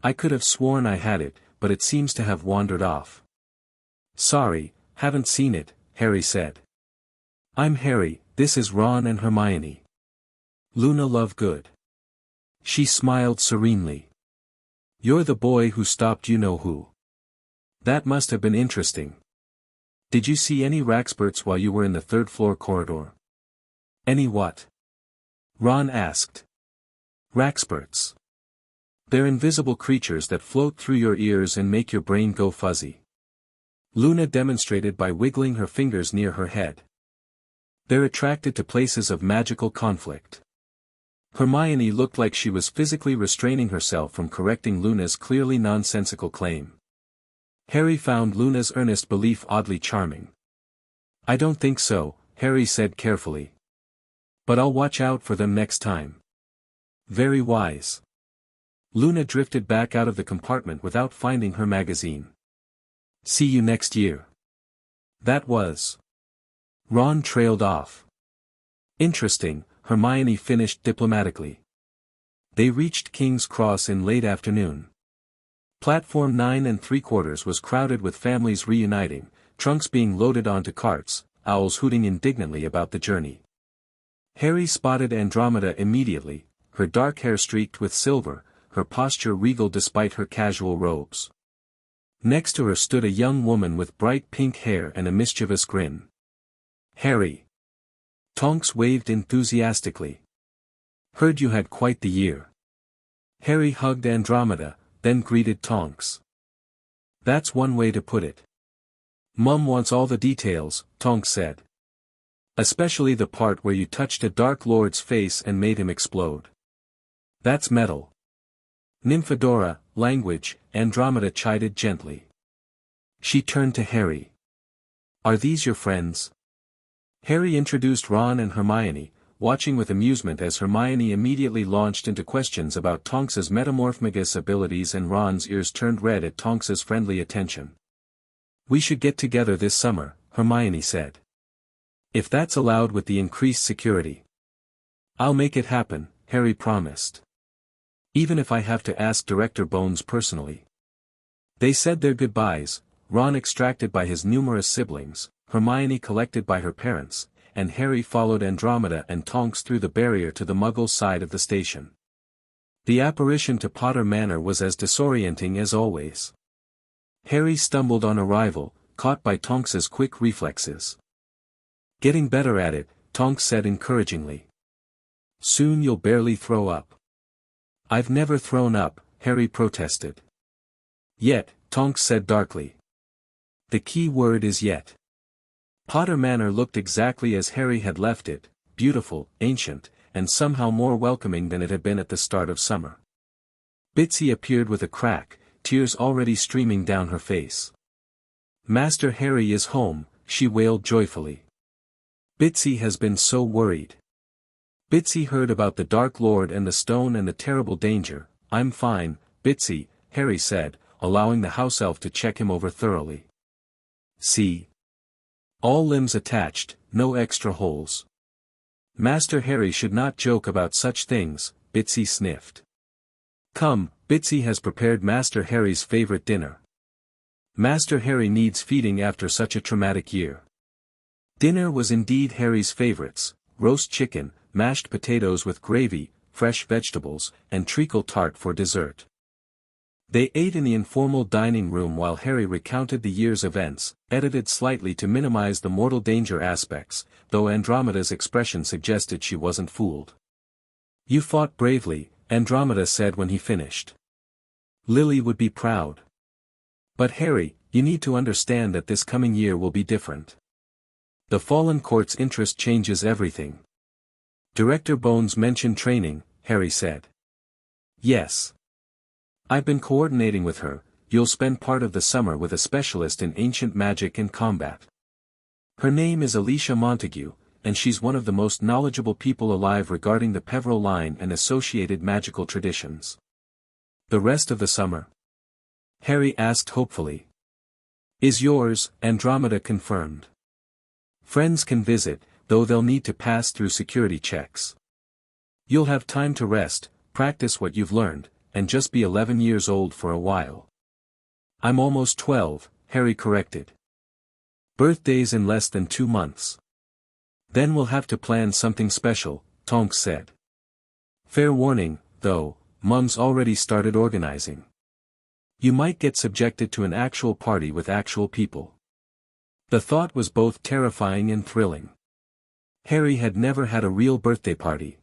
I could have sworn I had it, but it seems to have wandered off." "Sorry, haven't seen it," Harry said. "I'm Harry, this is Ron and Hermione. Luna Lovegood." She smiled serenely. "You're the boy who stopped you-know-who. That must have been interesting. Did you see any Raxburts while you were in the 3rd-floor corridor?" "Any what?" Ron asked. "Raxburts. They're invisible creatures that float through your ears and make your brain go fuzzy." Luna demonstrated by wiggling her fingers near her head. "They're attracted to places of magical conflict." Hermione looked like she was physically restraining herself from correcting Luna's clearly nonsensical claim. Harry found Luna's earnest belief oddly charming. "I don't think so," Harry said carefully. "But I'll watch out for them next time." "Very wise." Luna drifted back out of the compartment without finding her magazine. "See you next year." That was. Ron trailed off. "Interesting," Hermione finished diplomatically. They reached King's Cross in late afternoon. Platform 9 3/4 was crowded with families reuniting, trunks being loaded onto carts, owls hooting indignantly about the journey. Harry spotted Andromeda immediately, her dark hair streaked with silver, her posture regal despite her casual robes. Next to her stood a young woman with bright pink hair and a mischievous grin. "Harry." Tonks waved enthusiastically. "Heard you had quite the year." Harry hugged Andromeda, then greeted Tonks. "That's one way to put it." "Mum wants all the details," Tonks said. "Especially the part where you touched a Dark Lord's face and made him explode. That's metal." "Nymphadora, language," Andromeda chided gently. She turned to Harry. "Are these your friends?" Harry introduced Ron and Hermione, watching with amusement as Hermione immediately launched into questions about Tonks's metamorphmagus abilities and Ron's ears turned red at Tonks's friendly attention. "We should get together this summer," Hermione said. "If that's allowed with the increased security." "I'll make it happen," Harry promised. "Even if I have to ask Director Bones personally." They said their goodbyes, Ron extracted by his numerous siblings, Hermione collected by her parents, and Harry followed Andromeda and Tonks through the barrier to the Muggle side of the station. The apparition to Potter Manor was as disorienting as always. Harry stumbled on arrival, caught by Tonks's quick reflexes. "Getting better at it," Tonks said encouragingly. "Soon you'll barely throw up." "I've never thrown up," Harry protested. "Yet," Tonks said darkly. The key word is yet. Potter Manor looked exactly as Harry had left it, beautiful, ancient, and somehow more welcoming than it had been at the start of summer. Bitsy appeared with a crack, tears already streaming down her face. "Master Harry is home," she wailed joyfully. "Bitsy has been so worried." Bitsy heard about the Dark Lord and the stone and the terrible danger. "I'm fine, Bitsy," Harry said, allowing the house elf to check him over thoroughly. "See? All limbs attached, no extra holes." "Master Harry should not joke about such things," Bitsy sniffed. "Come, Bitsy has prepared Master Harry's favorite dinner. Master Harry needs feeding after such a traumatic year." Dinner was indeed Harry's favorites: roast chicken, mashed potatoes with gravy, fresh vegetables, and treacle tart for dessert. They ate in the informal dining room while Harry recounted the year's events, edited slightly to minimize the mortal danger aspects, though Andromeda's expression suggested she wasn't fooled. "You fought bravely," Andromeda said when he finished. "Lily would be proud. But Harry, you need to understand that this coming year will be different. The Fallen Court's interest changes everything." "Director Bones mentioned training," Harry said. "Yes. I've been coordinating with her. You'll spend part of the summer with a specialist in ancient magic and combat. Her name is Alicia Montague, and she's one of the most knowledgeable people alive regarding the Peveril line and associated magical traditions." "The rest of the summer?" Harry asked hopefully. "Is yours," Andromeda confirmed. "Friends can visit, though they'll need to pass through security checks. You'll have time to rest, practice what you've learned, and just be 11 years old for a while." "I'm almost 12, Harry corrected. "Birthday's in less than 2 months. "Then we'll have to plan something special," Tonks said. "Fair warning, though, Mum's already started organizing. You might get subjected to an actual party with actual people." The thought was both terrifying and thrilling. Harry had never had a real birthday party.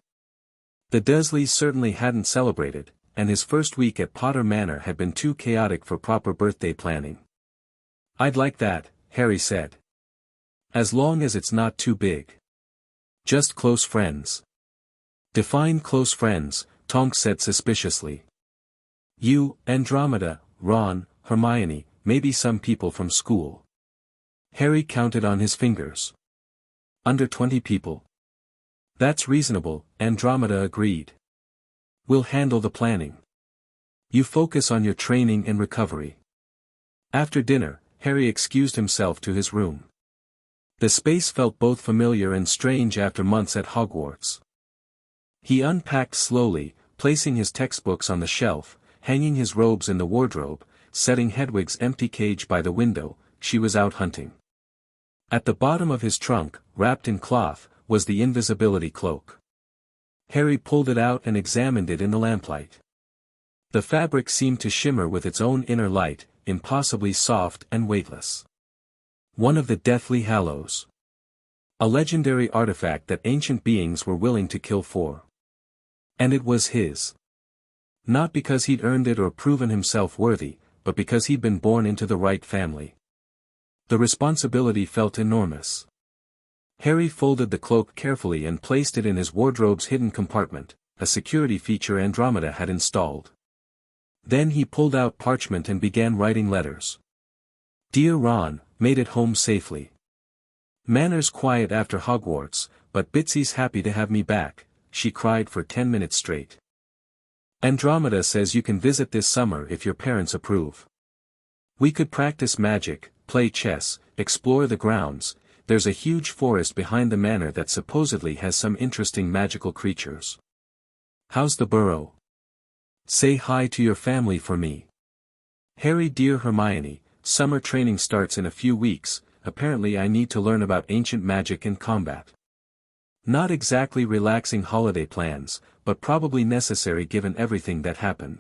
The Dursleys certainly hadn't celebrated, and his first week at Potter Manor had been too chaotic for proper birthday planning. "I'd like that," Harry said. "As long as it's not too big. Just close friends." "Define close friends," Tonks said suspiciously. "You, Andromeda, Ron, Hermione, maybe some people from school." Harry counted on his fingers. "Under 20 people. "That's reasonable," Andromeda agreed. "We'll handle the planning. You focus on your training and recovery." After dinner, Harry excused himself to his room. The space felt both familiar and strange after months at Hogwarts. He unpacked slowly, placing his textbooks on the shelf, hanging his robes in the wardrobe, setting Hedwig's empty cage by the window. She was out hunting. At the bottom of his trunk, wrapped in cloth, was the invisibility cloak. Harry pulled it out and examined it in the lamplight. The fabric seemed to shimmer with its own inner light, impossibly soft and weightless. One of the Deathly Hallows. A legendary artifact that ancient beings were willing to kill for. And it was his. Not because he'd earned it or proven himself worthy, but because he'd been born into the right family. The responsibility felt enormous. Harry folded the cloak carefully and placed it in his wardrobe's hidden compartment, a security feature Andromeda had installed. Then he pulled out parchment and began writing letters. "Dear Ron, made it home safely. Manor's quiet after Hogwarts, but Bitsy's happy to have me back," she cried for 10 minutes straight. "Andromeda says you can visit this summer if your parents approve. We could practice magic, play chess, explore the grounds. There's a huge forest behind the manor that supposedly has some interesting magical creatures. How's the burrow? Say hi to your family for me. Harry, dear Hermione, summer training starts in a few weeks. Apparently I need to learn about ancient magic and combat. Not exactly relaxing holiday plans, but probably necessary given everything that happened.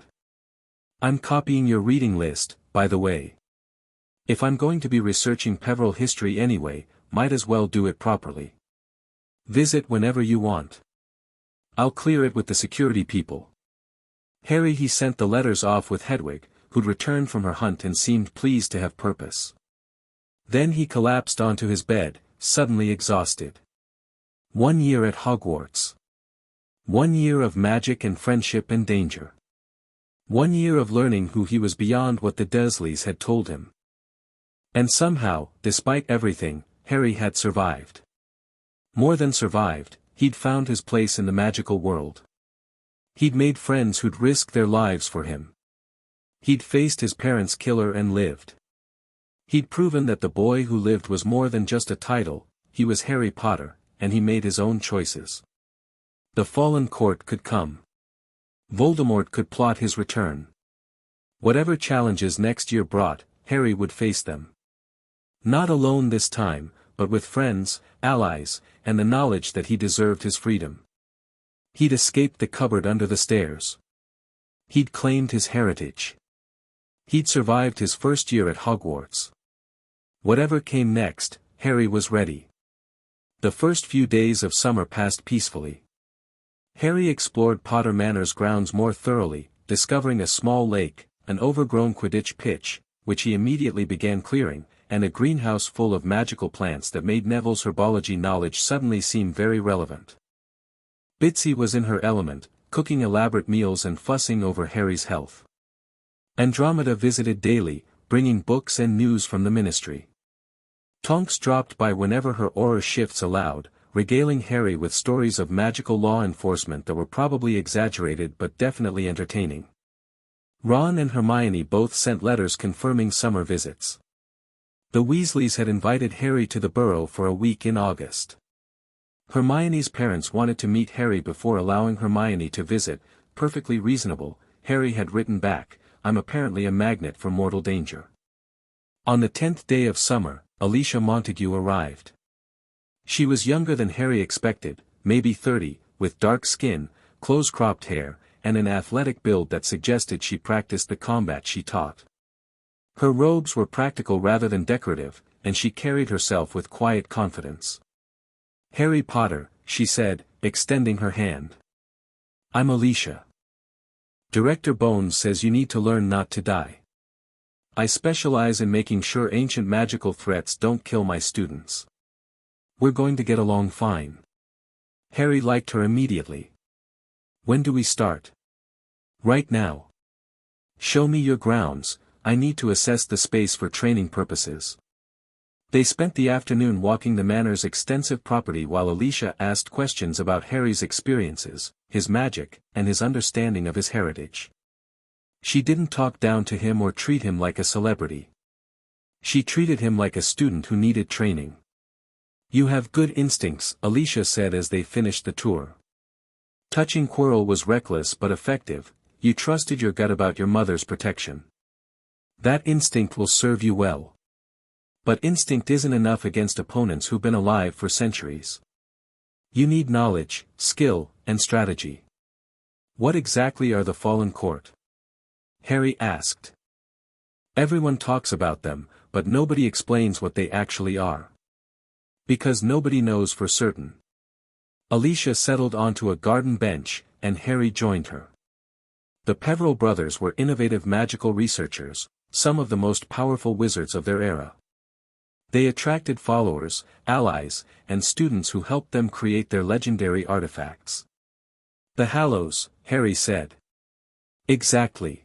I'm copying your reading list, by the way. If I'm going to be researching Peveril history anyway, might as well do it properly. Visit whenever you want. I'll clear it with the security people." Harry he sent the letters off with Hedwig, who'd returned from her hunt and seemed pleased to have purpose. Then he collapsed onto his bed, suddenly exhausted. 1 year at Hogwarts. 1 year of magic and friendship and danger. 1 year of learning who he was beyond what the Dursleys had told him. And somehow, despite everything, Harry had survived. More than survived, he'd found his place in the magical world. He'd made friends who'd risked their lives for him. He'd faced his parents' killer and lived. He'd proven that the boy who lived was more than just a title. He was Harry Potter, and he made his own choices. The Fallen Court could come. Voldemort could plot his return. Whatever challenges next year brought, Harry would face them. Not alone this time, but with friends, allies, and the knowledge that he deserved his freedom. He'd escaped the cupboard under the stairs. He'd claimed his heritage. He'd survived his first year at Hogwarts. Whatever came next, Harry was ready. The first few days of summer passed peacefully. Harry explored Potter Manor's grounds more thoroughly, discovering a small lake, an overgrown Quidditch pitch, which he immediately began clearing, and a greenhouse full of magical plants that made Neville's herbology knowledge suddenly seem very relevant. Bitsy was in her element, cooking elaborate meals and fussing over Harry's health. Andromeda visited daily, bringing books and news from the Ministry. Tonks dropped by whenever her aura shifts allowed, regaling Harry with stories of magical law enforcement that were probably exaggerated but definitely entertaining. Ron and Hermione both sent letters confirming summer visits. The Weasleys had invited Harry to the Burrow for a week in August. Hermione's parents wanted to meet Harry before allowing Hermione to visit, perfectly reasonable. Harry had written back, "I'm apparently a magnet for mortal danger." On the 10th day of summer, Alicia Montague arrived. She was younger than Harry expected, maybe 30, with dark skin, close-cropped hair, and an athletic build that suggested she practiced the combat she taught. Her robes were practical rather than decorative, and she carried herself with quiet confidence. "Harry Potter," she said, extending her hand. "I'm Alicia. Director Bones says you need to learn not to die. I specialize in making sure ancient magical threats don't kill my students. We're going to get along fine." Harry liked her immediately. "When do we start?" "Right now. Show me your grounds, I need to assess the space for training purposes." They spent the afternoon walking the Manor's extensive property while Alicia asked questions about Harry's experiences, his magic, and his understanding of his heritage. She didn't talk down to him or treat him like a celebrity. She treated him like a student who needed training. "You have good instincts," Alicia said as they finished the tour. "Touching Quirrell was reckless but effective. You trusted your gut about your mother's protection. That instinct will serve you well. But instinct isn't enough against opponents who've been alive for centuries. You need knowledge, skill, and strategy." "What exactly are the Fallen Court?" Harry asked. "Everyone talks about them, but nobody explains what they actually are. Because nobody knows for certain." Alicia settled onto a garden bench, and Harry joined her. The Peverell brothers were innovative magical researchers, some of the most powerful wizards of their era. They attracted followers, allies, and students who helped them create their legendary artifacts. "The Hallows," Harry said. "Exactly.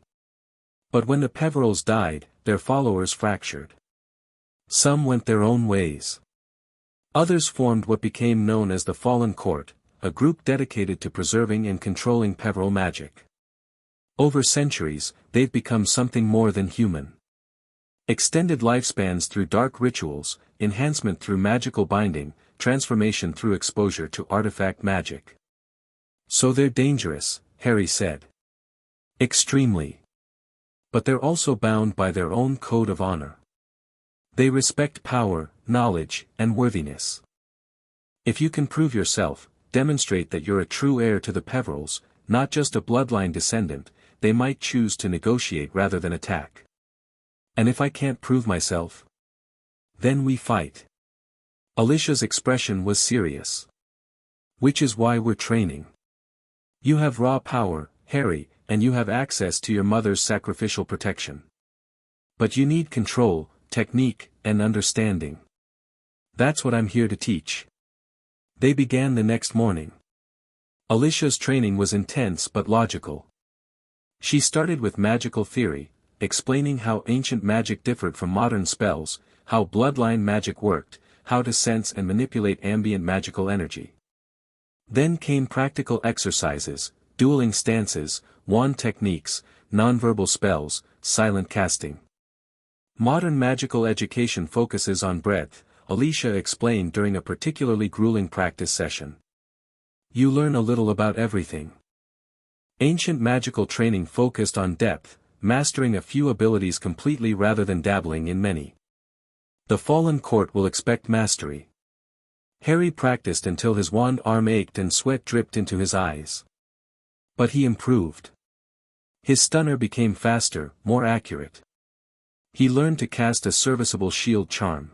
But when the Peverells died, their followers fractured. Some went their own ways. Others formed what became known as the Fallen Court, a group dedicated to preserving and controlling Peverell magic. Over centuries, they've become something more than human. Extended lifespans through dark rituals, enhancement through magical binding, transformation through exposure to artifact magic." "So they're dangerous," Harry said. "Extremely. But they're also bound by their own code of honor. They respect power, knowledge, and worthiness. If you can prove yourself, demonstrate that you're a true heir to the Peverells, not just a bloodline descendant, they might choose to negotiate rather than attack. And if I can't prove myself? Then we fight." Alicia's expression was serious. "Which is why we're training. You have raw power, Harry, and you have access to your mother's sacrificial protection. But you need control, technique, and understanding. That's what I'm here to teach." They began the next morning. Alicia's training was intense but logical. She started with magical theory, explaining how ancient magic differed from modern spells, how bloodline magic worked, how to sense and manipulate ambient magical energy. Then came practical exercises, dueling stances, wand techniques, nonverbal spells, silent casting. Modern magical education focuses on breadth, Alicia explained during a particularly grueling practice session. You learn a little about everything. Ancient magical training focused on depth, mastering a few abilities completely rather than dabbling in many. The fallen court will expect mastery. Harry practiced until his wand arm ached and sweat dripped into his eyes. But he improved. His stunner became faster, more accurate. He learned to cast a serviceable shield charm.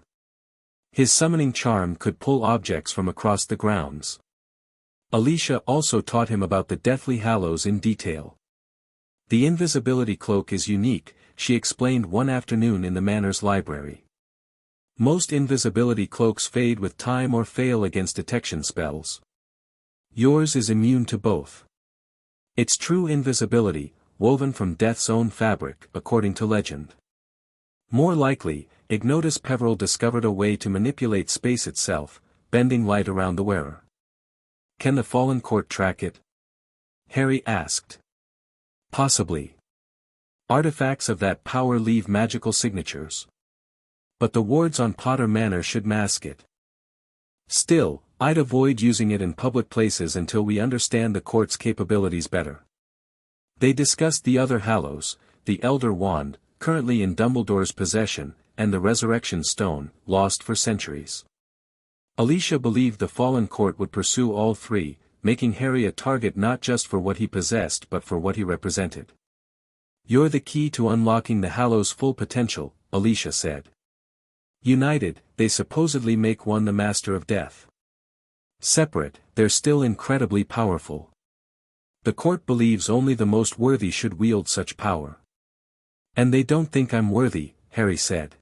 His summoning charm could pull objects from across the grounds. Alicia also taught him about the Deathly Hallows in detail. The invisibility cloak is unique, she explained one afternoon in the Manor's library. Most invisibility cloaks fade with time or fail against detection spells. Yours is immune to both. It's true invisibility, woven from death's own fabric, according to legend. More likely, Ignotus Peverell discovered a way to manipulate space itself, bending light around the wearer. Can the fallen court track it? Harry asked. Possibly. Artifacts of that power leave magical signatures. But the wards on Potter Manor should mask it. Still, I'd avoid using it in public places until we understand the court's capabilities better. They discussed the other Hallows, the Elder Wand, currently in Dumbledore's possession, and the Resurrection Stone, lost for centuries. Alicia believed the fallen court would pursue all three, making Harry a target not just for what he possessed but for what he represented. You're the key to unlocking the Hallows' full potential, Alicia said. United, they supposedly make one the master of death. Separate, they're still incredibly powerful. The court believes only the most worthy should wield such power. And they don't think I'm worthy, Harry said.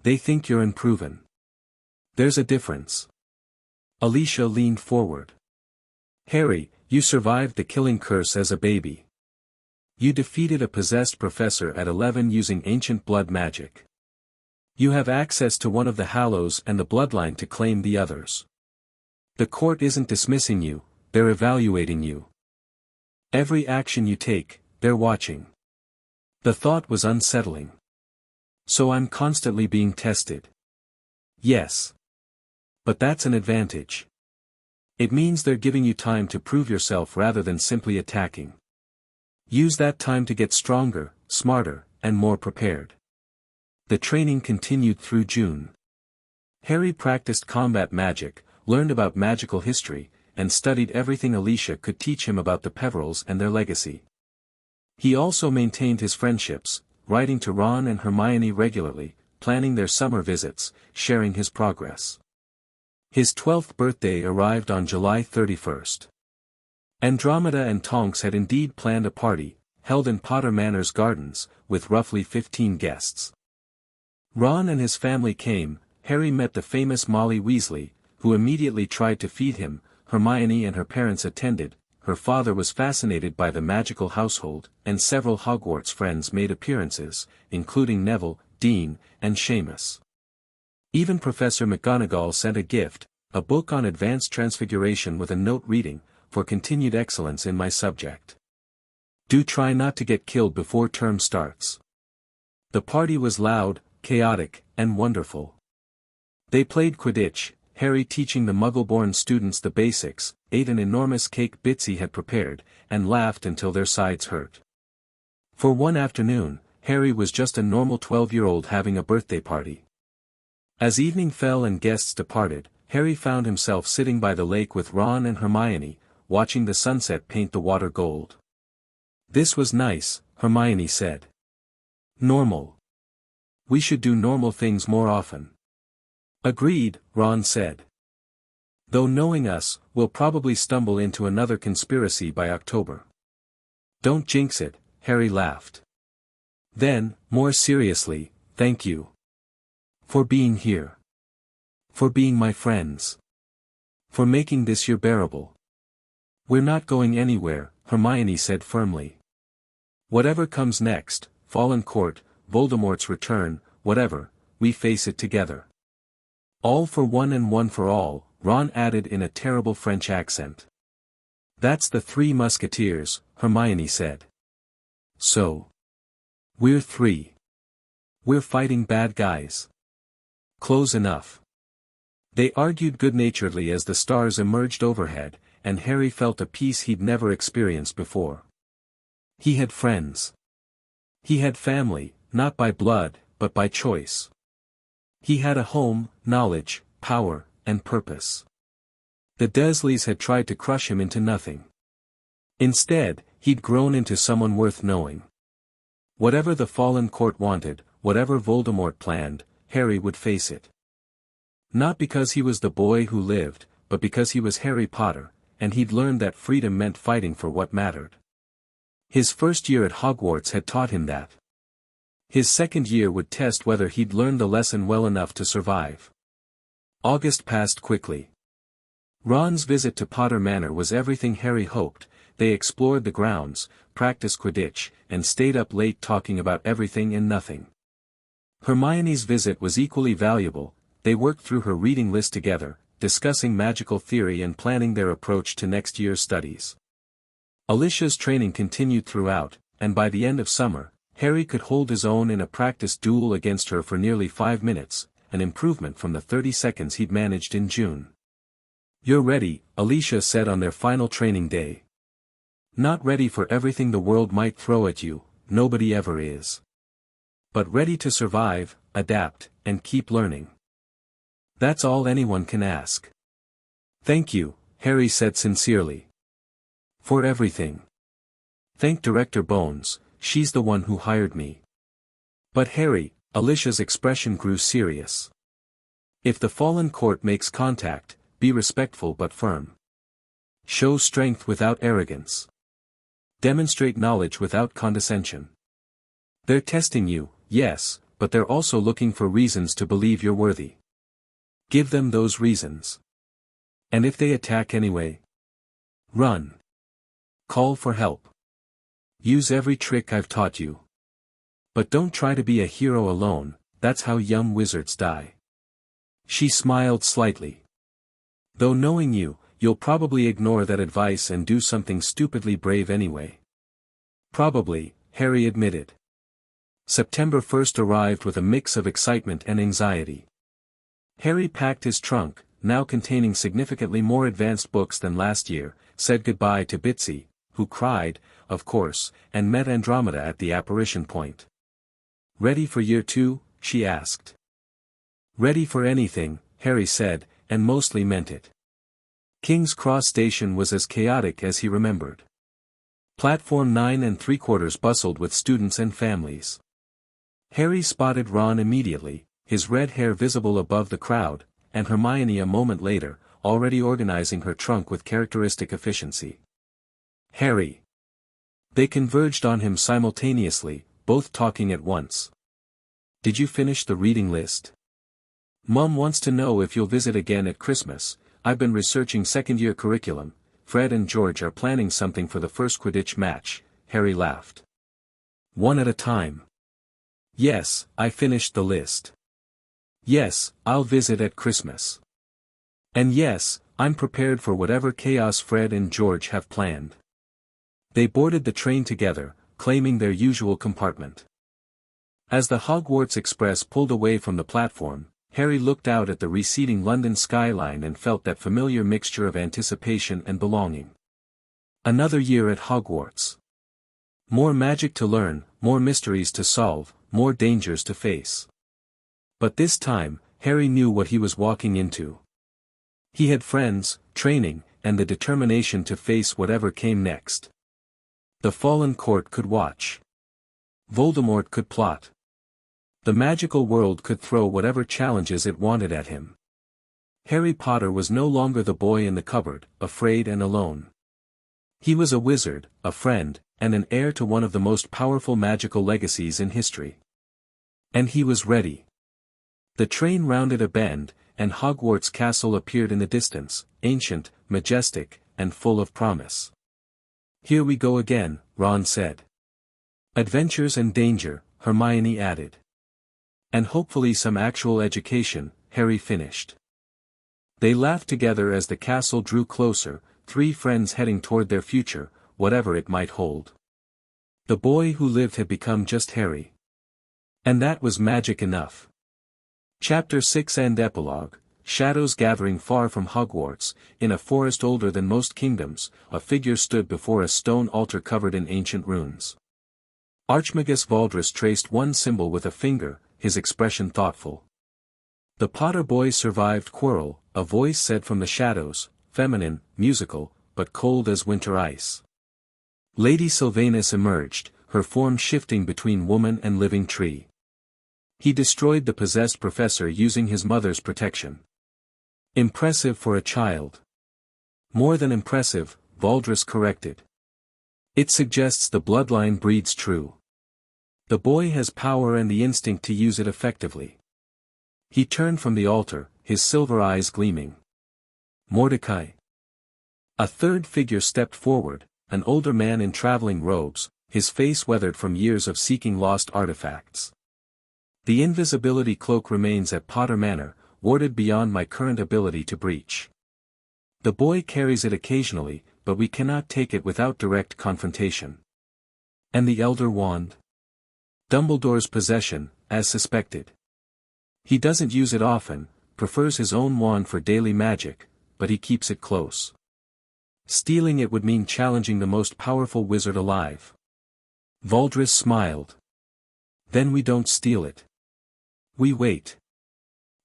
They think you're unproven. There's a difference. Alicia leaned forward. Harry, you survived the killing curse as a baby. You defeated a possessed professor at 11 using ancient blood magic. You have access to one of the Hallows and the bloodline to claim the others. The court isn't dismissing you, they're evaluating you. Every action you take, they're watching. The thought was unsettling. So I'm constantly being tested. Yes. But that's an advantage. It means they're giving you time to prove yourself rather than simply attacking. Use that time to get stronger, smarter, and more prepared. The training continued through June. Harry practiced combat magic, learned about magical history, and studied everything Alicia could teach him about the Peverells and their legacy. He also maintained his friendships, writing to Ron and Hermione regularly, planning their summer visits, sharing his progress. His 12th birthday arrived on July 31st. Andromeda and Tonks had indeed planned a party, held in Potter Manor's gardens, with roughly 15 guests. Ron and his family came. Harry met the famous Molly Weasley, who immediately tried to feed him. Hermione and her parents attended. Her father was fascinated by the magical household, and several Hogwarts friends made appearances, including Neville, Dean, and Seamus. Even Professor McGonagall sent a gift, a book on advanced transfiguration with a note reading, "For continued excellence in my subject. Do try not to get killed before term starts." The party was loud, chaotic, and wonderful. They played Quidditch, Harry teaching the Muggle-born students the basics, ate an enormous cake Bitsy had prepared, and laughed until their sides hurt. For one afternoon, Harry was just a normal 12-year-old having a birthday party. As evening fell and guests departed, Harry found himself sitting by the lake with Ron and Hermione, watching the sunset paint the water gold. This was nice, Hermione said. Normal. We should do normal things more often. Agreed, Ron said. Though knowing us, we'll probably stumble into another conspiracy by October. Don't jinx it, Harry laughed. Then, more seriously, thank you. For being here. For being my friends. For making this year bearable. We're not going anywhere, Hermione said firmly. Whatever comes next, Fallen Court, Voldemort's return, whatever, we face it together. All for one and one for all, Ron added in a terrible French accent. That's the Three Musketeers, Hermione said. So. We're three. We're fighting bad guys. Close enough. They argued good-naturedly as the stars emerged overhead, and Harry felt a peace he'd never experienced before. He had friends. He had family, not by blood, but by choice. He had a home, knowledge, power, and purpose. The Dursleys had tried to crush him into nothing. Instead, he'd grown into someone worth knowing. Whatever the fallen court wanted, whatever Voldemort planned, Harry would face it. Not because he was the boy who lived, but because he was Harry Potter, and he'd learned that freedom meant fighting for what mattered. His first year at Hogwarts had taught him that. His second year would test whether he'd learned the lesson well enough to survive. August passed quickly. Ron's visit to Potter Manor was everything Harry hoped. They explored the grounds, practiced Quidditch, and stayed up late talking about everything and nothing. Hermione's visit was equally valuable. They worked through her reading list together, discussing magical theory and planning their approach to next year's studies. Alicia's training continued throughout, and by the end of summer, Harry could hold his own in a practice duel against her for nearly 5 minutes, an improvement from the 30 seconds he'd managed in June. "You're ready," Alicia said on their final training day. "Not ready for everything the world might throw at you, nobody ever is. But ready to survive, adapt, and keep learning. That's all anyone can ask." "Thank you," Harry said sincerely. "For everything. Thank Director Bones, she's the one who hired me." "But Harry," Alicia's expression grew serious. "If the fallen court makes contact, be respectful but firm. Show strength without arrogance. Demonstrate knowledge without condescension. They're testing you, yes, but they're also looking for reasons to believe you're worthy. Give them those reasons. And if they attack anyway, run. Call for help. Use every trick I've taught you. But don't try to be a hero alone, that's how young wizards die." She smiled slightly. "Though knowing you, you'll probably ignore that advice and do something stupidly brave anyway." "Probably," Harry admitted. September 1st arrived with a mix of excitement and anxiety. Harry packed his trunk, now containing significantly more advanced books than last year, said goodbye to Bitsy, who cried, of course, and met Andromeda at the apparition point. "Ready for year 2, she asked. "Ready for anything," Harry said, and mostly meant it. King's Cross Station was as chaotic as he remembered. Platform 9 3/4 bustled with students and families. Harry spotted Ron immediately, his red hair visible above the crowd, and Hermione a moment later, already organizing her trunk with characteristic efficiency. "Harry." They converged on him simultaneously, both talking at once. "Did you finish the reading list? Mum wants to know if you'll visit again at Christmas. I've been researching second-year curriculum. Fred and George are planning something for the first Quidditch match," Harry laughed. "One at a time." "Yes, I finished the list. Yes, I'll visit at Christmas. And yes, I'm prepared for whatever chaos Fred and George have planned." They boarded the train together, claiming their usual compartment. As the Hogwarts Express pulled away from the platform, Harry looked out at the receding London skyline and felt that familiar mixture of anticipation and belonging. Another year at Hogwarts. More magic to learn, more mysteries to solve, more dangers to face. But this time, Harry knew what he was walking into. He had friends, training, and the determination to face whatever came next. The fallen court could watch. Voldemort could plot. The magical world could throw whatever challenges it wanted at him. Harry Potter was no longer the boy in the cupboard, afraid and alone. He was a wizard, a friend, and an heir to one of the most powerful magical legacies in history. And he was ready. The train rounded a bend, and Hogwarts Castle appeared in the distance, ancient, majestic, and full of promise. "Here we go again," Ron said. "Adventures and danger," Hermione added. "And hopefully some actual education," Harry finished. They laughed together as the castle drew closer, 3 friends heading toward their future, whatever it might hold. The boy who lived had become just Harry. And that was magic enough. Chapter 6 and Epilogue. Shadows gathering far from Hogwarts, in a forest older than most kingdoms, a figure stood before a stone altar covered in ancient runes. Archmagus Valdris traced one symbol with a finger, his expression thoughtful. The Potter boy survived Quirrell, a voice said from the shadows, feminine, musical, but cold as winter ice. Lady Sylvanus emerged, her form shifting between woman and living tree. He destroyed the possessed professor using his mother's protection. Impressive for a child. More than impressive, Valdris corrected. It suggests the bloodline breeds true. The boy has power and the instinct to use it effectively. He turned from the altar, his silver eyes gleaming. Mordecai. A third figure stepped forward, an older man in traveling robes, his face weathered from years of seeking lost artifacts. The invisibility cloak remains at Potter Manor, warded beyond my current ability to breach. The boy carries it occasionally, but we cannot take it without direct confrontation. And the Elder Wand? Dumbledore's possession, as suspected. He doesn't use it often, prefers his own wand for daily magic, but he keeps it close. Stealing it would mean challenging the most powerful wizard alive. Valdris smiled. Then we don't steal it. We wait.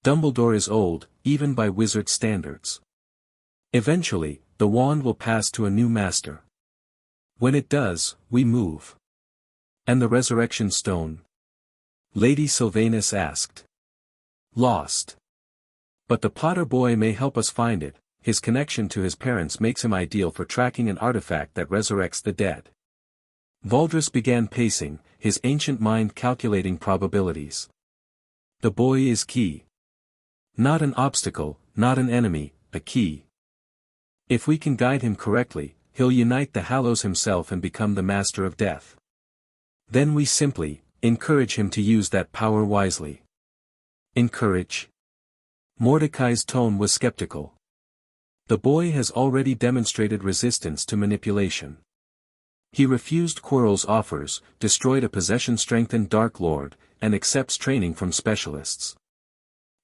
Dumbledore is old, even by wizard standards. Eventually, the wand will pass to a new master. When it does, we move. And the resurrection stone? Lady Sylvanus asked. Lost. But the Potter boy may help us find it. His connection to his parents makes him ideal for tracking an artifact that resurrects the dead. Valdris began pacing, his ancient mind calculating probabilities. The boy is key. Not an obstacle, not an enemy, a key. If we can guide him correctly, he'll unite the Hallows himself and become the master of death. Then we simply encourage him to use that power wisely. Encourage? Mordecai's tone was skeptical. The boy has already demonstrated resistance to manipulation. He refused Quirrell's offers, destroyed a possession-strengthened Dark Lord, and accepts training from specialists.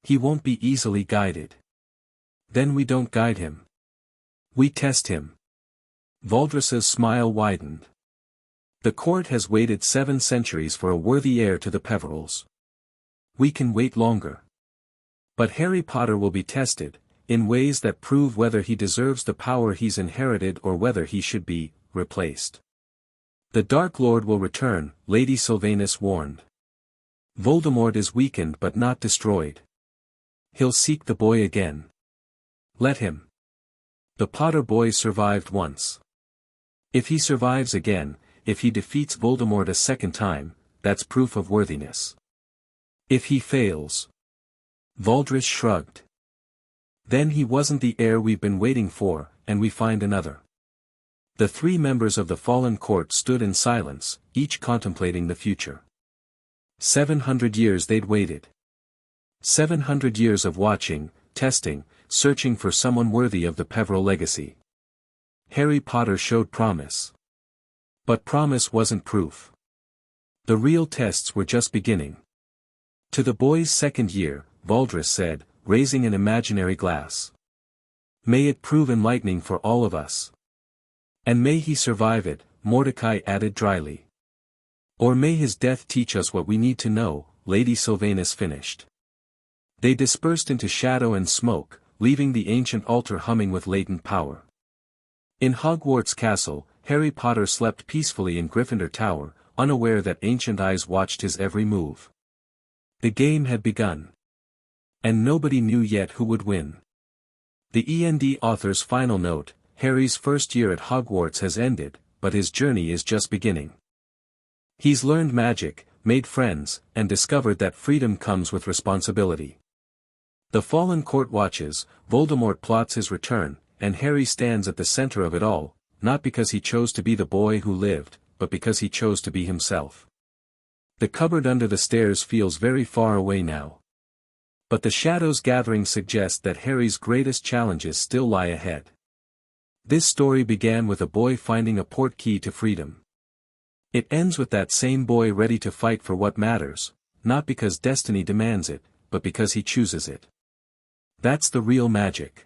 He won't be easily guided. Then we don't guide him. We test him. Valdris's smile widened. The court has waited 7 centuries for a worthy heir to the Peverils. We can wait longer. But Harry Potter will be tested, in ways that prove whether he deserves the power he's inherited or whether he should be replaced. The Dark Lord will return, Lady Sylvanus warned. Voldemort is weakened but not destroyed. He'll seek the boy again. Let him. The Potter boy survived once. If he survives again, if he defeats Voldemort a second time, that's proof of worthiness. If he fails. Valdris shrugged. Then he wasn't the heir we've been waiting for, and we find another. The 3 members of the fallen court stood in silence, each contemplating the future. 700 years they'd waited. 700 years of watching, testing, searching for someone worthy of the Peveril legacy. Harry Potter showed promise. But promise wasn't proof. The real tests were just beginning. To the boy's 2nd year, Valdris said, raising an imaginary glass. May it prove enlightening for all of us. And may he survive it, Mordecai added dryly. Or may his death teach us what we need to know, Lady Sylvanus finished. They dispersed into shadow and smoke, leaving the ancient altar humming with latent power. In Hogwarts Castle, Harry Potter slept peacefully in Gryffindor Tower, unaware that ancient eyes watched his every move. The game had begun. And nobody knew yet who would win. The END author's final note: Harry's first year at Hogwarts has ended, but his journey is just beginning. He's learned magic, made friends, and discovered that freedom comes with responsibility. The fallen court watches, Voldemort plots his return, and Harry stands at the center of it all, not because he chose to be the boy who lived, but because he chose to be himself. The cupboard under the stairs feels very far away now. But the shadows gathering suggest that Harry's greatest challenges still lie ahead. This story began with a boy finding a portkey to freedom. It ends with that same boy ready to fight for what matters, not because destiny demands it, but because he chooses it. That's the real magic.